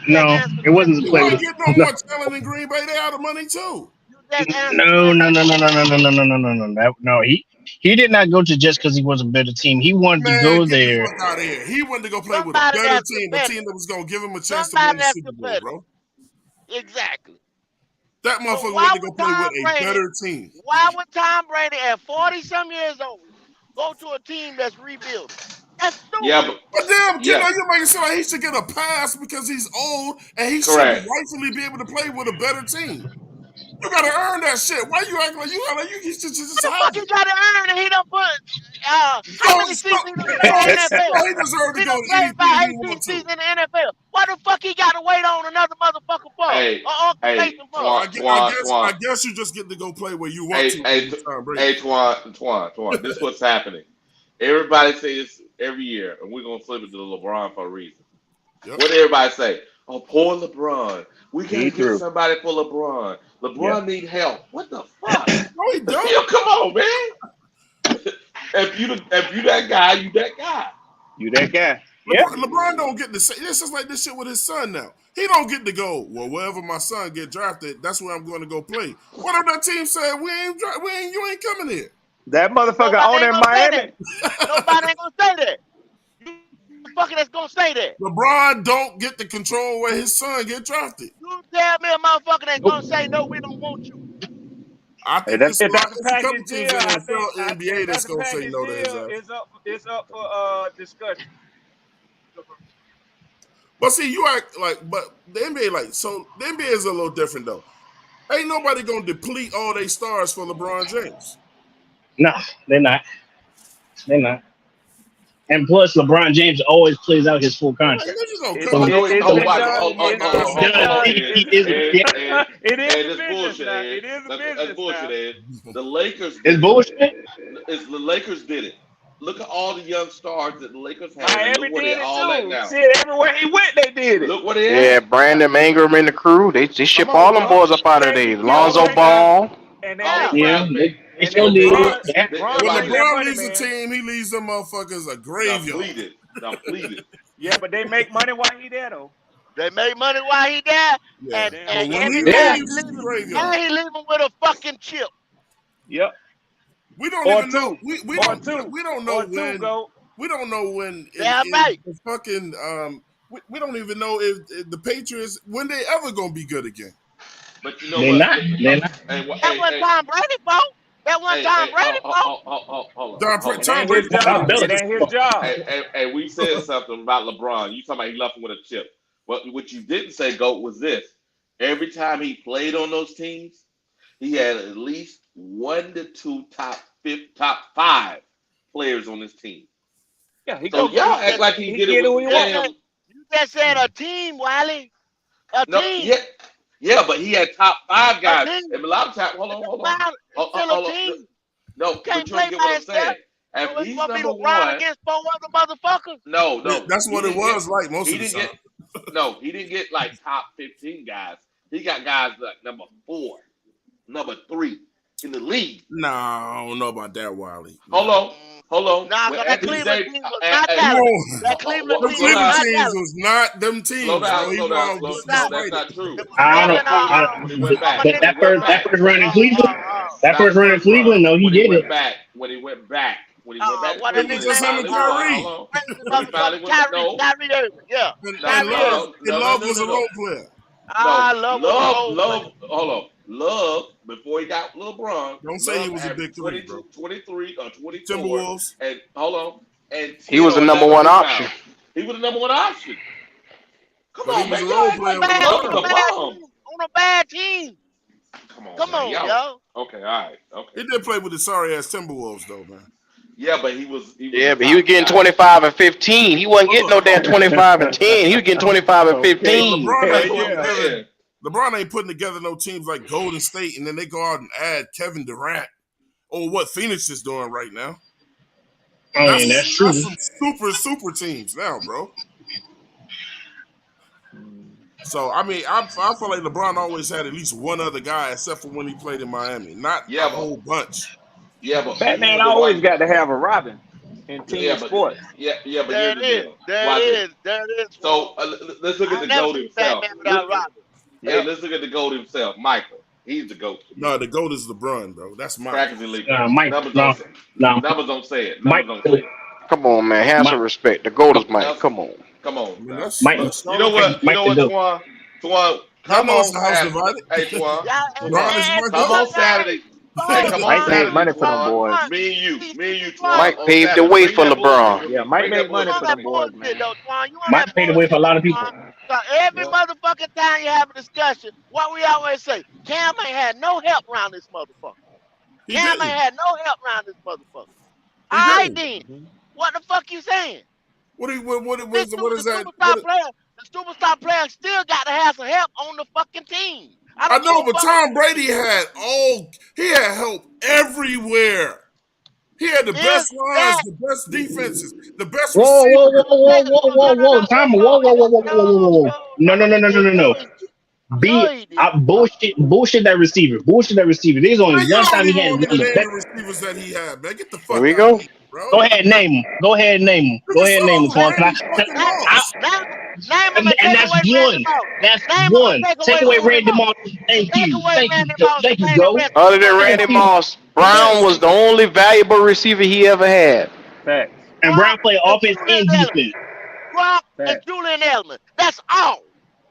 No, it wasn't to play with. You don't get no more talent in Green Bay. They out of money too. No. He did not go to just because he was a better team. He wanted to go there. Out of here. He wanted to go play with a better team, a team that was going to give him a chance to win the Super Bowl, bro. Exactly. That motherfucker wanted to go play with a better team. Why would Tom Brady at 40-some years old go to a team that's rebuilding? That's stupid. Yeah, but damn, you know, you're making it sound like he should get a pass because he's old and he should rightfully be able to play with a better team. You gotta earn that shit. Why you acting like you just what the fuck you gotta earn and he don't put how many seasons in the NFL? He deserves to go to anything about 18 seasons in the NFL. Why the fuck he gotta wait on another motherfucker for? I guess you just get to go play where you want to. Twan, this is what's happening. Everybody say this every year, and we're gonna flip it to LeBron for a reason. Yep. What did everybody say? Oh, poor LeBron. We gotta He get threw. somebody for LeBron. Yeah. LeBron need help. What the fuck? No, he don't. Yo, come on, man. If you that guy, you that guy. You that guy. Yeah. LeBron don't get to say. It's just like this shit with his son now. He don't get to go. Well, wherever my son get drafted, that's where I'm going to go play. What if that team said you ain't coming here? That motherfucker Nobody on ain't in gonna say Miami. that. Nobody ain't gonna say that. You motherfucker that's gonna say that. LeBron don't get to control where his son get drafted. You tell me a motherfucker that's gonna say no, we don't want you. I Hey, think if it's that's a a couple package teams deal, in I the think NBA if that's that's a gonna say package no to his deal, ass. it's up for discussion. But see, you act like, but the NBA the NBA is a little different though. Ain't nobody gonna deplete all their stars for LeBron James. No, they're not. They're not. And plus, LeBron James always plays out his full Like, contract. they just gonna It's cut Oh him. no, it's oh been watch, done. hold He does. on, He Ed, is. Yeah. It is Ed, a that's business bullshit, now. Ed. It is a That's business bullshit, now. Ed. The Lakers It's did it. bullshit. The Lakers did it. Look at all the young stars that the Lakers had, and Miami look where they did it all at too. now. Shit, everywhere he went, they did it. Look where they Yeah, at. Brandon Ingram and the crew, they Come ship all on, them bro. boys up out of Yeah, there. yeah, All Lonzo them yeah. guys, Ball. And all them Yeah. Yeah, guys, man. they and still then did. Bron, Yeah. They When Bron right. bring that LeBron money, leaves a man. team, he leaves them motherfuckers a graveyard. Depleted. Yeah, but they make money while he there though. They make money while he there, Yeah, Damn but and when straight. he every Yeah. time he leaves, leave, it's and graveyard. he leaving with a fucking chip. Yep. We don't Or even know. two. We Or don't two. we don't know Or two when. go. We don't know when Damn in right. the fucking we don't even know if the Patriots when they ever gonna be good again. But you know They're what? not. They're not. Hey, That wasn't Tom Brady fault. That wasn't Tom Brady fault. hold It on. ain't Tom his Brady That's job. It Belichick. ain't his job. And we said something about LeBron. You talking about he left him with a chip. But what you didn't say, Goat, was this. Every time he played on those teams, he had at least 1 to 2 top 5 players on his team. Yeah, he So go. y'all act like he He did it get with who the he want. damn. You just said a team, Wiley. A No, team. yeah, but he had top 5 A guys. team. And a lot of times, hold on. It's still a team. No, You but can't you don't play get by what I'm yourself. saying. If So it's he's gonna be number LeBron one, against 4 other motherfuckers. no, That's what it was like most he of the didn't time. get no, he didn't get like top 15 guys. He got guys like number 4, number 3 in the league. No, I don't know about that, Wiley. Hold on. Nah, When cause that Anthony Cleveland Davis, team was not You talented. won't. That Cleveland Them team slow was Cleveland down, not teams talented. was not them slow teams, bro. down, He slow down, wrong. slow. was No, not. that's Despite it. not true. I Them don't. and When he went back, But when he that went first back, run in Cleveland, that not the first run in first run. Cleveland, no, he When he did went it. back, to what It that Cleveland, was nigga he just name? him and finally went back. Hold Kyrie. on. Crazy When he finally motherfucker, went back, Kyrie Irving. Yeah, And Kyrie Irving. Love was a role player. Love was a role player. Hold on. Love, before he got LeBron, Don't say he Love was a big averaged three, bro. 23 or 24, Timberwolves. and hold on, and He 10 was the or number 11 one rebounds. option. He was the number one option. Come But he on, was man. a Y'all role act like player with Love is On a a LeBron. bad bum. team. On a bad team. Come on, Come man. on, Y'all. yo. Okay, all right. Okay. He did play with the sorry ass Timberwolves though, man. Yeah, but he was Yeah, a but he was top getting guy. 25 and 15. He wasn't getting Hold no up. damn 25 and 10. He was getting 25 and Okay. But 15. LeBron That's ain't what putting I'm Yeah. together. saying. LeBron ain't putting together no teams like Golden State, and then they go out and add Kevin Durant or what Phoenix is doing right now. I mean, that's true. That's some super teams now, bro. So I mean, I feel like LeBron always had at least one other guy, except for when he played in Miami, not a Yeah, whole bunch. but Batman remember the always one. got to have a Robin in Yeah, team sports. but There here's it the is. deal. There it Watch this. is. There it is. So let's look at I the never GOAT seen himself. Batman without Robin. Yep. Let's look at the GOAT himself, Michael. He's the GOAT for me. No, the GOAT is LeBron, bro. That's mine. Crackers and league. Mike, Numbers no, don't say. no, Numbers don't say it. Mike, Numbers don't say it. Come on, man. Have some Mike, respect. The goat is Mike. Else, Come on. come I on mean, now. Mike, that's You know all. what? Mike the goat. Twan? Twan, Y'all come know it's on the house Saturday. divided. Hey, Twan. Yeah, LeBron is my Come GOAT. on Saturday. Hey, come on Mike made Saturday, money for them Twan. boys. Me and you, Twan, Twan, Mike on paved the Saturday. way Bring for that bullshit LeBron. with Yeah, me. Mike Bring that made you money bullshit on for with that them me. boys, bullshit man. though, Twan. You on Mike that paid the way for a bullshit, lot of people. Twan. So every Yep. motherfucking time you have a discussion, what we always say, Cam ain't had no help around this motherfucker. He Cam ain't didn't. had no help around this motherfucker. He All right didn't. then. What the fuck you saying? What The is that? superstar player still got to have some help on the fucking team. I I don't give know, a but fuck. Tom Brady he had help everywhere. He had the Is best lines, that the best defenses, the best Whoa, whoa, whoa, receivers. whoa, whoa, whoa, whoa, whoa, Tom, whoa, whoa, whoa, whoa, whoa, whoa, whoa, whoa. No, no, no, no, no, no, no. No, he did. Bullshit that receiver. Bullshit that receiver. There's only Man, you one don't time he even had want me to numbers. name the receivers that he had, man. Get the Here fuck we out go. of here, bro. Go ahead, name them. Go ahead, name them. Go Look at ahead, name them, some Twan. Can Randy fucking Name, Moss. name him and and take that's away Randy one. Moss. That's Name him and one. Take away Randy Randy Moss. Moss. Thank Take you. away Thank you. Randy Moss and Thank you, name the Go. rest of Other them. than Name Randy Thank you. Moss, Brown was the only valuable receiver he ever had. Facts. And Brown played and offense Julian and Edelman. defense. Gronk and Facts. Julian Edelman. That's all.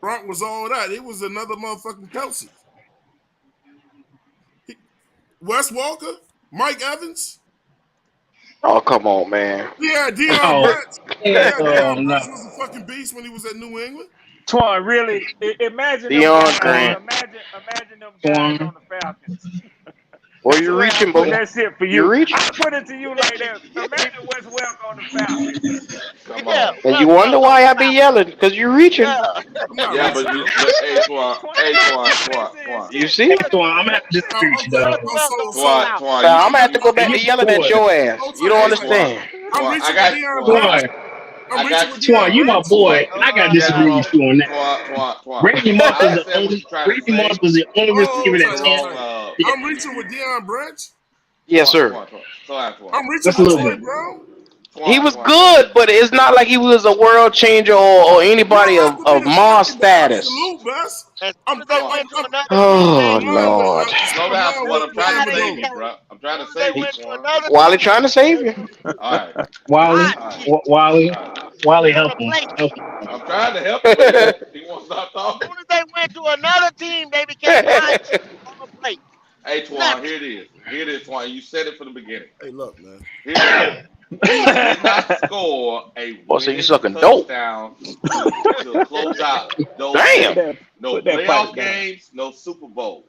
Brock was all that. It was another motherfucking Kelsey. Wes Walker, Mike Evans. Oh, come on, man. Yeah, Deion Oh, Branch. Yeah, hell Deion no. Branch was a fucking beast when he was at New England. Twan, really? Imagine them Deion guys. Grant. Imagine them guys on the Falcons. Boy, you Swear, I reaching, put boy. that shit for You you. reaching. I put it to you like that. Imagine Wes Welker on the Falcons. Come Yeah. on. And you wonder why I be yelling, because you reaching. Yeah. I'm not Yeah, rich, but you, bro. but, hey, Twan. You see? Hey, Twan, I'm gonna have to disagree with you, dog. Twan, I'm gonna have to go back You to yelling at boy. your ass. You don't understand. I'm Twan, reaching I with got Deion Twan. Branch. Twan, I'm I reaching got with Twan, Deion you my Branch. boy. And I gotta disagree with you on that. Twan. Randy Moss I was the understand what only. you're trying to Randy say. Moss was the only receiver that Wrong. yeah. I'm reaching with Deion Branch. Yes, sir. I'm reaching Just a with little Troy bit. Brown. He was good, but it's not like he was a world changer or You anybody don't have to be of the Moss fucking status. absolute best. As I'm soon as they went to another team, Oh, they Lord. Slow down, Lamar Twan. I'm trying to Somebody save came. you, bro. I'm trying to As soon as save they you, went to Twan. another Wally team, trying to save they you. went All right. Wally, hot shit. Wally, He help him. replaced. Help I'm trying to help you, man. He won't stop As talking. soon as they went to another team, they became hot shit on the plate. Hey, Twan, Nothing. here it is. Here it is, Twan. You said it from the beginning. Hey, look, man. Here it is. He did not score a Boy, so you winning sucking dope. touchdown to close out those Damn. games. No Put that playoff pipe down. games, no Super Bowls.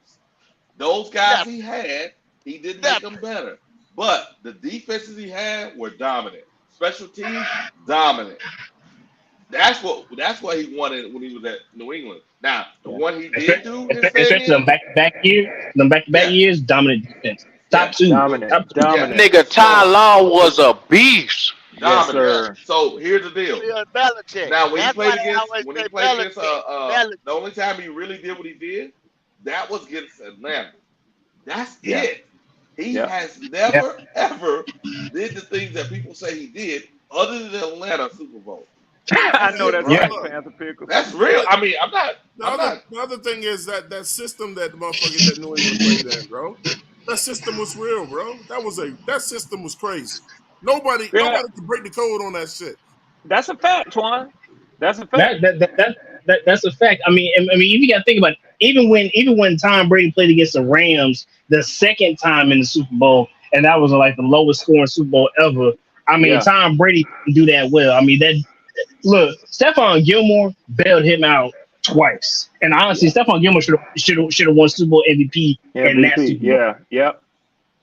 Those guys he had, he didn't make them better. But the defenses he had were dominant. Special teams, dominant. That's what he wanted when he was at New England. Now, the one he did do his thing Especially them back-to-back years, dominant defense. Top two. Dominant. Nigga, Ty Law was a beast. Yes, dominant. sir. So here's the deal. Belichick. Now when That's he played why they against always when say he played against Belichick. the only time he really did what he did, that was against Atlanta. That's Yeah. it. He Yeah. has never ever did the things that people say he did other than the Atlanta Super Bowl. I know that's Yeah. right, Panther Pickle. That's real. I mean, I'm not. The other thing is that system that the motherfuckers that New England played in, bro. That system was real, bro. That system was crazy. Nobody could break the code on that shit. That's a fact, Twan. That's a fact. That's a fact. I mean, you got to think about it. Even when Tom Brady played against the Rams the second time in the Super Bowl, and that was like the lowest scoring Super Bowl ever. I mean, Tom Brady didn't do that well. I mean, look, Stephon Gilmore bailed him out twice, and honestly, Stephon Gilmore should have won Super Bowl MVP in that Super Bowl.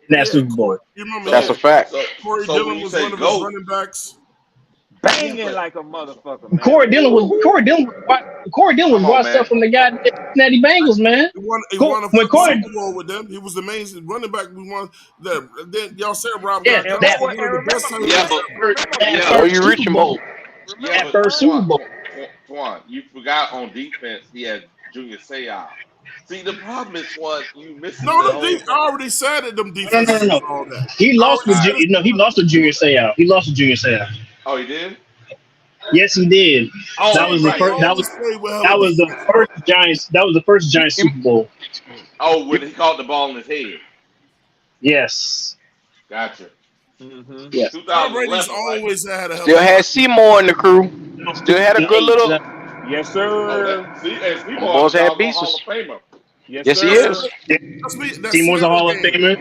That Super Bowl. You remember That's a fact. Corey So when Dillon you was say one of his GOAT, running backs. Banging like a motherfucker, man. Corey Dillon was washed up from the guy Cincinnati Bengals, man. He won a Super Bowl with them. He was the main running back. We won then y'all said Rob got one of the best times. Oh, you reaching, boy. That first Super Bowl. Twan, you forgot on defense he had Junior Seau. See, the problem is you missing. No, I already said it. Them defenses No. and all that. He lost with Junior Seau. He lost to Junior Seau. Oh, he did? Yes, he did. Oh, that was the first. That was the first Giants. That was the first Giants Super Bowl. Oh, when he caught the ball in his head. Yes. Gotcha. Mm-hmm. Yes. 2011, always had a Still had Seymour in the crew. Still had a good little. Yes, sir. Seymour Boys had Hall of pieces. Famer. Yes, he is. Seymour's a Hall of Famer.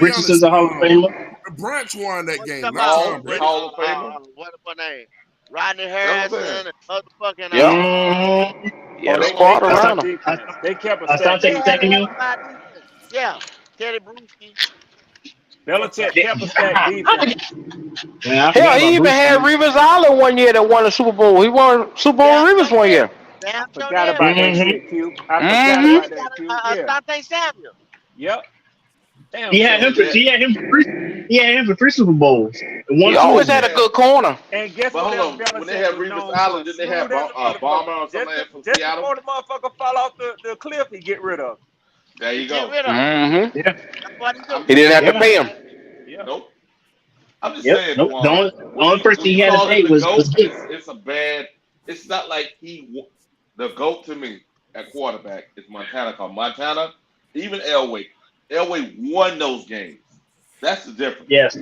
Richardson's a Hall of Famer. Branch won that game. Hall of Famer. What's my name? Rodney Harrison and other fucking. Yeah, they fought around him. They kept a Yeah, Teddy Bruschi. Belichick kept a stack defense. Hell, he even had Rivers Island one year that won the Super Bowl. He won Super Bowl Rivers one year. Forgot about that shit, Q. I forgot about that, Q. Asante Samuel. Yep. Damn He had sure him for did. he had him for three. He had him for 3 Super Bowls and He one Super always had Bowl. a good corner. And guess But what else hold on, when they Belichick had was Revis known for? Island, didn't they have Smooth as a motherfucker. Bomber or Just, somebody from just Seattle? before the motherfucker fall off the cliff, he get rid of. There He you get go. rid of him. Mm-hmm. Yeah. That's what he do. I'm He just didn't have to Yeah. pay him. Yeah. nope. I'm just Yep. saying, Nope. The Twan. only person When he you had to call him pay the was GOAT, Gate. it's a bad. It's not like the GOAT to me at quarterback is Montana. Called Montana, even Elway won those games. That's the difference. Yes.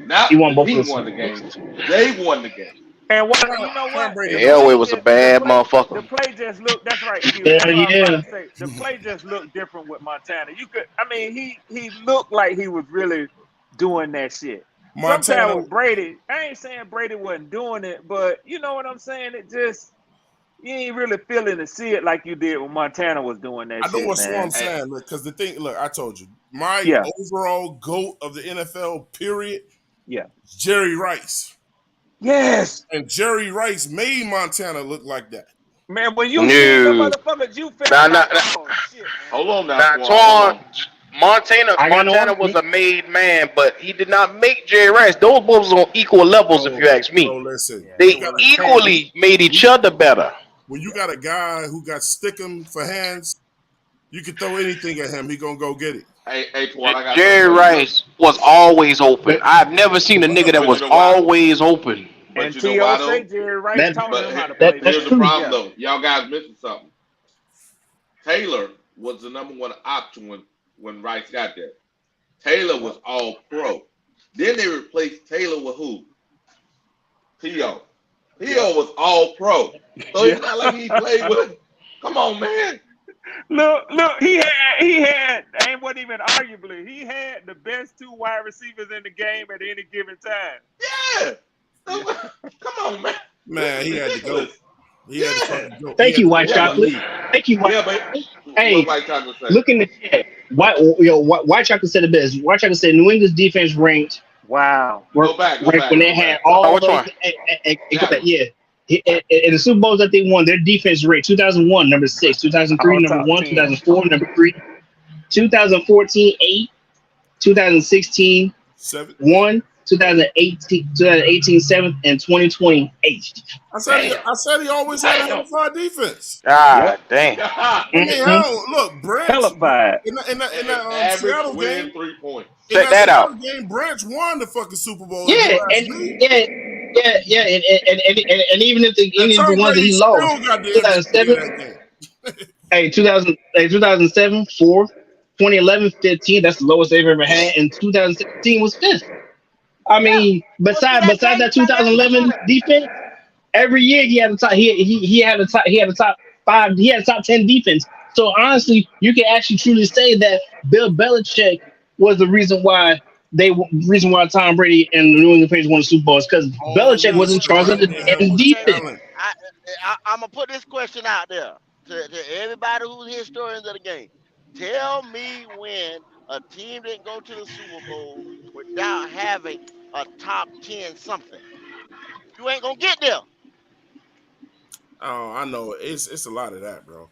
Not He won that both of he those won Super the game; Bowls. they won the game. And what Tom, you know Tom what? Brady The don't play Elway win. was a just the bad play the motherfucker. play just looked that's right, Q. Hell That's what I was about yeah. to say. The play just looked different with Montana. You could I mean he looked like he was really doing that shit. Sometimes Montana. with Brady, I ain't saying Brady wasn't doing it, but you know what I'm saying? It just you ain't really feeling to see it like you did when Montana was doing that I know shit, what Swan's man. Hey, saying. Look, because the thing, look, I told you, my Yeah, overall GOAT of the NFL, period, yeah. is Jerry Rice. Yes. And Jerry Rice made Montana look like that. Man, when you seen them No. motherfuckers, you Now, felt now, like, oh shit, man. hold on now, now, Twan. Hold Twan, on. Montana, I got no Montana was a made man, but he did not make Jerry Rice. Those boys was on equal levels, if Bro, you ask me. listen. Yeah, When they They you got was past it. equally made each other better. a guy who got stickum for hands, you can throw anything at him. He gonna go get it. Hey, Twan, I got something Jerry for you. Rice was always open. But I've never seen a nigga that But you was know why? always open. But And you know T.O. why say though? Jerry Rice that taught him how to But play that's too. here's the true. problem Yeah. though. Y'all guys missing something. Taylor was the number one option when Rice got there. Taylor was Yep. all pro. Then they replaced Taylor with who? T.O. Yep. T.O. was all pro. So Yeah. it's not like he played with. Come on, man. Look, he had and wasn't even arguably, he had the best two wide receivers in the game at any given time. Yeah. Yeah. Come on, man. This Man, is he had to go. ridiculous. He had to Yeah. fucking go. He Thank had you, to White go Yeah, out of the but Chocolate. league. Thank you, White yeah, but Chocolate. what Hey, White Chocolate say? look in the chat. White Chocolate said the best. White Chocolate said New England's defense Wow. ranked, Go ranked when back, they go had back. Oh, all which those. one? Go back, Jaguars. yeah. In the Super Bowls that they won, their defense ranked 2001 number 6, 2003 All number top 1, 10. 2004 number 3, 2014 8, 2016 7. 1, 2018 7th, and 2020 8th. Damn. I said he always had a Damn. hellified defense. God Yep. damn. I mean, Mm-hmm. hell, look, Branch Hellified. in that Average Seattle win game. 3 points. In Check that that out. Seattle game, Branch won the fucking Super Bowl. If you Yeah, ask and me, and and even the Tom ones that Brady he lost, still got the MVP in 2007, that game. 2007 4th, 2011 15. That's the lowest they've ever had, and 2016 was 5th. I Yeah. mean, Well, see that besides game that you got last 2011 year? defense, every year he had a top. He had a top 5. He had a top 10 defense. So honestly, you can actually truly say that Bill Belichick was the reason why Tom Brady and the New England Patriots won the Super Bowl is because Belichick was in Almost, charge of but the they had damn more defense. talent. I'm gonna put this question out there to everybody who's historians of the game. Tell me when a team didn't go to the Super Bowl without having a top 10 something. You ain't gonna get there. Oh, I know. It's a lot of that, bro.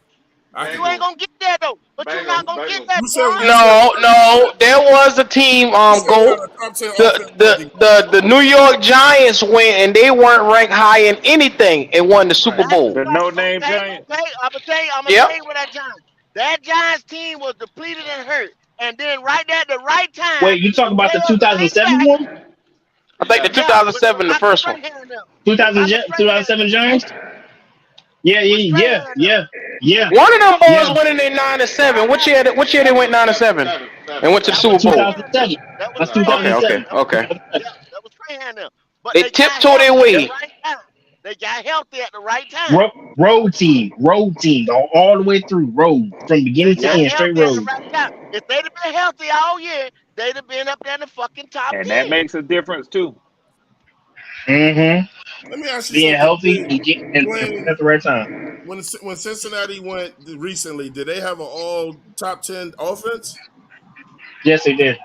I can. You ain't Bengals. gonna get there though. But you're not Bengals. gonna get Bengals. that, You said Twan. No, there was a team you said we had go a top 10 the offense, but the they the the New York Giants went and they weren't ranked high in anything and won the Super Right. That's Bowl. The right. no name Okay, giant. okay. I'm gonna tell you Yep. what that Giants. That Giants team was depleted and hurt. And then right there at the right time, Wait, you talk the about the players came 2007 back. one? I think the Yeah. Yeah, with 2007 the Michael first one. Strahan them. With 2000, Michael Strahan 2007 them. Giants? Yeah, With yeah, yeah, Strahan them. yeah, yeah, One of them boys yeah. went in there 9-7. Which year they went 9-7 and went to the That was Super Bowl? Strahan them. 2007. That was That's Okay, Strahan them. okay, 2007. okay. Yeah, that was Strahan them. But They they got tiptoed their healthy at the way. right time. They got healthy at the right time. Road team, all the way through road from They beginning to got Yep. end, straight healthy at the road. right time. If they'd have been healthy all year, they'd have been up there in the fucking top And that 10. makes a difference too. Mm-hmm. let me ask you Being something. healthy and When at the right time. when Cincinnati went recently, did they have an all top 10 offense? Yes, they did.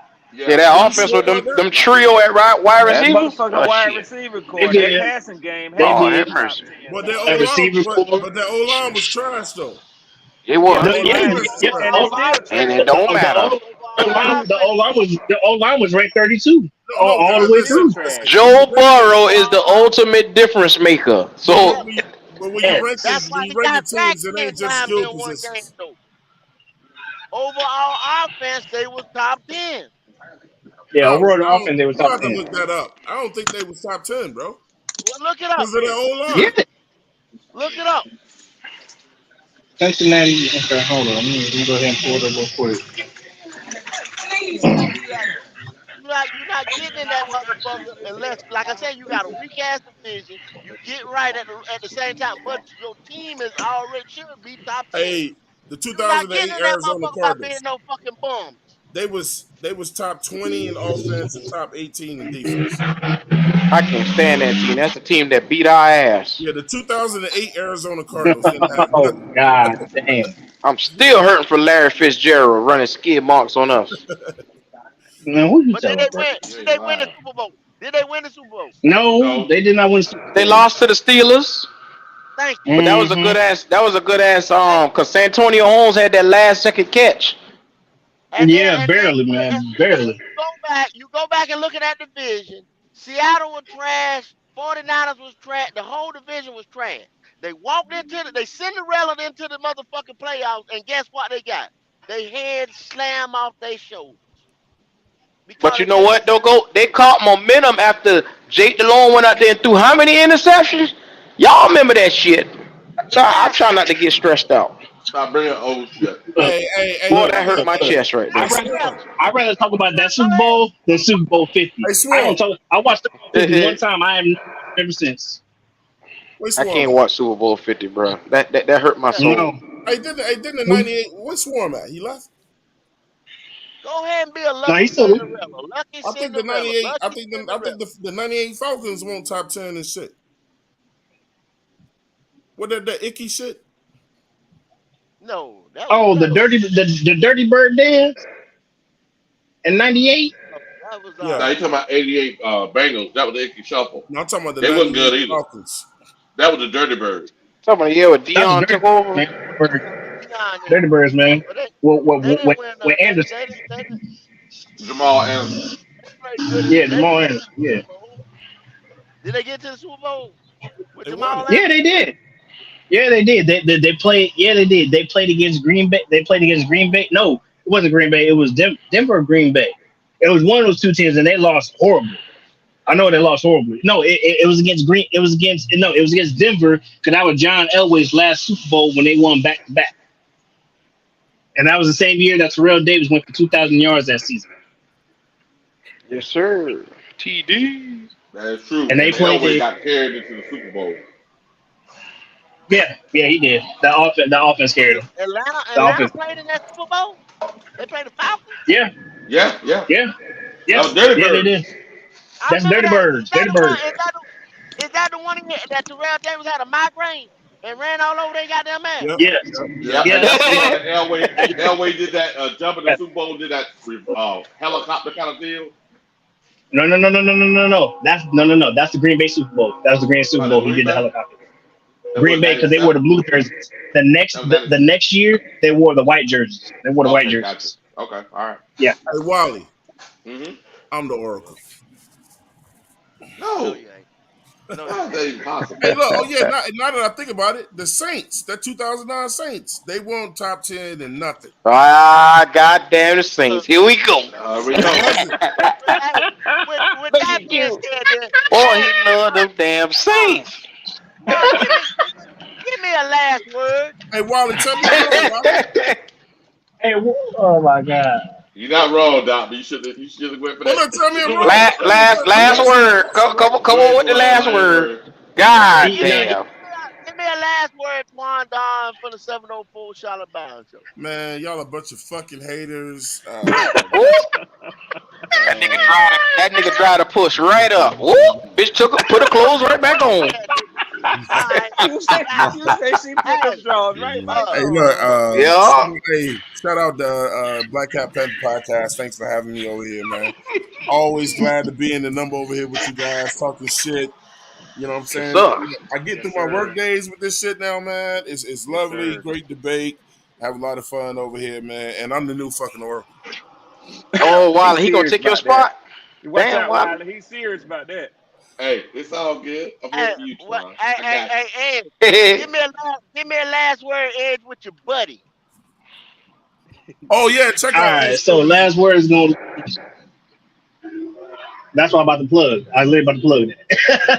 Yeah, Yeah. Are that you offense sure with about them that? trio at wide That receiver. motherfucking Oh wide shit. receiver They core, that did. passing game They had to Lord be have did. top mercy. 10, But their dog. A O line, receiver core. but their O line was trash though. It Yeah, was. O Yeah, line Defense is is yeah. and it's trash. still And trash. it don't The matter. The O line was ranked 32 No, all the guys, way listen, through. listen. When you Joe rank it, Burrow is the ultimate difference maker. but So when you Yeah, rank it, That's why when you he rank got the sacked teams, it 10 ain't just times skill in one game, positions. though. Overall offense, they was top 10. yeah. Oh, Overall, the I don't, offense they were you top have to 10. look that up. I don't think they was top 10, bro, Well, look it up because of their then. whole Yeah, line. Look it up. Cincinnati. Okay, hold on. Let me go ahead and pull it up real quick. You're not getting in that motherfucker unless, like I said, you got a weak ass division. You get right at the same time, but your team is already should be top 10. Hey, the You're not getting 2008 in that Arizona motherfucker by being Cardinals, no fucking bums. they was top 20 in offense and top 18 in defense. I can't stand that team. That's the team that beat our ass. Yeah, the 2008 Arizona Cardinals didn't have Oh nothing. God, damn. I'm still hurting for Larry Fitzgerald running skid marks on us. Man, what you But did talking they about? win? You Did ain't they win the lying. Super Bowl? Did they win the Super Bowl? No, No. they did not win Super They Bowl. lost to the Steelers, Thank you. but that was a Mm-hmm. good ass. That was a good ass. Thank you. Cause Santonio Holmes had that last second catch. And then Yeah, and then barely, and, man, and barely. you go back and look at that division. Seattle was trash. 49ers was trash. The whole division was trash. They Cinderella into the motherfucking playoffs, and guess what they got? They head slam off their shoulders But because you of know this. what? They caught momentum after Jake DeLone went out there and threw how many interceptions? Y'all remember that shit? So I try Exactly. not to get stressed out. Stop bringing old shit. Look, Hey, Boy, look, that hurt Willie. my look. chest right Hey, there. Swarm. I'd rather talk about that Go Super ahead. Bowl than Super Bowl 50. Hey, I don't Swarm. talk. I watched Super Bowl 50 one time. I have not ever since. Where's I Swarm can't at? watch Super Bowl 50, bro. That hurt my Yeah. soul. No, Hey, didn't the 98, where's Swarm at? He left? Go ahead and be a no, lucky he's still. Cinderella. Lucky I think the Cinderella. 98, Lucky I think Cinderella. the 98 Falcons won't top 10 and shit. What that icky shit? No, that was Oh, that was the Dirty Bird dance in '98. that was Yeah. Now you talking about 88 Bengals. That was the Icky Shuffle. No, I'm talking about the They wasn't 98 good either. Falcons. That was the Dirty Bird. Somebody here with That was Dion Dirty took Bird, over. man. Dion them. Dirty Birds, man. But they What they didn't win. when They Anderson? they didn't they didn't Jamal Anderson. they played good. Yeah, They Jamal didn't get to Anderson. the Yeah, Super Bowl. Did they get to the Super Bowl with They won Jamal it. yeah, they Anderson? did. Yeah, they did. They played. Yeah, they did. They played against Green Bay. They played against Green Bay. No, it wasn't Green Bay. It was Denver or Green Bay. It was one of those two teams, and they lost horribly. I know they lost horribly. No, it was against Green. It was against no. It was against Denver because that was John Elway's last Super Bowl when they won back to back, and that was the same year that Terrell Davis went for 2,000 yards that season. Yes, sir. TD. That is true. And they And played Elway the got carried into the Super Bowl. yeah, he did. The offense carried him. The Atlanta offense. played in that Super Bowl. They played the Falcons. Yeah, Yeah, yeah. yeah, That yeah, was Dirty yeah. They Bird. did. I That's remember Dirty that. Birds. Dirty One? Birds. Is that the one that Terrell Davis had a migraine and ran all over they goddamn man? Yep. Yes. Yeah, Yeah, and that's the one. Elway did that jump in the Yes. Super Bowl, did that helicopter kind of deal. No. That's no. That's the Green Bay Super Bowl. That was the Green Super Was it Bowl. He Green did the Bay? helicopter. That Green was Bay because they wore the 97. blue jerseys. That was The 97. next year they wore the white jerseys. They wore the white Okay, gotcha. jerseys. Okay, all right. Yeah. Hey, Wally, Mm-hmm. I'm the Oracle. No, No, you ain't. No, you how's ain't. that even possible? Hey, look. Oh, yeah. Now that I think about it, the Saints, that 2009 Saints, they won top 10 and nothing. Ah, goddamn the Saints. Here we go. We It go. wasn't. With Look that at being you. said, then, Boy, he love them damn Saints. give me a last word. Hey, Wally, tell me I'm wrong, Wally. Hey, oh my God. You're not wrong, Doc, but you should have went for Well, that. look, tell me I'm Super wrong. Bowl. Tell me Last word. Come Go on ahead, with the Twan. last Last word. word. Give, God give me Nah, damn. give me a last word, Twan Don, for the 704 Charlotte Bound Show. Man, y'all a bunch of fucking haters. Woo. That nigga tried to push right up. Woo. Bitch put her clothes right back on. All right. You say she put them Hey, drawers right back Hey, on. look, Yeah. hey, shout out the Black Hat Panther podcast. Thanks for having me over here, man. Always glad to be in the number over here with you guys, talking shit. You know what I'm Yes, saying? sir. I get yes, through my work sir. days with this shit now, man. It's Yes, lovely, sir. great debate. Have a lot of fun over here, man. And I'm the new fucking Oracle. Oh, He's Wiley, he gonna serious take your about that. spot? You watch Damn, out, Wiley. Wiley. He's serious about that. Hey, it's all good. I'm here Hey, for you, what? Twan. Hey, I hey, got you. hey, Ed. Give me a last word, Ed, with your buddy. Oh yeah, check All out right, so Philly. last word is going. That's what I'm about to plug. I was literally about to plug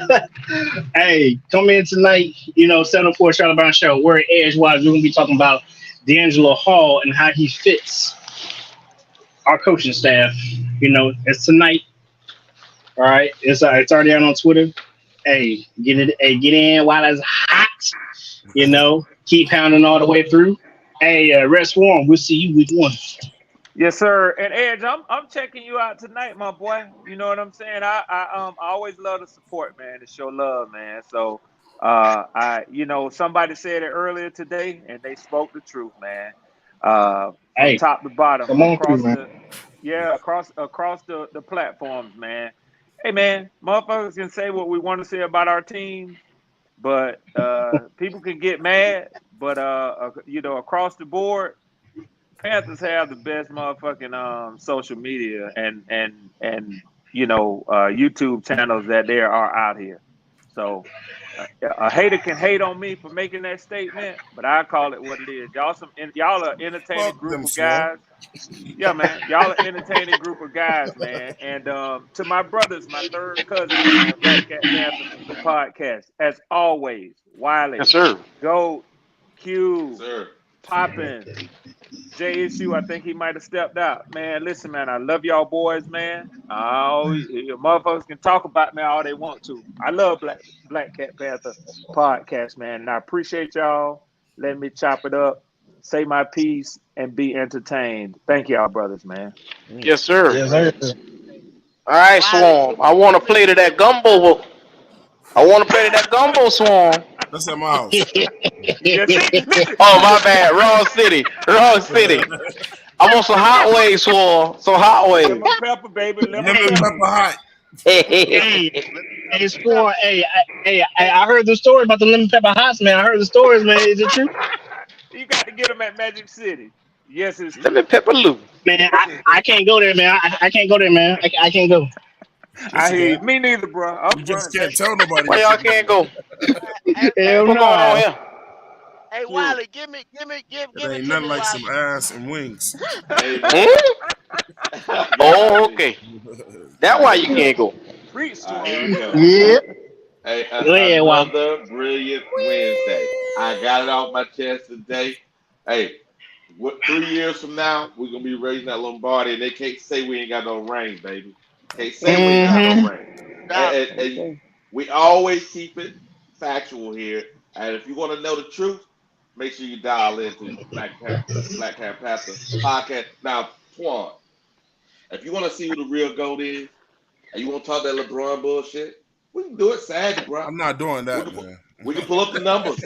that. Hey, come in tonight. 704 Charlotte Show. We're edgewise. We're gonna be talking about D'Angelo Hall and how he fits our coaching staff. It's tonight. All right, it's already out on Twitter. Hey, get it. Hey, get in while it's hot. Keep pounding all the way through. Hey, rest warm. We'll see you week 1. Yes, sir. And Edge, I'm checking you out tonight, my boy. You know what I'm saying? I always love the support, man, to show love, man. So somebody said it earlier today, and they spoke the truth, man. From Hey, top to bottom, come on through, man. across the platforms, man. Hey, man, motherfuckers can say what we want to say about our teams, but people can get mad. But across the board, Panthers have the best motherfucking social media and YouTube channels that there are out here. So a hater can hate on me for making that statement, but I call it what it is. Y'all are entertaining Fuck group them, of Swan. guys. Yeah, man. Y'all are entertaining group of guys, man. And to my brothers, my third cousins, man, Black Cat Panther podcast, as always, Yes, Wiley, sir. Goat, Yes, Q, sir. Poppin', J Issue, I think he might have stepped out. Man, listen, man, I love y'all boys, man. Oh, your motherfuckers can talk about me all they want to. I love Black Cat Panther podcast, man, and I appreciate y'all letting me chop it up, say my piece, and be entertained. Thank y'all, brothers, man. Yes, sir. Yes, sir. All right, Wiley, Swarm. I want to play to that gumbo. I want to play to that gumbo, Swarm. That's at my house. Yeah, see, listen. Oh, my bad. Wrong city. Wrong city. I want some hot waves, Swarm. Some hot waves. Lemon pepper, baby, lemon Lemon Hey, pepper. pepper hot. hey, hey, lemon Spawn. pepper. I heard the story about the lemon pepper hots, man. I heard the stories, man. Is it true? You got to get them at Magic City. Yes, it's Lemon true. pepper Lou. Man, I can't go there, man. I can't go there, man. I can't go. Yes, I you hear you. can. Me neither, bro. Up You front. just can't tell nobody Why you y'all can't can't go. go? Hey, Hell What's going on no. here? Shoot. Wiley, give It it ain't to nothing me, like some Wiley. ass and wings. Hey, man. Hmm? I got you, Oh, baby. okay. That's All why right, you here we go. can't go. Preach, All right, here we Twan. go. Yeah. Hey, Go ahead, Wally. another brilliant Wednesday. I got it off my chest today. Hey, 3 years from now, we're gonna be raising that Lombardi, and they can't say we ain't got no rain, baby. Can't say we ain't got Stop, no Mm-hmm. rain. stop. And Okay. we always keep it factual here. And if you want to know the truth, make sure you dial into Black Cat Panther podcast. Now, Twan, if you want to see who the real GOAT is, and you want to talk that LeBron bullshit, we can do it Saturday, bro. I'm not doing We that, can, man. we can pull up the numbers.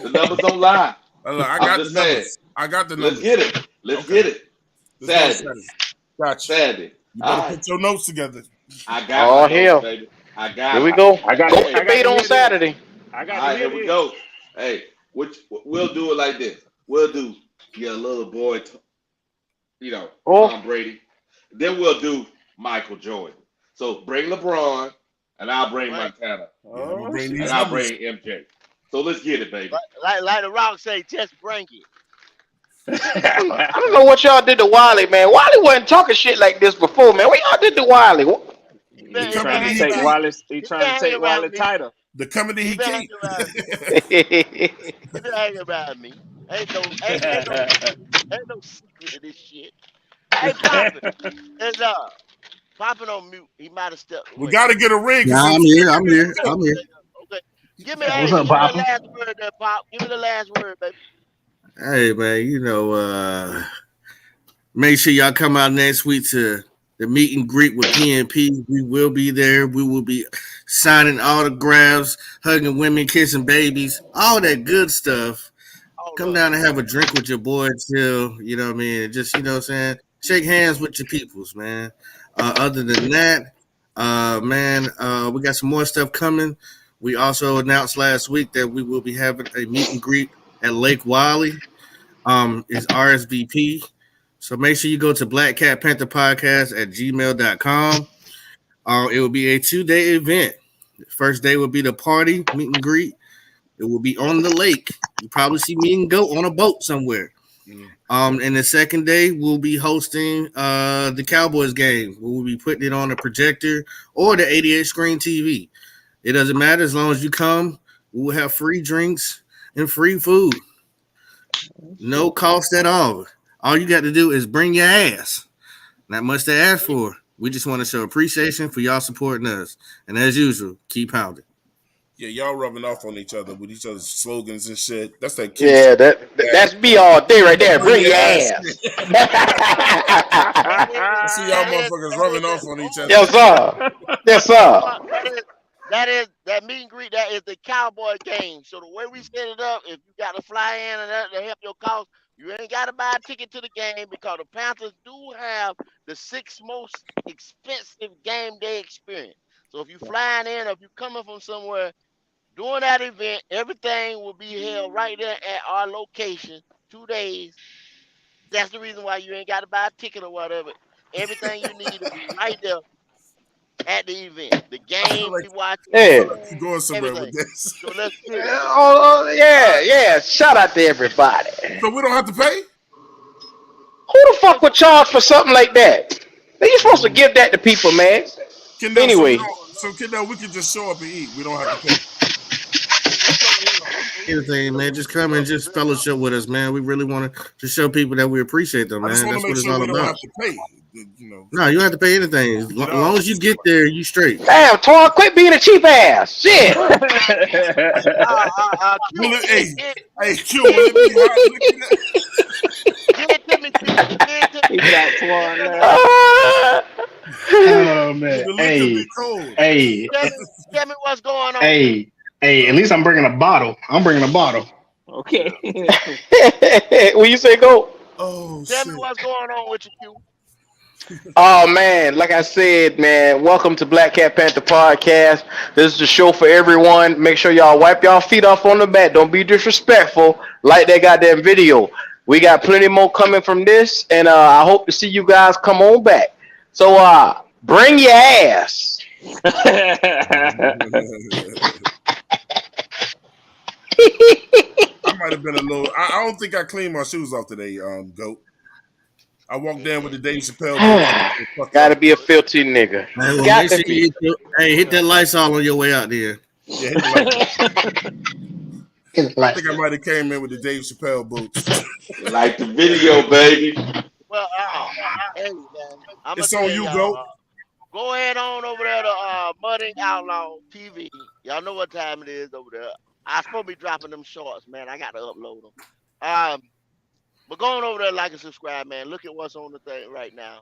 The numbers don't lie. Look, I I'm got the just saying. numbers. I got the Let's numbers. get it. Let's Okay. get it. Let's go Saturday. Saturday. Gotcha. Saturday. You better All right. put your notes together. I got my Oh, notes, hell. baby. I Here got we them. go. Hey, Goat I hey. got debate to on hear this. Saturday. I All got to right, hear here we this. go. Hey, we'll do it like this. We'll do your little boy, Oh, Tom Brady. Then we'll do Michael Jordan. So bring LeBron, and I'll bring Right. Montana, Yeah, I'm gonna Oh, bring shit. and these I'll numbers. bring MJ. So let's get it, baby. Like the Rock say, just bring it. I don't know what y'all did to Wiley, man. Wiley wasn't talking shit like this before, man. What y'all did to Wiley? The He He been trying to company hanging he take around. keep. Wiley. He He been trying to hanging take Wiley around me. title. The company He he been keep. hanging around me. He been hanging around me. Ain't no secret to this shit. Hey, Poppin, is Poppin on mute. He might have stepped We away. gotta get a ring Yeah, because I'm since here. I'm here. Okay, I'm here. okay. What's up, Give me the Papa? last word there, Pop. Give me the last word, baby. Hey man, make sure y'all come out next week to the meet and greet with PNP. We will be there. We will be signing autographs, hugging women, kissing babies, all that good stuff. Hold Come up. down and have a drink with your boy, chill. You know what I mean? Just, what I'm saying? Shake hands with your peoples, man. Other than that, we got some more stuff coming. We also announced last week that we will be having a meet and greet at Lake Wiley. Is RSVP. So make sure you go to Black Cat Panther Podcast at gmail.com. It will be a 2-day event. The first day will be the party, meet and greet. It will be on the lake. You probably see me and Goat on a boat somewhere. And the second day we'll be hosting the Cowboys game. We'll be putting it on a projector or the 88 screen TV. It doesn't matter as long as you come. We will have free drinks and free food. No cost at all. All you got to do is bring your ass. Not much to ask for. We just want to show appreciation for y'all supporting us. And as usual, keep pounding. Yeah, y'all rubbing off on each other with each other's slogans and shit. That's that kid. Yeah, that's me all day right there. Bring your ass. I see y'all motherfuckers rubbing off on each other. Yes, sir. Yes, sir. That meet and greet. That is the Cowboy game. So the way we set it up, if you got to fly in and that to help your cause, you ain't got to buy a ticket to the game because the Panthers do have the 6th most expensive game day experience. So if you flying in, or if you coming from somewhere during that event, everything will be held right there at our location. 2 days. That's the reason why you ain't got to buy a ticket or whatever. Everything you need to be right there at the event. The game we watching. Yeah. You going somewhere with this? So let's get it. Yeah. Shout out to everybody. So we don't have to pay? Who the fuck would charge for something like that? You supposed to give that to people, man. Anyway. So Kendall, we can just show up and eat. We don't have to pay. Anything, man. Just come and just fellowship with us, man. We really want to show people that we appreciate them, man. That's what it's all about. Have to pay. No, you don't have to pay anything. As long as you get there, you straight. Damn, Torn, quit being a cheap ass. Shit. Hey, Q, will it be hot? He got Twan now. Oh man. Hey. Tell me what's going on. Hey, at least I'm bringing a bottle. Okay. When you say go? Oh, Tell me what's going on with you, Q. Oh man, like I said, man, welcome to Black Cat Panther Podcast. This is the show for everyone. Make sure y'all wipe y'all feet off on the mat. Don't be disrespectful like that goddamn video. We got plenty more coming from this, and I hope to see you guys come on back. So bring your ass. I might have been a little. I don't think I cleaned my shoes off today, Goat. I walked in with the Dave Chappelle. Gotta be a filthy nigga. Man, hit that Lysol on your way out there. Yeah, hit the light. I think I might have came in with the Dave Chappelle boots. Like the video, baby. Well, hey, man, it's on you, Goat. Go ahead on over there to Mudding Outlaw TV. Y'all know what time it is over there. I'm supposed to be dropping them shorts, man. I got to upload them. But going over there, like and subscribe, man. Look at what's on the thing right now.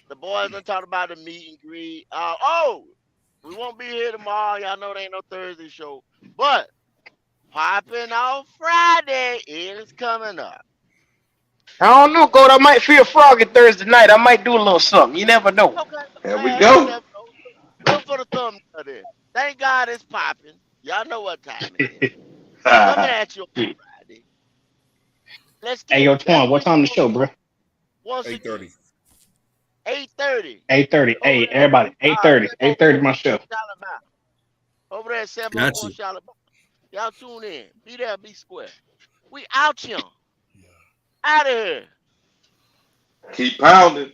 The boys done talked about the meet and greet. We won't be here tomorrow. Y'all know there ain't no Thursday show. But popping off Friday is coming up. I don't know, Goat. I might feel froggy Thursday night. I might do a little something. You never know. Okay. There we go. Look for the thumbnail there. Thank God it's popping. Y'all know what time it is. Coming at you on Friday. Let's get Hey, yo, Twan, what time the show, bro? 8:30. 8:30. 8:30. Hey, everybody, 8:30. 8:30 my show. Over there at 704 Charlotte. Y'all tune in. Be there, be square. We out here. Out of here. Keep pounding.